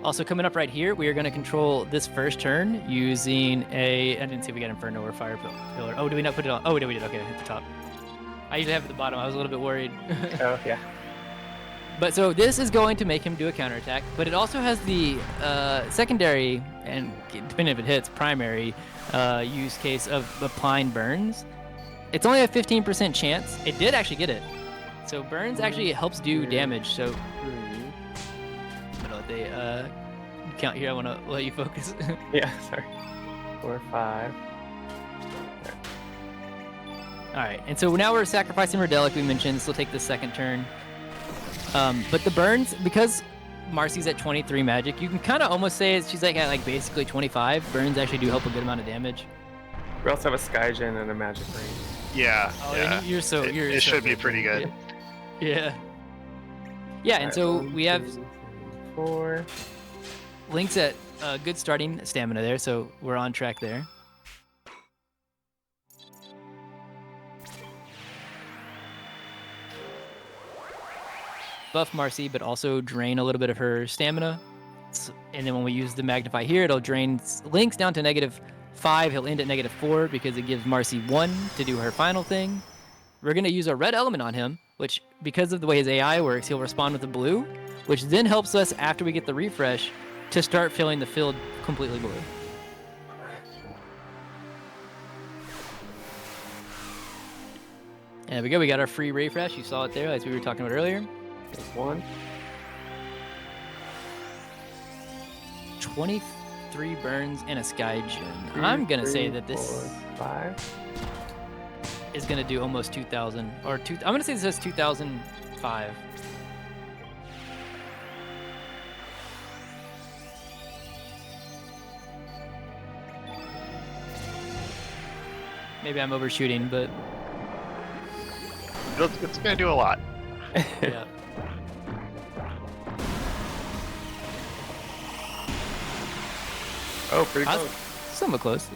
Also coming up right here, we are going to control this first turn using a. I didn't see if we got Inferno or Fire Pillar. Oh, did we not put it on? Oh, we did. Okay, at the top. I usually have it at the bottom. I was a little bit worried. Oh yeah. But so this is going to make him do a counterattack, but it also has the secondary, and depending if it hits, primary use case of applying burns. It's only a 15% chance. It did actually get it. So burns actually helps do damage. So I'm gonna let they count here. I want to let you focus. Yeah. Sorry. 4, 5. All right, and so now we're sacrificing Redelic. We mentioned this will take the second turn. But the burns, because Marcy's at 23 magic, you can kind of almost say she's like at basically 25. Burns actually do help a good amount of damage. We also have a Skygen and a magic ring. Yeah. Oh, yeah. and you're so you're. It so should be pretty good. Yeah. Yeah, and Alright, so 1, we have 2, 3, 4. Link's at good starting stamina there, so we're on track there. Buff Marcy, but also drain a little bit of her stamina. And then when we use the Magnify here, it'll drain Link's down to -5. He'll end at -4 because it gives Marcy 1 to do her final thing. We're going to use a red element on him, which, because of the way his AI works, he'll respond with a blue, which then helps us, after we get the refresh, to start filling the field completely blue. And there we go. We got our free refresh. You saw it there, as we were talking about earlier. There's 1. 23 burns and a Skygen. 2, I'm gonna 3, say that this 4, 5. is gonna do almost 2,000, or I'm gonna say this is 2,005. Maybe I'm overshooting, but It's gonna do a lot. yeah. Oh, pretty I was close. somewhat close.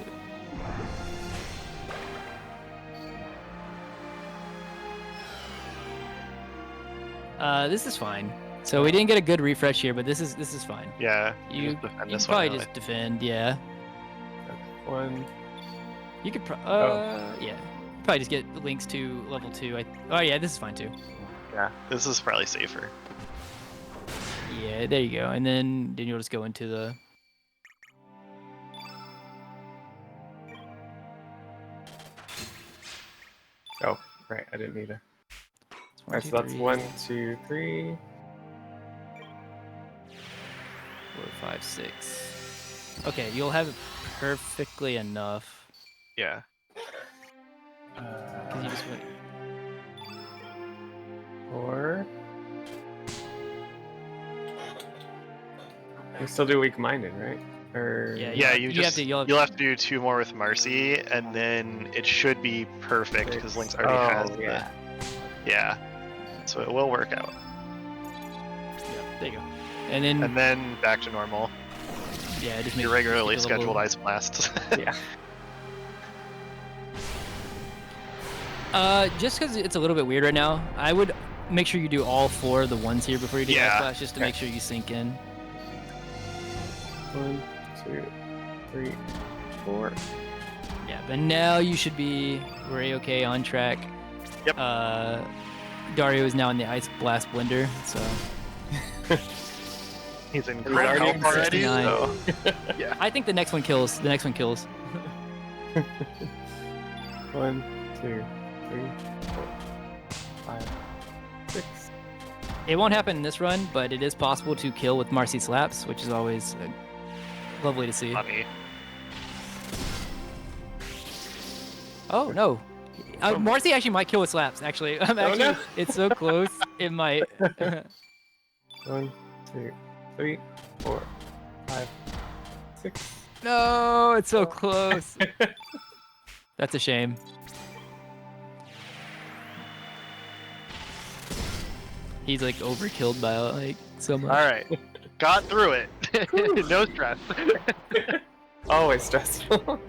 This is fine. So we didn't get a good refresh here, but this is fine. Yeah. You just defend can this probably one, just defend, yeah. 1. You could Oh. yeah. Probably just get links to level 2. Oh yeah, this is fine too. Yeah. This is probably safer. Yeah, there you go. And then you'll just go into the. Oh, right. I didn't need it. It's Alright, 2, so that's 3, 1, 2, 3. 4, 5, 6. Okay, you'll have it perfectly enough. Yeah. Because you just went. 4. You still do weak-minded, right? Or Yeah, Yeah, you have to- you'll have to do 2 more with Marcy, and then it should be perfect because Link's already has yeah. Yeah. So it will work out. Yeah, there you go. And then And then back to normal. yeah, just make Your regularly keep the level- scheduled ice blasts. Yeah. Just because it's a little bit weird right now, I would make sure you do all 4 of the ones here before you do Yeah. Ice Blast, just to make sure you sink in. 1, 2, 3, 4. Yeah, but now you should be we're okay on track. Yep. Dario is now in the Ice Blast blender, so He's in He's great already health in already. 69. So. I think the next one kills. The next one kills. 1, 2, 3, 4, 5, 6. It won't happen in this run, but it is possible to kill with Marcy slaps, which is always lovely to see. Funny. Oh no, Marcy actually might kill with slaps. Actually, no. It's so close. It might. 1, 2, 3, 4, 5, 6. No, it's so close. That's a shame. He's like overkilled by like so much. All right, got through it. No stress. Always stressful.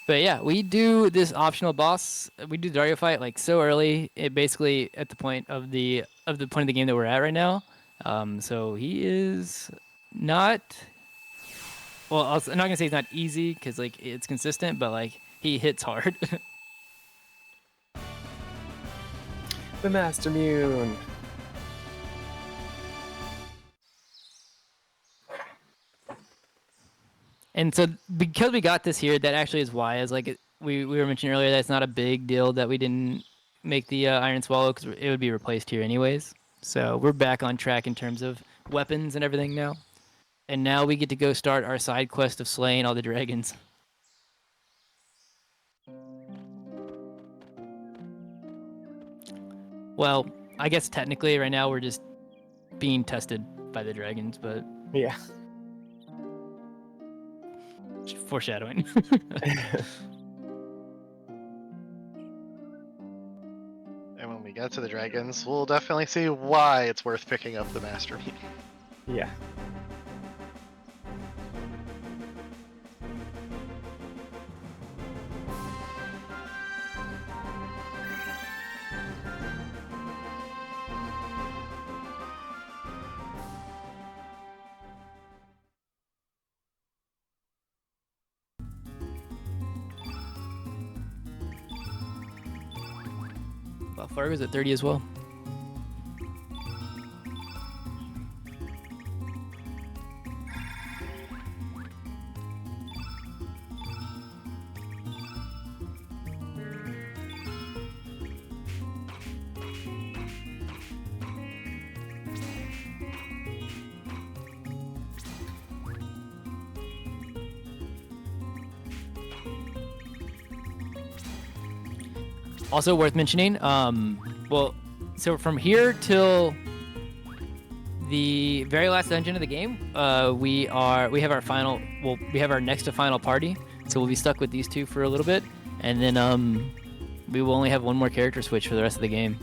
But yeah, we do this optional boss. We do the Dario fight like so early. It basically at the point of the point of the game that we're at right now. So he is not. Well, I'm not gonna say he's not easy because like it's consistent, but like he hits hard. The Master Mune. And so because we got this here, that actually is why, as like we were mentioning earlier, that it's not a big deal that we didn't make the Iron Swallow because it would be replaced here anyways. So we're back on track in terms of weapons and everything now. And now we get to go start our side quest of slaying all the dragons. Well, I guess technically right now we're just being tested by the dragons, but Yeah. foreshadowing. And when we get to the dragons, we'll definitely see why it's worth picking up the Master Mune. Yeah. Well, Fargo's at 30 as well. Also worth mentioning, well, so from here till the very last dungeon of the game, we have our next to final party, so we'll be stuck with these two for a little bit, and then we will only have one more character switch for the rest of the game,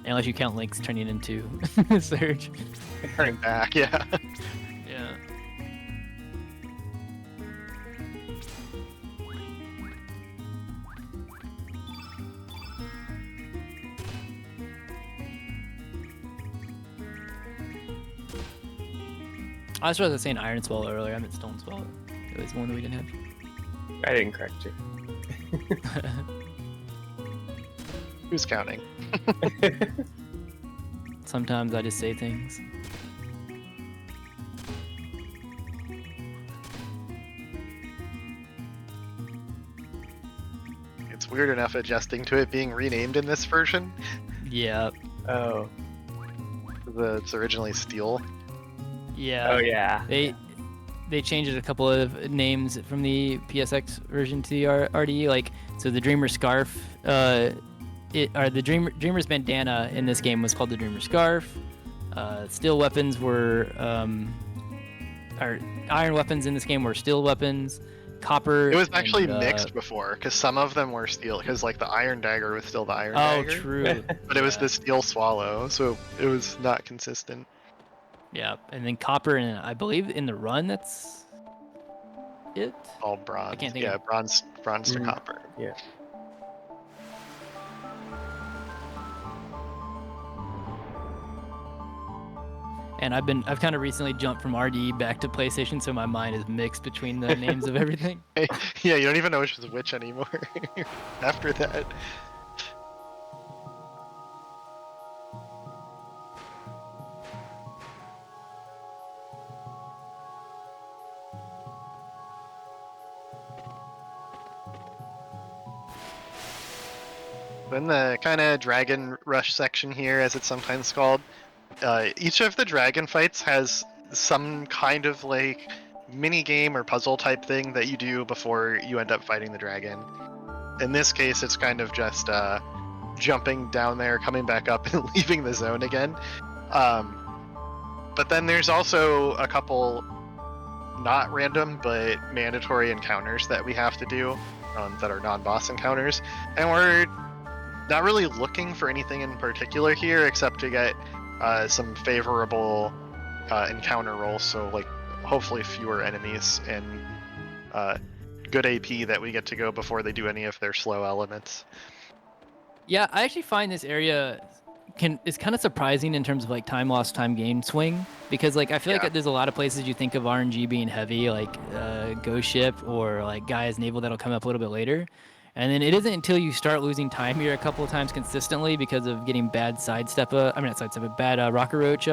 unless you count Link's turning into Surge. Turning back, yeah. Yeah. I was rather saying Iron Swallow earlier. I meant Stone Swallow. It was one that we didn't have. I didn't correct you. Who's counting? Sometimes I just say things. It's weird enough adjusting to it being renamed in this version. Yeah. Oh. It's originally Steel. Yeah. Oh yeah. They changed a couple of names from the PSX version to the RDE. Like, so the Dreamer Scarf, the Dreamer's bandana in this game was called the Dreamer Scarf. Steel weapons were, or iron weapons in this game were steel weapons. Copper. It was actually and, mixed before, because some of them were steel, because like the Iron Dagger was still the Iron Dagger. Oh, true. But it was Yeah. the Steel Swallow, so it was not consistent. Yeah, and then copper, and I believe in the run that's it. All bronze. can't think yeah, of- bronze to Mm. copper. Yeah. And I've kind of recently jumped from RDE back to PlayStation, so my mind is mixed between the names of everything. Yeah, you don't even know which is which anymore after that. In the kind of dragon rush section here, as it's sometimes called, each of the dragon fights has some kind of like mini game or puzzle type thing that you do before you end up fighting the dragon. In this case, it's kind of just jumping down there, coming back up, and leaving the zone again. But then there's also a couple not random but mandatory encounters that we have to do that are non-boss encounters, and we're not really looking for anything in particular here except to get some favorable encounter rolls, so like hopefully fewer enemies and good AP that we get to go before they do any of their slow elements. Yeah, I actually find this area is kind of surprising in terms of like time lost, time gain swing, because like I feel like there's a lot of places you think of RNG being heavy, like Ghost Ship or like Gaia's Naval that'll come up a little bit later, and then it isn't until you start losing time here a couple of times consistently because of getting bad bad Rocket Roach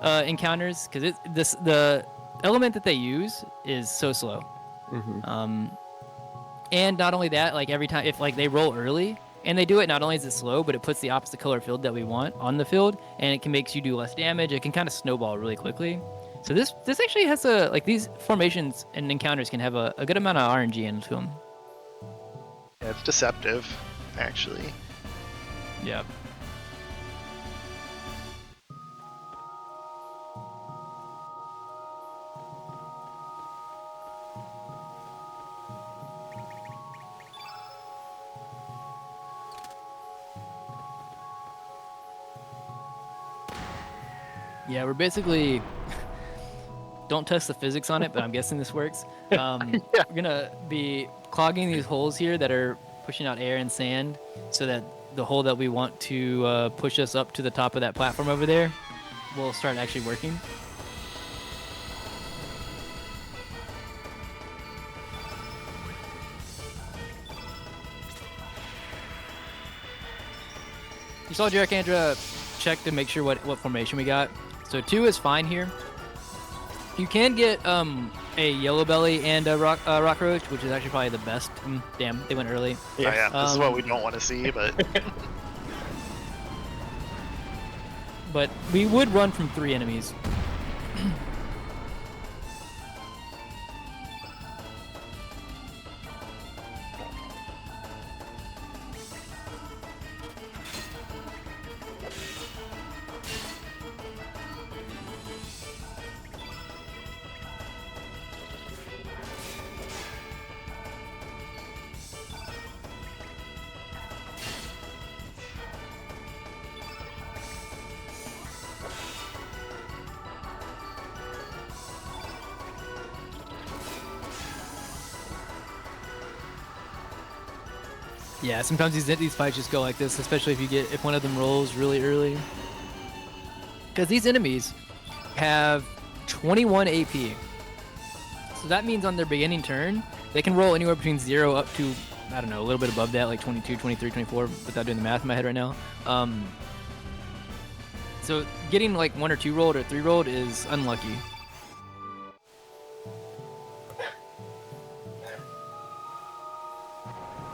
encounters, because the element that they use is so slow. And not only that, like every time if like they roll early and they do it, not only is it slow, but it puts the opposite color field that we want on the field, and it can makes you do less damage. It can kind of snowball really quickly. So this actually has these formations and encounters can have a good amount of RNG into them. Yeah, it's deceptive, actually. Yeah. Yeah, we're basically, don't test the physics on it, but I'm guessing this works. We're gonna be clogging these holes here that are pushing out air and sand, so that the hole that we want to push us up to the top of that platform over there will start actually working. You saw Jarracandra check to make sure what formation we got. So 2 is fine here. You can get a yellow belly and a rock roach, which is actually probably the best. Damn, they went early. Yeah, this is what we don't want to see, but but we would run from 3 enemies. Yeah, sometimes these fights just go like this, especially if one of them rolls really early. Because these enemies have 21 AP. So that means on their beginning turn, they can roll anywhere between 0 up to, I don't know, a little bit above that, like 22, 23, 24, without doing the math in my head right now. So getting like 1 or 2 rolled or 3 rolled is unlucky.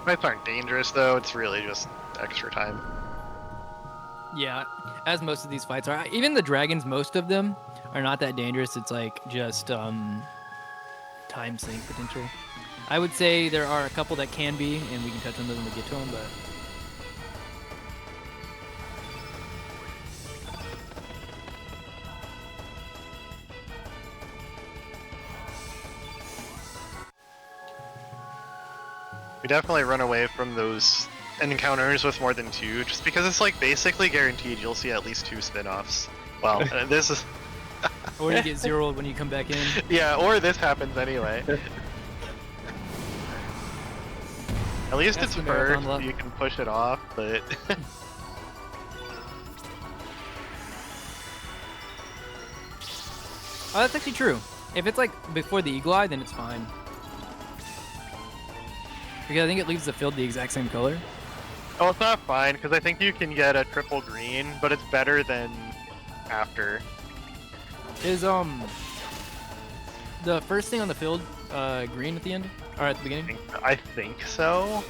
fights aren't dangerous though. It's really just extra time. Yeah, as most of these fights are. Even the dragons, most of them are not that dangerous. It's like just time sink potential. I would say there are a couple that can be, and we can touch on those when we get to them, but We definitely run away from those encounters with more than 2, just because it's like basically guaranteed you'll see at least 2 spin-offs. Well, this is... or you get 0 when you come back in. Yeah, or this happens anyway. At least That's it's the marathon first, luck. you can push it off, but... Oh, that's actually true. If it's like before the Eagle Eye, then it's fine. Because I think it leaves the field the exact same color. Oh, it's not fine, because I think you can get a triple green, but it's better than after. Is the first thing on the field green at the end? Or at the beginning? I think so.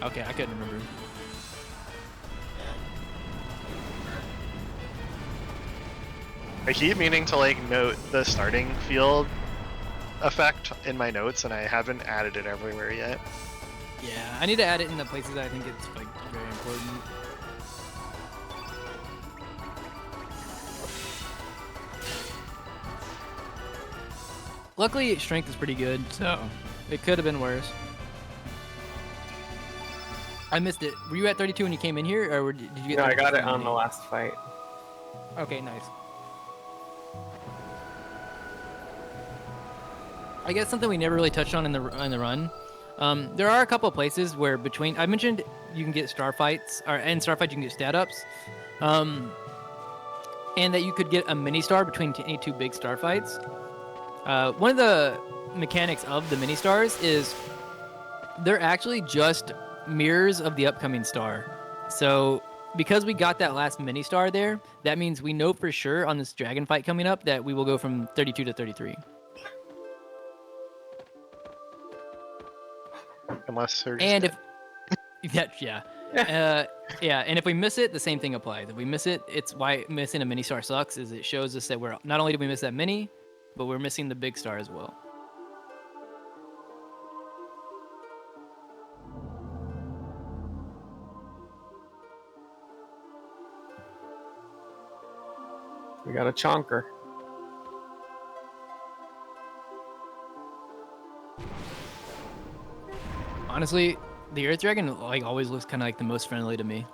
Okay, I couldn't remember. I keep meaning to like note the starting field effect in my notes, and I haven't added it everywhere yet. Yeah, I need to add it in the places that I think it's like very important. Luckily, strength is pretty good, so it could have been worse. I missed it. Were you at 32 when you came in here, or did you get? No, I 32 got it from on me? the last fight. Okay, nice. I guess something we never really touched on in the run. There are a couple of places where I mentioned you can get star fights, or in star fights you can get stat ups, and that you could get a mini star between any two big star fights. One of the mechanics of the mini stars is they're actually just mirrors of the upcoming star. So because we got that last mini star there, that means we know for sure on this dragon fight coming up that we will go from 32 to 33. Unless they're just And dead. yeah, and if we miss it, the same thing applies. If we miss it, it's why missing a mini star sucks. Is it shows us that we're not only did we miss that mini, but we're missing the big star as well. We got a chonker. Honestly, the Earth Dragon like always looks kind of like the most friendly to me.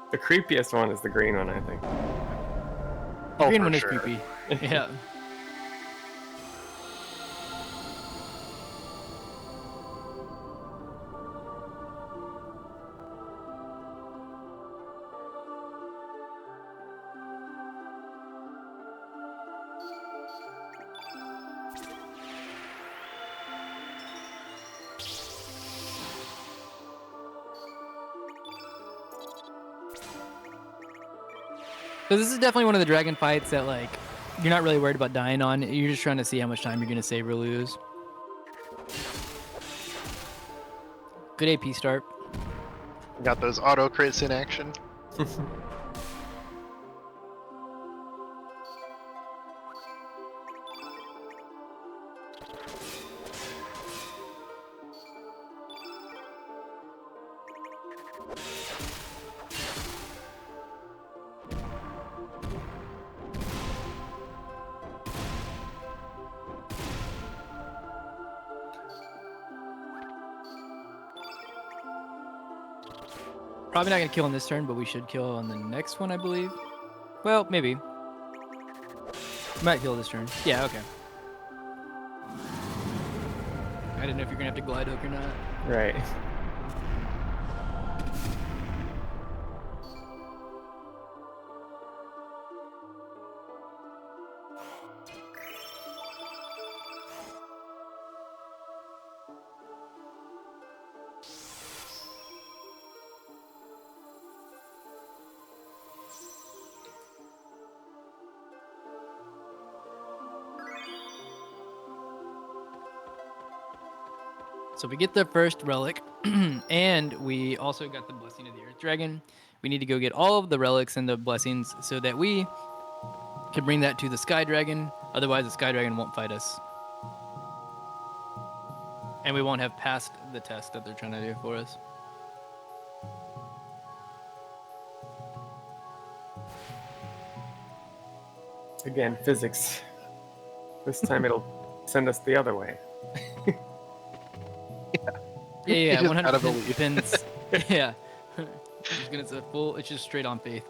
The creepiest one is the green one, I think. The green for one is sure. creepy. Yeah. So this is definitely one of the dragon fights that like you're not really worried about dying on. You're just trying to see how much time you're gonna save or lose. Good AP start. Got those auto crits in action. Probably not gonna kill on this turn, but we should kill on the next one, I believe. Well, maybe. Might kill this turn. Yeah, okay. I didn't know if you're gonna have to glide hook or not. Right. So we get the first relic, and we also got the blessing of the Earth Dragon. We need to go get all of the relics and the blessings so that we can bring that to the Sky Dragon. Otherwise, the Sky Dragon won't fight us. And we won't have passed the test that they're trying to do for us. Again, physics. This time it'll send us the other way. Yeah, just gotta 100% believe. depends. Yeah. It's it's just straight on faith.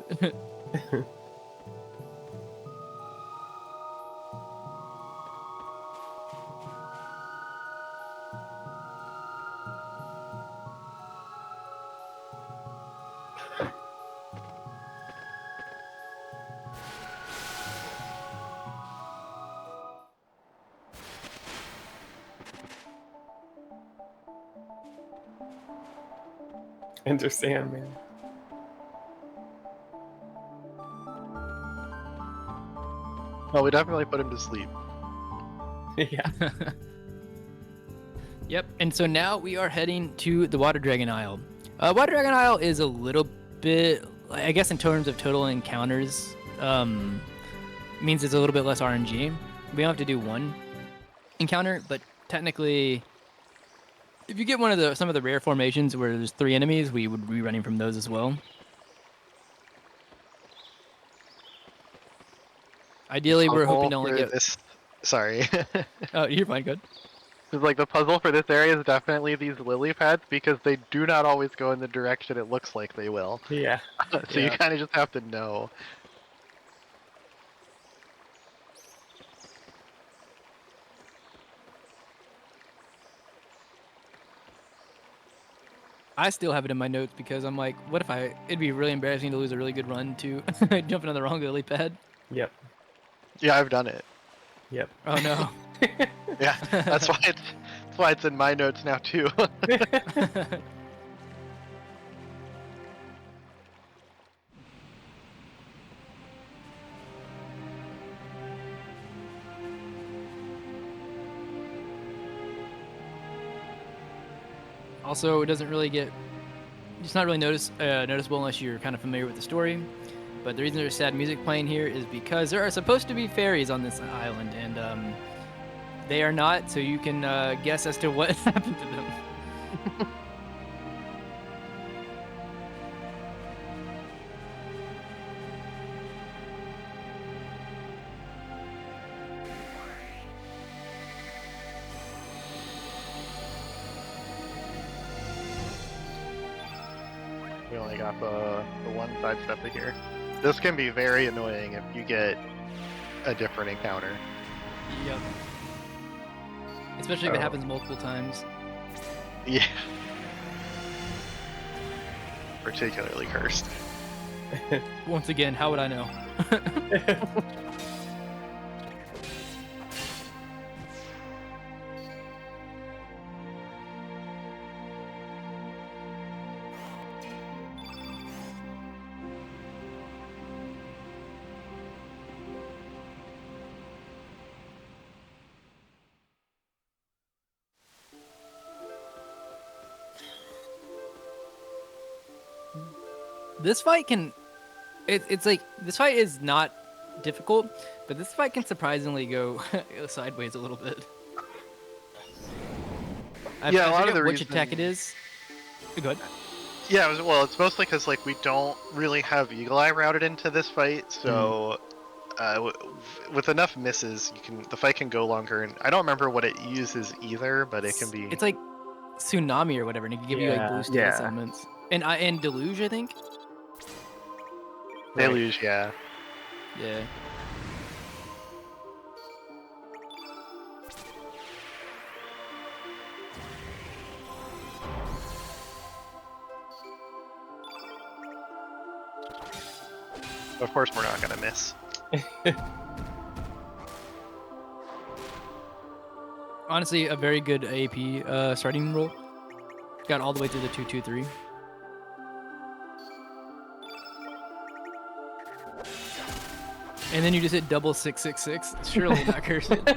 Enter Sandman. Well, we definitely put him to sleep. Yeah. Yep, and so now we are heading to the Water Dragon Isle. Water Dragon Isle is a little bit, I guess, in terms of total encounters, means it's a little bit less RNG. We don't have to do one encounter, but technically, if you get some of the rare formations where there's 3 enemies, we would be running from those as well. Ideally, we're hoping to only get. This. Sorry. Oh, you're fine, good. It's like the puzzle for this area is definitely these lily pads because they do not always go in the direction it looks like they will. Yeah. So you kind of just have to know. I still have it in my notes because I'm like, what if it'd be really embarrassing to lose a really good run to jumping on the wrong lily pad. Yep. Yeah, I've done it. Yep. Oh no. Yeah, that's why it's in my notes now too. Also, it doesn't really it's not really noticeable unless you're kind of familiar with the story. But the reason there's sad music playing here is because there are supposed to be fairies on this island, and they are not, so you can guess as to what happened to them. We only got the one side step here. This can be very annoying if you get a different encounter. Yep. Especially if it happens multiple times. Yeah. Particularly cursed. Once again, how would I know? This fight it's like, this fight is not difficult, but this fight can surprisingly go sideways a little bit. I Yeah, a lot of forget the which reason- attack it is. Go ahead. Yeah, well, it's mostly because like we don't really have Eagle Eye routed into this fight, so with enough misses, the fight can go longer. And I don't remember what it uses either, but it can be. It's like Tsunami or whatever, and it can give you like Yeah, blue yeah. status elements. And Deluge, I think. Deluge, yeah. Yeah. Of course, we're not gonna miss. Honestly, a very good AP starting roll. Got all the way through the 2-2-3. And then you just hit double 666. Surely not cursed. The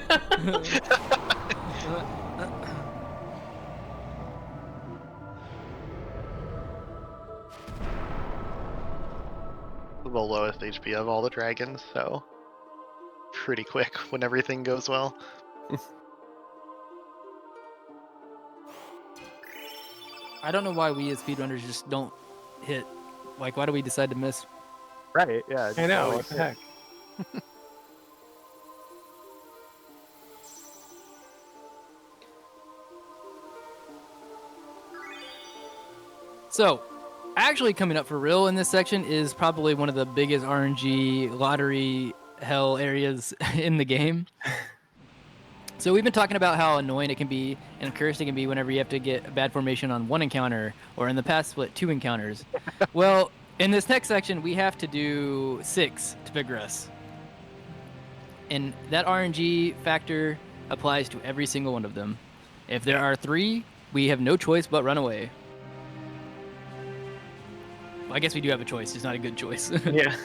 lowest HP of all the dragons, so pretty quick when everything goes well. I don't know why we as speedrunners just don't hit. Like, why do we decide to miss? Right, yeah. I know, what the heck? So, actually coming up for real in this section is probably one of the biggest RNG lottery hell areas in the game. So we've been talking about how annoying it can be and cursed it can be whenever you have to get a bad formation on one encounter, or in the past split 2 encounters. Well, in this next section, we have to do 6 to progress. And that RNG factor applies to every single one of them. If there are 3, we have no choice but run away. Well, I guess we do have a choice, it's not a good choice. Yeah.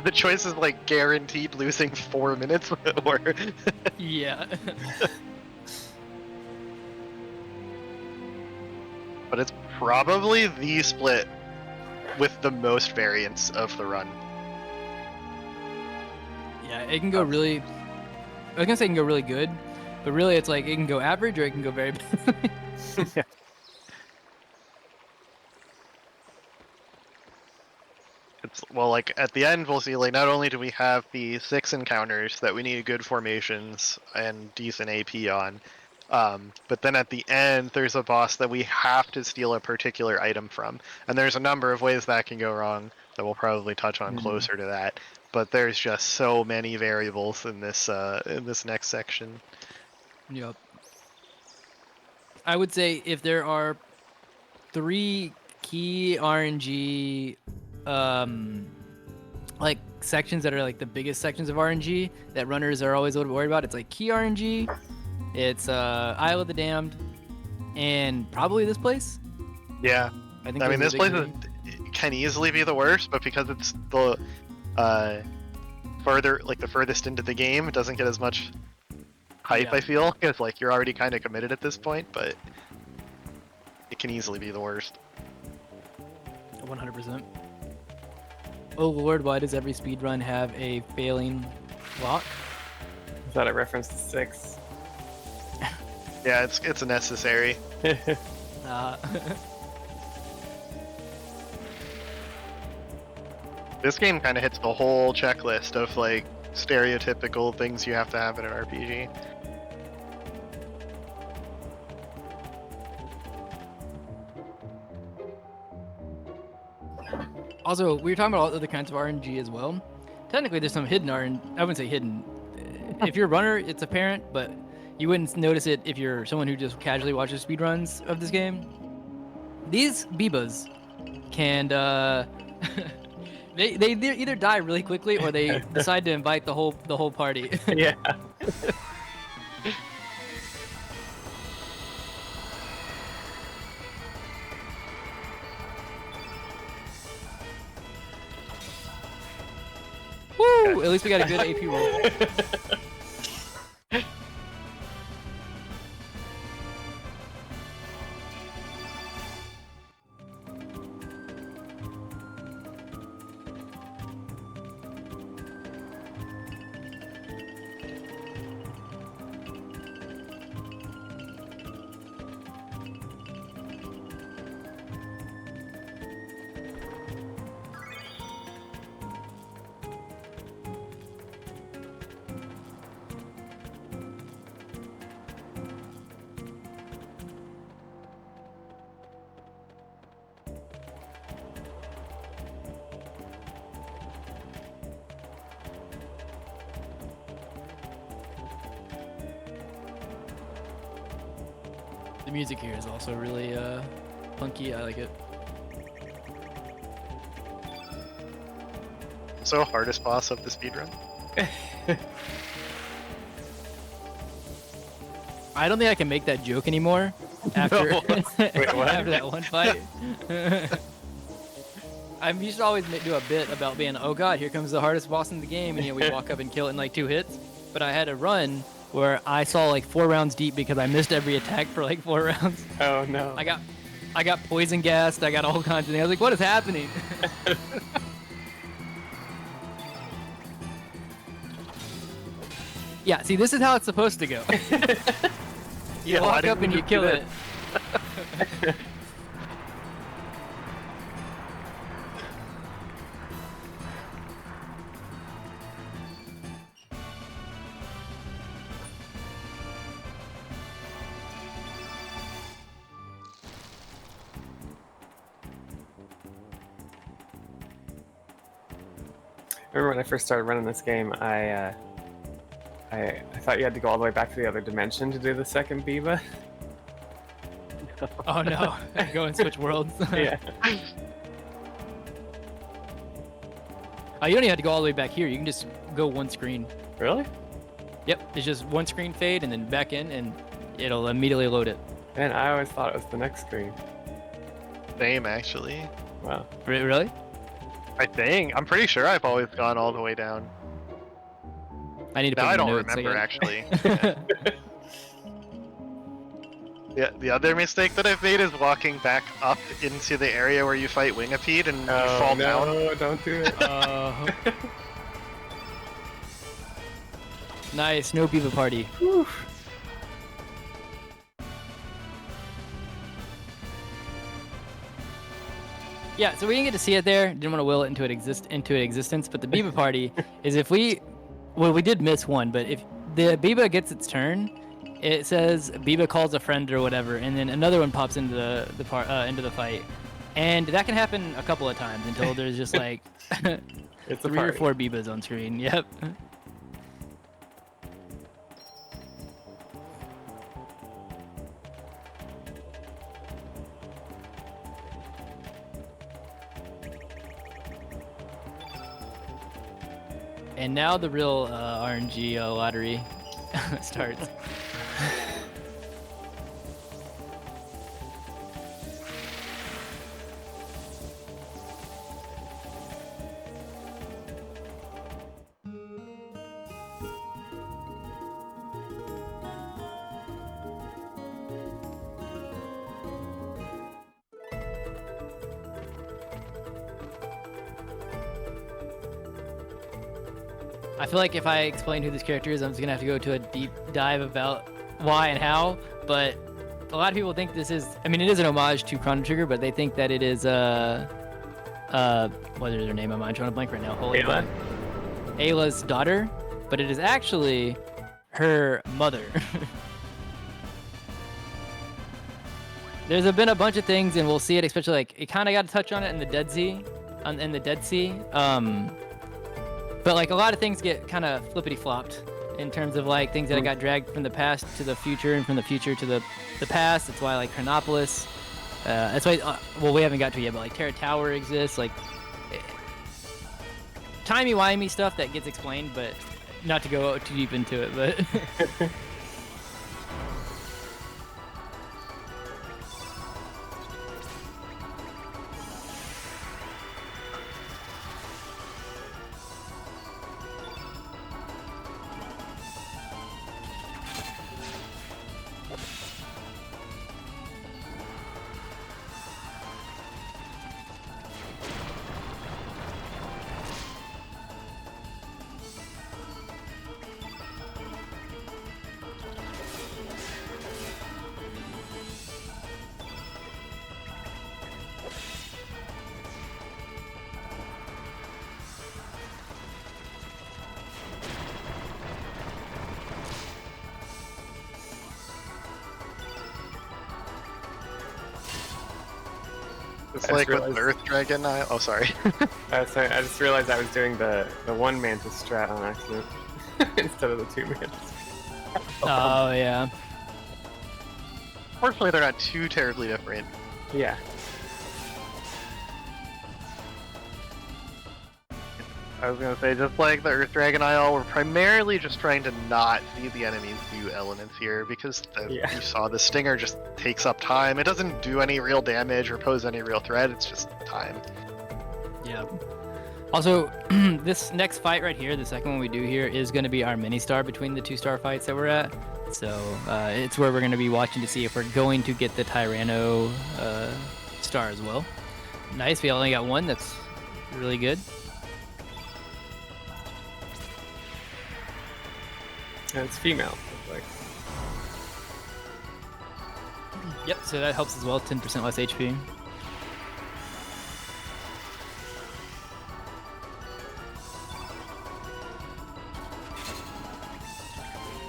The choice is like guaranteed losing 4 minutes or Yeah. but it's probably the split with the most variance of the run. Yeah, it can go really. I was gonna say it can go really good, but really it's like it can go average or it can go very bad. Yeah. It's, well, like at the end we'll see, like, not only do we have the 6 encounters that we need good formations and decent AP on, but then at the end there's a boss that we have to steal a particular item from, and there's a number of ways that can go wrong that we'll probably touch on closer to that. But there's just so many variables in this next section. Yep. I would say if there are 3 key RNG, like sections that are like the biggest sections of RNG that runners are always a little worried about, it's like key RNG, it's Isle of the Damned, and probably this place. Yeah. I think. I mean, those this are the place big three. can easily be the worst, but because it's the further, like the furthest into the game, it doesn't get as much hype. Yeah. I feel it's like you're already kind of committed at this point, but it can easily be the worst. 100%. Oh lord, why does every speedrun have a failing lock? Is that a reference to 6? Yeah, it's a necessary. This game kind of hits the whole checklist of like stereotypical things you have to have in an RPG. Also, we were talking about all other kinds of RNG as well. Technically, there's some hidden RNG. I wouldn't say hidden. If you're a runner, it's apparent, but you wouldn't notice it if you're someone who just casually watches speedruns of this game. These Bibas can, they either die really quickly or they decide to invite the whole party. Yeah. Woo! At least we got a good AP roll. The music here is also really funky. I like it. So hardest boss of the speedrun. I don't think I can make that joke anymore after Wait, what? after that one fight. I used to always do a bit about being, oh god, here comes the hardest boss in the game, and we walk up and kill it in like 2 hits. But I had a run where I saw like 4 rounds deep because I missed every attack for like 4 rounds. Oh no. I got poison gassed. I got all kinds of things. I was like, what is happening? Yeah, see, this is how it's supposed to go. You Yeah, why walk didn't up we and you just kill do it. Remember when I first started running this game, I thought you had to go all the way back to the other dimension to do the second Biba. Oh no, go and switch worlds. Yeah. Oh, you don't even have to go all the way back here. You can just go one screen. Really? Yep, it's just one screen fade and then back in, and it'll immediately load it. Man, I always thought it was the next screen. Same, actually. Wow. Really? I think. I'm pretty sure I've always gone all the way down. I need to put Now I in the don't notes remember, again. actually. Yeah, the other mistake that I've made is walking back up into the area where you fight Wingipede and you fall down. No, don't do it. Nice, no Biba party. Whew. Yeah, so we didn't get to see it there. Didn't want to will it into existence. But the Biba party is if we did miss one, but if the Biba gets its turn, it says Biba calls a friend or whatever, and then another one pops into the fight, and that can happen a couple of times until there's just like It's a 3 or party. 4 Bibas on screen. Yep. And now the real RNG lottery starts. I feel like if I explain who this character is, I'm just gonna have to go to a deep dive about why and how. But a lot of people think this is, I mean, it is an homage to Chrono Trigger, but they think that it is what is her name? I'm drawing a blank right now. Holy Ayla? Ayla's daughter, but it is actually her mother. There's been a bunch of things, and we'll see it, especially like it kind of got to touch on it in the Dead Sea, but like a lot of things get kind of flippity flopped in terms of like things that got dragged from the past to the future and from the future to the past. That's why like Chronopolis, that's why well we haven't got to it yet, but like Terra Tower exists, like timey-wimey stuff that gets explained, but not to go too deep into it, but. It's I like just with realized- Earth Dragon. Oh, sorry. Sorry, I just realized I was doing the one mantis strat on accident instead of the 2 mantis. Oh yeah. Fortunately, they're not too terribly different. Yeah. I was gonna say, just like the Earth Dragon Isle, we're primarily just trying to not feed the enemies new elements here, because Yeah. you saw the Stinger just takes up time. It doesn't do any real damage or pose any real threat, it's just time. Yeah. Also, this next fight right here, the second one we do here, is going to be our mini star between the 2-star fights that we're at. So it's where we're going to be watching to see if we're going to get the Tyranno star as well. Nice, we only got one. That's really good. And it's female. Like, Yep, so that helps as well. 10% less HP.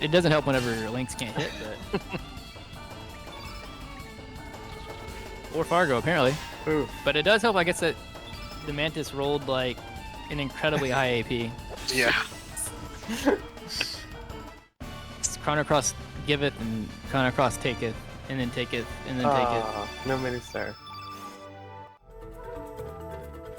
It doesn't help whenever Lynx can't hit, but... or Fargo, apparently. ooh. But it does help, I guess, that the Mantis rolled, like, an incredibly high AP. Yeah. Chrono Cross giveth, and Chrono Cross taketh, and then taketh, and then taketh. Ah, no mini star.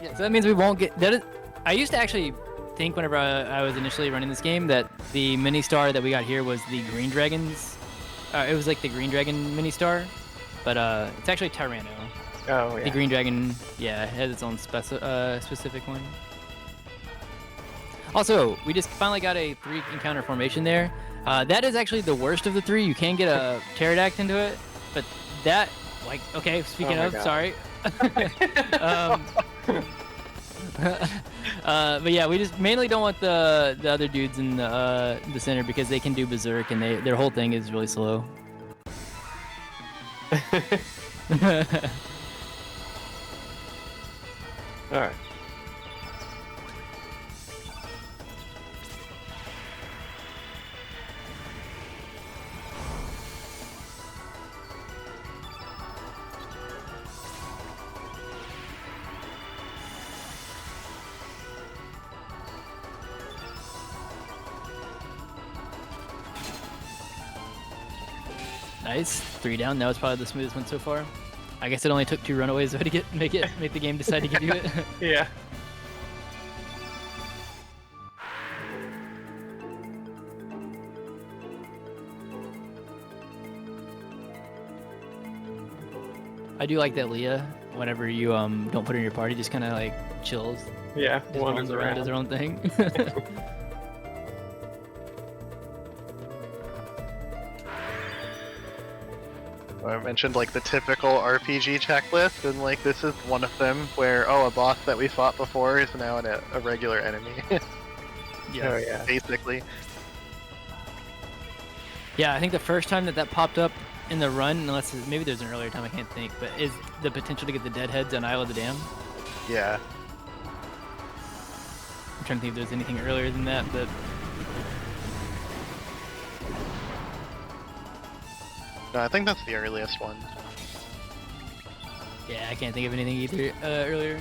Yeah, so that means we won't get... That is, I used to actually think whenever I was initially running this game that the mini star that we got here was the Green Dragons. It was like the Green Dragon mini star, but it's actually Tyranno. Oh, yeah. The Green Dragon, yeah, has its own specific one. Also, we just finally got a 3 encounter formation there. That is actually the worst of the 3. You can get a Pterodactyl into it, But that, like, okay, speaking Oh my of, God. sorry. But yeah, we just mainly don't want the other dudes in the center because they can do berserk and their whole thing is really slow. All right. Nice, 3 down. That was probably the smoothest one so far. I guess it only took 2 runaways though to make the game decide to give you it. Yeah. I do like that Leah, whenever you don't put her in your party, just kind of like chills, Yeah. just Wanders roams around, does her own thing. I mentioned like the typical RPG checklist, and like this is one of them where a boss that we fought before is now a regular enemy, Oh yeah. basically. Yeah, I think the first time that popped up in the run, unless maybe there's an earlier time, I can't think, but is the potential to get the deadheads on Isle of the Dam. Yeah. I'm trying to think if there's anything earlier than that, but No, I think that's the earliest one. yeah, I can't think of anything either earlier.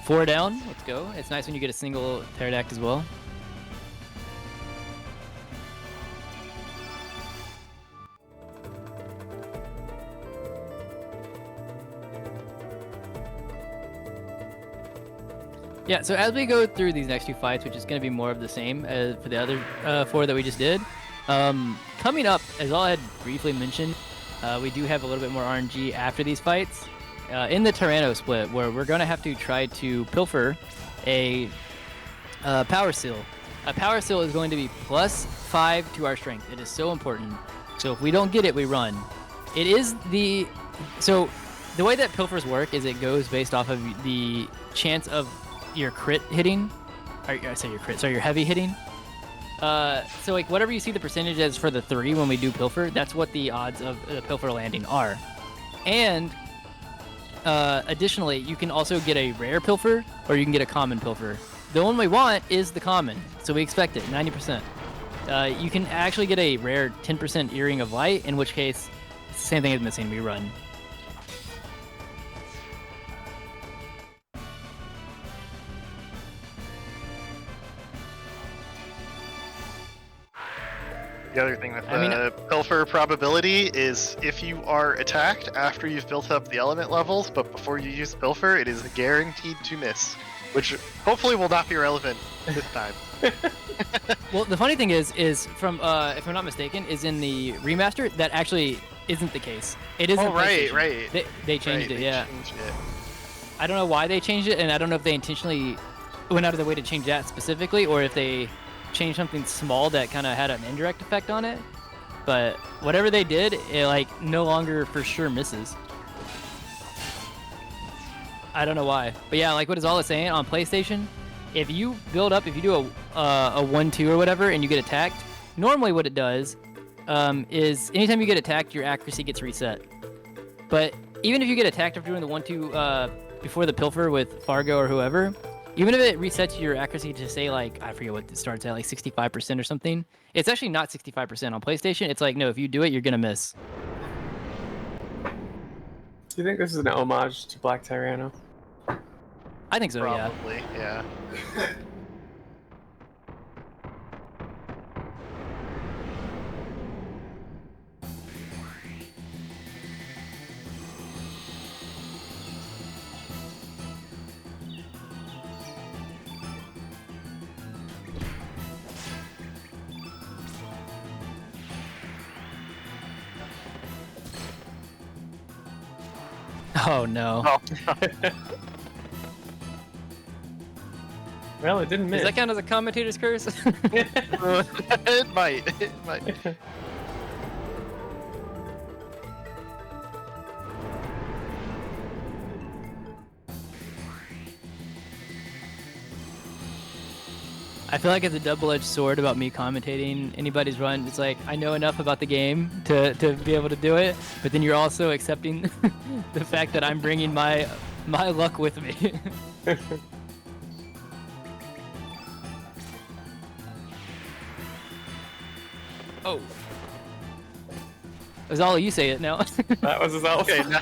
4 down, let's go. It's nice when you get a single Pterodact as well. Yeah, so as we go through these next 2 fights, which is going to be more of the same as for the other 4 that we just did, coming up, as I had briefly mentioned, we do have a little bit more RNG after these fights. In the Tyranno split, where we're going to have to try to pilfer a power seal. A power seal is going to be +5 to our strength. It is so important. So if we don't get it, we run. It is so the way that pilfers work is it goes based off of the chance of your crit hitting, or I say your crit, sorry, your heavy hitting. So like whatever you see the percentage as for the 3 when we do pilfer, that's what the odds of the pilfer landing are. And additionally, you can also get a rare pilfer or you can get a common pilfer. The one we want is the common, so we expect it 90%. You can actually get a rare 10% earring of light, in which case it's the same thing as missing, we run. The other thing with the pilfer probability is if you are attacked after you've built up the element levels, but before you use pilfer, it is guaranteed to miss, which hopefully will not be relevant this time. Well, the funny thing is from if I'm not mistaken, is in the remaster that actually isn't the case. It isn't. Oh right, PlayStation. right. They changed right, it. Yeah. Changed it. I don't know why they changed it, and I don't know if they intentionally went out of their way to change that specifically, or if they changed something small that kind of had an indirect effect on it. But whatever they did, it like no longer for sure misses. I don't know why, but yeah, like what Izal is saying on PlayStation, if you build up, if you do a 1-2 or whatever, and you get attacked, normally what it does is anytime you get attacked, your accuracy gets reset. But even if you get attacked after doing the 1-2 before the pilfer with Fargo or whoever, even if it resets your accuracy to say like, I forget what it starts at, like 65% or something, it's actually not 65% on PlayStation. It's like, no, if you do it, you're gonna miss. Do you think this is an homage to Black Tyranno? I think so, Probably, yeah. Oh no. Oh, Well, it didn't miss. Does that count as a commentator's curse? It might. It might. I feel like it's a double-edged sword about me commentating anybody's run. It's like I know enough about the game to be able to do it, but then you're also accepting the fact that I'm bringing my luck with me. Oh. Azala, you say it now. That was his else. Okay, now...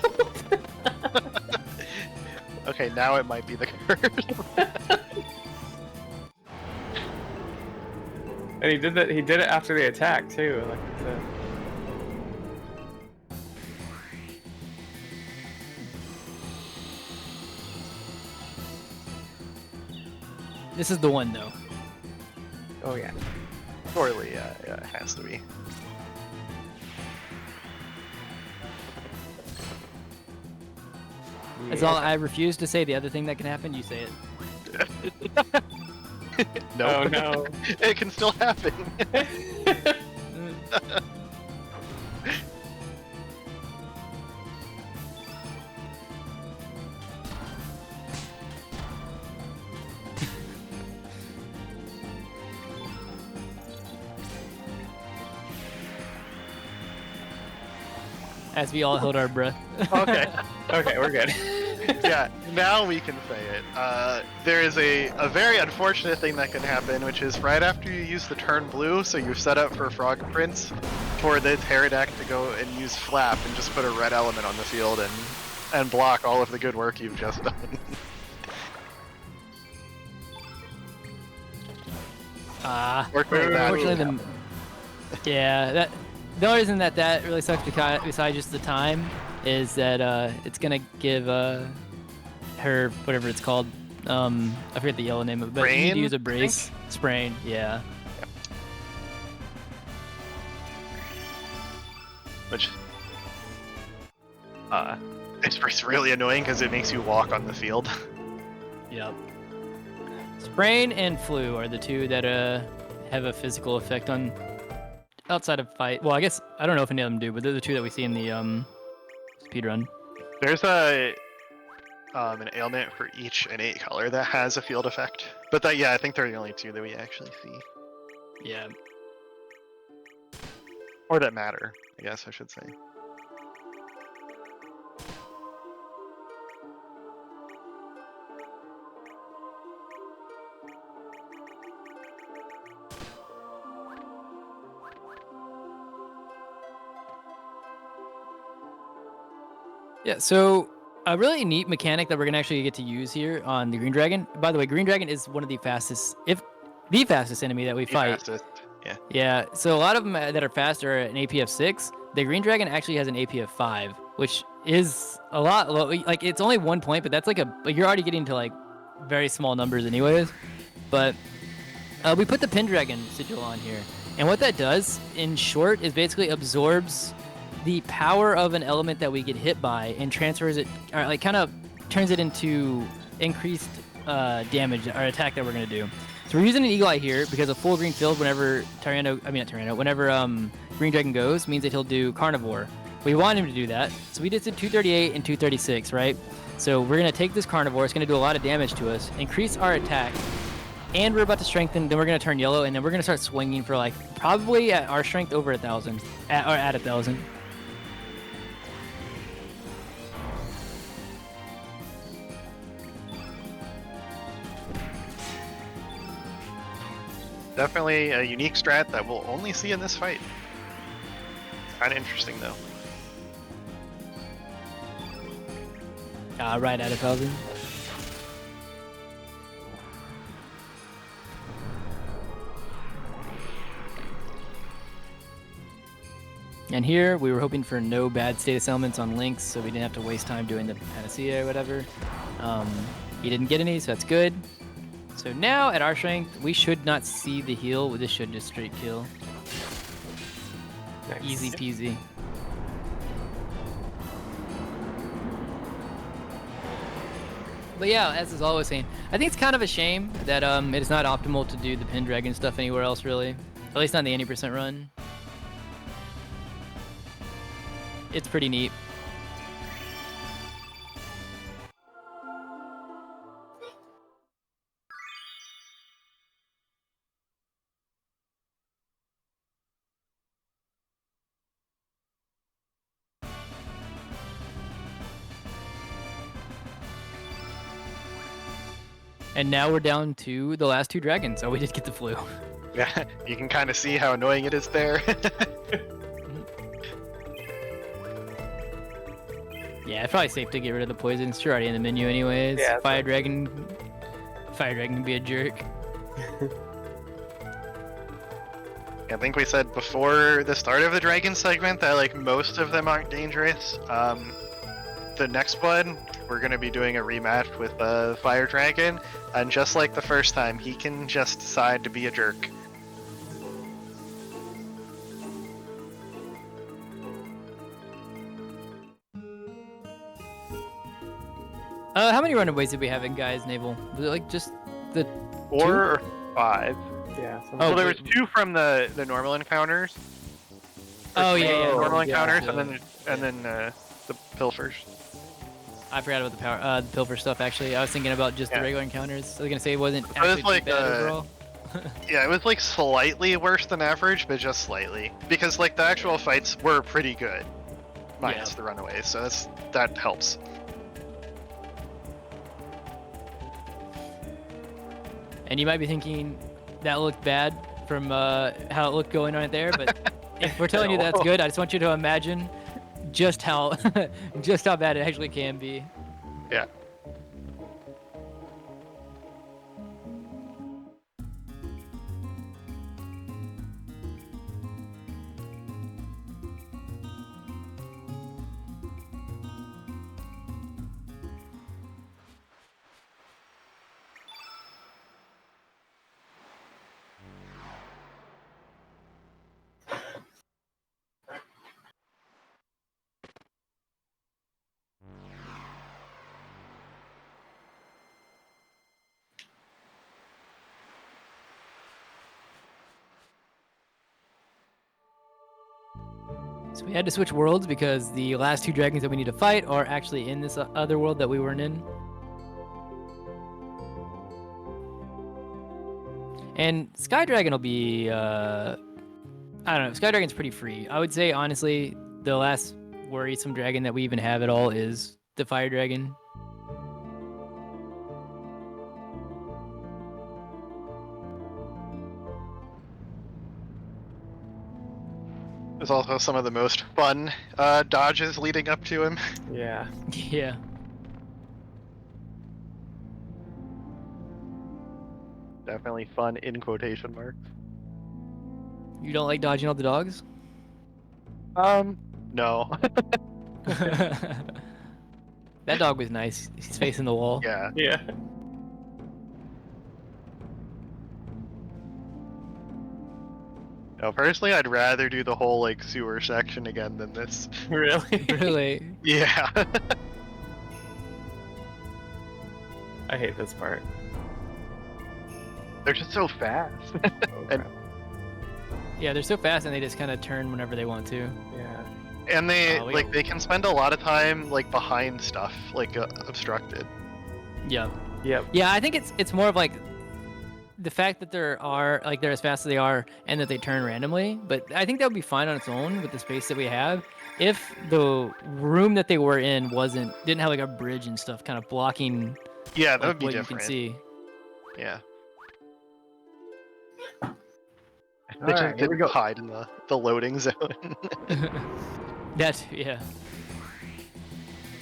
okay, now it might be the curse. And he did that. He did it after the attack too. Like This is the one, though. oh yeah. Surely, yeah, it has to be. Azala, I refuse to say the other thing that can happen. You say it. No. Oh no. It can still happen. As we all held our breath. Okay. Okay, we're good. Yeah, now we can say it. There is a very unfortunate thing that can happen, which is right after you use the turn blue, so you've set up for Frog Prince, for the Pterodactyl to go and use Flap and just put a red element on the field and block all of the good work you've just done. Unfortunately, the only reason that really sucks besides just the time is that it's gonna give her whatever it's called. I forget the yellow name of it, but you need to use a brace. Sprain, yeah. Which it's really annoying because it makes you walk on the field. Yep. Sprain and flu are the two that have a physical effect on outside of fight. Well, I guess I don't know if any of them do, but they're the two that we see in the speedrun. There's an ailment for each innate color that has a field effect. But I think they're the only two that we actually see. Yeah. Or that matter, I guess I should say. Yeah, so a really neat mechanic that we're gonna actually get to use here on the Green Dragon. By the way, Green Dragon is one of the fastest, if the fastest enemy that we fight. Fastest. Yeah. Yeah, so a lot of them that are fast are an AP of 6. The Green Dragon actually has an AP of 5, which is a lot low. Like, it's only 1 point, but that's like you're already getting to like very small numbers anyways. But we put the Pendragon sigil on here. And what that does, in short, is basically absorbs the power of an element that we get hit by and transfers it, or like kind of turns it into increased damage or attack that we're gonna do. So we're using an Eagle Eye here because a full green field whenever whenever Green Dragon goes means that he'll do Carnivore. We want him to do that, so we just did 238 and 236, right? So we're gonna take this Carnivore. It's gonna do a lot of damage to us, increase our attack, and we're about to strengthen. Then we're gonna turn yellow, and then we're gonna start swinging for like probably at our strength over 1,000, at 1,000. Definitely a unique strat that we'll only see in this fight. Kind of interesting though. Right at 1,000. And here we were hoping for no bad status elements on Lynx, so we didn't have to waste time doing the Panacea or whatever. He didn't get any, so that's good. So now at our strength, we should not see the heal. This should just straight kill. Nice. Easy peasy. But yeah, as is always saying, I think it's kind of a shame that it is not optimal to do the Pendragon stuff anywhere else, really. At least not in the 80% run. It's pretty neat. And now we're down to the last 2 dragons. Oh, we did get the flu. Yeah, you can kind of see how annoying it is there. Yeah, it's probably safe to get rid of the poison. It's already in the menu anyways. Yeah, Fire Dragon can be a jerk. I think we said before the start of the dragon segment that like most of them aren't dangerous. The next one, we're gonna be doing a rematch with Fire Dragon, and just like the first time, he can just decide to be a jerk. How many runaways did we have in Guy's Naval? Was it like just the 4 or 5. Yeah. Oh, Well, there was 2 from the normal encounters. Oh yeah, yeah. Normal yeah, encounters, yeah. and then the pilfers. I forgot about the pilfer stuff. Actually, I was thinking about just the Yeah. regular encounters. I was gonna say it wasn't was actually too like, bad overall. Yeah, it was like slightly worse than average, but just slightly. Because like the actual fights were pretty good, minus Yeah. the runaways. So that helps. And you might be thinking that looked bad from how it looked going on it there, but if we're telling you that's good, I just want you to imagine just how just how bad it actually can be. Yeah. So we had to switch worlds because the last 2 dragons that we need to fight are actually in this other world that we weren't in. And Sky Dragon will be, I don't know, Sky Dragon's pretty free. I would say, honestly, the last worrisome dragon that we even have at all is the Fire Dragon. There's also some of the most fun dodges leading up to him. Yeah. Yeah. Definitely fun in quotation marks. You don't like dodging all the dogs? No. That dog was nice. He's facing the wall. Yeah. Yeah. No, personally, I'd rather do the whole like sewer section again than this. Really? Really? Yeah. I hate this part. They're just so fast. Oh, And- crap. Yeah, they're so fast and they just kind of turn whenever they want to. Yeah. And they Oh, we- like they can spend a lot of time like behind stuff, like obstructed. Yeah. Yep. Yeah, I think it's more of like the fact that they're as fast as they are and that they turn randomly. But I think that would be fine on its own with the space that we have if the room that they were in didn't have like a bridge and stuff kind of blocking Yeah, that like, would be what different. you can see. Yeah. All They right, just here we didn't go. hide in the loading zone. Yeah.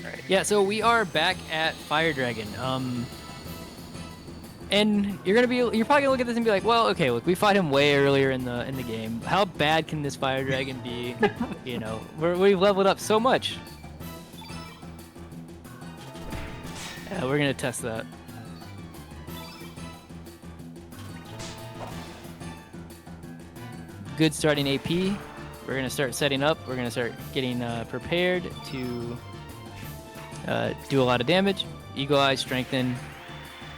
Alright. Yeah, so we are back at Fire Dragon. And you're probably gonna look at this and be like, well, okay, look, we fought him way earlier in the game. How bad can this Fire Dragon be? You know, we've leveled up so much. Yeah, we're gonna test that. Good starting AP. We're gonna start setting up. We're gonna start getting prepared to do a lot of damage. Eagle Eye, Strengthen.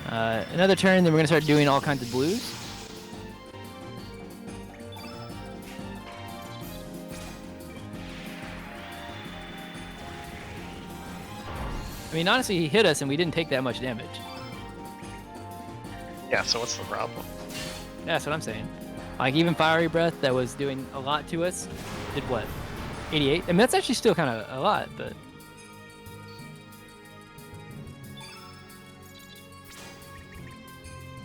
Another turn, then we're gonna start doing all kinds of blues. I mean, honestly, he hit us and we didn't take that much damage. Yeah, so what's the problem? That's what I'm saying. Like, even Fiery Breath, that was doing a lot to us, did what? 88? I mean, that's actually still kind of a lot, but...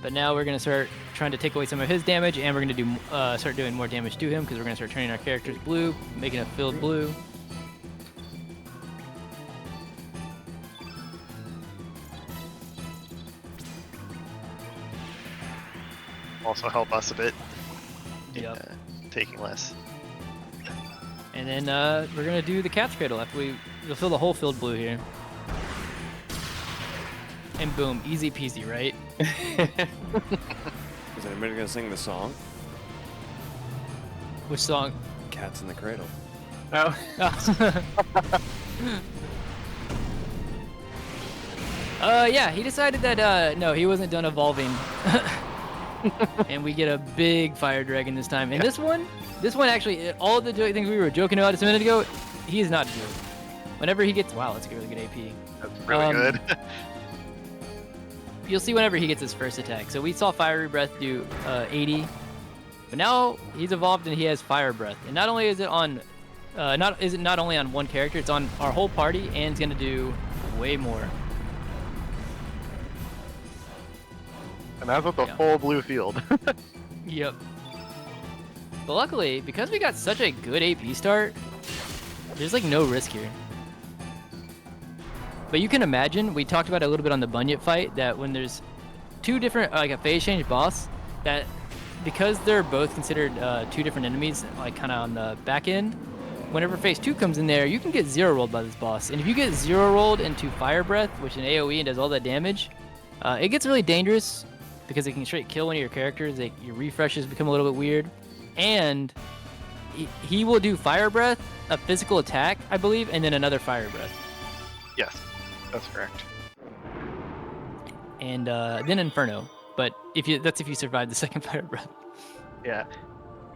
But now we're going to start trying to take away some of his damage, and we're going to start doing more damage to him, because we're going to start turning our characters blue, making a filled blue. Also help us a bit. Yep. Taking less. And then we're going to do the Cat's Cradle after we'll fill the whole filled blue here. And boom, easy peasy, right? Is anybody gonna sing the song? Which song? Cats in the Cradle. Oh. Yeah, he decided that no, he wasn't done evolving. And we get a big fire dragon this time. And this one actually, all the things we were joking about just a minute ago, he is not good. Whenever he gets, wow, that's a really good AP. That's really good. You'll see whenever he gets his first attack. So we saw Fiery Breath do 80, but now he's evolved and he has Fire Breath. And not only is it on, not only on one character, it's on our whole party, and it's gonna do way more. And that's with the full blue field. Yep. But luckily, because we got such a good AP start, there's like no risk here. But you can imagine, we talked about it a little bit on the Bunyip fight, that when there's two different, like a phase change boss, that because they're both considered two different enemies, like kind of on the back end, whenever phase 2 comes in there, you can get zero rolled by this boss. And if you get zero rolled into Fire Breath, which is an AoE and does all that damage, it gets really dangerous because it can straight kill one of your characters. Your refreshes become a little bit weird. And he will do Fire Breath, a physical attack, I believe, and then another Fire Breath. Yes, that's correct. And then Inferno. But that's if you survive the second Fire Breath. Yeah.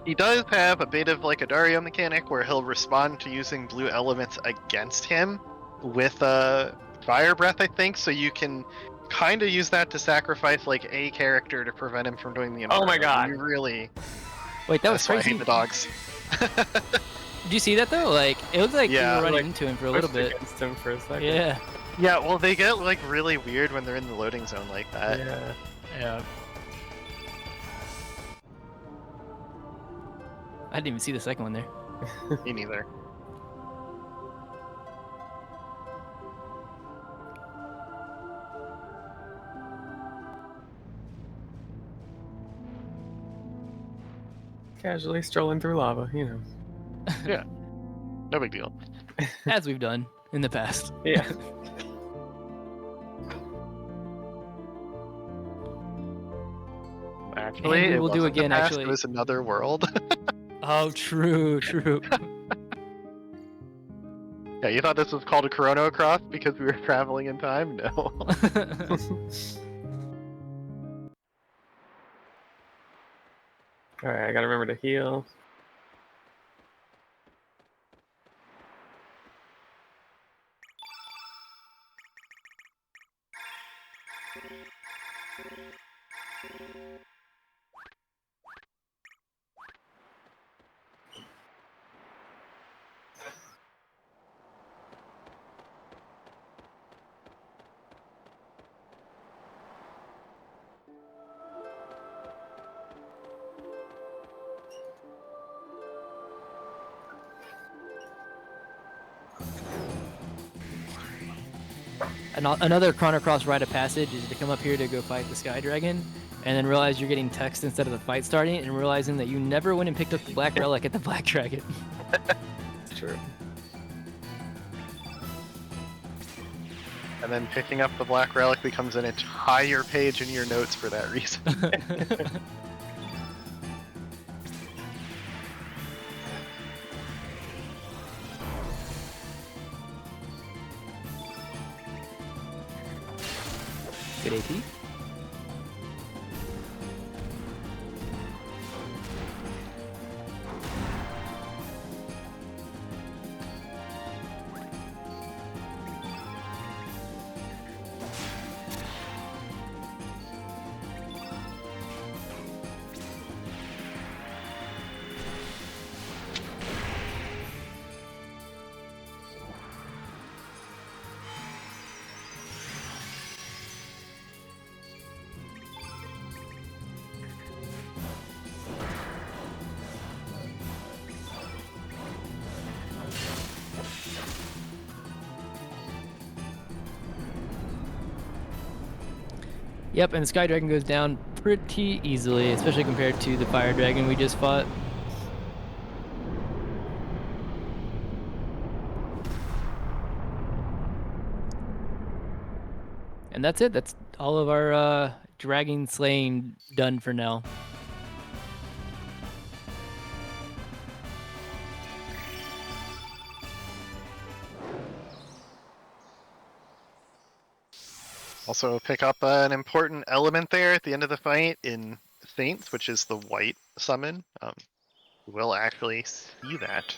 He does have a bit of like a Dario mechanic where he'll respond to using blue elements against him with Fire Breath, I think, so you can kind of use that to sacrifice like a character to prevent him from doing the Inferno. Oh my god. You really... Wait, that was That's why I crazy. hate the dogs. Did you see that though? Like, it looked like Yeah, you were running like, into him for a little bit. Against him for a second. Yeah. Yeah, well, they get like really weird when they're in the loading zone like that. Yeah. Yeah. I didn't even see the second one there. Me neither. Casually strolling through lava, you know. Yeah. No big deal. As we've done in the past. Yeah. Actually, And it we'll do wasn't the again, past, actually. It was another world. Oh, true. Yeah, you thought this was called a Chrono Cross because we were traveling in time? No. Alright, I gotta remember to heal. Another Chrono Cross rite of passage is to come up here to go fight the Sky Dragon, and then realize you're getting text instead of the fight starting, and realizing that you never went and picked up the Black Relic at the Black Dragon. It's true. And then picking up the Black Relic becomes an entire page in your notes for that reason. Good AP. Yep, and the Sky Dragon goes down pretty easily, especially compared to the Fire Dragon we just fought. And that's it. That's all of our dragon slaying done for now. Also pick up an important element there at the end of the fight in Saints, which is the white summon. We'll actually see that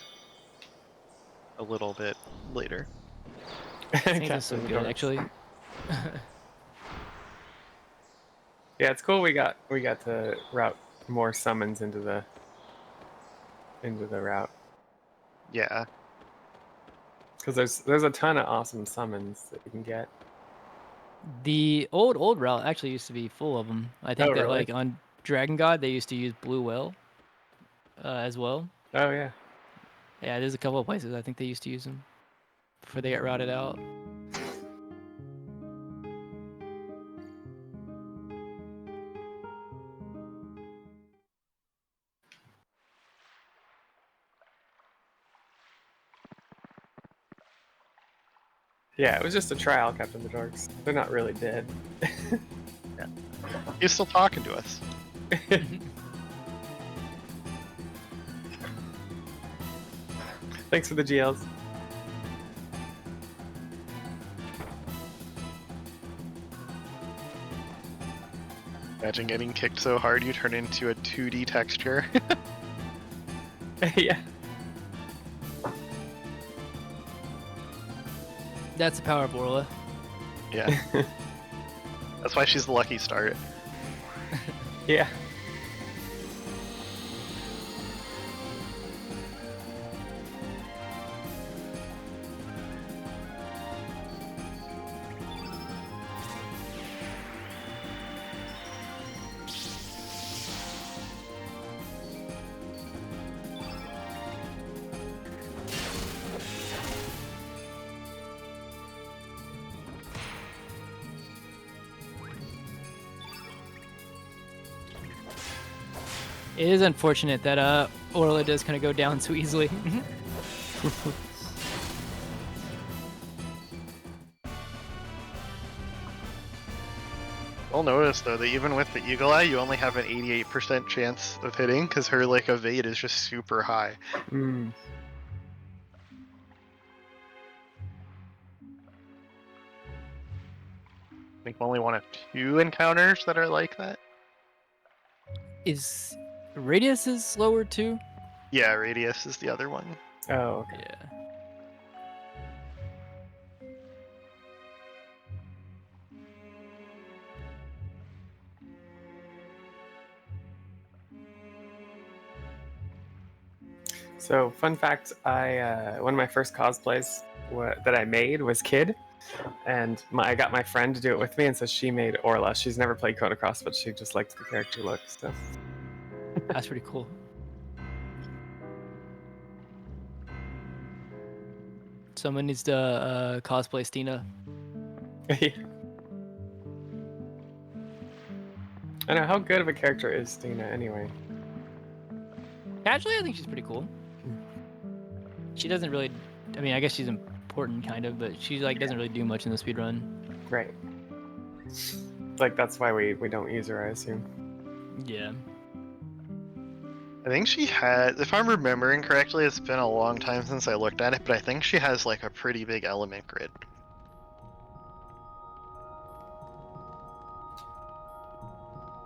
a little bit later. Saints is so Captain good, Dorks. actually. Yeah, it's cool. We got to route more summons into the route Yeah. because there's a ton of awesome summons that you can get. The old route actually used to be full of them. I think Oh, that really? like on Dragon God they used to use Blue Whale as well. Oh yeah. Yeah, there's a couple of places I think they used to use them before they got routed out. Yeah, it was just a trial, Captain the Dorks. They're not really dead. He's still talking to us. Thanks for the GLs. Imagine getting kicked so hard you turn into a 2D texture. Yeah. That's the power of Orla. Yeah. That's why she's the lucky start. Yeah. It is unfortunate that Orla does kind of go down so easily. You'll notice though that even with the Eagle Eye, you only have an 88% chance of hitting because her like evade is just super high. Mm. I think only one of 2 encounters that are like that. Is Radius is slower too? Yeah, Radius is the other one. Oh, okay. Yeah. So, fun fact: one of my first cosplays that I made was Kid, and I got my friend to do it with me, and so she made Orla. She's never played Chrono Cross, but she just liked the character look. So, That's pretty cool. Someone needs to cosplay Stina. yeah. I know how good of a character is Stina anyway. Actually, I think she's pretty cool. She doesn't really. I mean, I guess she's important, kind of, but she like doesn't really do much in the speedrun. Right. Like that's why we don't use her, I assume. Yeah. I think she had, if I'm remembering correctly, it's been a long time since I looked at it, but I think she has like a pretty big element grid.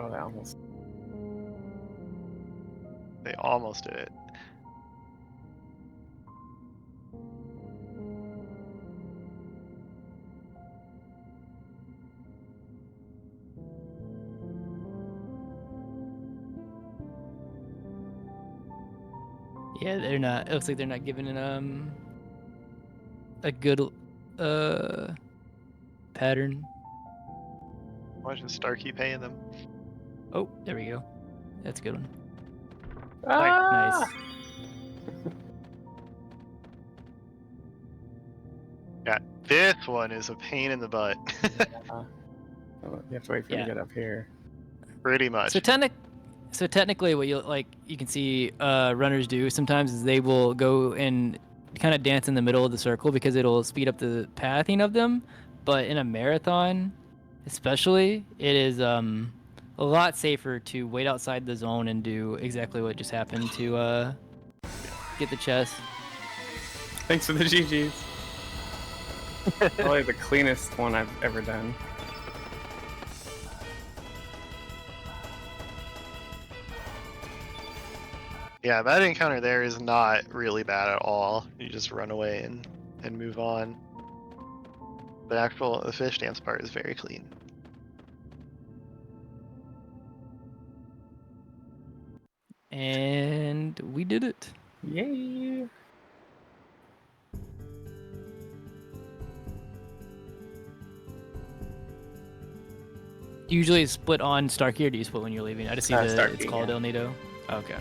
Oh, that almost. They almost did it. Yeah, they're not. It looks like they're not giving it a good pattern. Why does Starkey paying them? Oh, there we go. That's a good one. Ah! Nice. Yeah, this one is a pain in the butt. Oh, you have to wait for it Yeah. to get up here. Pretty much. So technically, what you can see runners do sometimes is they will go and kind of dance in the middle of the circle because it'll speed up the pathing of them. But in a marathon, especially, it is a lot safer to wait outside the zone and do exactly what just happened to get the chest. Thanks for the GGs. Probably the cleanest one I've ever done. Yeah, that encounter there is not really bad at all. You just run away and move on. The fish dance part is very clean. And we did it. Yay! Do you usually split on Starkey, or do you split when you're leaving? I just see that Starkey, it's called yeah. El Nido. Okay.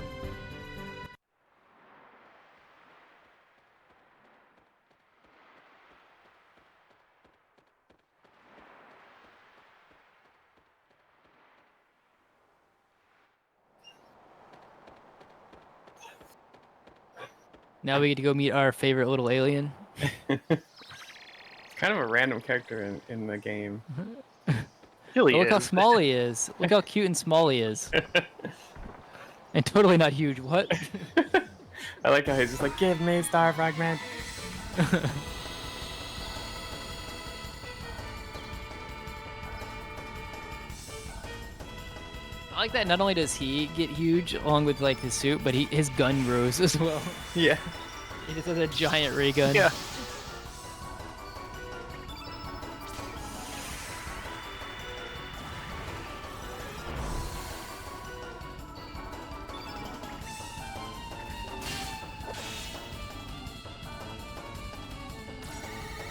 Now we get to go meet our favorite little alien. Kind of a random character in the game. Really Look how is. small he is. Look how cute and small he is. And totally not huge. What? I like how he's just like, give me star fragment. I like that not only does he get huge along with like his suit, but his gun grows as well. Yeah. He just has a giant ray gun. Yeah.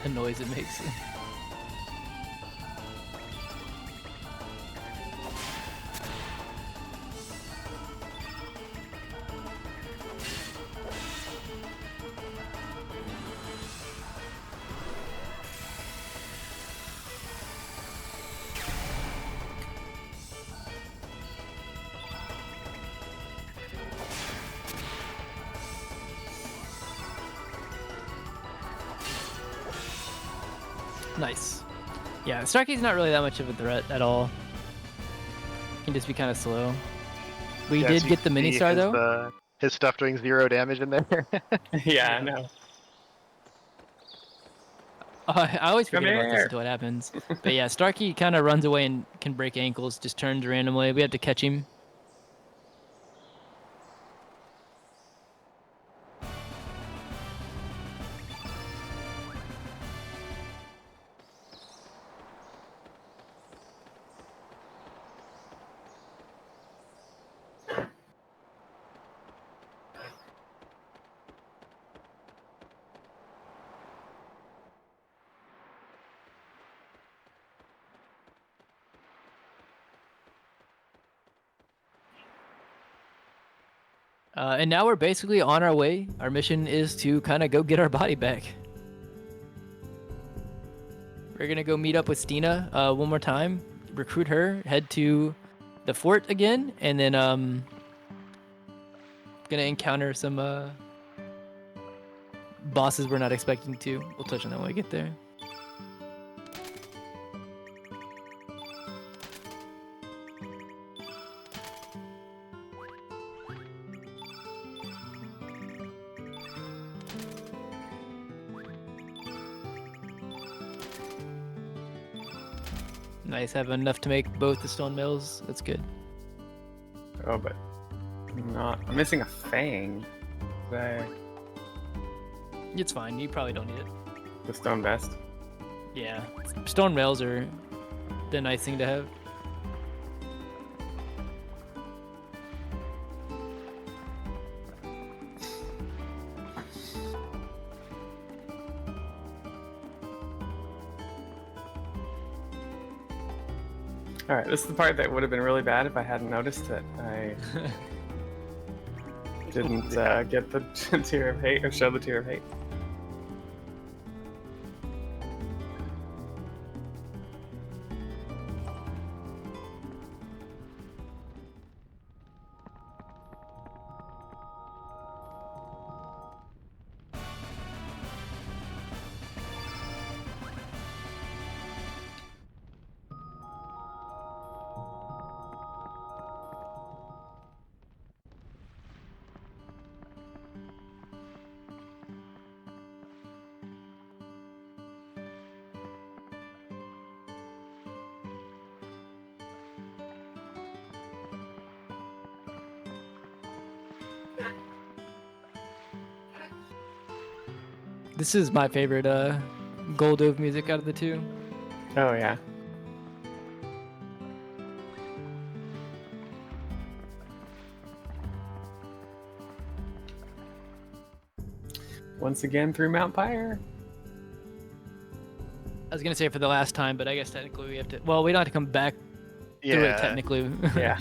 The noise it makes. Nice. Yeah, Starkey's not really that much of a threat at all. Can just be kind of slow. We Yeah, did so you get the can mini see star his, though. His stuff doing 0 damage in there. Yeah, I know. I always Come forget about this here. until it happens. But yeah, Starkey kind of runs away and can break ankles, just turns randomly. We have to catch him. And now we're basically on our way. Our mission is to kind of go get our body back. We're gonna go meet up with Stina one more time, recruit her, head to the fort again, and then gonna encounter some bosses we're not expecting to. We'll touch on that when we get there. Nice, have enough to make both the stone mills. That's good. Oh, but I'm missing a fang. It's fine. You probably don't need it. The stone vest. Yeah, stone rails are the nice thing to have. All right, this is the part that would have been really bad if I hadn't noticed that I didn't get the tear of hate or show the tear of hate. This is my favorite Goldove music out of the two. Oh yeah. Once again through Mount Pyre. I was gonna say for the last time, but I guess technically we have to. Well, we don't have to come back through it technically. Yeah.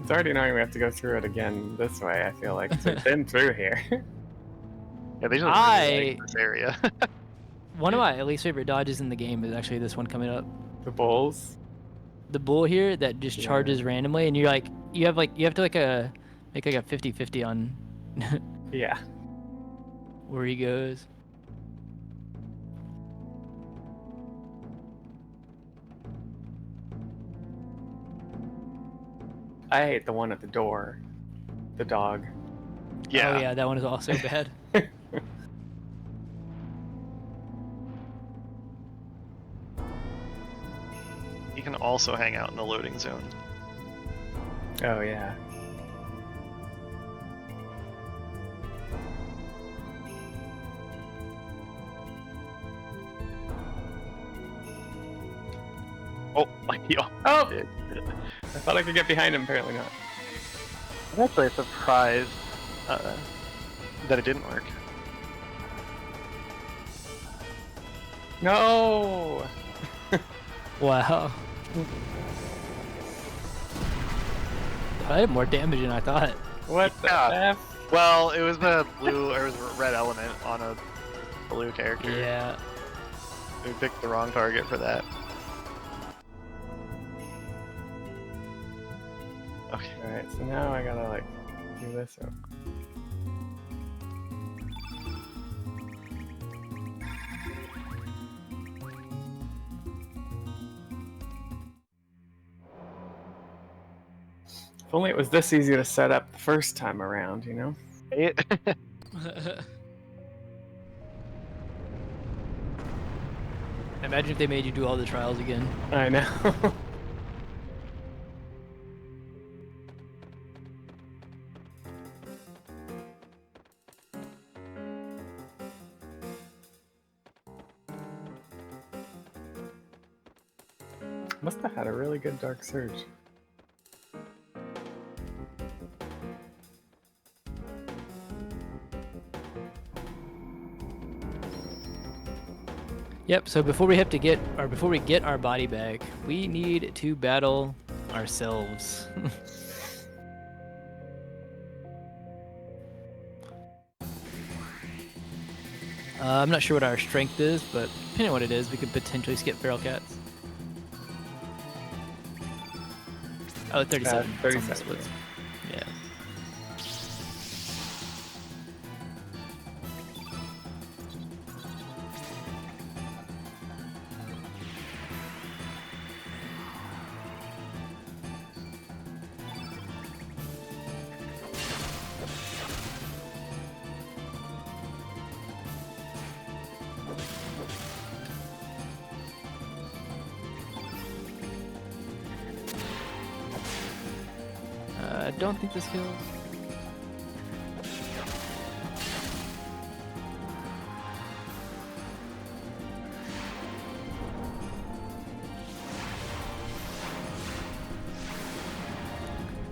It's already annoying we have to go through it again this way, I feel like. We've been through here. Yeah, they just really like this area. One of my least favorite dodges in the game is actually this one coming up. The bulls. The bull here that just charges randomly, and you have to make like a 50-50 on Yeah. where he goes. I hate the one at the door. The dog. Yeah. Oh yeah, that one is also bad. You can also hang out in the loading zone. Oh yeah. Oh, yo. Oh! I thought I could get behind him, apparently not. I'm actually surprised that it didn't work. No! Wow. I had more damage than I thought. What the Yeah. F? Well, it was the blue, or it was a red element on a blue character. Yeah. We picked the wrong target for that. Okay. Alright, so now I gotta, like, do this up. If only it was this easy to set up the first time around, you know? Imagine if they made you do all the trials again. I know. Must have had a really good Dark Surge. Yep, so before we get our body back, we need to battle ourselves. I'm not sure what our strength is, but depending on what it is, we could potentially skip feral cats. Oh, 37. 37, splits. Yeah. don't think this kills.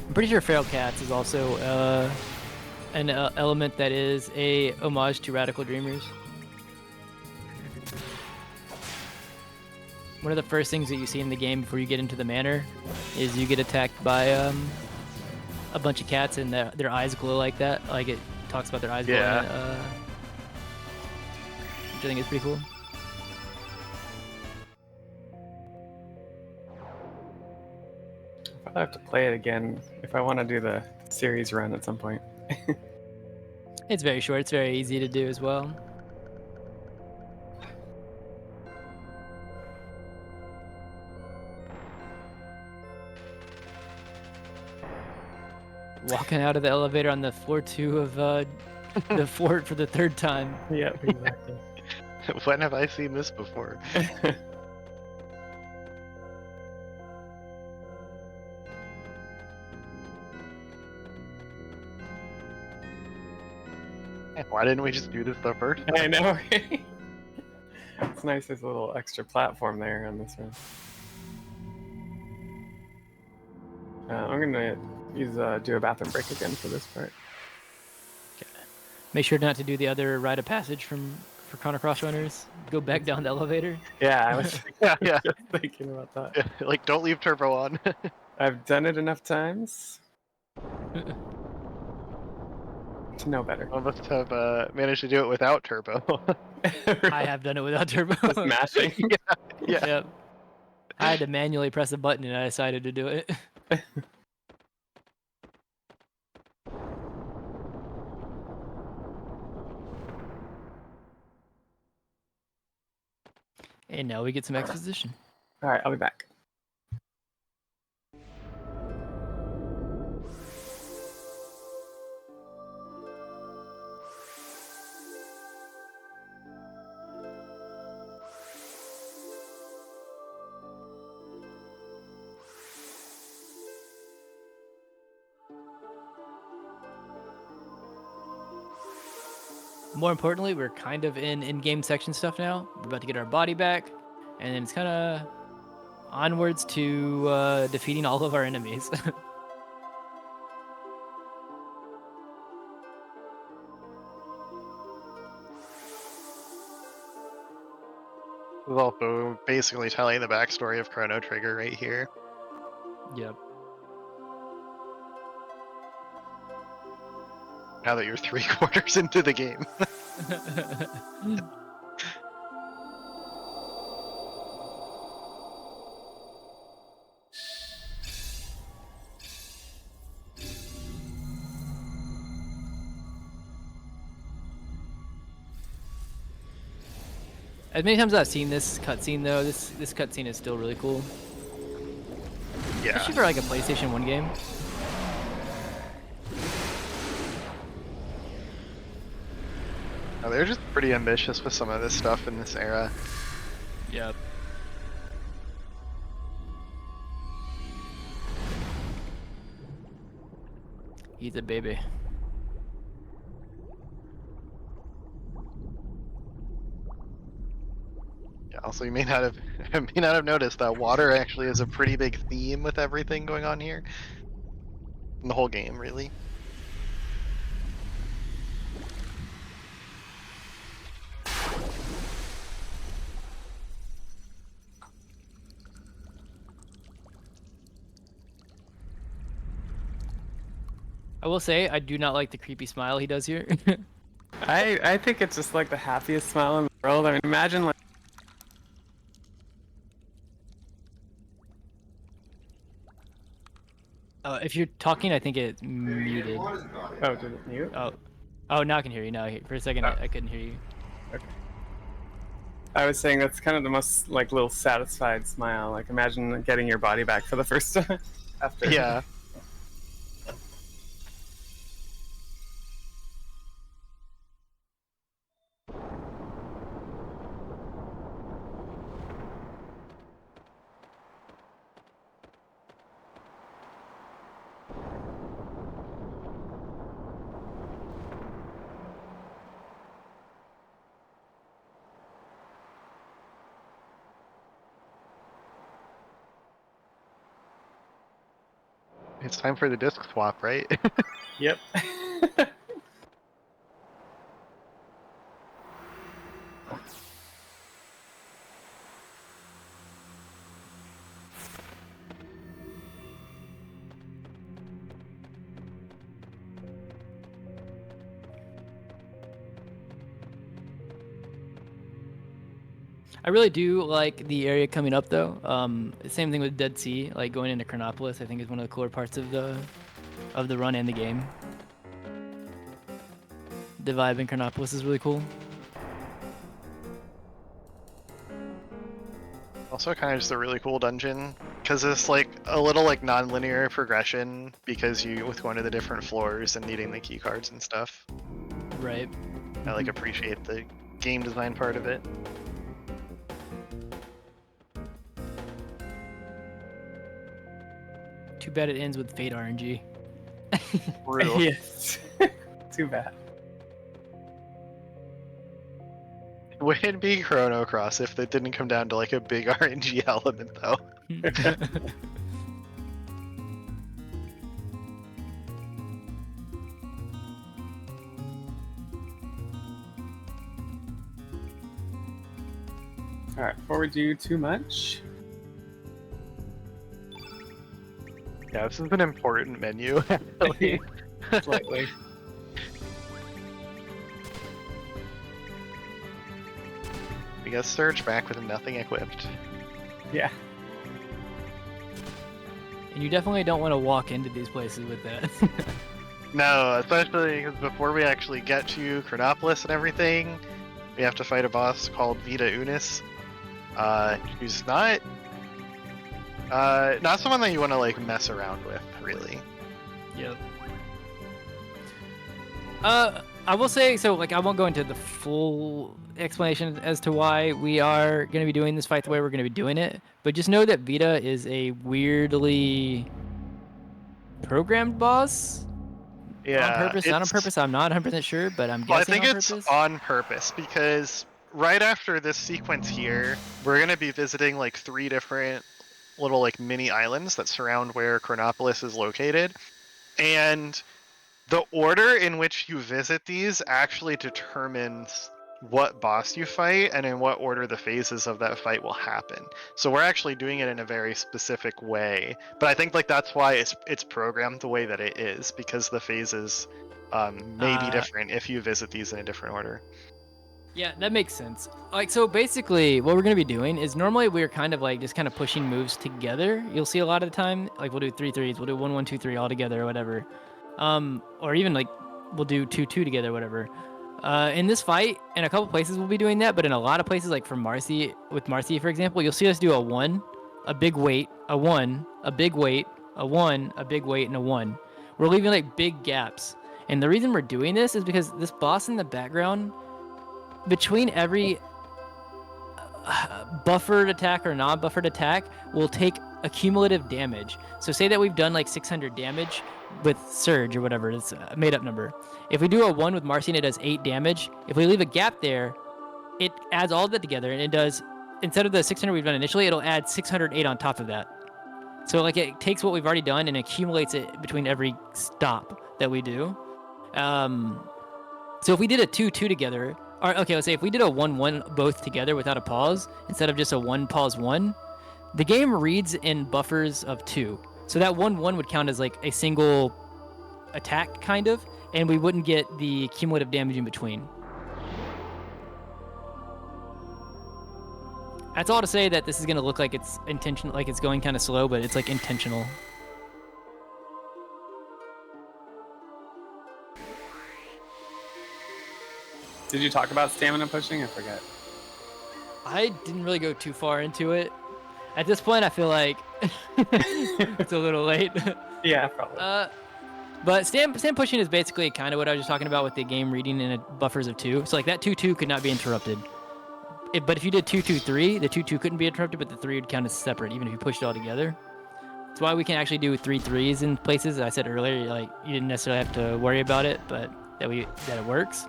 I'm pretty sure feral cats is also an element that is a homage to Radical Dreamers. One of the first things that you see in the game before you get into the manor is you get attacked by a bunch of cats and their eyes glow like that. Like it talks about their eyes glowing. Which I think is pretty cool. I'll have to play it again if I want to do the series run at some point. It's very short. It's very easy to do as well. Walking out of the elevator on the floor 2 of the fort for the 3rd time. Yeah, exactly. When have I seen this before? Why didn't we just do this the first time? I know. Right? It's nice. There's a little extra platform there on this one. I'm gonna do a bathroom break again for this part. Okay. Make sure not to do the other rite of passage for Chrono Cross runners. Go back down the elevator. Yeah, I was Yeah. just thinking about that. Yeah, like, don't leave turbo on. I've done it enough times to know better. I must have managed to do it without turbo. I have done it without turbo. Just mashing. Yeah. Yep. I had to manually press a button and I decided to do it. And now we get some exposition. All right, I'll be back. More importantly, we're kind of in-game section stuff now. We're about to get our body back, and then it's kind of onwards to defeating all of our enemies. This is also basically telling the backstory of Chrono Trigger right here. Yep. Now that you're 3/4 into the game. As many times as I've seen this cutscene, though, this cutscene is still really cool. Yeah. Especially for like a PlayStation 1 game. No, they're just pretty ambitious with some of this stuff in this era. Yep. He's a baby. Yeah, also you may not have noticed that water actually is a pretty big theme with everything going on here. In the whole game, really. I will say, I do not like the creepy smile he does here. I think it's just like the happiest smile in the world. I mean, imagine like. If you're talking, I think it's muted. Oh, did it mute? Oh, now I can hear you. Now for a second, Oh. I couldn't hear you. Okay. I was saying that's kind of the most like little satisfied smile. Like imagine getting your body back for the first time after. Yeah. It's time for the disc swap, right? Yep. I really do like the area coming up though. Same thing with Dead Sea, like going into Chronopolis. I think is one of the cooler parts of the run and the game. The vibe in Chronopolis is really cool. Also, kind of just a really cool dungeon because it's like a little like non-linear progression because you with going to the different floors and needing the key cards and stuff. Right. I like appreciate the game design part of it. Too bad it ends with Fate RNG. Brutal. Yes. Too bad. Wouldn't be Chrono Cross if it didn't come down to like a big RNG element though. All right, before we do too much, Yeah, this is an important menu. Actually. slightly. We got Surge back with nothing equipped. Yeah. And you definitely don't want to walk into these places with that. No, especially because before we actually get to Chronopolis and everything, we have to fight a boss called Vita Unis, who's not someone that you want to like mess around with, really. Yep. I will say, so like I won't go into the full explanation as to why we are going to be doing this fight the way we're going to be doing it, but just know that Vita is a weirdly programmed boss. Yeah, On purpose, not on purpose, I'm not 100% sure, but I'm Well, I guessing think on it's purpose. on purpose because right after this sequence here, we're gonna be visiting like 3 different little like mini islands that surround where Chronopolis is located, and the order in which you visit these actually determines what boss you fight and in what order the phases of that fight will happen. So we're actually doing it in a very specific way, but I think like that's why it's programmed the way that it is, because the phases may be different if you visit these in a different order. Yeah, that makes sense. Like, so basically what we're going to be doing is normally we're kind of like just kind of pushing moves together. You'll see a lot of the time, like we'll do 3-3s, we'll do 1-1-2-3 all together or whatever. Or even like we'll do 2-2 together, whatever. In this fight, in a couple places we'll be doing that, but in a lot of places, like from Marcy, with Marcy, for example, you'll see us do a 1, a big weight, a 1, a big weight, a 1, a big weight, and a 1. We're leaving like big gaps. And the reason we're doing this is because this boss in the background, between every buffered attack or non-buffered attack, will take a cumulative damage. So say that we've done like 600 damage with Surge or whatever, it's a made-up number. If we do a 1 with Marcy and it does 8 damage, if we leave a gap there, it adds all of that together and it does, instead of the 600 we've done initially, it'll add 608 on top of that. So like it takes what we've already done and accumulates it between every stop that we do. So if we did a 2-2 together, or okay, let's say if we did a 1-1 both together without a pause, instead of just a 1 pause 1, the game reads in buffers of 2. So that 1-1 would count as like a single attack, kind of, and we wouldn't get the cumulative damage in between. That's all to say that this is going to look like it's intentional, like it's going kind of slow, but it's like intentional. Did you talk about stamina pushing? I forget. I didn't really go too far into it. At this point, I feel like it's a little late. Yeah, probably. But stam pushing is basically kind of what I was just talking about with the game reading in buffers of 2. So like that 2-2 could not be interrupted. But if you did 2-2-3, the 2-2 couldn't be interrupted, but the 3 would count as separate, even if you pushed it all together. That's why we can actually do 3-3s in places. I said earlier, like you didn't necessarily have to worry about it, but that it works.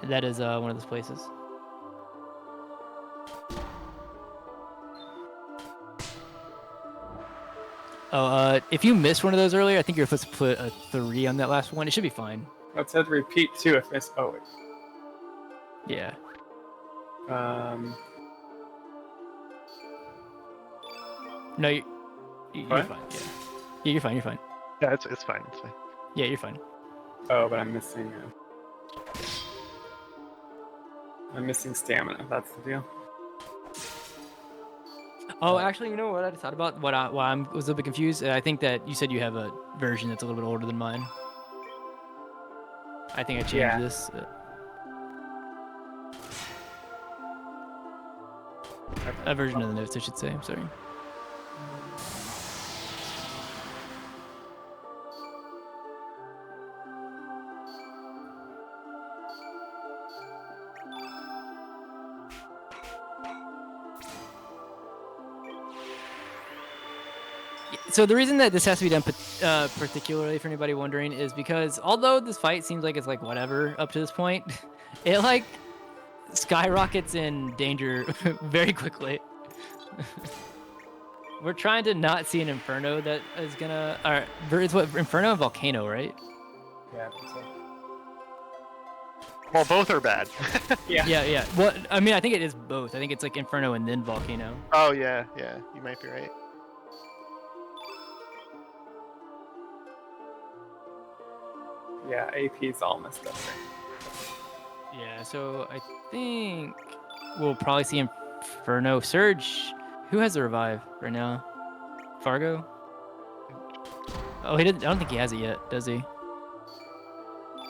That is one of those places. Oh, if you missed one of those earlier, I think you're supposed to put a 3 on that last one. It should be fine. It said repeat 2 if missed. Oh, wait. Yeah. No, you're What? fine. Yeah, you're fine. You're fine. Yeah, it's fine. It's fine. Yeah, you're fine. Oh, but I'm missing. I'm missing stamina. That's the deal. Oh, actually, you know what I just thought about? Why I was a little bit confused. I think that you said you have a version that's a little bit older than mine. I think I changed this. A version of the notes, I should say. I'm sorry. So the reason that this has to be done particularly for anybody wondering is because although this fight seems like it's like whatever up to this point, it like skyrockets in danger very quickly. We're trying to not see an Inferno that is gonna... it's what, Inferno and Volcano, right? Yeah, I think so. Well, both are bad. Yeah. Well, I mean, I think it is both. I think it's like Inferno and then Volcano. Oh, yeah. You might be right. Yeah, AP's all messed up. Right? Yeah, so I think we'll probably see Inferno. Surge, who has the revive right now? Fargo? Oh, he didn't. I don't think he has it yet, does he?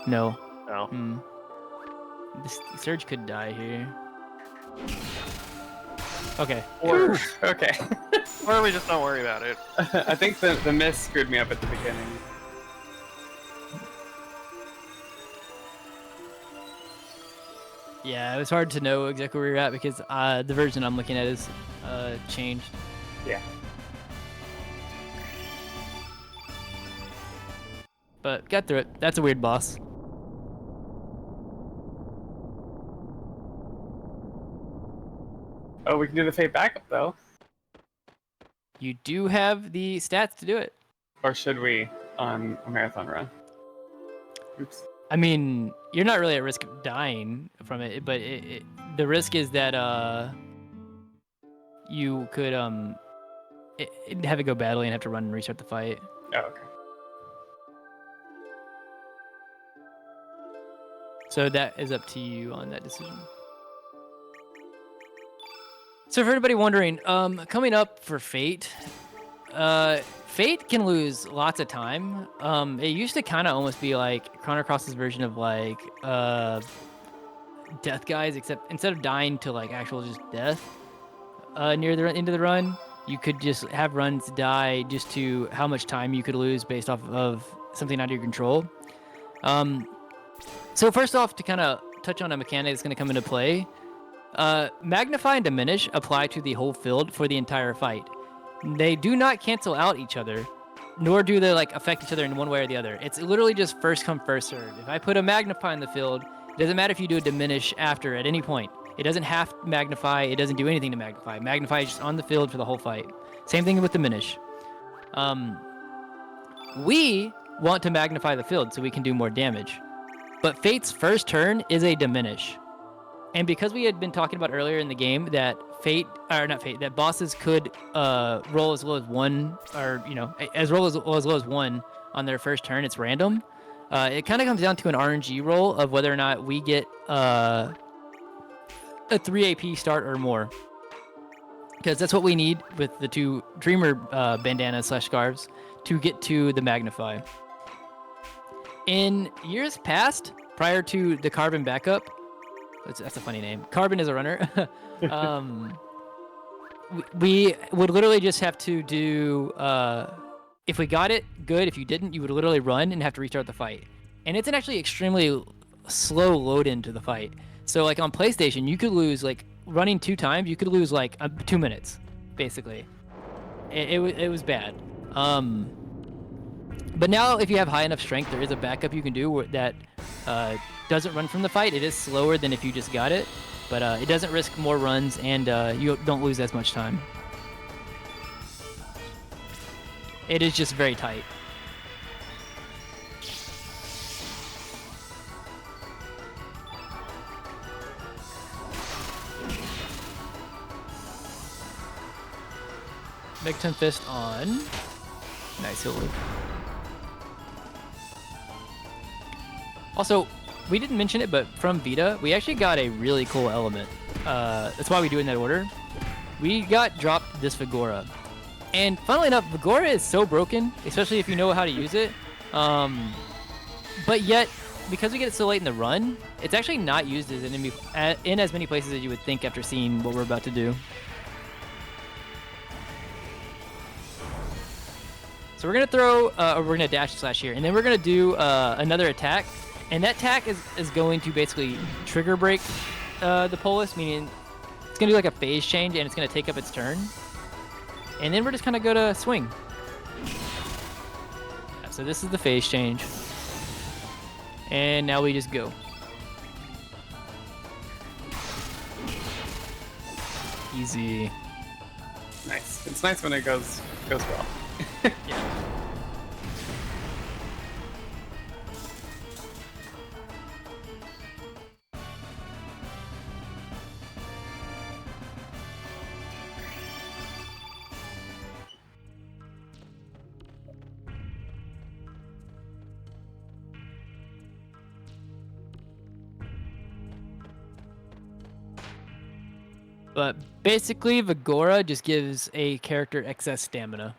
No. No. This Surge could die here. Okay. Or okay. Or we just don't worry about it. I think the miss screwed me up at the beginning. Yeah, it was hard to know exactly where you're at because the version I'm looking at is changed. Yeah. But got through it. That's a weird boss. Oh, we can do the Fate backup though. You do have the stats to do it. Or should we on a marathon run? Oops. I mean, you're not really at risk of dying from it, but the risk is that you could have it go badly and have to run and restart the fight. Oh, okay. So that is up to you on that decision. So for anybody wondering, coming up for Fate, Fate can lose lots of time. It used to kind of almost be like Chrono Cross's version of like Death Guys, except instead of dying to like actual just death near the end of the run, you could just have runs die just to how much time you could lose based off of something out of your control. So first off, to kind of touch on a mechanic that's going to come into play, Magnify and Diminish apply to the whole field for the entire fight. They do not cancel out each other, nor do they like affect each other in one way or the other. It's literally just first come, first serve. If I put a Magnify in the field, it doesn't matter if you do a Diminish after at any point. It doesn't have to Magnify. It doesn't do anything to Magnify. Magnify is just on the field for the whole fight. Same thing with Diminish. We want to magnify the field so we can do more damage. But Fate's first turn is a Diminish. And because we had been talking about earlier in the game that that bosses could roll as low as 1, or roll as low as 1 on their first turn, it's random. It kind of comes down to an RNG roll of whether or not we get a 3 AP start or more. Because that's what we need with the 2 Dreamer bandanas / scarves to get to the Magnify. In years past, prior to the Carbon backup, that's a funny name. Carbon is a runner. We would literally just have to do, if we got it, good. If you didn't, you would literally run and have to restart the fight. And it's an actually extremely slow load into the fight. So like on PlayStation, you could lose like running 2 times, you could lose like 2 minutes, basically. It was bad. But now if you have high enough strength, there is a backup you can do that doesn't run from the fight. It is slower than if you just got it, but it doesn't risk more runs, and you don't lose as much time. it is just very tight. Big 10 fist on. Nice heal loop. Also, we didn't mention it, but from Vita, we actually got a really cool element. That's why we do it in that order. We got dropped this Vigora. And funnily enough, Vigora is so broken, especially if you know how to use it. But yet, because we get it so late in the run, it's actually not used as in as many places as you would think after seeing what we're about to do. So we're gonna throw, or we're gonna dash slash here, and then we're gonna do another attack, and that attack is going to basically trigger break the Polis, meaning it's gonna do like a phase change, and it's gonna take up its turn, and then we're just gonna go to swing. Yeah, so this is the phase change, and now we just go. Easy. Nice. It's nice when it goes well. Yeah. But basically, Vigora just gives a character excess stamina.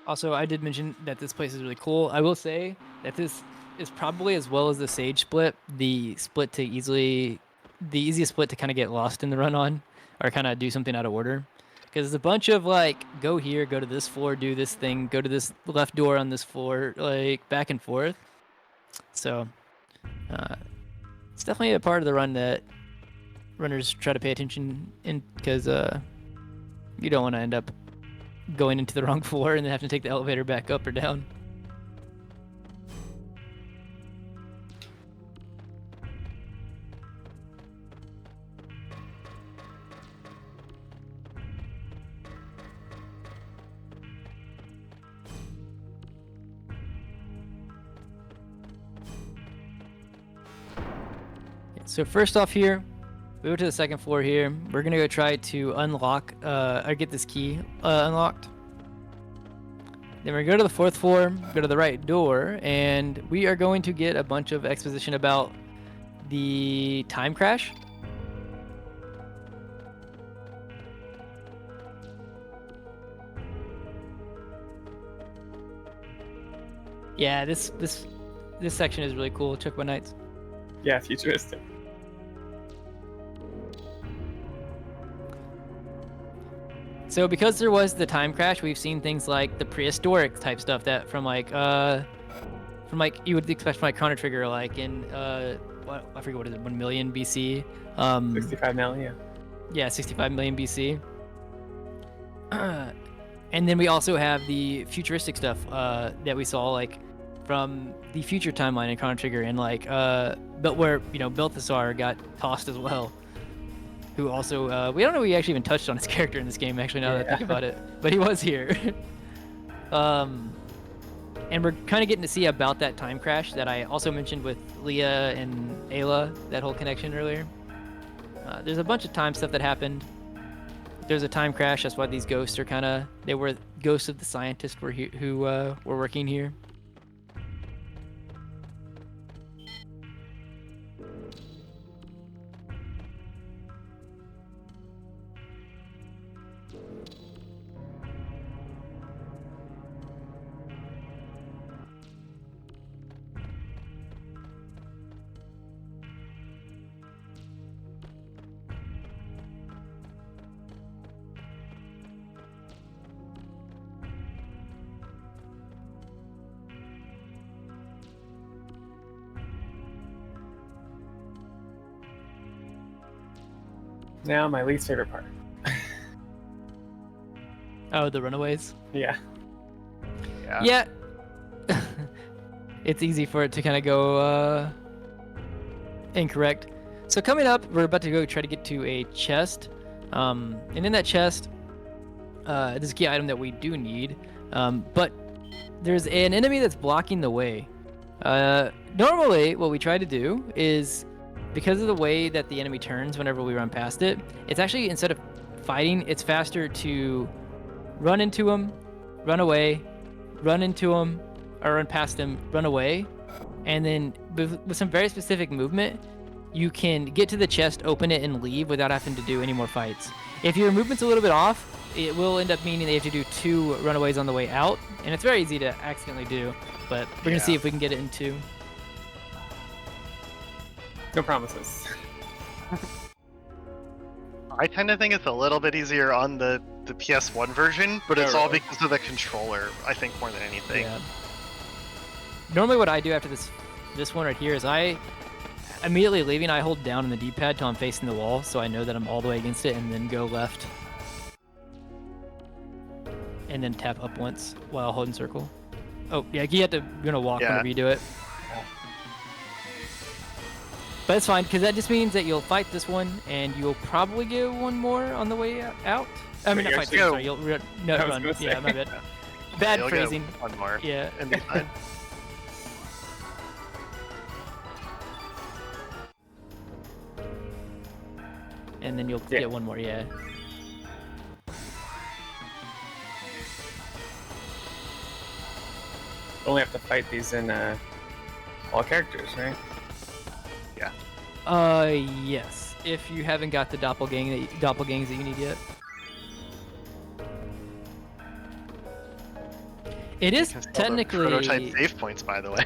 Also, I did mention that this place is really cool. I will say that this is probably, as well as the Sage split, the easiest split to kind of get lost in the run on, or kind of do something out of order. Because there's a bunch of like, go here, go to this floor, do this thing, go to this left door on this floor, like back and forth. So, it's definitely a part of the run that runners try to pay attention in, because you don't want to end up going into the wrong floor and then have to take the elevator back up or down. So first off here, we go to the second floor here. We're gonna go try to unlock, or get this key unlocked. Then we're gonna go to the fourth floor, go to the right door, and we are going to get a bunch of exposition about the time crash. Yeah, this section is really cool. Check one nights. Yeah, futuristic. So because there was the time crash, we've seen things like the prehistoric type stuff that from like you would expect from like Chrono Trigger, like in what, I forget what is it, 1 million BC. 65 million. Yeah, 65 million BC. And then we also have the futuristic stuff that we saw like from the future timeline in Chrono Trigger, and like but where Balthasar got tossed as well. Who also, we don't know if we actually even touched on his character in this game, actually, now that I think about it. But he was here. And we're kind of getting to see about that time crash that I also mentioned with Leah and Ayla, that whole connection earlier. There's a bunch of time stuff that happened. There's a time crash, that's why these ghosts are they were ghosts of the scientists who were working here. Now, my least favorite part. Oh, the runaways. Yeah. Yeah. It's easy for it to kind of go incorrect. So coming up, we're about to go try to get to a chest. And in that chest, there's a key item that we do need. But there's an enemy that's blocking the way. Normally, what we try to do is, because of the way that the enemy turns whenever we run past it, it's actually, instead of fighting, it's faster to run into him, run away, run into him, or run past him, run away. And then with some very specific movement, you can get to the chest, open it, and leave without having to do any more fights. If your movement's a little bit off, it will end up meaning that you have to do 2 runaways on the way out, and it's very easy to accidentally do, but we're gonna see if we can get it in 2. No promises. I kind of think it's a little bit easier on the PS1 version, but it's all because of the controller, I think, more than anything. Yeah. Normally what I do after this one right here is I immediately leaving, I hold down on the D-pad till I'm facing the wall, so I know that I'm all the way against it, and then go left. And then tap up once while holding circle. Oh, yeah, you have to walk whenever you do it. But it's fine, because that just means that you'll fight this one, and you'll probably get one more on the way out. I mean, not fight, sorry, you'll run. Yeah, my bad. Bad phrasing. One more. Yeah. And be fine. And then you'll get one more, yeah. Only have to fight these in all characters, right? Yeah. Yes. If you haven't got the doppelgangs that you need yet. It is technically prototype save points, by the way.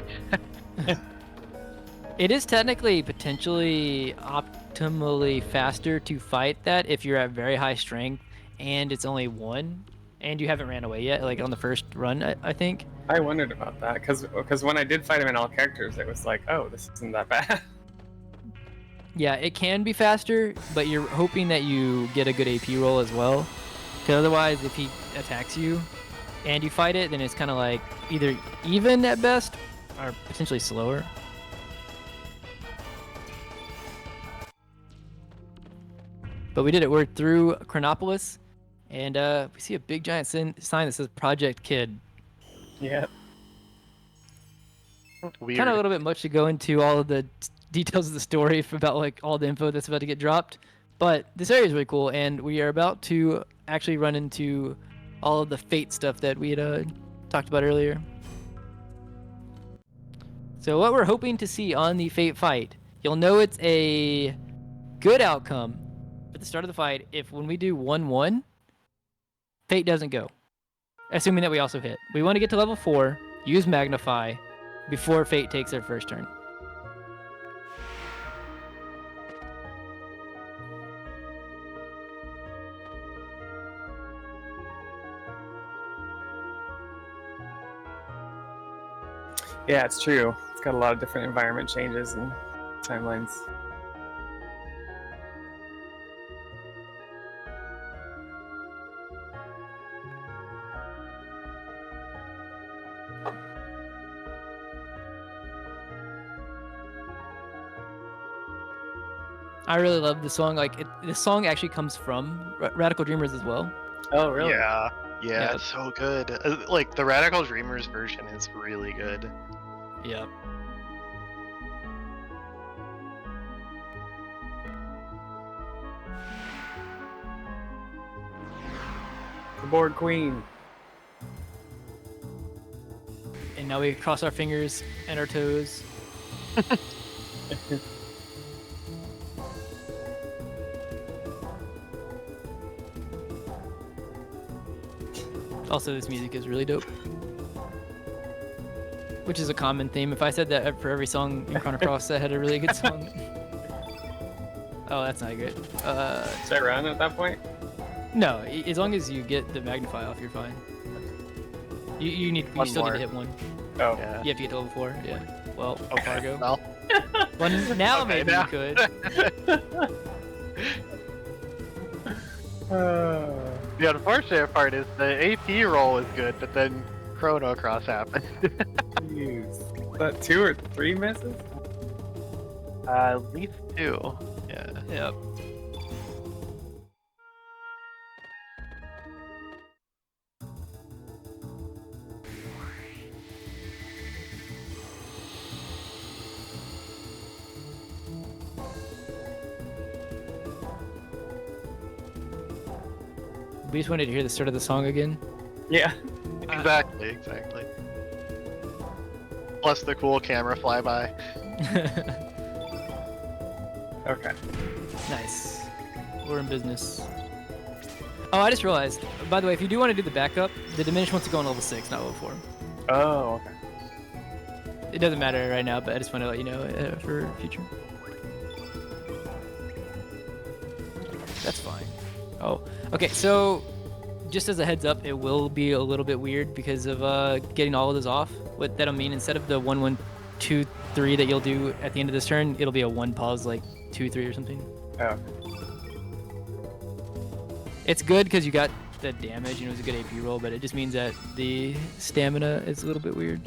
It is technically potentially optimally faster to fight that if you're at very high strength and it's only 1 and you haven't ran away yet, like on the first run, I think. I wondered about that because when I did fight him in all characters, it was like, oh, this isn't that bad. Yeah, it can be faster, but you're hoping that you get a good AP roll as well. Because otherwise, if he attacks you and you fight it, then it's kind of like either even at best or potentially slower. But we did it. We're through Chronopolis, and we see a big giant sign that says Project Kid. Yeah. Weird. Kind of a little bit much to go into all of the details of the story about like all the info that's about to get dropped, but this area is really cool, and we are about to actually run into all of the fate stuff that we had talked about earlier. So what we're hoping to see on the fate fight, you'll know it's a good outcome at the start of the fight if when we do 1-1, fate doesn't go, assuming that we also hit. We want to get to level 4, use Magnify before fate takes their first turn. Yeah, it's true. It's got a lot of different environment changes and timelines. I really love the song. Like, the song actually comes from Radical Dreamers as well. Oh, really? Yeah, it's so good. Like, the Radical Dreamers version is really good. Yeah. The Board Queen. And now we cross our fingers and our toes. Also, this music is really dope. Which is a common theme. If I said that for every song in Chrono Cross that had a really good song. Oh, that's not good. Should I run at that point? No, as long as you get the Magnify off, you're fine. You still need to hit 1. Oh. Yeah. You have to get to level 4. Yeah. Well, Okay. Fargo. Well, Well, now Okay, maybe now. you could. The unfortunate part is the AP roll was good, but then Chrono Cross happened. Jeez. Is that 2 or 3 misses? At least 2. Yeah. Yep. We just wanted to hear the start of the song again. Yeah. Exactly. Plus the cool camera flyby. Okay. Nice. We're in business. Oh, I just realized, by the way, if you do want to do the backup, the Diminish wants to go on level 6, not level 4. Oh, okay. It doesn't matter right now, but I just want to let you know for future. That's fine. Oh, okay, so just as a heads up, it will be a little bit weird because of getting all of those off. What that'll mean, instead of the 1, 1, 2, 3 that you'll do at the end of this turn, it'll be a 1 pause, like 2, 3 or something. Oh. It's good because you got the damage and it was a good AP roll, but it just means that the stamina is a little bit weird.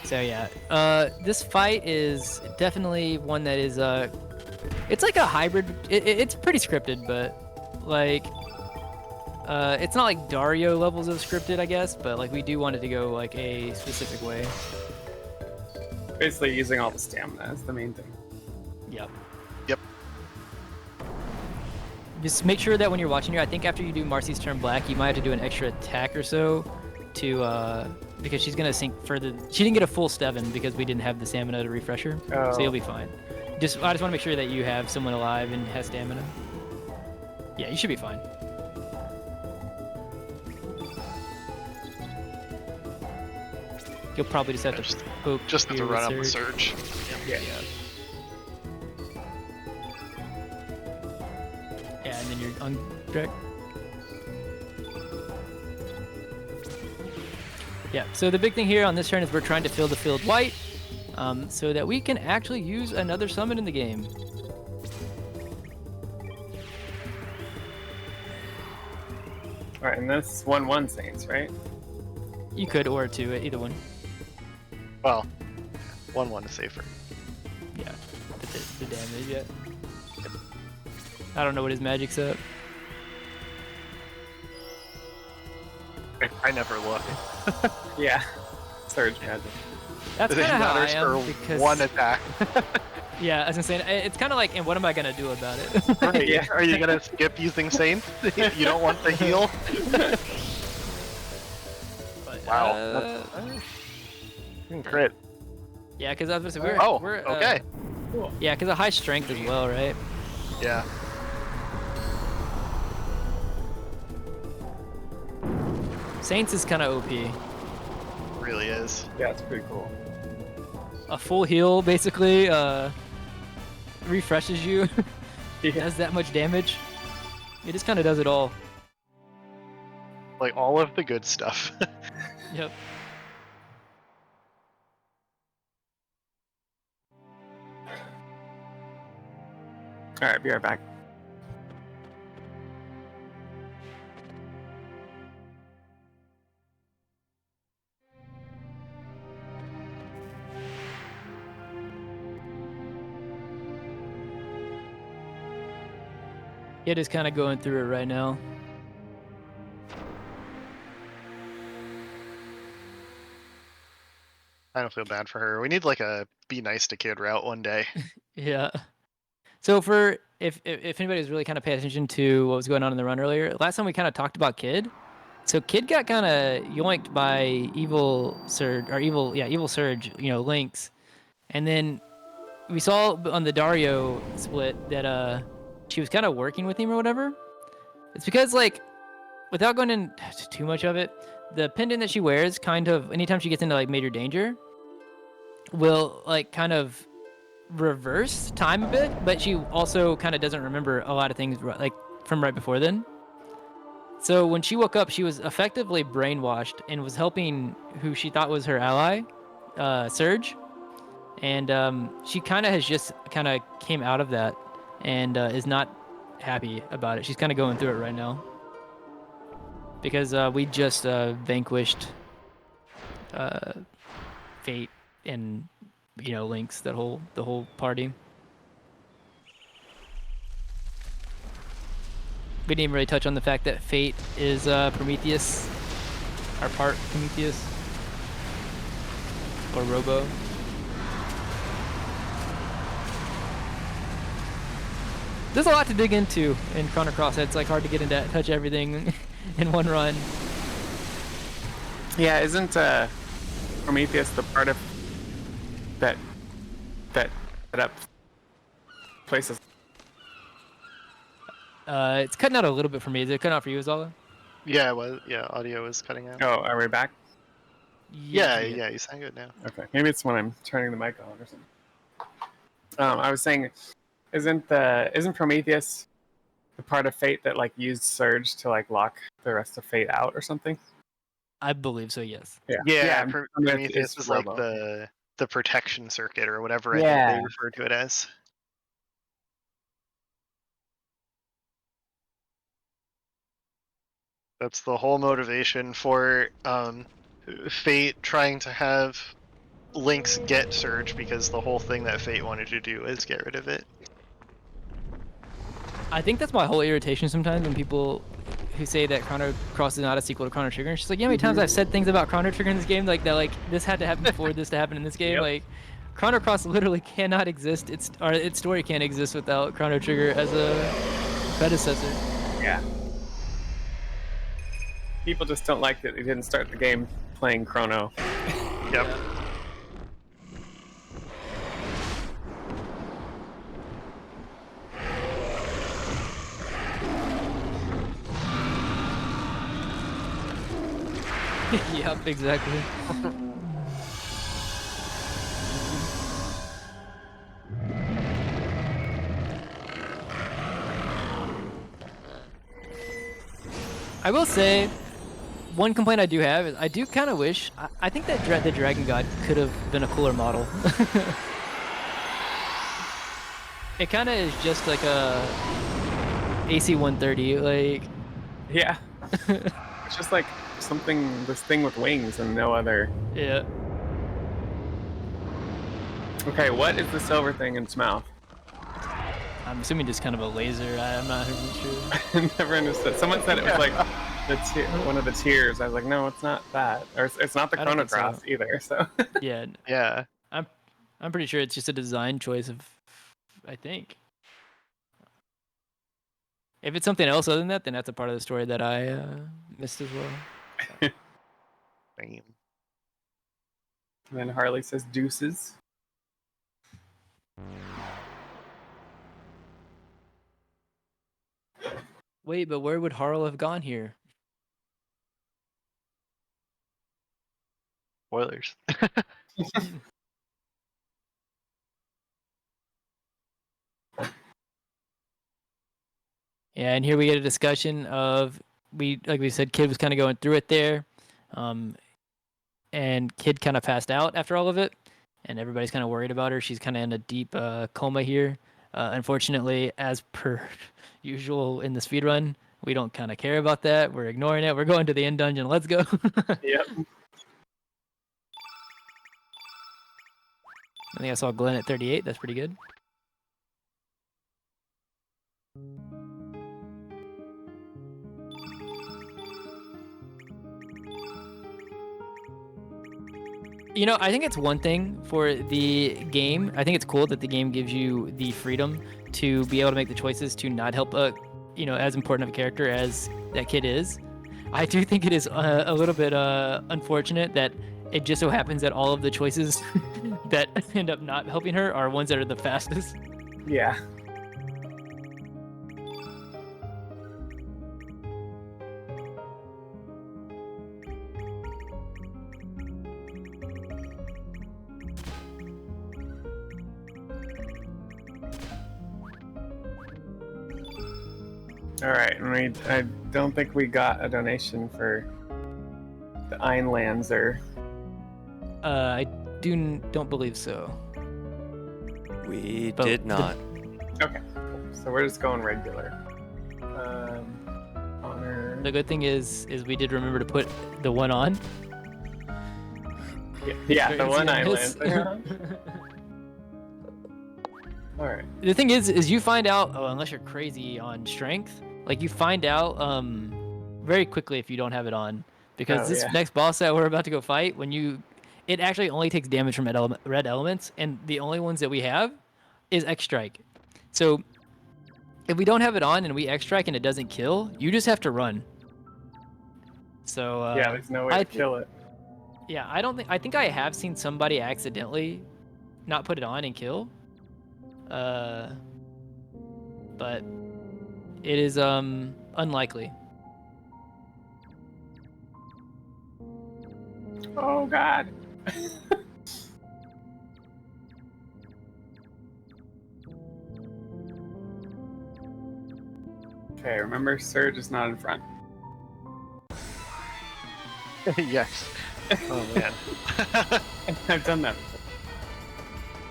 So yeah, this fight is definitely one that is it's like a hybrid. It's pretty scripted, but like it's not like Dario levels of scripted, I guess, but like we do want it to go like a specific way. Basically using all the stamina is the main thing. Yep. Yep. Just make sure that when you're watching here, I think after you do Marcy's turn black, you might have to do an extra attack or so to because she's gonna sink further. She didn't get a full Steven because we didn't have the stamina to refresh her, so you'll be fine. I just want to make sure that you have someone alive and has stamina. Yeah, you should be fine. You'll probably just have to poke. Just have to here with run up the surge. Yeah. Yeah, and then you're on direct. Yeah, so the big thing here on this turn is we're trying to fill the field white so that we can actually use another summon in the game. Alright, and that's 1/1 Saints, right? You could, or 2, either one. Well, 1/1 is safer. Yeah, the damage, yeah. I don't know what his magic's up. I never look. Yeah. Surge magic. That's It kind of how I matters am, for because... one attack. Yeah, as I'm saying, it's kind of like, and what am I going to do about it? Right. Yeah. Are you gonna skip using Saints? You don't want the heal? But, Wow. Crit. yeah, because I was we're, Oh, we're, okay. Cool. Yeah, because of high strength as well, right? Yeah. Saints is kind of OP. Really is. Yeah, it's pretty cool. A full heal, basically, refreshes you, Yeah. does that much damage. It just kind of does it all. Like all of the good stuff. Yep. Alright, be right back. It is kind of going through it right now. I don't feel bad for her. We need like a be nice to kid route one day. Yeah. So for if anybody's really kind of paid attention to what was going on in the run earlier, last time we kind of talked about Kid. So Kid got kind of yoinked by Evil Surge, Lynx, and then we saw on the Dario split that she was kind of working with him or whatever. It's because, like, without going into too much of it, the pendant that she wears kind of, anytime she gets into like major danger, will like kind of reverse time a bit, but she also kind of doesn't remember a lot of things like from right before then. So when she woke up, she was effectively brainwashed and was helping who she thought was her ally, Surge. and she kind of has just kind of came out of that, and is not happy about it. She's kind of going through it right now because we just vanquished Fate and Lynx, the whole party. We didn't even really touch on the fact that Fate is Prometheus, our part Prometheus, or Robo. There's a lot to dig into in Chrono Cross. It's like hard to get into touch everything in one run. Yeah, isn't Prometheus the part of that set up places? It's cutting out a little bit for me. Is it cutting out for you, Azala? Yeah, it was. Yeah, audio was cutting out. Oh, are we back? Yeah, you sound good now. Okay, maybe it's when I'm turning the mic on or something. I was saying, isn't Prometheus the part of Fate that like used Surge to like lock the rest of Fate out or something? I believe so. Yes. Yeah, Prometheus Prometheus is like Robo. the protection circuit or whatever I Yeah. think they refer to it as. That's the whole motivation for Fate trying to have Lynx get Surge, because the whole thing that Fate wanted to do is get rid of it. I think that's my whole irritation sometimes when people who say that Chrono Cross is not a sequel to Chrono Trigger. And she's like, you know how many times I've said things about Chrono Trigger in this game, like that, like this had to happen before this to happen in this game. Yep. Like, Chrono Cross literally cannot exist. Its story can't exist without Chrono Trigger as a predecessor. Yeah. People just don't like that they didn't start the game playing Chrono. Yep. Yep, exactly. I will say, one complaint I do have is I do kind of wish, I think that the Dragon God could have been a cooler model. It kind of is just like a AC 130, like. Yeah. It's just like this thing with wings and no other. Yeah. Okay, what is the silver thing in its mouth? I'm assuming just kind of a laser. I'm not really sure. I never understood. Someone said it was like one of the tiers. I was like, no, it's not that. Or it's not the I don't Chrono think so. Cross either. So Yeah. Yeah. I'm pretty sure it's just a design choice of, I think. If it's something else other than that, then that's a part of the story that I missed as well. Damn. And then Harley says deuces. Wait, but where would Harl have gone here? Spoilers. Yeah, and here we get a discussion of like we said, Kid was kind of going through it there, and Kid kind of passed out after all of it, and everybody's kind of worried about her. She's kind of in a deep coma here. Unfortunately, as per usual in the speedrun, we don't kind of care about that. We're ignoring it. We're going to the end dungeon. Let's go. Yep. I think I saw Glenn at 38. That's pretty good. You know, I think it's one thing for the game. I think it's cool that the game gives you the freedom to be able to make the choices to not help as important of a character as that Kid is. I do think it is a little bit unfortunate that it just so happens that all of the choices that end up not helping her are ones that are the fastest. Yeah. All right, and I don't think we got a donation for the Einlands or. I don't believe so. We But did the- not. Okay, cool. So we're just going regular. Honor. The good thing is we did remember to put the one on. Yeah, Very the one easy to I miss. landed. All right. The thing is you find out, unless you're crazy on strength, like you find out very quickly if you don't have it on, because Oh, this yeah. next boss that we're about to go fight, it actually only takes damage from red elements, and the only ones that we have is X strike. So if we don't have it on and we X strike and it doesn't kill, you just have to run. So Yeah, there's no way to kill it. Yeah, I think I have seen somebody accidentally not put it on and kill. But it is unlikely. Oh God. Okay, remember, Surge is not in front. Yes. Oh man. I've done that before.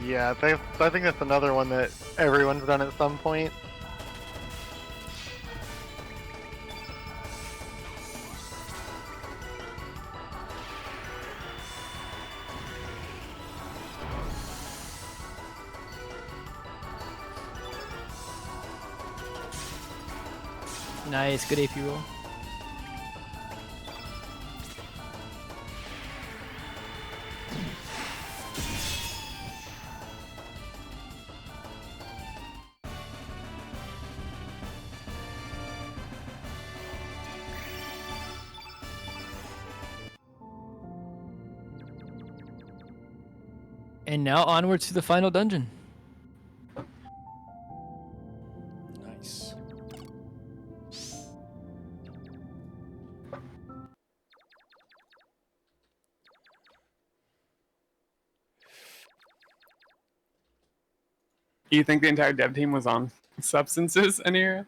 Yeah, I think that's another one that everyone's done at some point. Nice, good AP roll. And now onwards to the final dungeon. Nice. Do you think the entire dev team was on substances in here?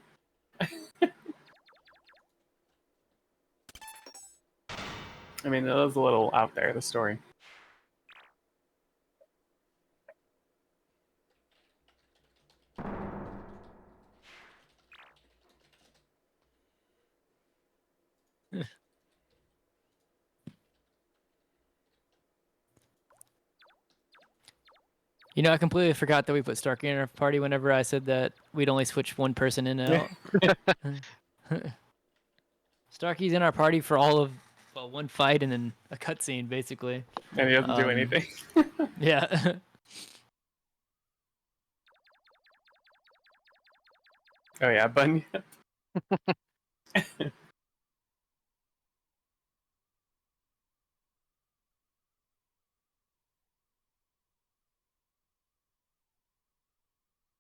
I mean, it was a little out there, the story. You know, I completely forgot that we put Starkey in our party whenever I said that we'd only switch one person in and out. Starkey's in our party for all of one fight and then a cutscene, basically. And he doesn't do anything. Yeah. Oh yeah, Bunya.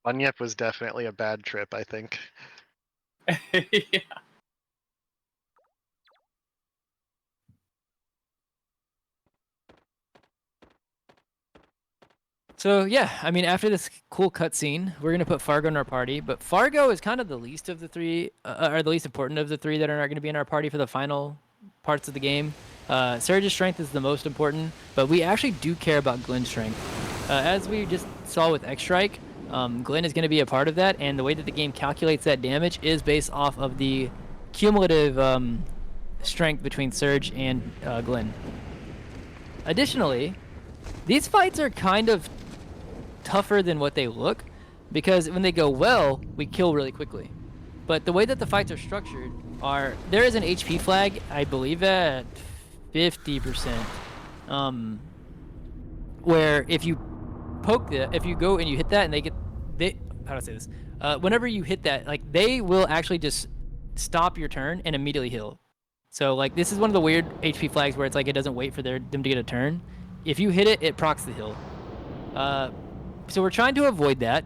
Bunyip was definitely a bad trip, I think. Yeah. So yeah, I mean, after this cool cutscene, we're gonna put Fargo in our party. But Fargo is kind of the least of the three, or the least important of the three that are not gonna be in our party for the final parts of the game. Surge's strength is the most important, but we actually do care about Glenn's strength. As we just saw with X Strike, Glenn is gonna be a part of that, and the way that the game calculates that damage is based off of the cumulative strength between Surge and Glenn. Additionally, these fights are kind of tougher than what they look, because when they go well, we kill really quickly. But the way that the fights are structured there is an HP flag, I believe at 50%, where if you if you go and you hit that and how do I say this? Whenever you hit that, like, they will actually just stop your turn and immediately heal. So like, this is one of the weird HP flags where it's like it doesn't wait for them to get a turn. If you hit it, it procs the heal. So we're trying to avoid that,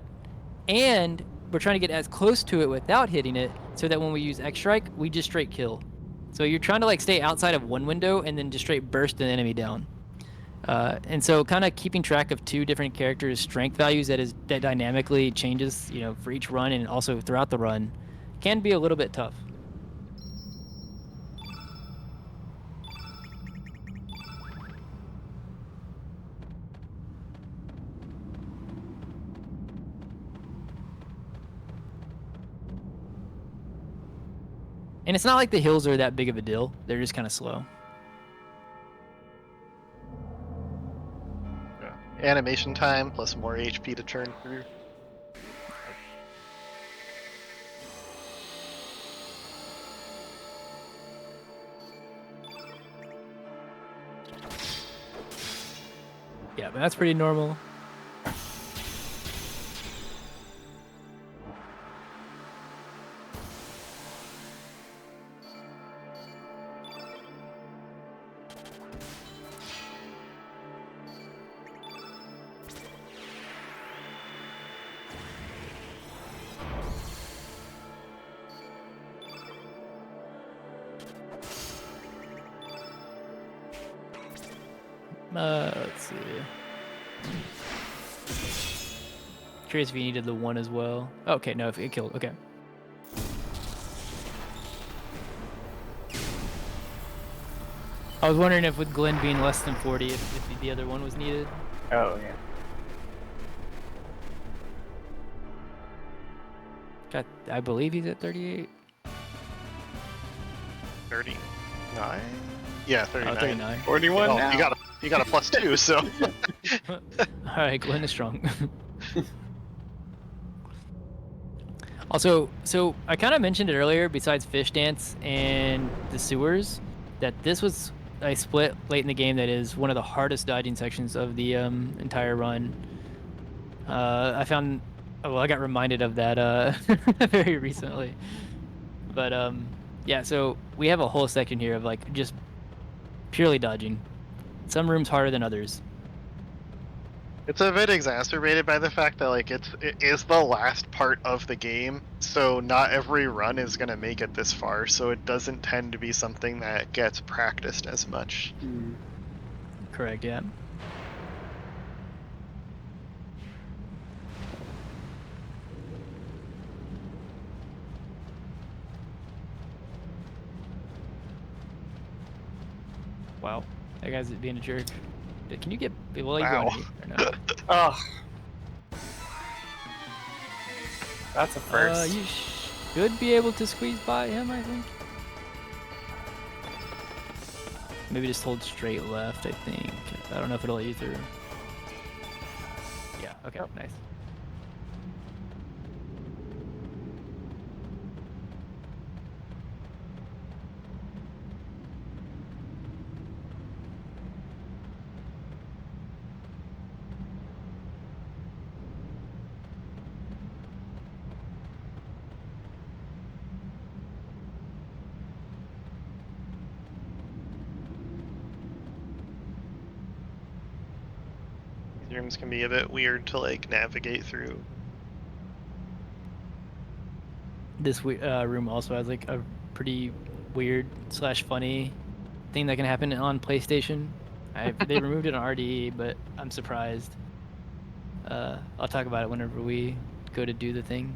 and we're trying to get as close to it without hitting it, so that when we use X Strike, we just straight kill. So you're trying to like stay outside of one window and then just straight burst an enemy down. And so kind of keeping track of two different characters' strength values that dynamically changes, you know, for each run and also throughout the run, can be a little bit tough. And it's not like the hills are that big of a deal. They're just kind of slow. Yeah. Animation time plus more HP to churn through. Yeah, but that's pretty normal. Let's see. Curious if you needed the 1 as well. Okay, no, if it killed. Okay. I was wondering if with Glenn being less than 40, if the other one was needed. Oh yeah. God, I believe he's at 38. 39? Yeah, 39. Oh, 39. 41 Oh, now. you got a +2, so All right, Glenn is strong. Also, so I kind of mentioned it earlier, besides Fish Dance and the sewers, that this was a split late in the game that is one of the hardest dodging sections of the entire run. I found, well, I got reminded of that very recently. But yeah, so we have a whole section here of like just purely dodging. Some rooms harder than others. it's a bit exacerbated by the fact that like it is the last part of the game, so not every run is gonna make it this far, so it doesn't tend to be something that gets practiced as much. Correct, yeah. Wow, that guy's being a jerk. Can you get? Well, you go Wow. underneath or no? Oh. That's a first. You should be able to squeeze by him, I think. Maybe just hold straight left, I think. I don't know if it'll let you through. Yeah, okay, nice. These rooms can be a bit weird to like navigate through. This room also has like a pretty weird / funny thing that can happen on PlayStation. They removed it on RDE, but I'm surprised. I'll talk about it whenever we go to do the thing.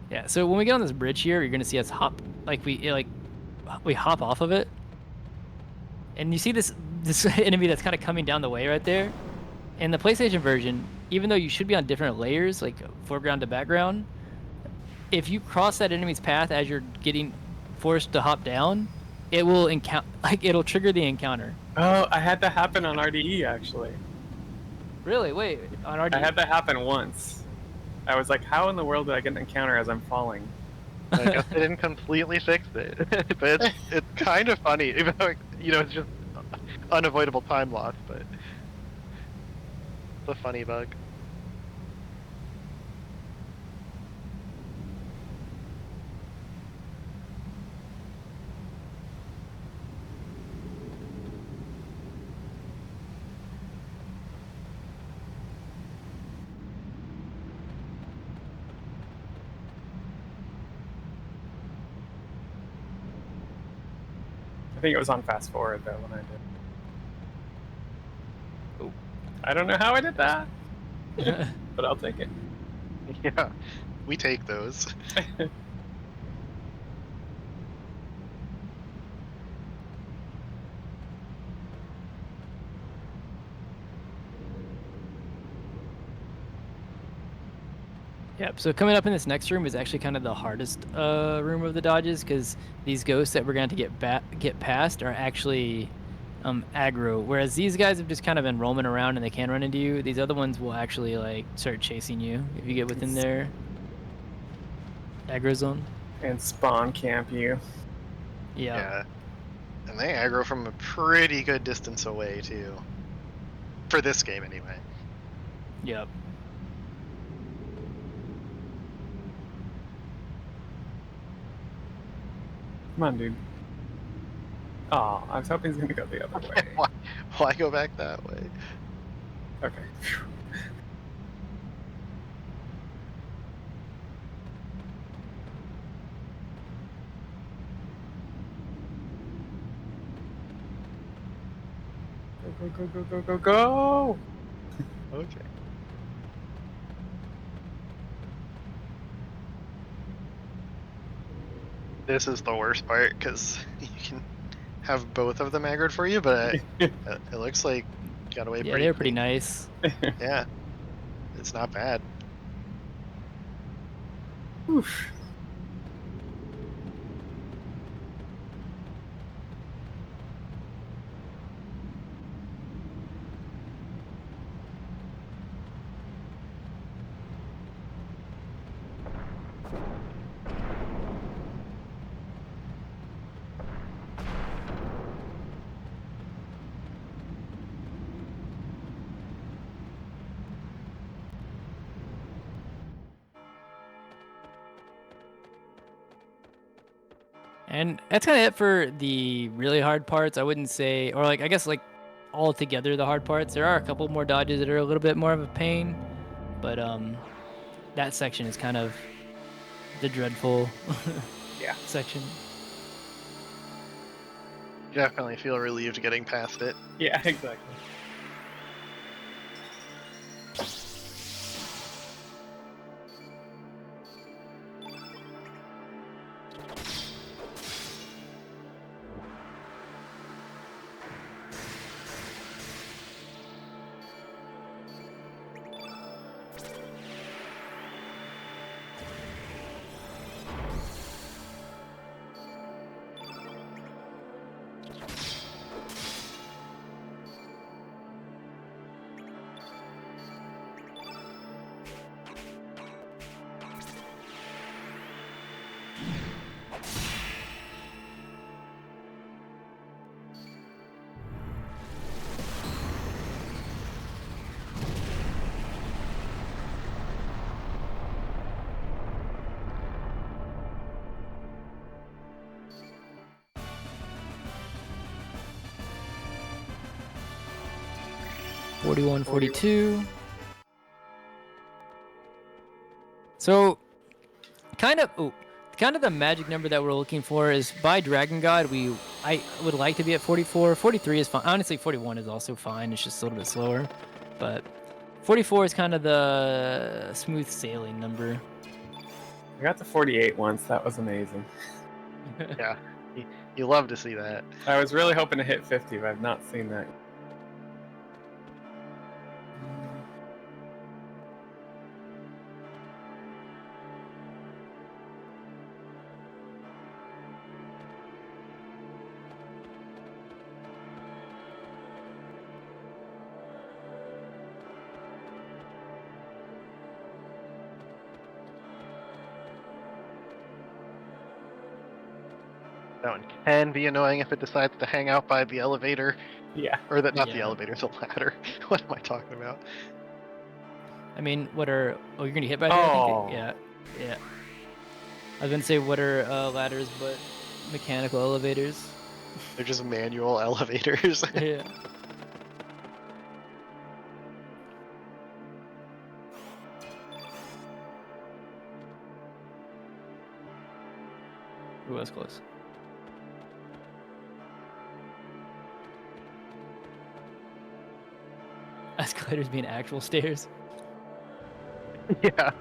Yeah, so when we get on this bridge here, you're gonna see us hop, like we hop off of it, and you see this enemy that's kind of coming down the way right there. In the PlayStation version, even though you should be on different layers, like foreground to background, if you cross that enemy's path as you're getting forced to hop down, it will it'll trigger the encounter. Oh, I had that happen on RDE actually. Really? Wait, on RDE? I had that happen once. I was like, how in the world did I get an encounter as I'm falling? I guess they didn't completely fix it, but it's kind of funny, even though it's just unavoidable time loss. But it's a funny bug. I think it was on fast forward though when I did. Oh. I don't know how I did that, but I'll take it. Yeah, we take those. Yep. So coming up in this next room is actually kind of the hardest room of the dodges because these ghosts that we're going to get past are actually aggro. Whereas these guys have just kind of been roaming around and they can run into you. These other ones will actually like start chasing you if you get within their aggro zone. And spawn camp you. Yeah. And they aggro from a pretty good distance away too. For this game anyway. Yep. Come on, dude. Oh, I was hoping he's gonna go the other way. Why go back that way? Okay. Go, go, go, go, go, go! Okay. This is the worst part because you can have both of them aggroed for you, but it looks like you got away Yeah, pretty they're pretty clean. nice. Yeah, it's not bad. Oof. And that's kind of it for the really hard parts. I wouldn't say, or like, I guess like all together the hard parts. There are a couple more dodges that are a little bit more of a pain, but that section is kind of the dreadful Yeah. section. You definitely feel relieved getting past it. Yeah, exactly. Forty-one, 42. So, kind of the magic number that we're looking for is by Dragon God. I would like to be at 44. 43 is fine. Honestly, 41 is also fine. It's just a little bit slower, but 44 is kind of the smooth sailing number. I got to 48 once. That was amazing. Yeah, you love to see that. I was really hoping to hit 50, but I've not seen that. That one can be annoying if it decides to hang out by the elevator. Yeah. Or not the Yeah. elevator, the ladder. What am I talking about? I mean, you're gonna hit by that? Oh. Yeah. I was gonna say what are ladders, but mechanical elevators. They're just manual elevators. Yeah. Ooh, that's close. Escalators being actual stairs. Yeah.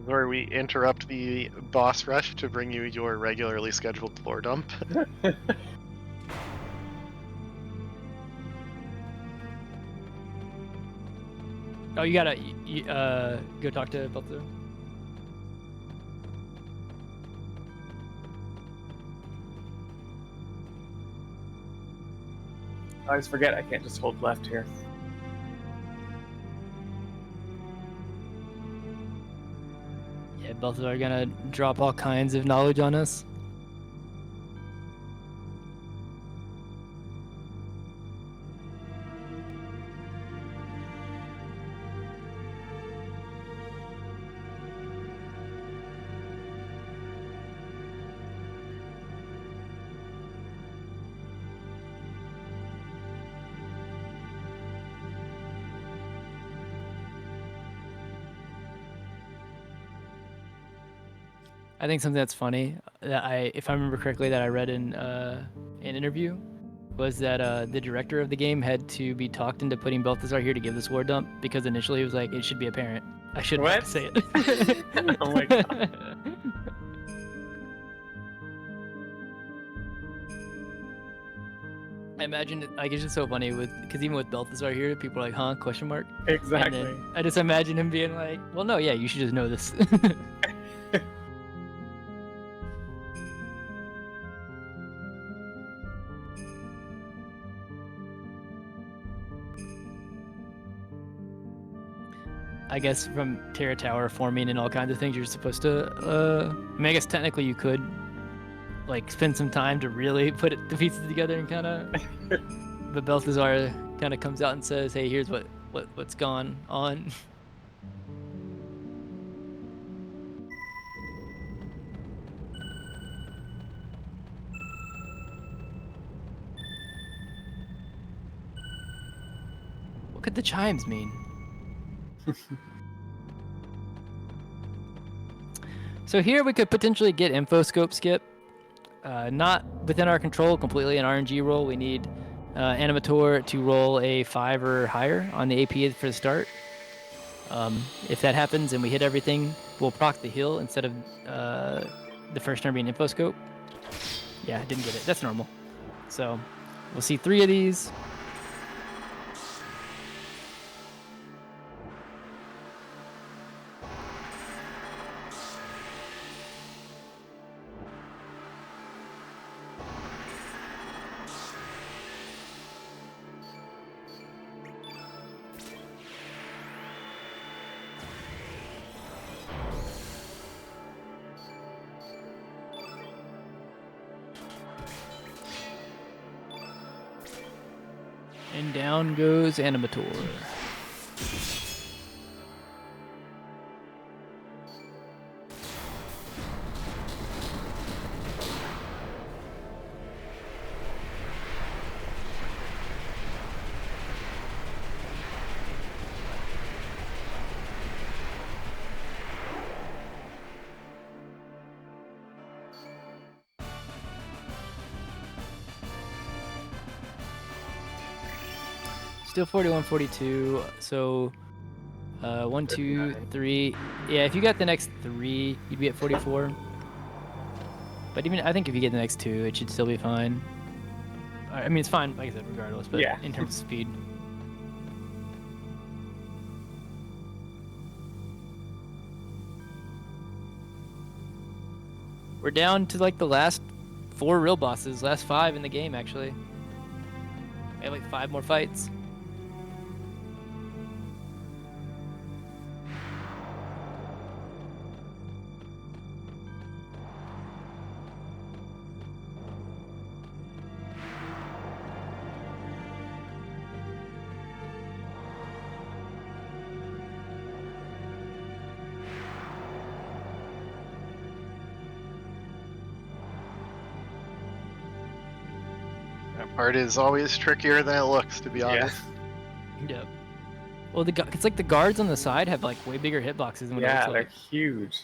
where we interrupt the boss rush to bring you your regularly scheduled floor dump. Oh, you gotta go talk to Balthazar. I always forget I can't just hold left here. Yeah, Balthazar gonna drop all kinds of knowledge on us. I think something that's funny that if I remember correctly, that I read in an interview was that the director of the game had to be talked into putting Balthazar here to give this war dump because initially he was like, it should be apparent. I shouldn't have to say it. Oh my god. I imagine like it's just so funny because even with Balthazar here, people are like, huh? Question mark. Exactly. And then I just imagine him being like, well, no, yeah, you should just know this. I guess from Terra Tower forming and all kinds of things, you're supposed to. I mean, I guess technically you could like spend some time to really put the pieces together and kind of. But Balthazar kind of comes out and says, "Hey, here's what's gone on." What could the chimes mean? So here we could potentially get info scope skip. Not within our control, completely an RNG roll. We need Animator to roll a 5 or higher on the AP for the start. If that happens and we hit everything, we'll proc the heal instead of the first turn being info scope. Yeah, didn't get it. That's normal. So we'll see 3 of these. And down goes Animator. Still 41, 42. So 1, 2, 3. Yeah, if you got the next 3, you'd be at 44. But even I think if you get the next 2, it should still be fine. I mean, it's fine, like I said, regardless. But Yeah. in terms of speed. We're down to like the last 4 real bosses, last 5 in the game actually. We have like 5 more fights. That part is always trickier than it looks, to be honest. Yep. Well, it's like the guards on the side have like way bigger hitboxes than what it Yeah, looks they're like. huge.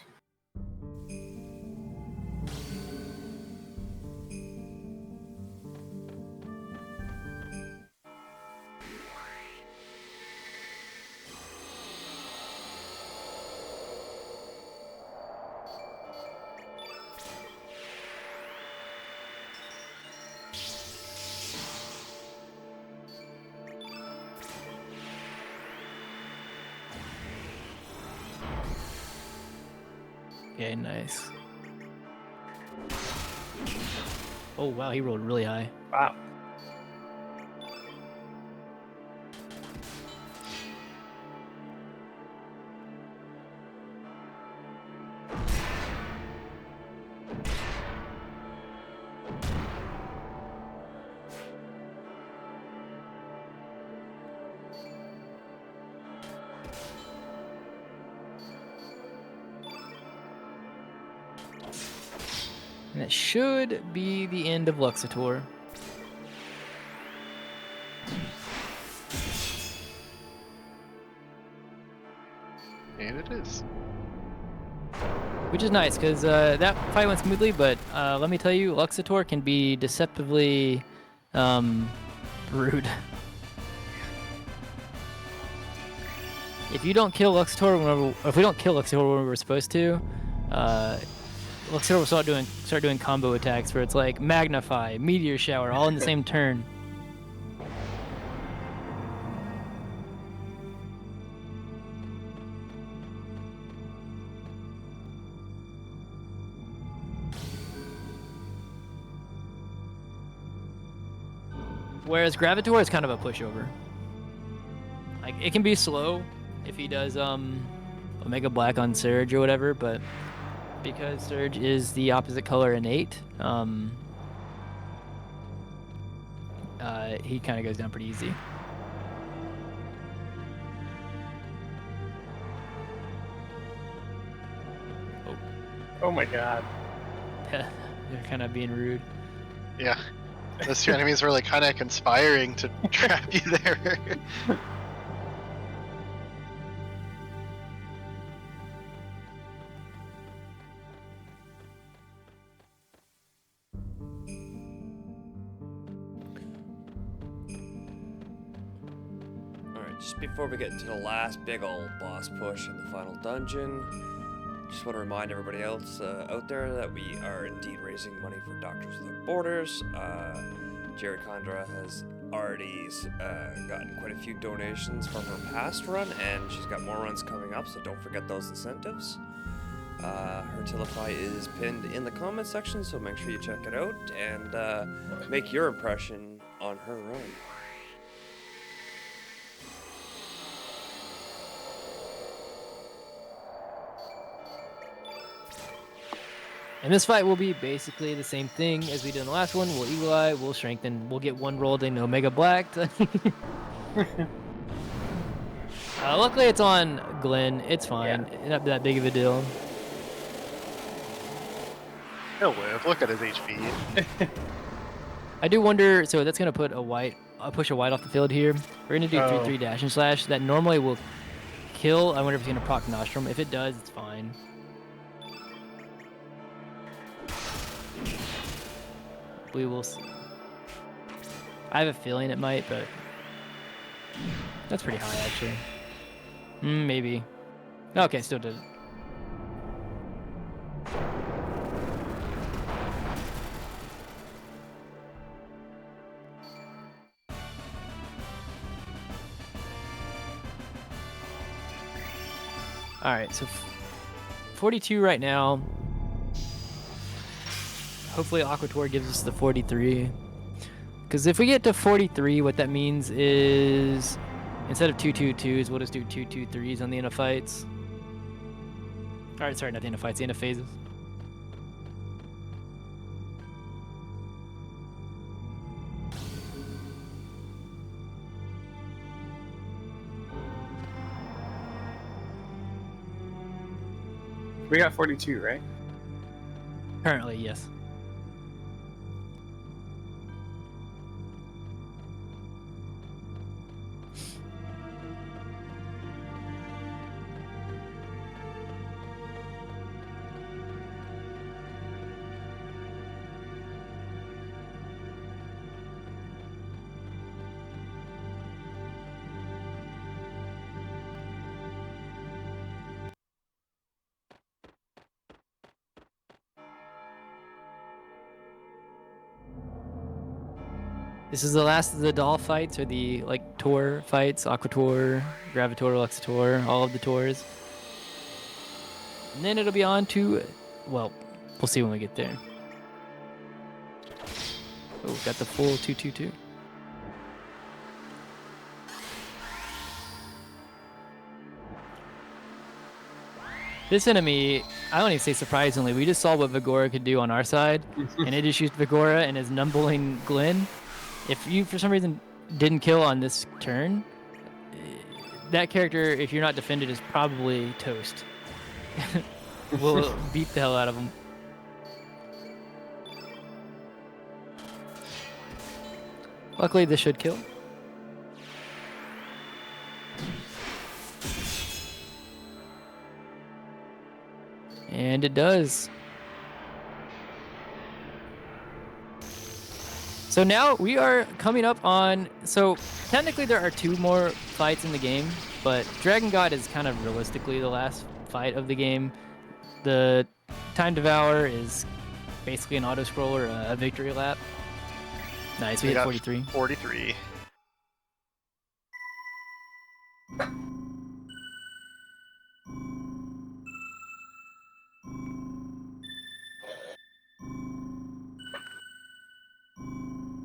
Okay, nice. Oh wow, he rolled really high. Wow. And it should be the end of Luxator. And it is. Which is nice, because that fight went smoothly, but let me tell you, Luxator can be deceptively rude. If you don't kill Luxator if we don't kill Luxator when we're supposed to, Luxator will start doing combo attacks where it's like Magnify, Meteor Shower, all in the same turn. Whereas Gravitor is kind of a pushover. Like, it can be slow if he does Omega Black on Surge or whatever, but because Surge is the opposite color innate, he kind of goes down pretty easy. Oh my god. They're kind of being rude. Yeah. Those two enemies were like kind of conspiring to trap you there. Alright, just before we get into the last big old boss push in the final dungeon, just want to remind everybody else out there that we are indeed raising money for Doctors Without Borders. Jerry Condra has already gotten quite a few donations from her past run, and she's got more runs coming up, so don't forget those incentives. Her Tilify is pinned in the comment section, so make sure you check it out and make your impression on her run. And this fight will be basically the same thing as we did in the last one. We'll Eagle Eye, we'll Strengthen, we'll get one rolled in Omega Black. Luckily it's on Glenn, it's fine. Yeah. Not that big of a deal. He'll live. Look at his HP. I do wonder, so that's going to put push a white off the field here. We're going to do 3-3 dash and slash. That normally will kill. I wonder if it's going to proc Nostrum. If it does, it's fine. We will see. I have a feeling it might, but that's pretty high actually. Maybe. Okay, still did it. All right, so 42 right now. Hopefully Aquator gives us the 43. Because if we get to 43, what that means is instead of 2-2-2s, we'll just do 2-2-3s on the end of fights. All right, sorry, not the end of fights, the end of phases. We got 42, right? Currently, yes. This is the last of the doll fights, or the like tour fights, Aquator, Gravitor, Luxator, all of the tours. And then it'll be on to, well, we'll see when we get there. Oh, got the full 2/2/2. This enemy, I don't even say surprisingly, we just saw what Vigora could do on our side, and it just used Vigora and his numbling Glen. If you, for some reason, didn't kill on this turn, that character, if you're not defended, is probably toast. We'll beat the hell out of him. Luckily, this should kill. And it does. So now we are coming up on, so technically there are 2 more fights in the game, but Dragon God is kind of realistically the last fight of the game. The Time Devour is basically an auto-scroller, a victory lap. Nice, we hit 43. 43.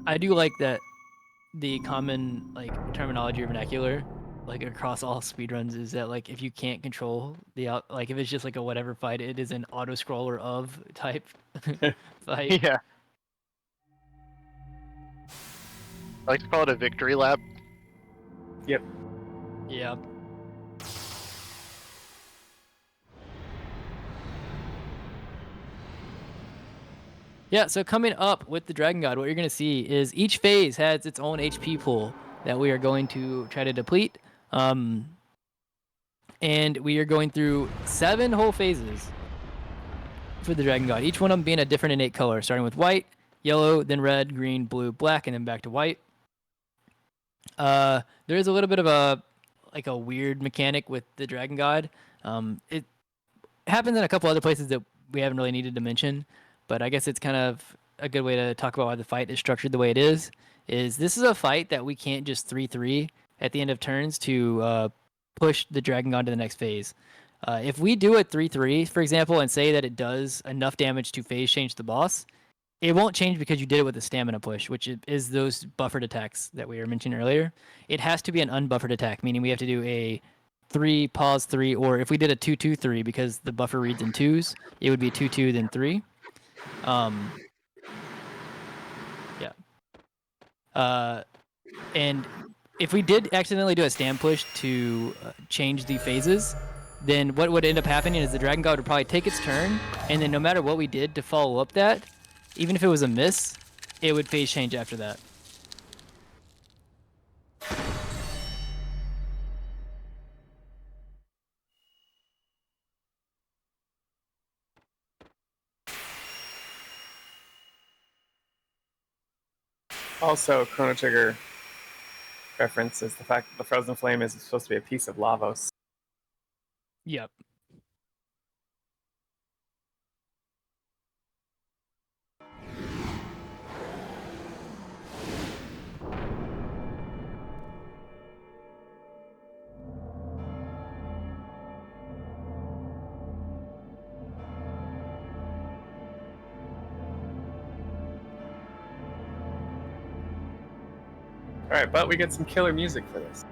I do like that the common terminology or vernacular across all speedruns is that if you can't control the if it's just a whatever fight, it is an auto scroller of type fight. Yeah. I like to call it a victory lap. Yep. Yeah. Yeah, so coming up with the Dragon God, what you're going to see is each phase has its own HP pool that we are going to try to deplete. And we are going through 7 whole phases for the Dragon God, each one of them being a different innate color, starting with white, yellow, then red, green, blue, black, and then back to white. There is a little bit of a weird mechanic with the Dragon God. It happens in a couple other places that we haven't really needed to mention, but I guess it's kind of a good way to talk about why the fight is structured the way it is this is a fight that we can't just 3-3 at the end of turns to push the Dragon God to the next phase. If we do a 3-3, for example, and say that it does enough damage to phase change the boss, it won't change because you did it with a stamina push, which is those buffered attacks that we were mentioning earlier. It has to be an unbuffered attack, meaning we have to do a 3, pause 3, or if we did a 2-2-3 because the buffer reads in 2s, it would be 2-2, then 3. And if we did accidentally do a stand push to change the phases, then what would end up happening is the Dragon God would probably take its turn, and then no matter what we did to follow up that, even if it was a miss, it would phase change after that. Also, Chrono Trigger reference is the fact that the frozen flame is supposed to be a piece of Lavos. Yep. Alright, but we get some killer music for this.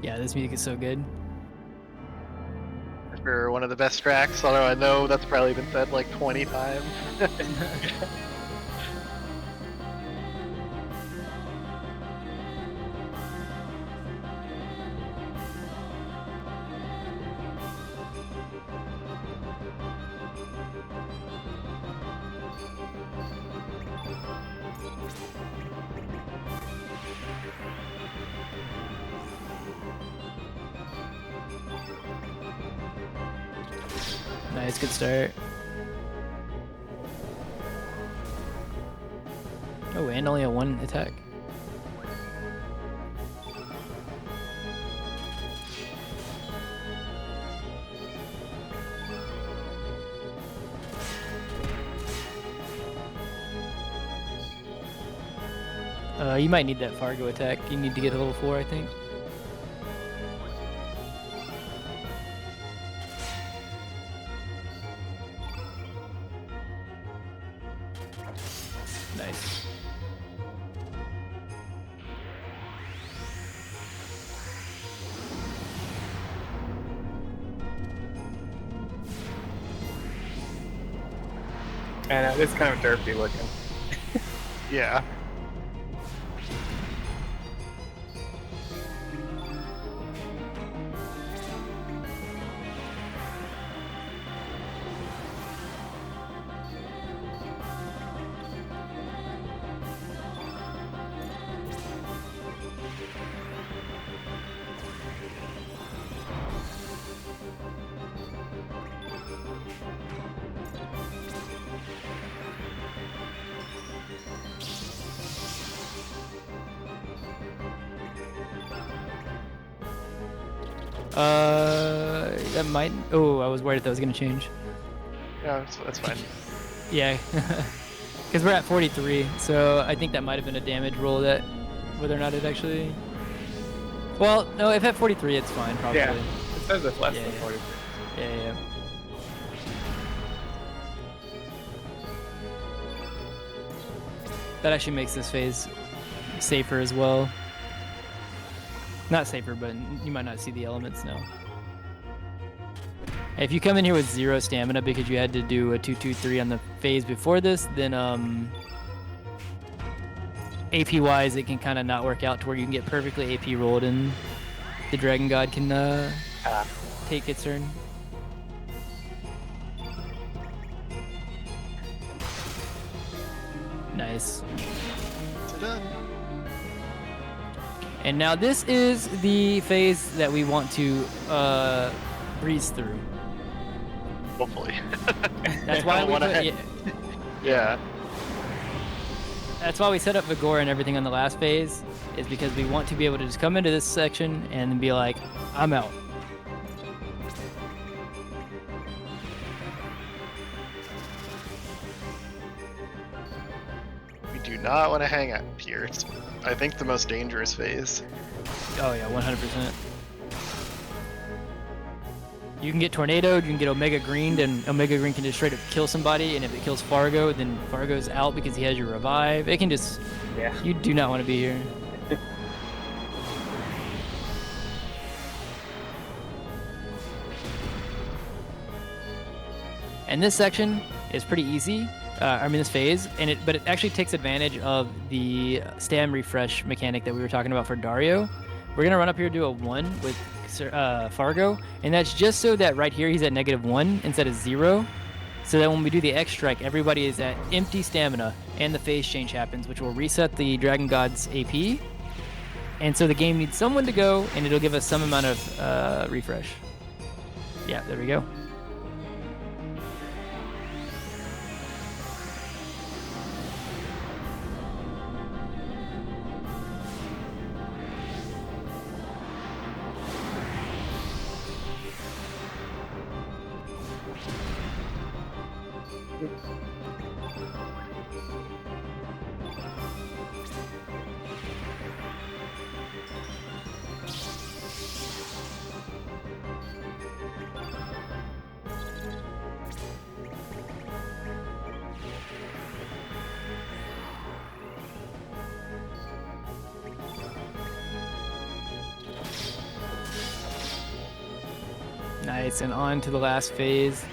Yeah, this music is so good. For one of the best tracks, although I know that's probably been said like 20 times. Nice, good start. Oh, and only a 1 attack. You might need that Fargo attack. You need to get a level 4, I think. And it's kind of derpy looking. Yeah. That might. Oh, I was worried that was gonna change. Yeah, that's fine. Yeah, because we're at 43, so I think that might have been a damage roll. That whether or not it actually. Well, no, if at 43, it's fine, probably. Yeah, it says it's less Yeah, than yeah. 40. Yeah. That actually makes this phase safer as well. Not safer, but you might not see the elements now. If you come in here with 0 stamina because you had to do a 2-2-3 on the phase before this, then AP wise it can kind of not work out to where you can get perfectly AP rolled and the Dragon God can take its turn. Nice. Ta-da. And now this is the phase that we want to breeze through. Hopefully. That's why we wanna put, head- Yeah. That's why we set up Vigor and everything on the last phase, is because we want to be able to just come into this section and be like, I'm out. We do not want to hang out here. It's, I think, the most dangerous phase. Oh yeah, 100%. You can get tornadoed, you can get Omega Greened, and Omega Green can just straight up kill somebody, and if it kills Fargo, then Fargo's out because he has your revive. It can just... Yeah. You do not want to be here. And this section is pretty easy. This phase, but it actually takes advantage of the stam refresh mechanic that we were talking about for Dario. We're gonna run up here, do a 1 with Fargo, and that's just so that right here he's at -1 instead of 0. So that when we do the X strike, everybody is at empty stamina, and the phase change happens, which will reset the Dragon God's AP. And so the game needs someone to go, and it'll give us some amount of refresh. Yeah, there we go. Nice, and on to the last phase.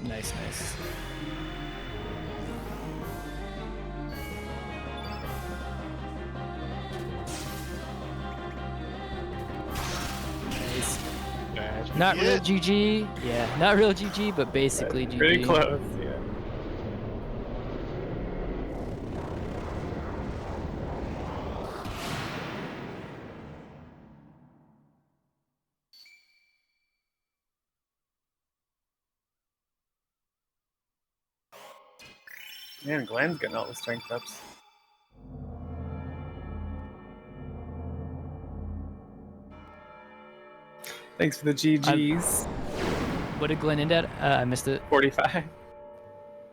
Nice. Nice. That Not should be real it. GG. Yeah, not real GG, but basically GG. Pretty close, yeah. Man, Glenn's getting all the strength ups. Thanks for the GGs. What did Glenn end at? I missed it. 45.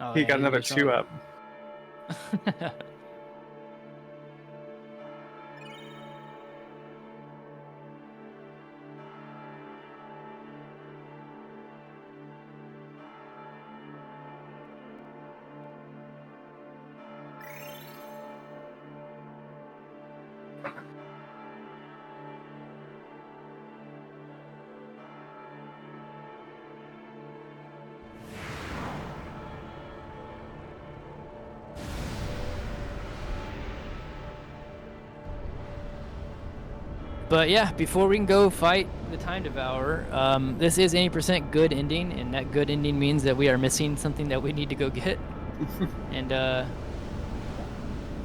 Oh, He yeah, got another was 2 up. But yeah, before we can go fight the Time Devourer, this is 80% good ending, and that good ending means that we are missing something that we need to go get. And,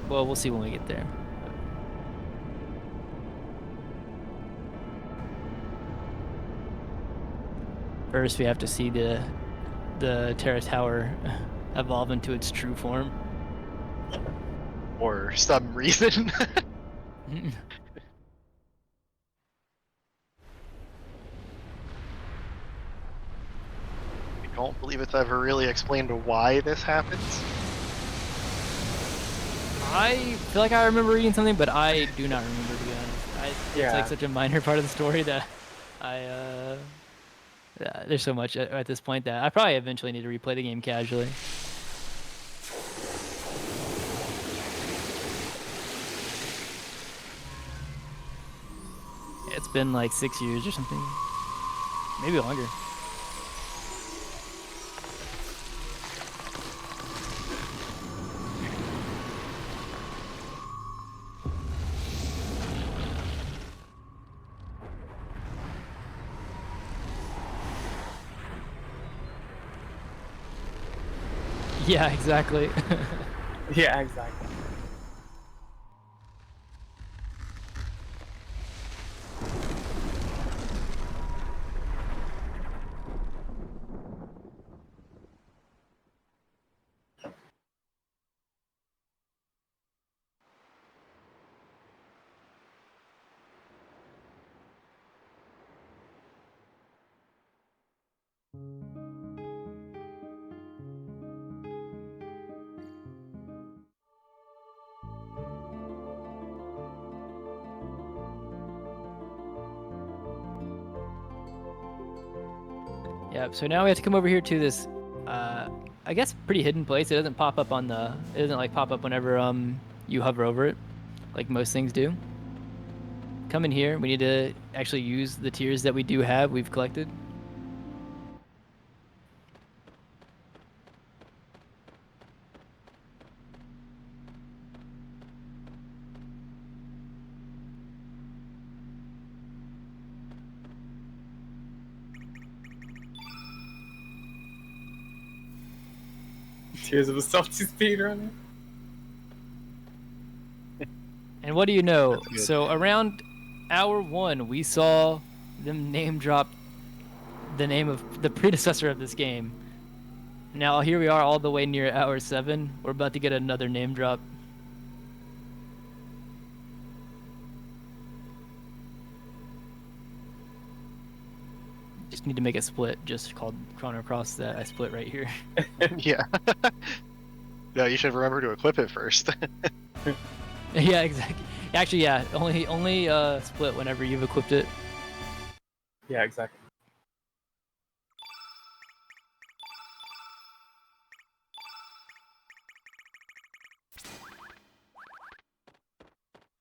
well, we'll see when we get there. First, we have to see the Terra Tower evolve into its true form. For some reason. I don't believe it's ever really explained why this happens. I feel like I remember reading something, but I do not remember, to be honest. It's like such a minor part of the story that there's so much at this point that I probably eventually need to replay the game casually. It's been like 6 years or something, maybe longer. Yeah, exactly. Yeah, exactly. Yeah, so now we have to come over here to this, I guess, pretty hidden place. It doesn't pop up it doesn't like pop up whenever you hover over it, like most things do. Come in here. We need to actually use the tiers that we do have. We've collected. Tears of a salty speedrunner. And what do you know? So around hour 1, we saw them name drop the name of the predecessor of this game. Now here we are all the way near hour 7. We're about to get another name drop. Just need to make a split just called Chrono Cross that I split right here. Yeah. No, you should remember to equip it first. Yeah, exactly. Actually, yeah, only split whenever you've equipped it. Yeah, exactly.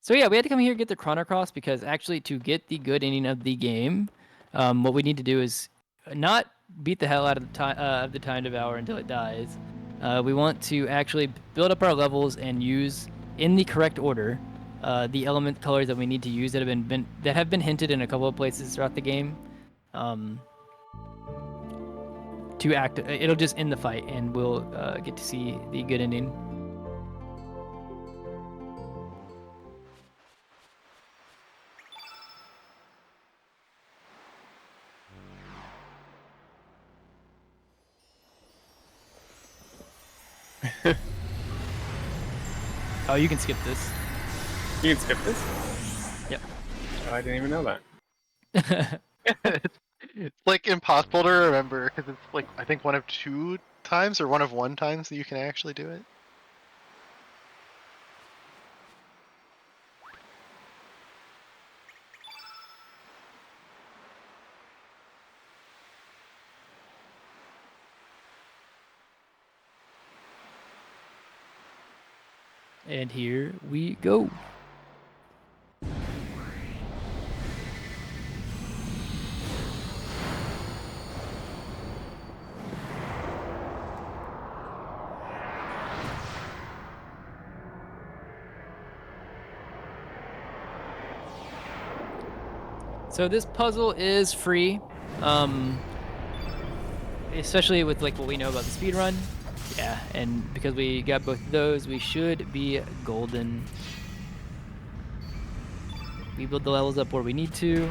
So yeah, we had to come here and get the Chrono Cross because actually to get the good ending of the game, what we need to do is not beat the hell out of the Time Devourer until it dies. We want to actually build up our levels and use in the correct order the element colors that we need to use that have been hinted in a couple of places throughout the game. It'll just end the fight and we'll get to see the good ending. Oh, you can skip this. You can skip this? Yep. Oh, I didn't even know that. It's like impossible to remember because it's like I think one of 2 times or one of 1 times that you can actually do it. And here we go. So this puzzle is free, especially with like what we know about the speed run. Yeah, and because we got both of those, we should be golden. We build the levels up where we need to,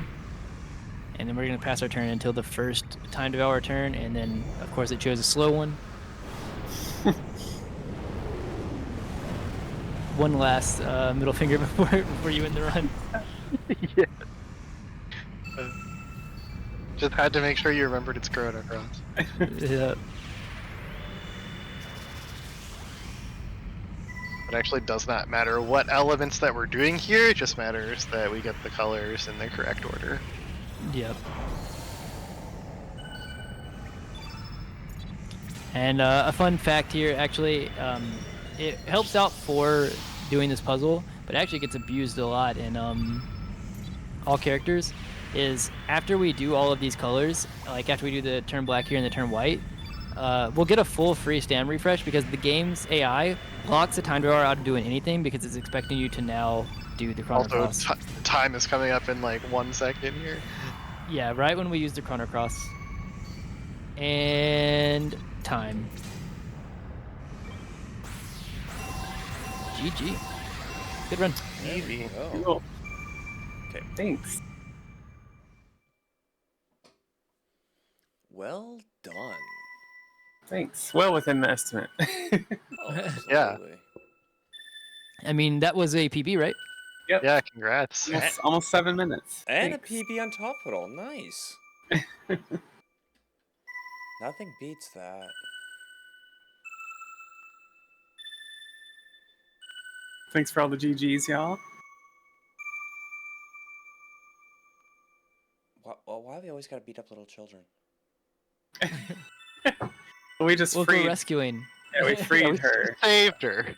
and then we're gonna pass our turn until the first time to our turn, and then of course it chose a slow one. One last middle finger before you end the run. Yeah. Just had to make sure you remembered it's Chrono Cross. Yeah. It actually does not matter what elements that we're doing here, it just matters that we get the colors in the correct order. Yep. And a fun fact here, actually, it helps out for doing this puzzle, but actually gets abused a lot in all characters, is after we do all of these colors, like after we do the turn black here and the turn white, we'll get a full free stam refresh because the game's AI blocks the time to hour out of doing anything because it's expecting you to now do the Chrono Also, Cross. time is coming up in like 1 second here. Yeah, right when we use the Chrono Cross. And time. GG. Good run. Easy. Oh, Cool. okay. Thanks. Well done. Thanks. Well within the estimate. Oh, Yeah. absolutely. I mean, that was a PB, right? Yep. Yeah, congrats. Almost 7 minutes. And Thanks. a PB on top of it all. Nice. Nothing beats that. Thanks for all the GGs, y'all. Why have we always got to beat up little children? We just Well, freed. we're rescuing. Yeah, we freed her. Saved her.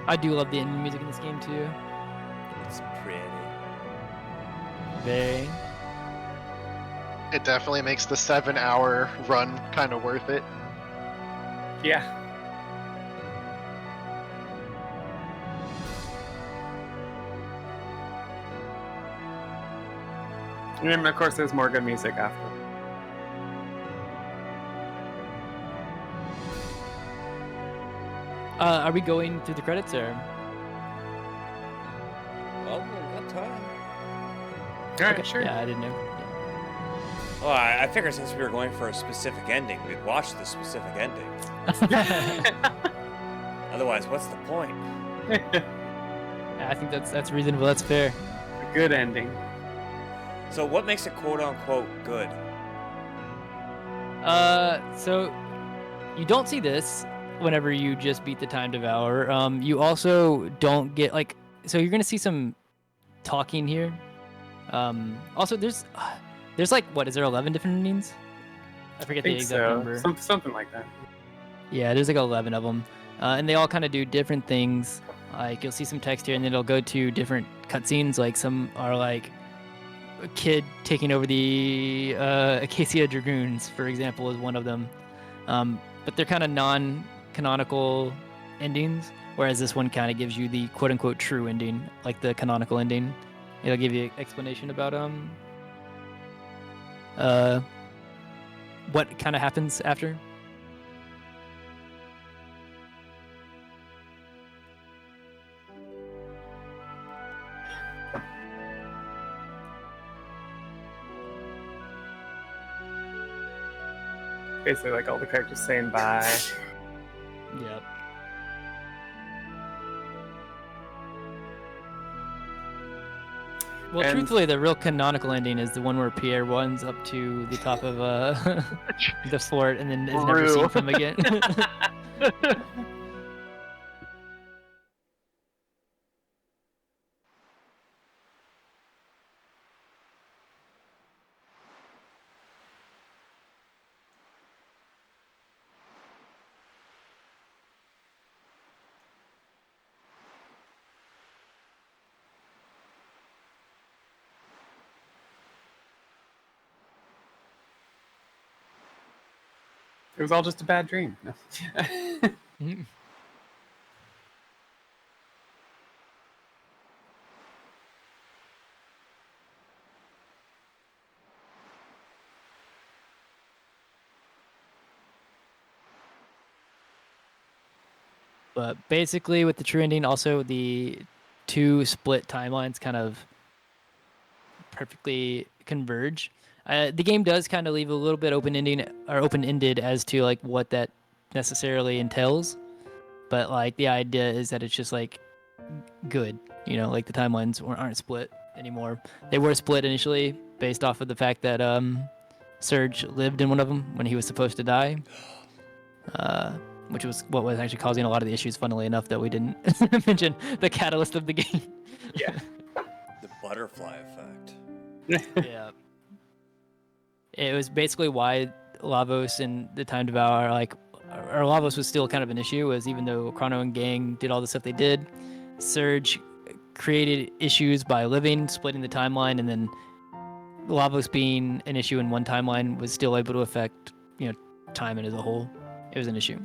I do love the ending music in this game too. It's pretty. Very. It definitely makes the 7-hour run kind of worth it. Yeah. And then, of course, there's more good music after. Are we going through the credits or? Well, we got time. All right, Okay, sure. Yeah, I didn't know. Well, I figured since we were going for a specific ending, we'd watch the specific ending. Yeah. Otherwise, what's the point? I think that's reasonable. That's fair. A good ending. So, what makes it quote unquote good? So you don't see this whenever you just beat the time devour. You also don't get like, so you're gonna see some talking here. Also there's like, what is there, 11 different endings? I forget I the think exact so. number. Something like that. Yeah, there's like 11 of them, and they all kind of do different things. Like you'll see some text here, and then it'll go to different cutscenes. Like some are like a kid taking over the Acacia Dragoons, for example, is one of them. But they're kind of non-canonical endings, whereas this one kind of gives you the quote-unquote true ending, like the canonical ending. It'll give you an explanation about what kind of happens after. basically like all the characters saying bye. Yep. Well, And- truthfully, the real canonical ending is the one where Pierre runs up to the top of the fort and then is never seen True. from again. It was all just a bad dream. No. But basically, with the true ending, also the two split timelines kind of perfectly converge. The game does kind of leave a little bit open-ended as to like what that necessarily entails. But like the idea is that it's just like good, like the timelines aren't split anymore. They were split initially based off of the fact that Serge lived in one of them when he was supposed to die. Which was what was actually causing a lot of the issues, funnily enough, that we didn't mention the catalyst of the game. Yeah. The butterfly effect. Yeah. It was basically why Lavos and the Time Devourer, or Lavos was still kind of an issue, was even though Chrono and Gang did all the stuff they did, Surge created issues by splitting the timeline, and then Lavos being an issue in one timeline was still able to affect, time as a whole. It was an issue.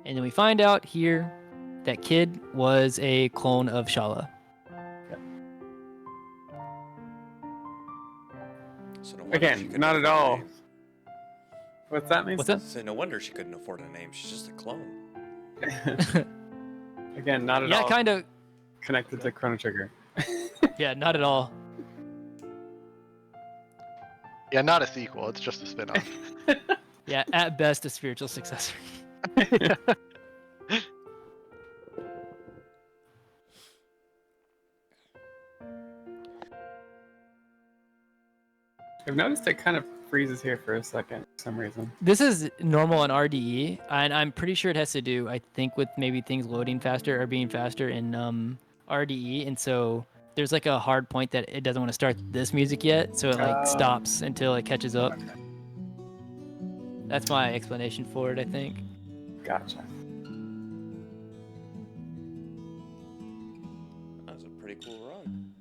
And then we find out here that Kid was a clone of Shala. So no wonder she Again, couldn't not at afford a all. name. What's that mean? What's that? So no wonder she couldn't afford a name. She's just a clone. Again, not at Yeah, all kind of. connected to Chrono Trigger. Yeah, not at all. Yeah, not a sequel. It's just a spin-off. Yeah, at best, a spiritual successor. I've noticed it kind of freezes here for a second for some reason. This is normal on RDE, and I'm pretty sure it has to do, I think, with maybe things loading faster or being faster in RDE, and so there's like a hard point that it doesn't want to start this music yet, so it stops until it catches up. Okay. That's my explanation for it, I think. Gotcha. That was a pretty cool run.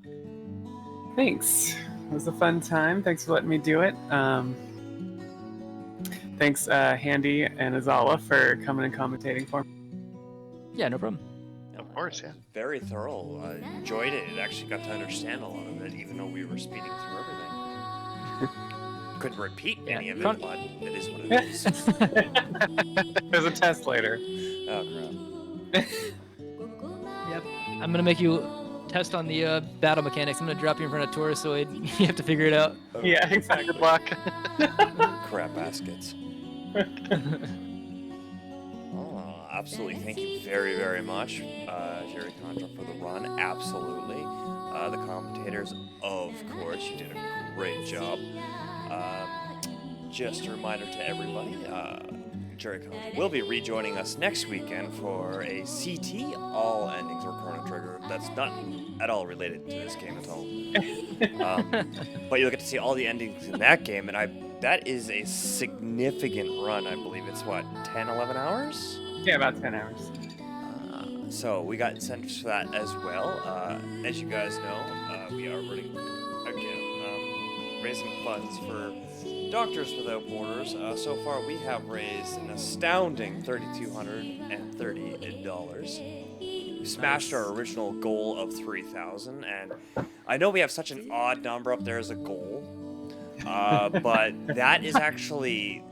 Thanks. It was a fun time. Thanks for letting me do it. Thanks, Handi and Azala, for coming and commentating for me. Yeah, no problem. Of course, yeah. Very thorough. I enjoyed it. It actually got to understand a lot of it, even though we were speeding through everything. Couldn't repeat any of it, but it is what it is. There's a test later. Oh, crap. Yep. I'm gonna make you test on the battle mechanics. I'm gonna drop you in front of Taurusoid. You have to figure it out. Yeah, exactly. Good luck. Crap baskets. Oh, absolutely. Thank you very, very much, Jerry Contra, for the run. Absolutely. The commentators, of course, you did a great job. Just a reminder to everybody, Jerry Contra will be rejoining us next weekend for a CT, all endings or Chrono Trigger. That's not at all related to this game at all. But you'll get to see all the endings in that game, and that is a significant run. I believe it's, 10, 11 hours? Yeah, about 10 hours. So we got incentives for that as well. As you guys know, we are running, again, raising funds for Doctors Without Borders. So far, we have raised an astounding $3,230. We smashed our original goal of 3,000, and I know we have such an odd number up there as a goal, but that is actually,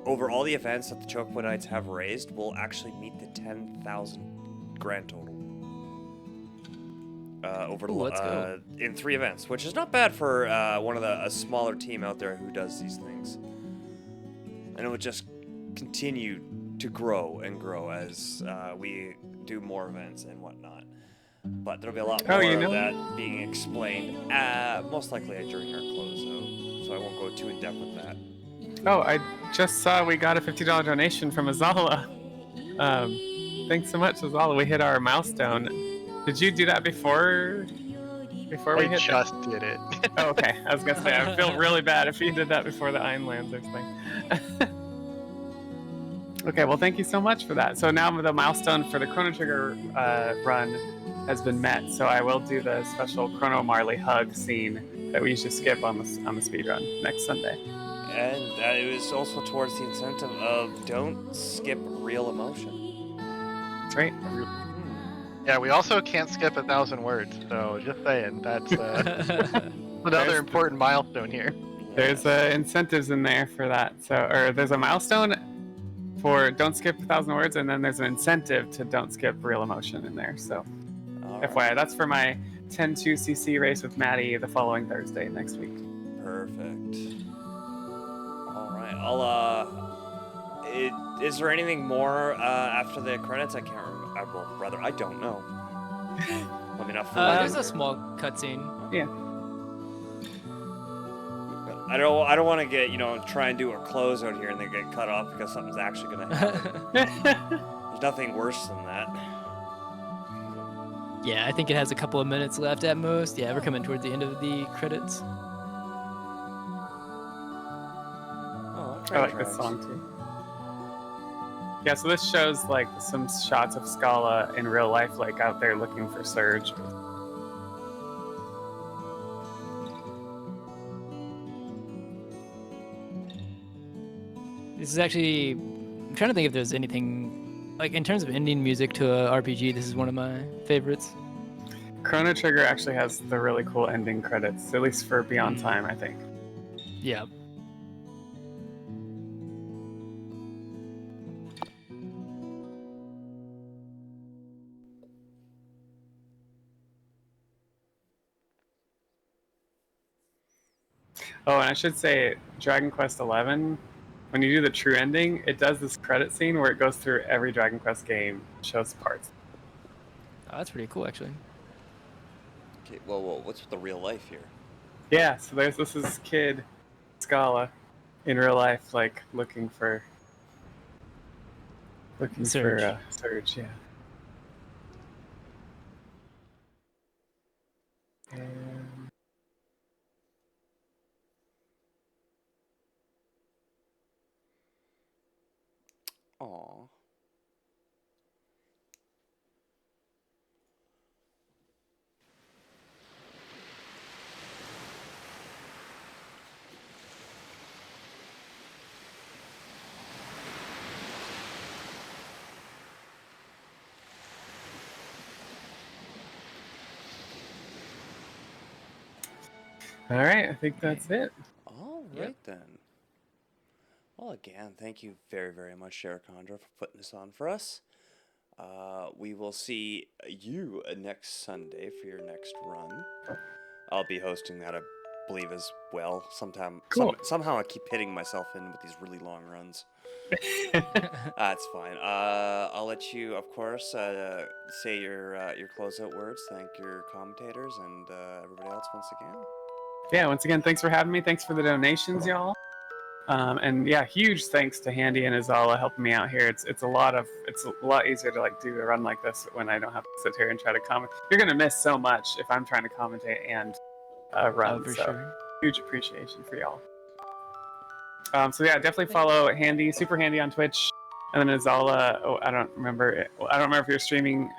over all the events that the Chocobo Knights have raised, will actually meet the 10,000 grand total. over Ooh, let's go. in 3 events, which is not bad for a smaller team out there who does these things. And it would just continue to grow and grow as we do more events and whatnot. But there'll be a lot more of that being explained, most likely during our closeout. So I won't go too in depth with that. Oh, I just saw we got a $50 donation from Azala. Thanks so much, Azala. We hit our milestone. Did you do that before we hit I just did it. Oh, okay. I was gonna say I feel really bad if you did that before the Iron Lancers thing. Okay, well, thank you so much for that. So now the milestone for the Chrono Trigger run has been met. So I will do the special Chrono Marley hug scene that we usually skip on the speed run next Sunday. And it was also towards the incentive of don't skip real emotion. That's right. Yeah, we also can't skip 1,000 words. So just saying, that's another important milestone here. There's incentives in there for that. So, or there's a milestone for don't skip 1,000 words, and then there's an incentive to don't skip real emotion in there. So, FYI, that's for my 10-2cc race with Maddie the following Thursday next week. Perfect. All right. Is there anything more after the credits? I can't remember. Well, rather, I don't know. Let me know. There's a small cutscene. Yeah. I don't want to get, try and do a closeout here and then get cut off because something's actually going to happen. There's nothing worse than that. Yeah, I think it has a couple of minutes left at most. Yeah, we're coming towards the end of the credits. Oh, I like this song too. Yeah, so this shows like some shots of Scala in real life, like out there looking for Surge. This is actually, I'm trying to think if there's anything, like in terms of ending music to a RPG, this is one of my favorites. Chrono Trigger actually has the really cool ending credits, at least for Beyond Time, I think. Yeah. Oh, and I should say, Dragon Quest XI, when you do the true ending, it does this credit scene where it goes through every Dragon Quest game, shows parts. Oh, that's pretty cool, actually. Okay, whoa, what's with the real life here? Yeah, so this is Kid Scala in real life, like looking for Surge. Surge, yeah. And... Aww. All right, I think that's it. All right, then. Well, again, thank you very, very much, Sherikandra, for putting this on for us. We will see you next Sunday for your next run. I'll be hosting that, I believe, as well. Cool. Somehow I keep hitting myself in with these really long runs. That's fine. I'll let you, of course, say your closeout words. Thank your commentators and everybody else once again. Yeah, once again, thanks for having me. Thanks for the donations, y'all. And yeah, huge thanks to Handi and Azala helping me out here. It's a lot easier to like do a run like this when I don't have to sit here and try to comment. You're gonna miss so much if I'm trying to commentate and run. Oh, for so sure. huge appreciation for y'all. So yeah, definitely follow Handi, Super Handi on Twitch, and then Azala. Oh, I don't remember if you're streaming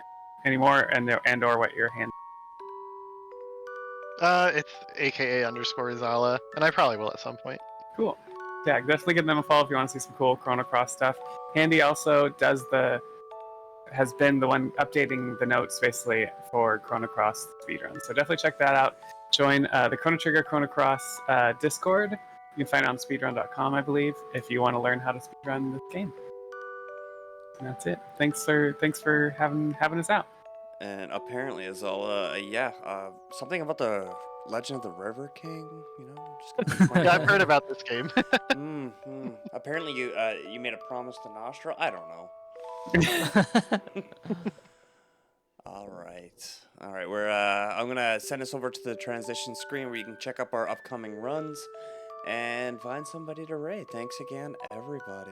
anymore, and or what your hand. It's AKA_Zala, and I probably will at some point. Cool. Yeah, definitely give them a follow if you want to see some cool Chrono Cross stuff. Handi also has been the one updating the notes basically for Chrono Cross speedrun. So definitely check that out. Join the Chrono Trigger Chrono Cross Discord. You can find it on speedrun.com, I believe, if you want to learn how to speedrun this game. And that's it. Thanks for having us out. And apparently Azala, something about the Legend of the River King, you know? Just Yeah, I've heard about this game. Apparently you made a promise to Nostra? I don't know. All right. I'm gonna send us over to the transition screen where you can check up our upcoming runs and find somebody to raid. Thanks again, everybody.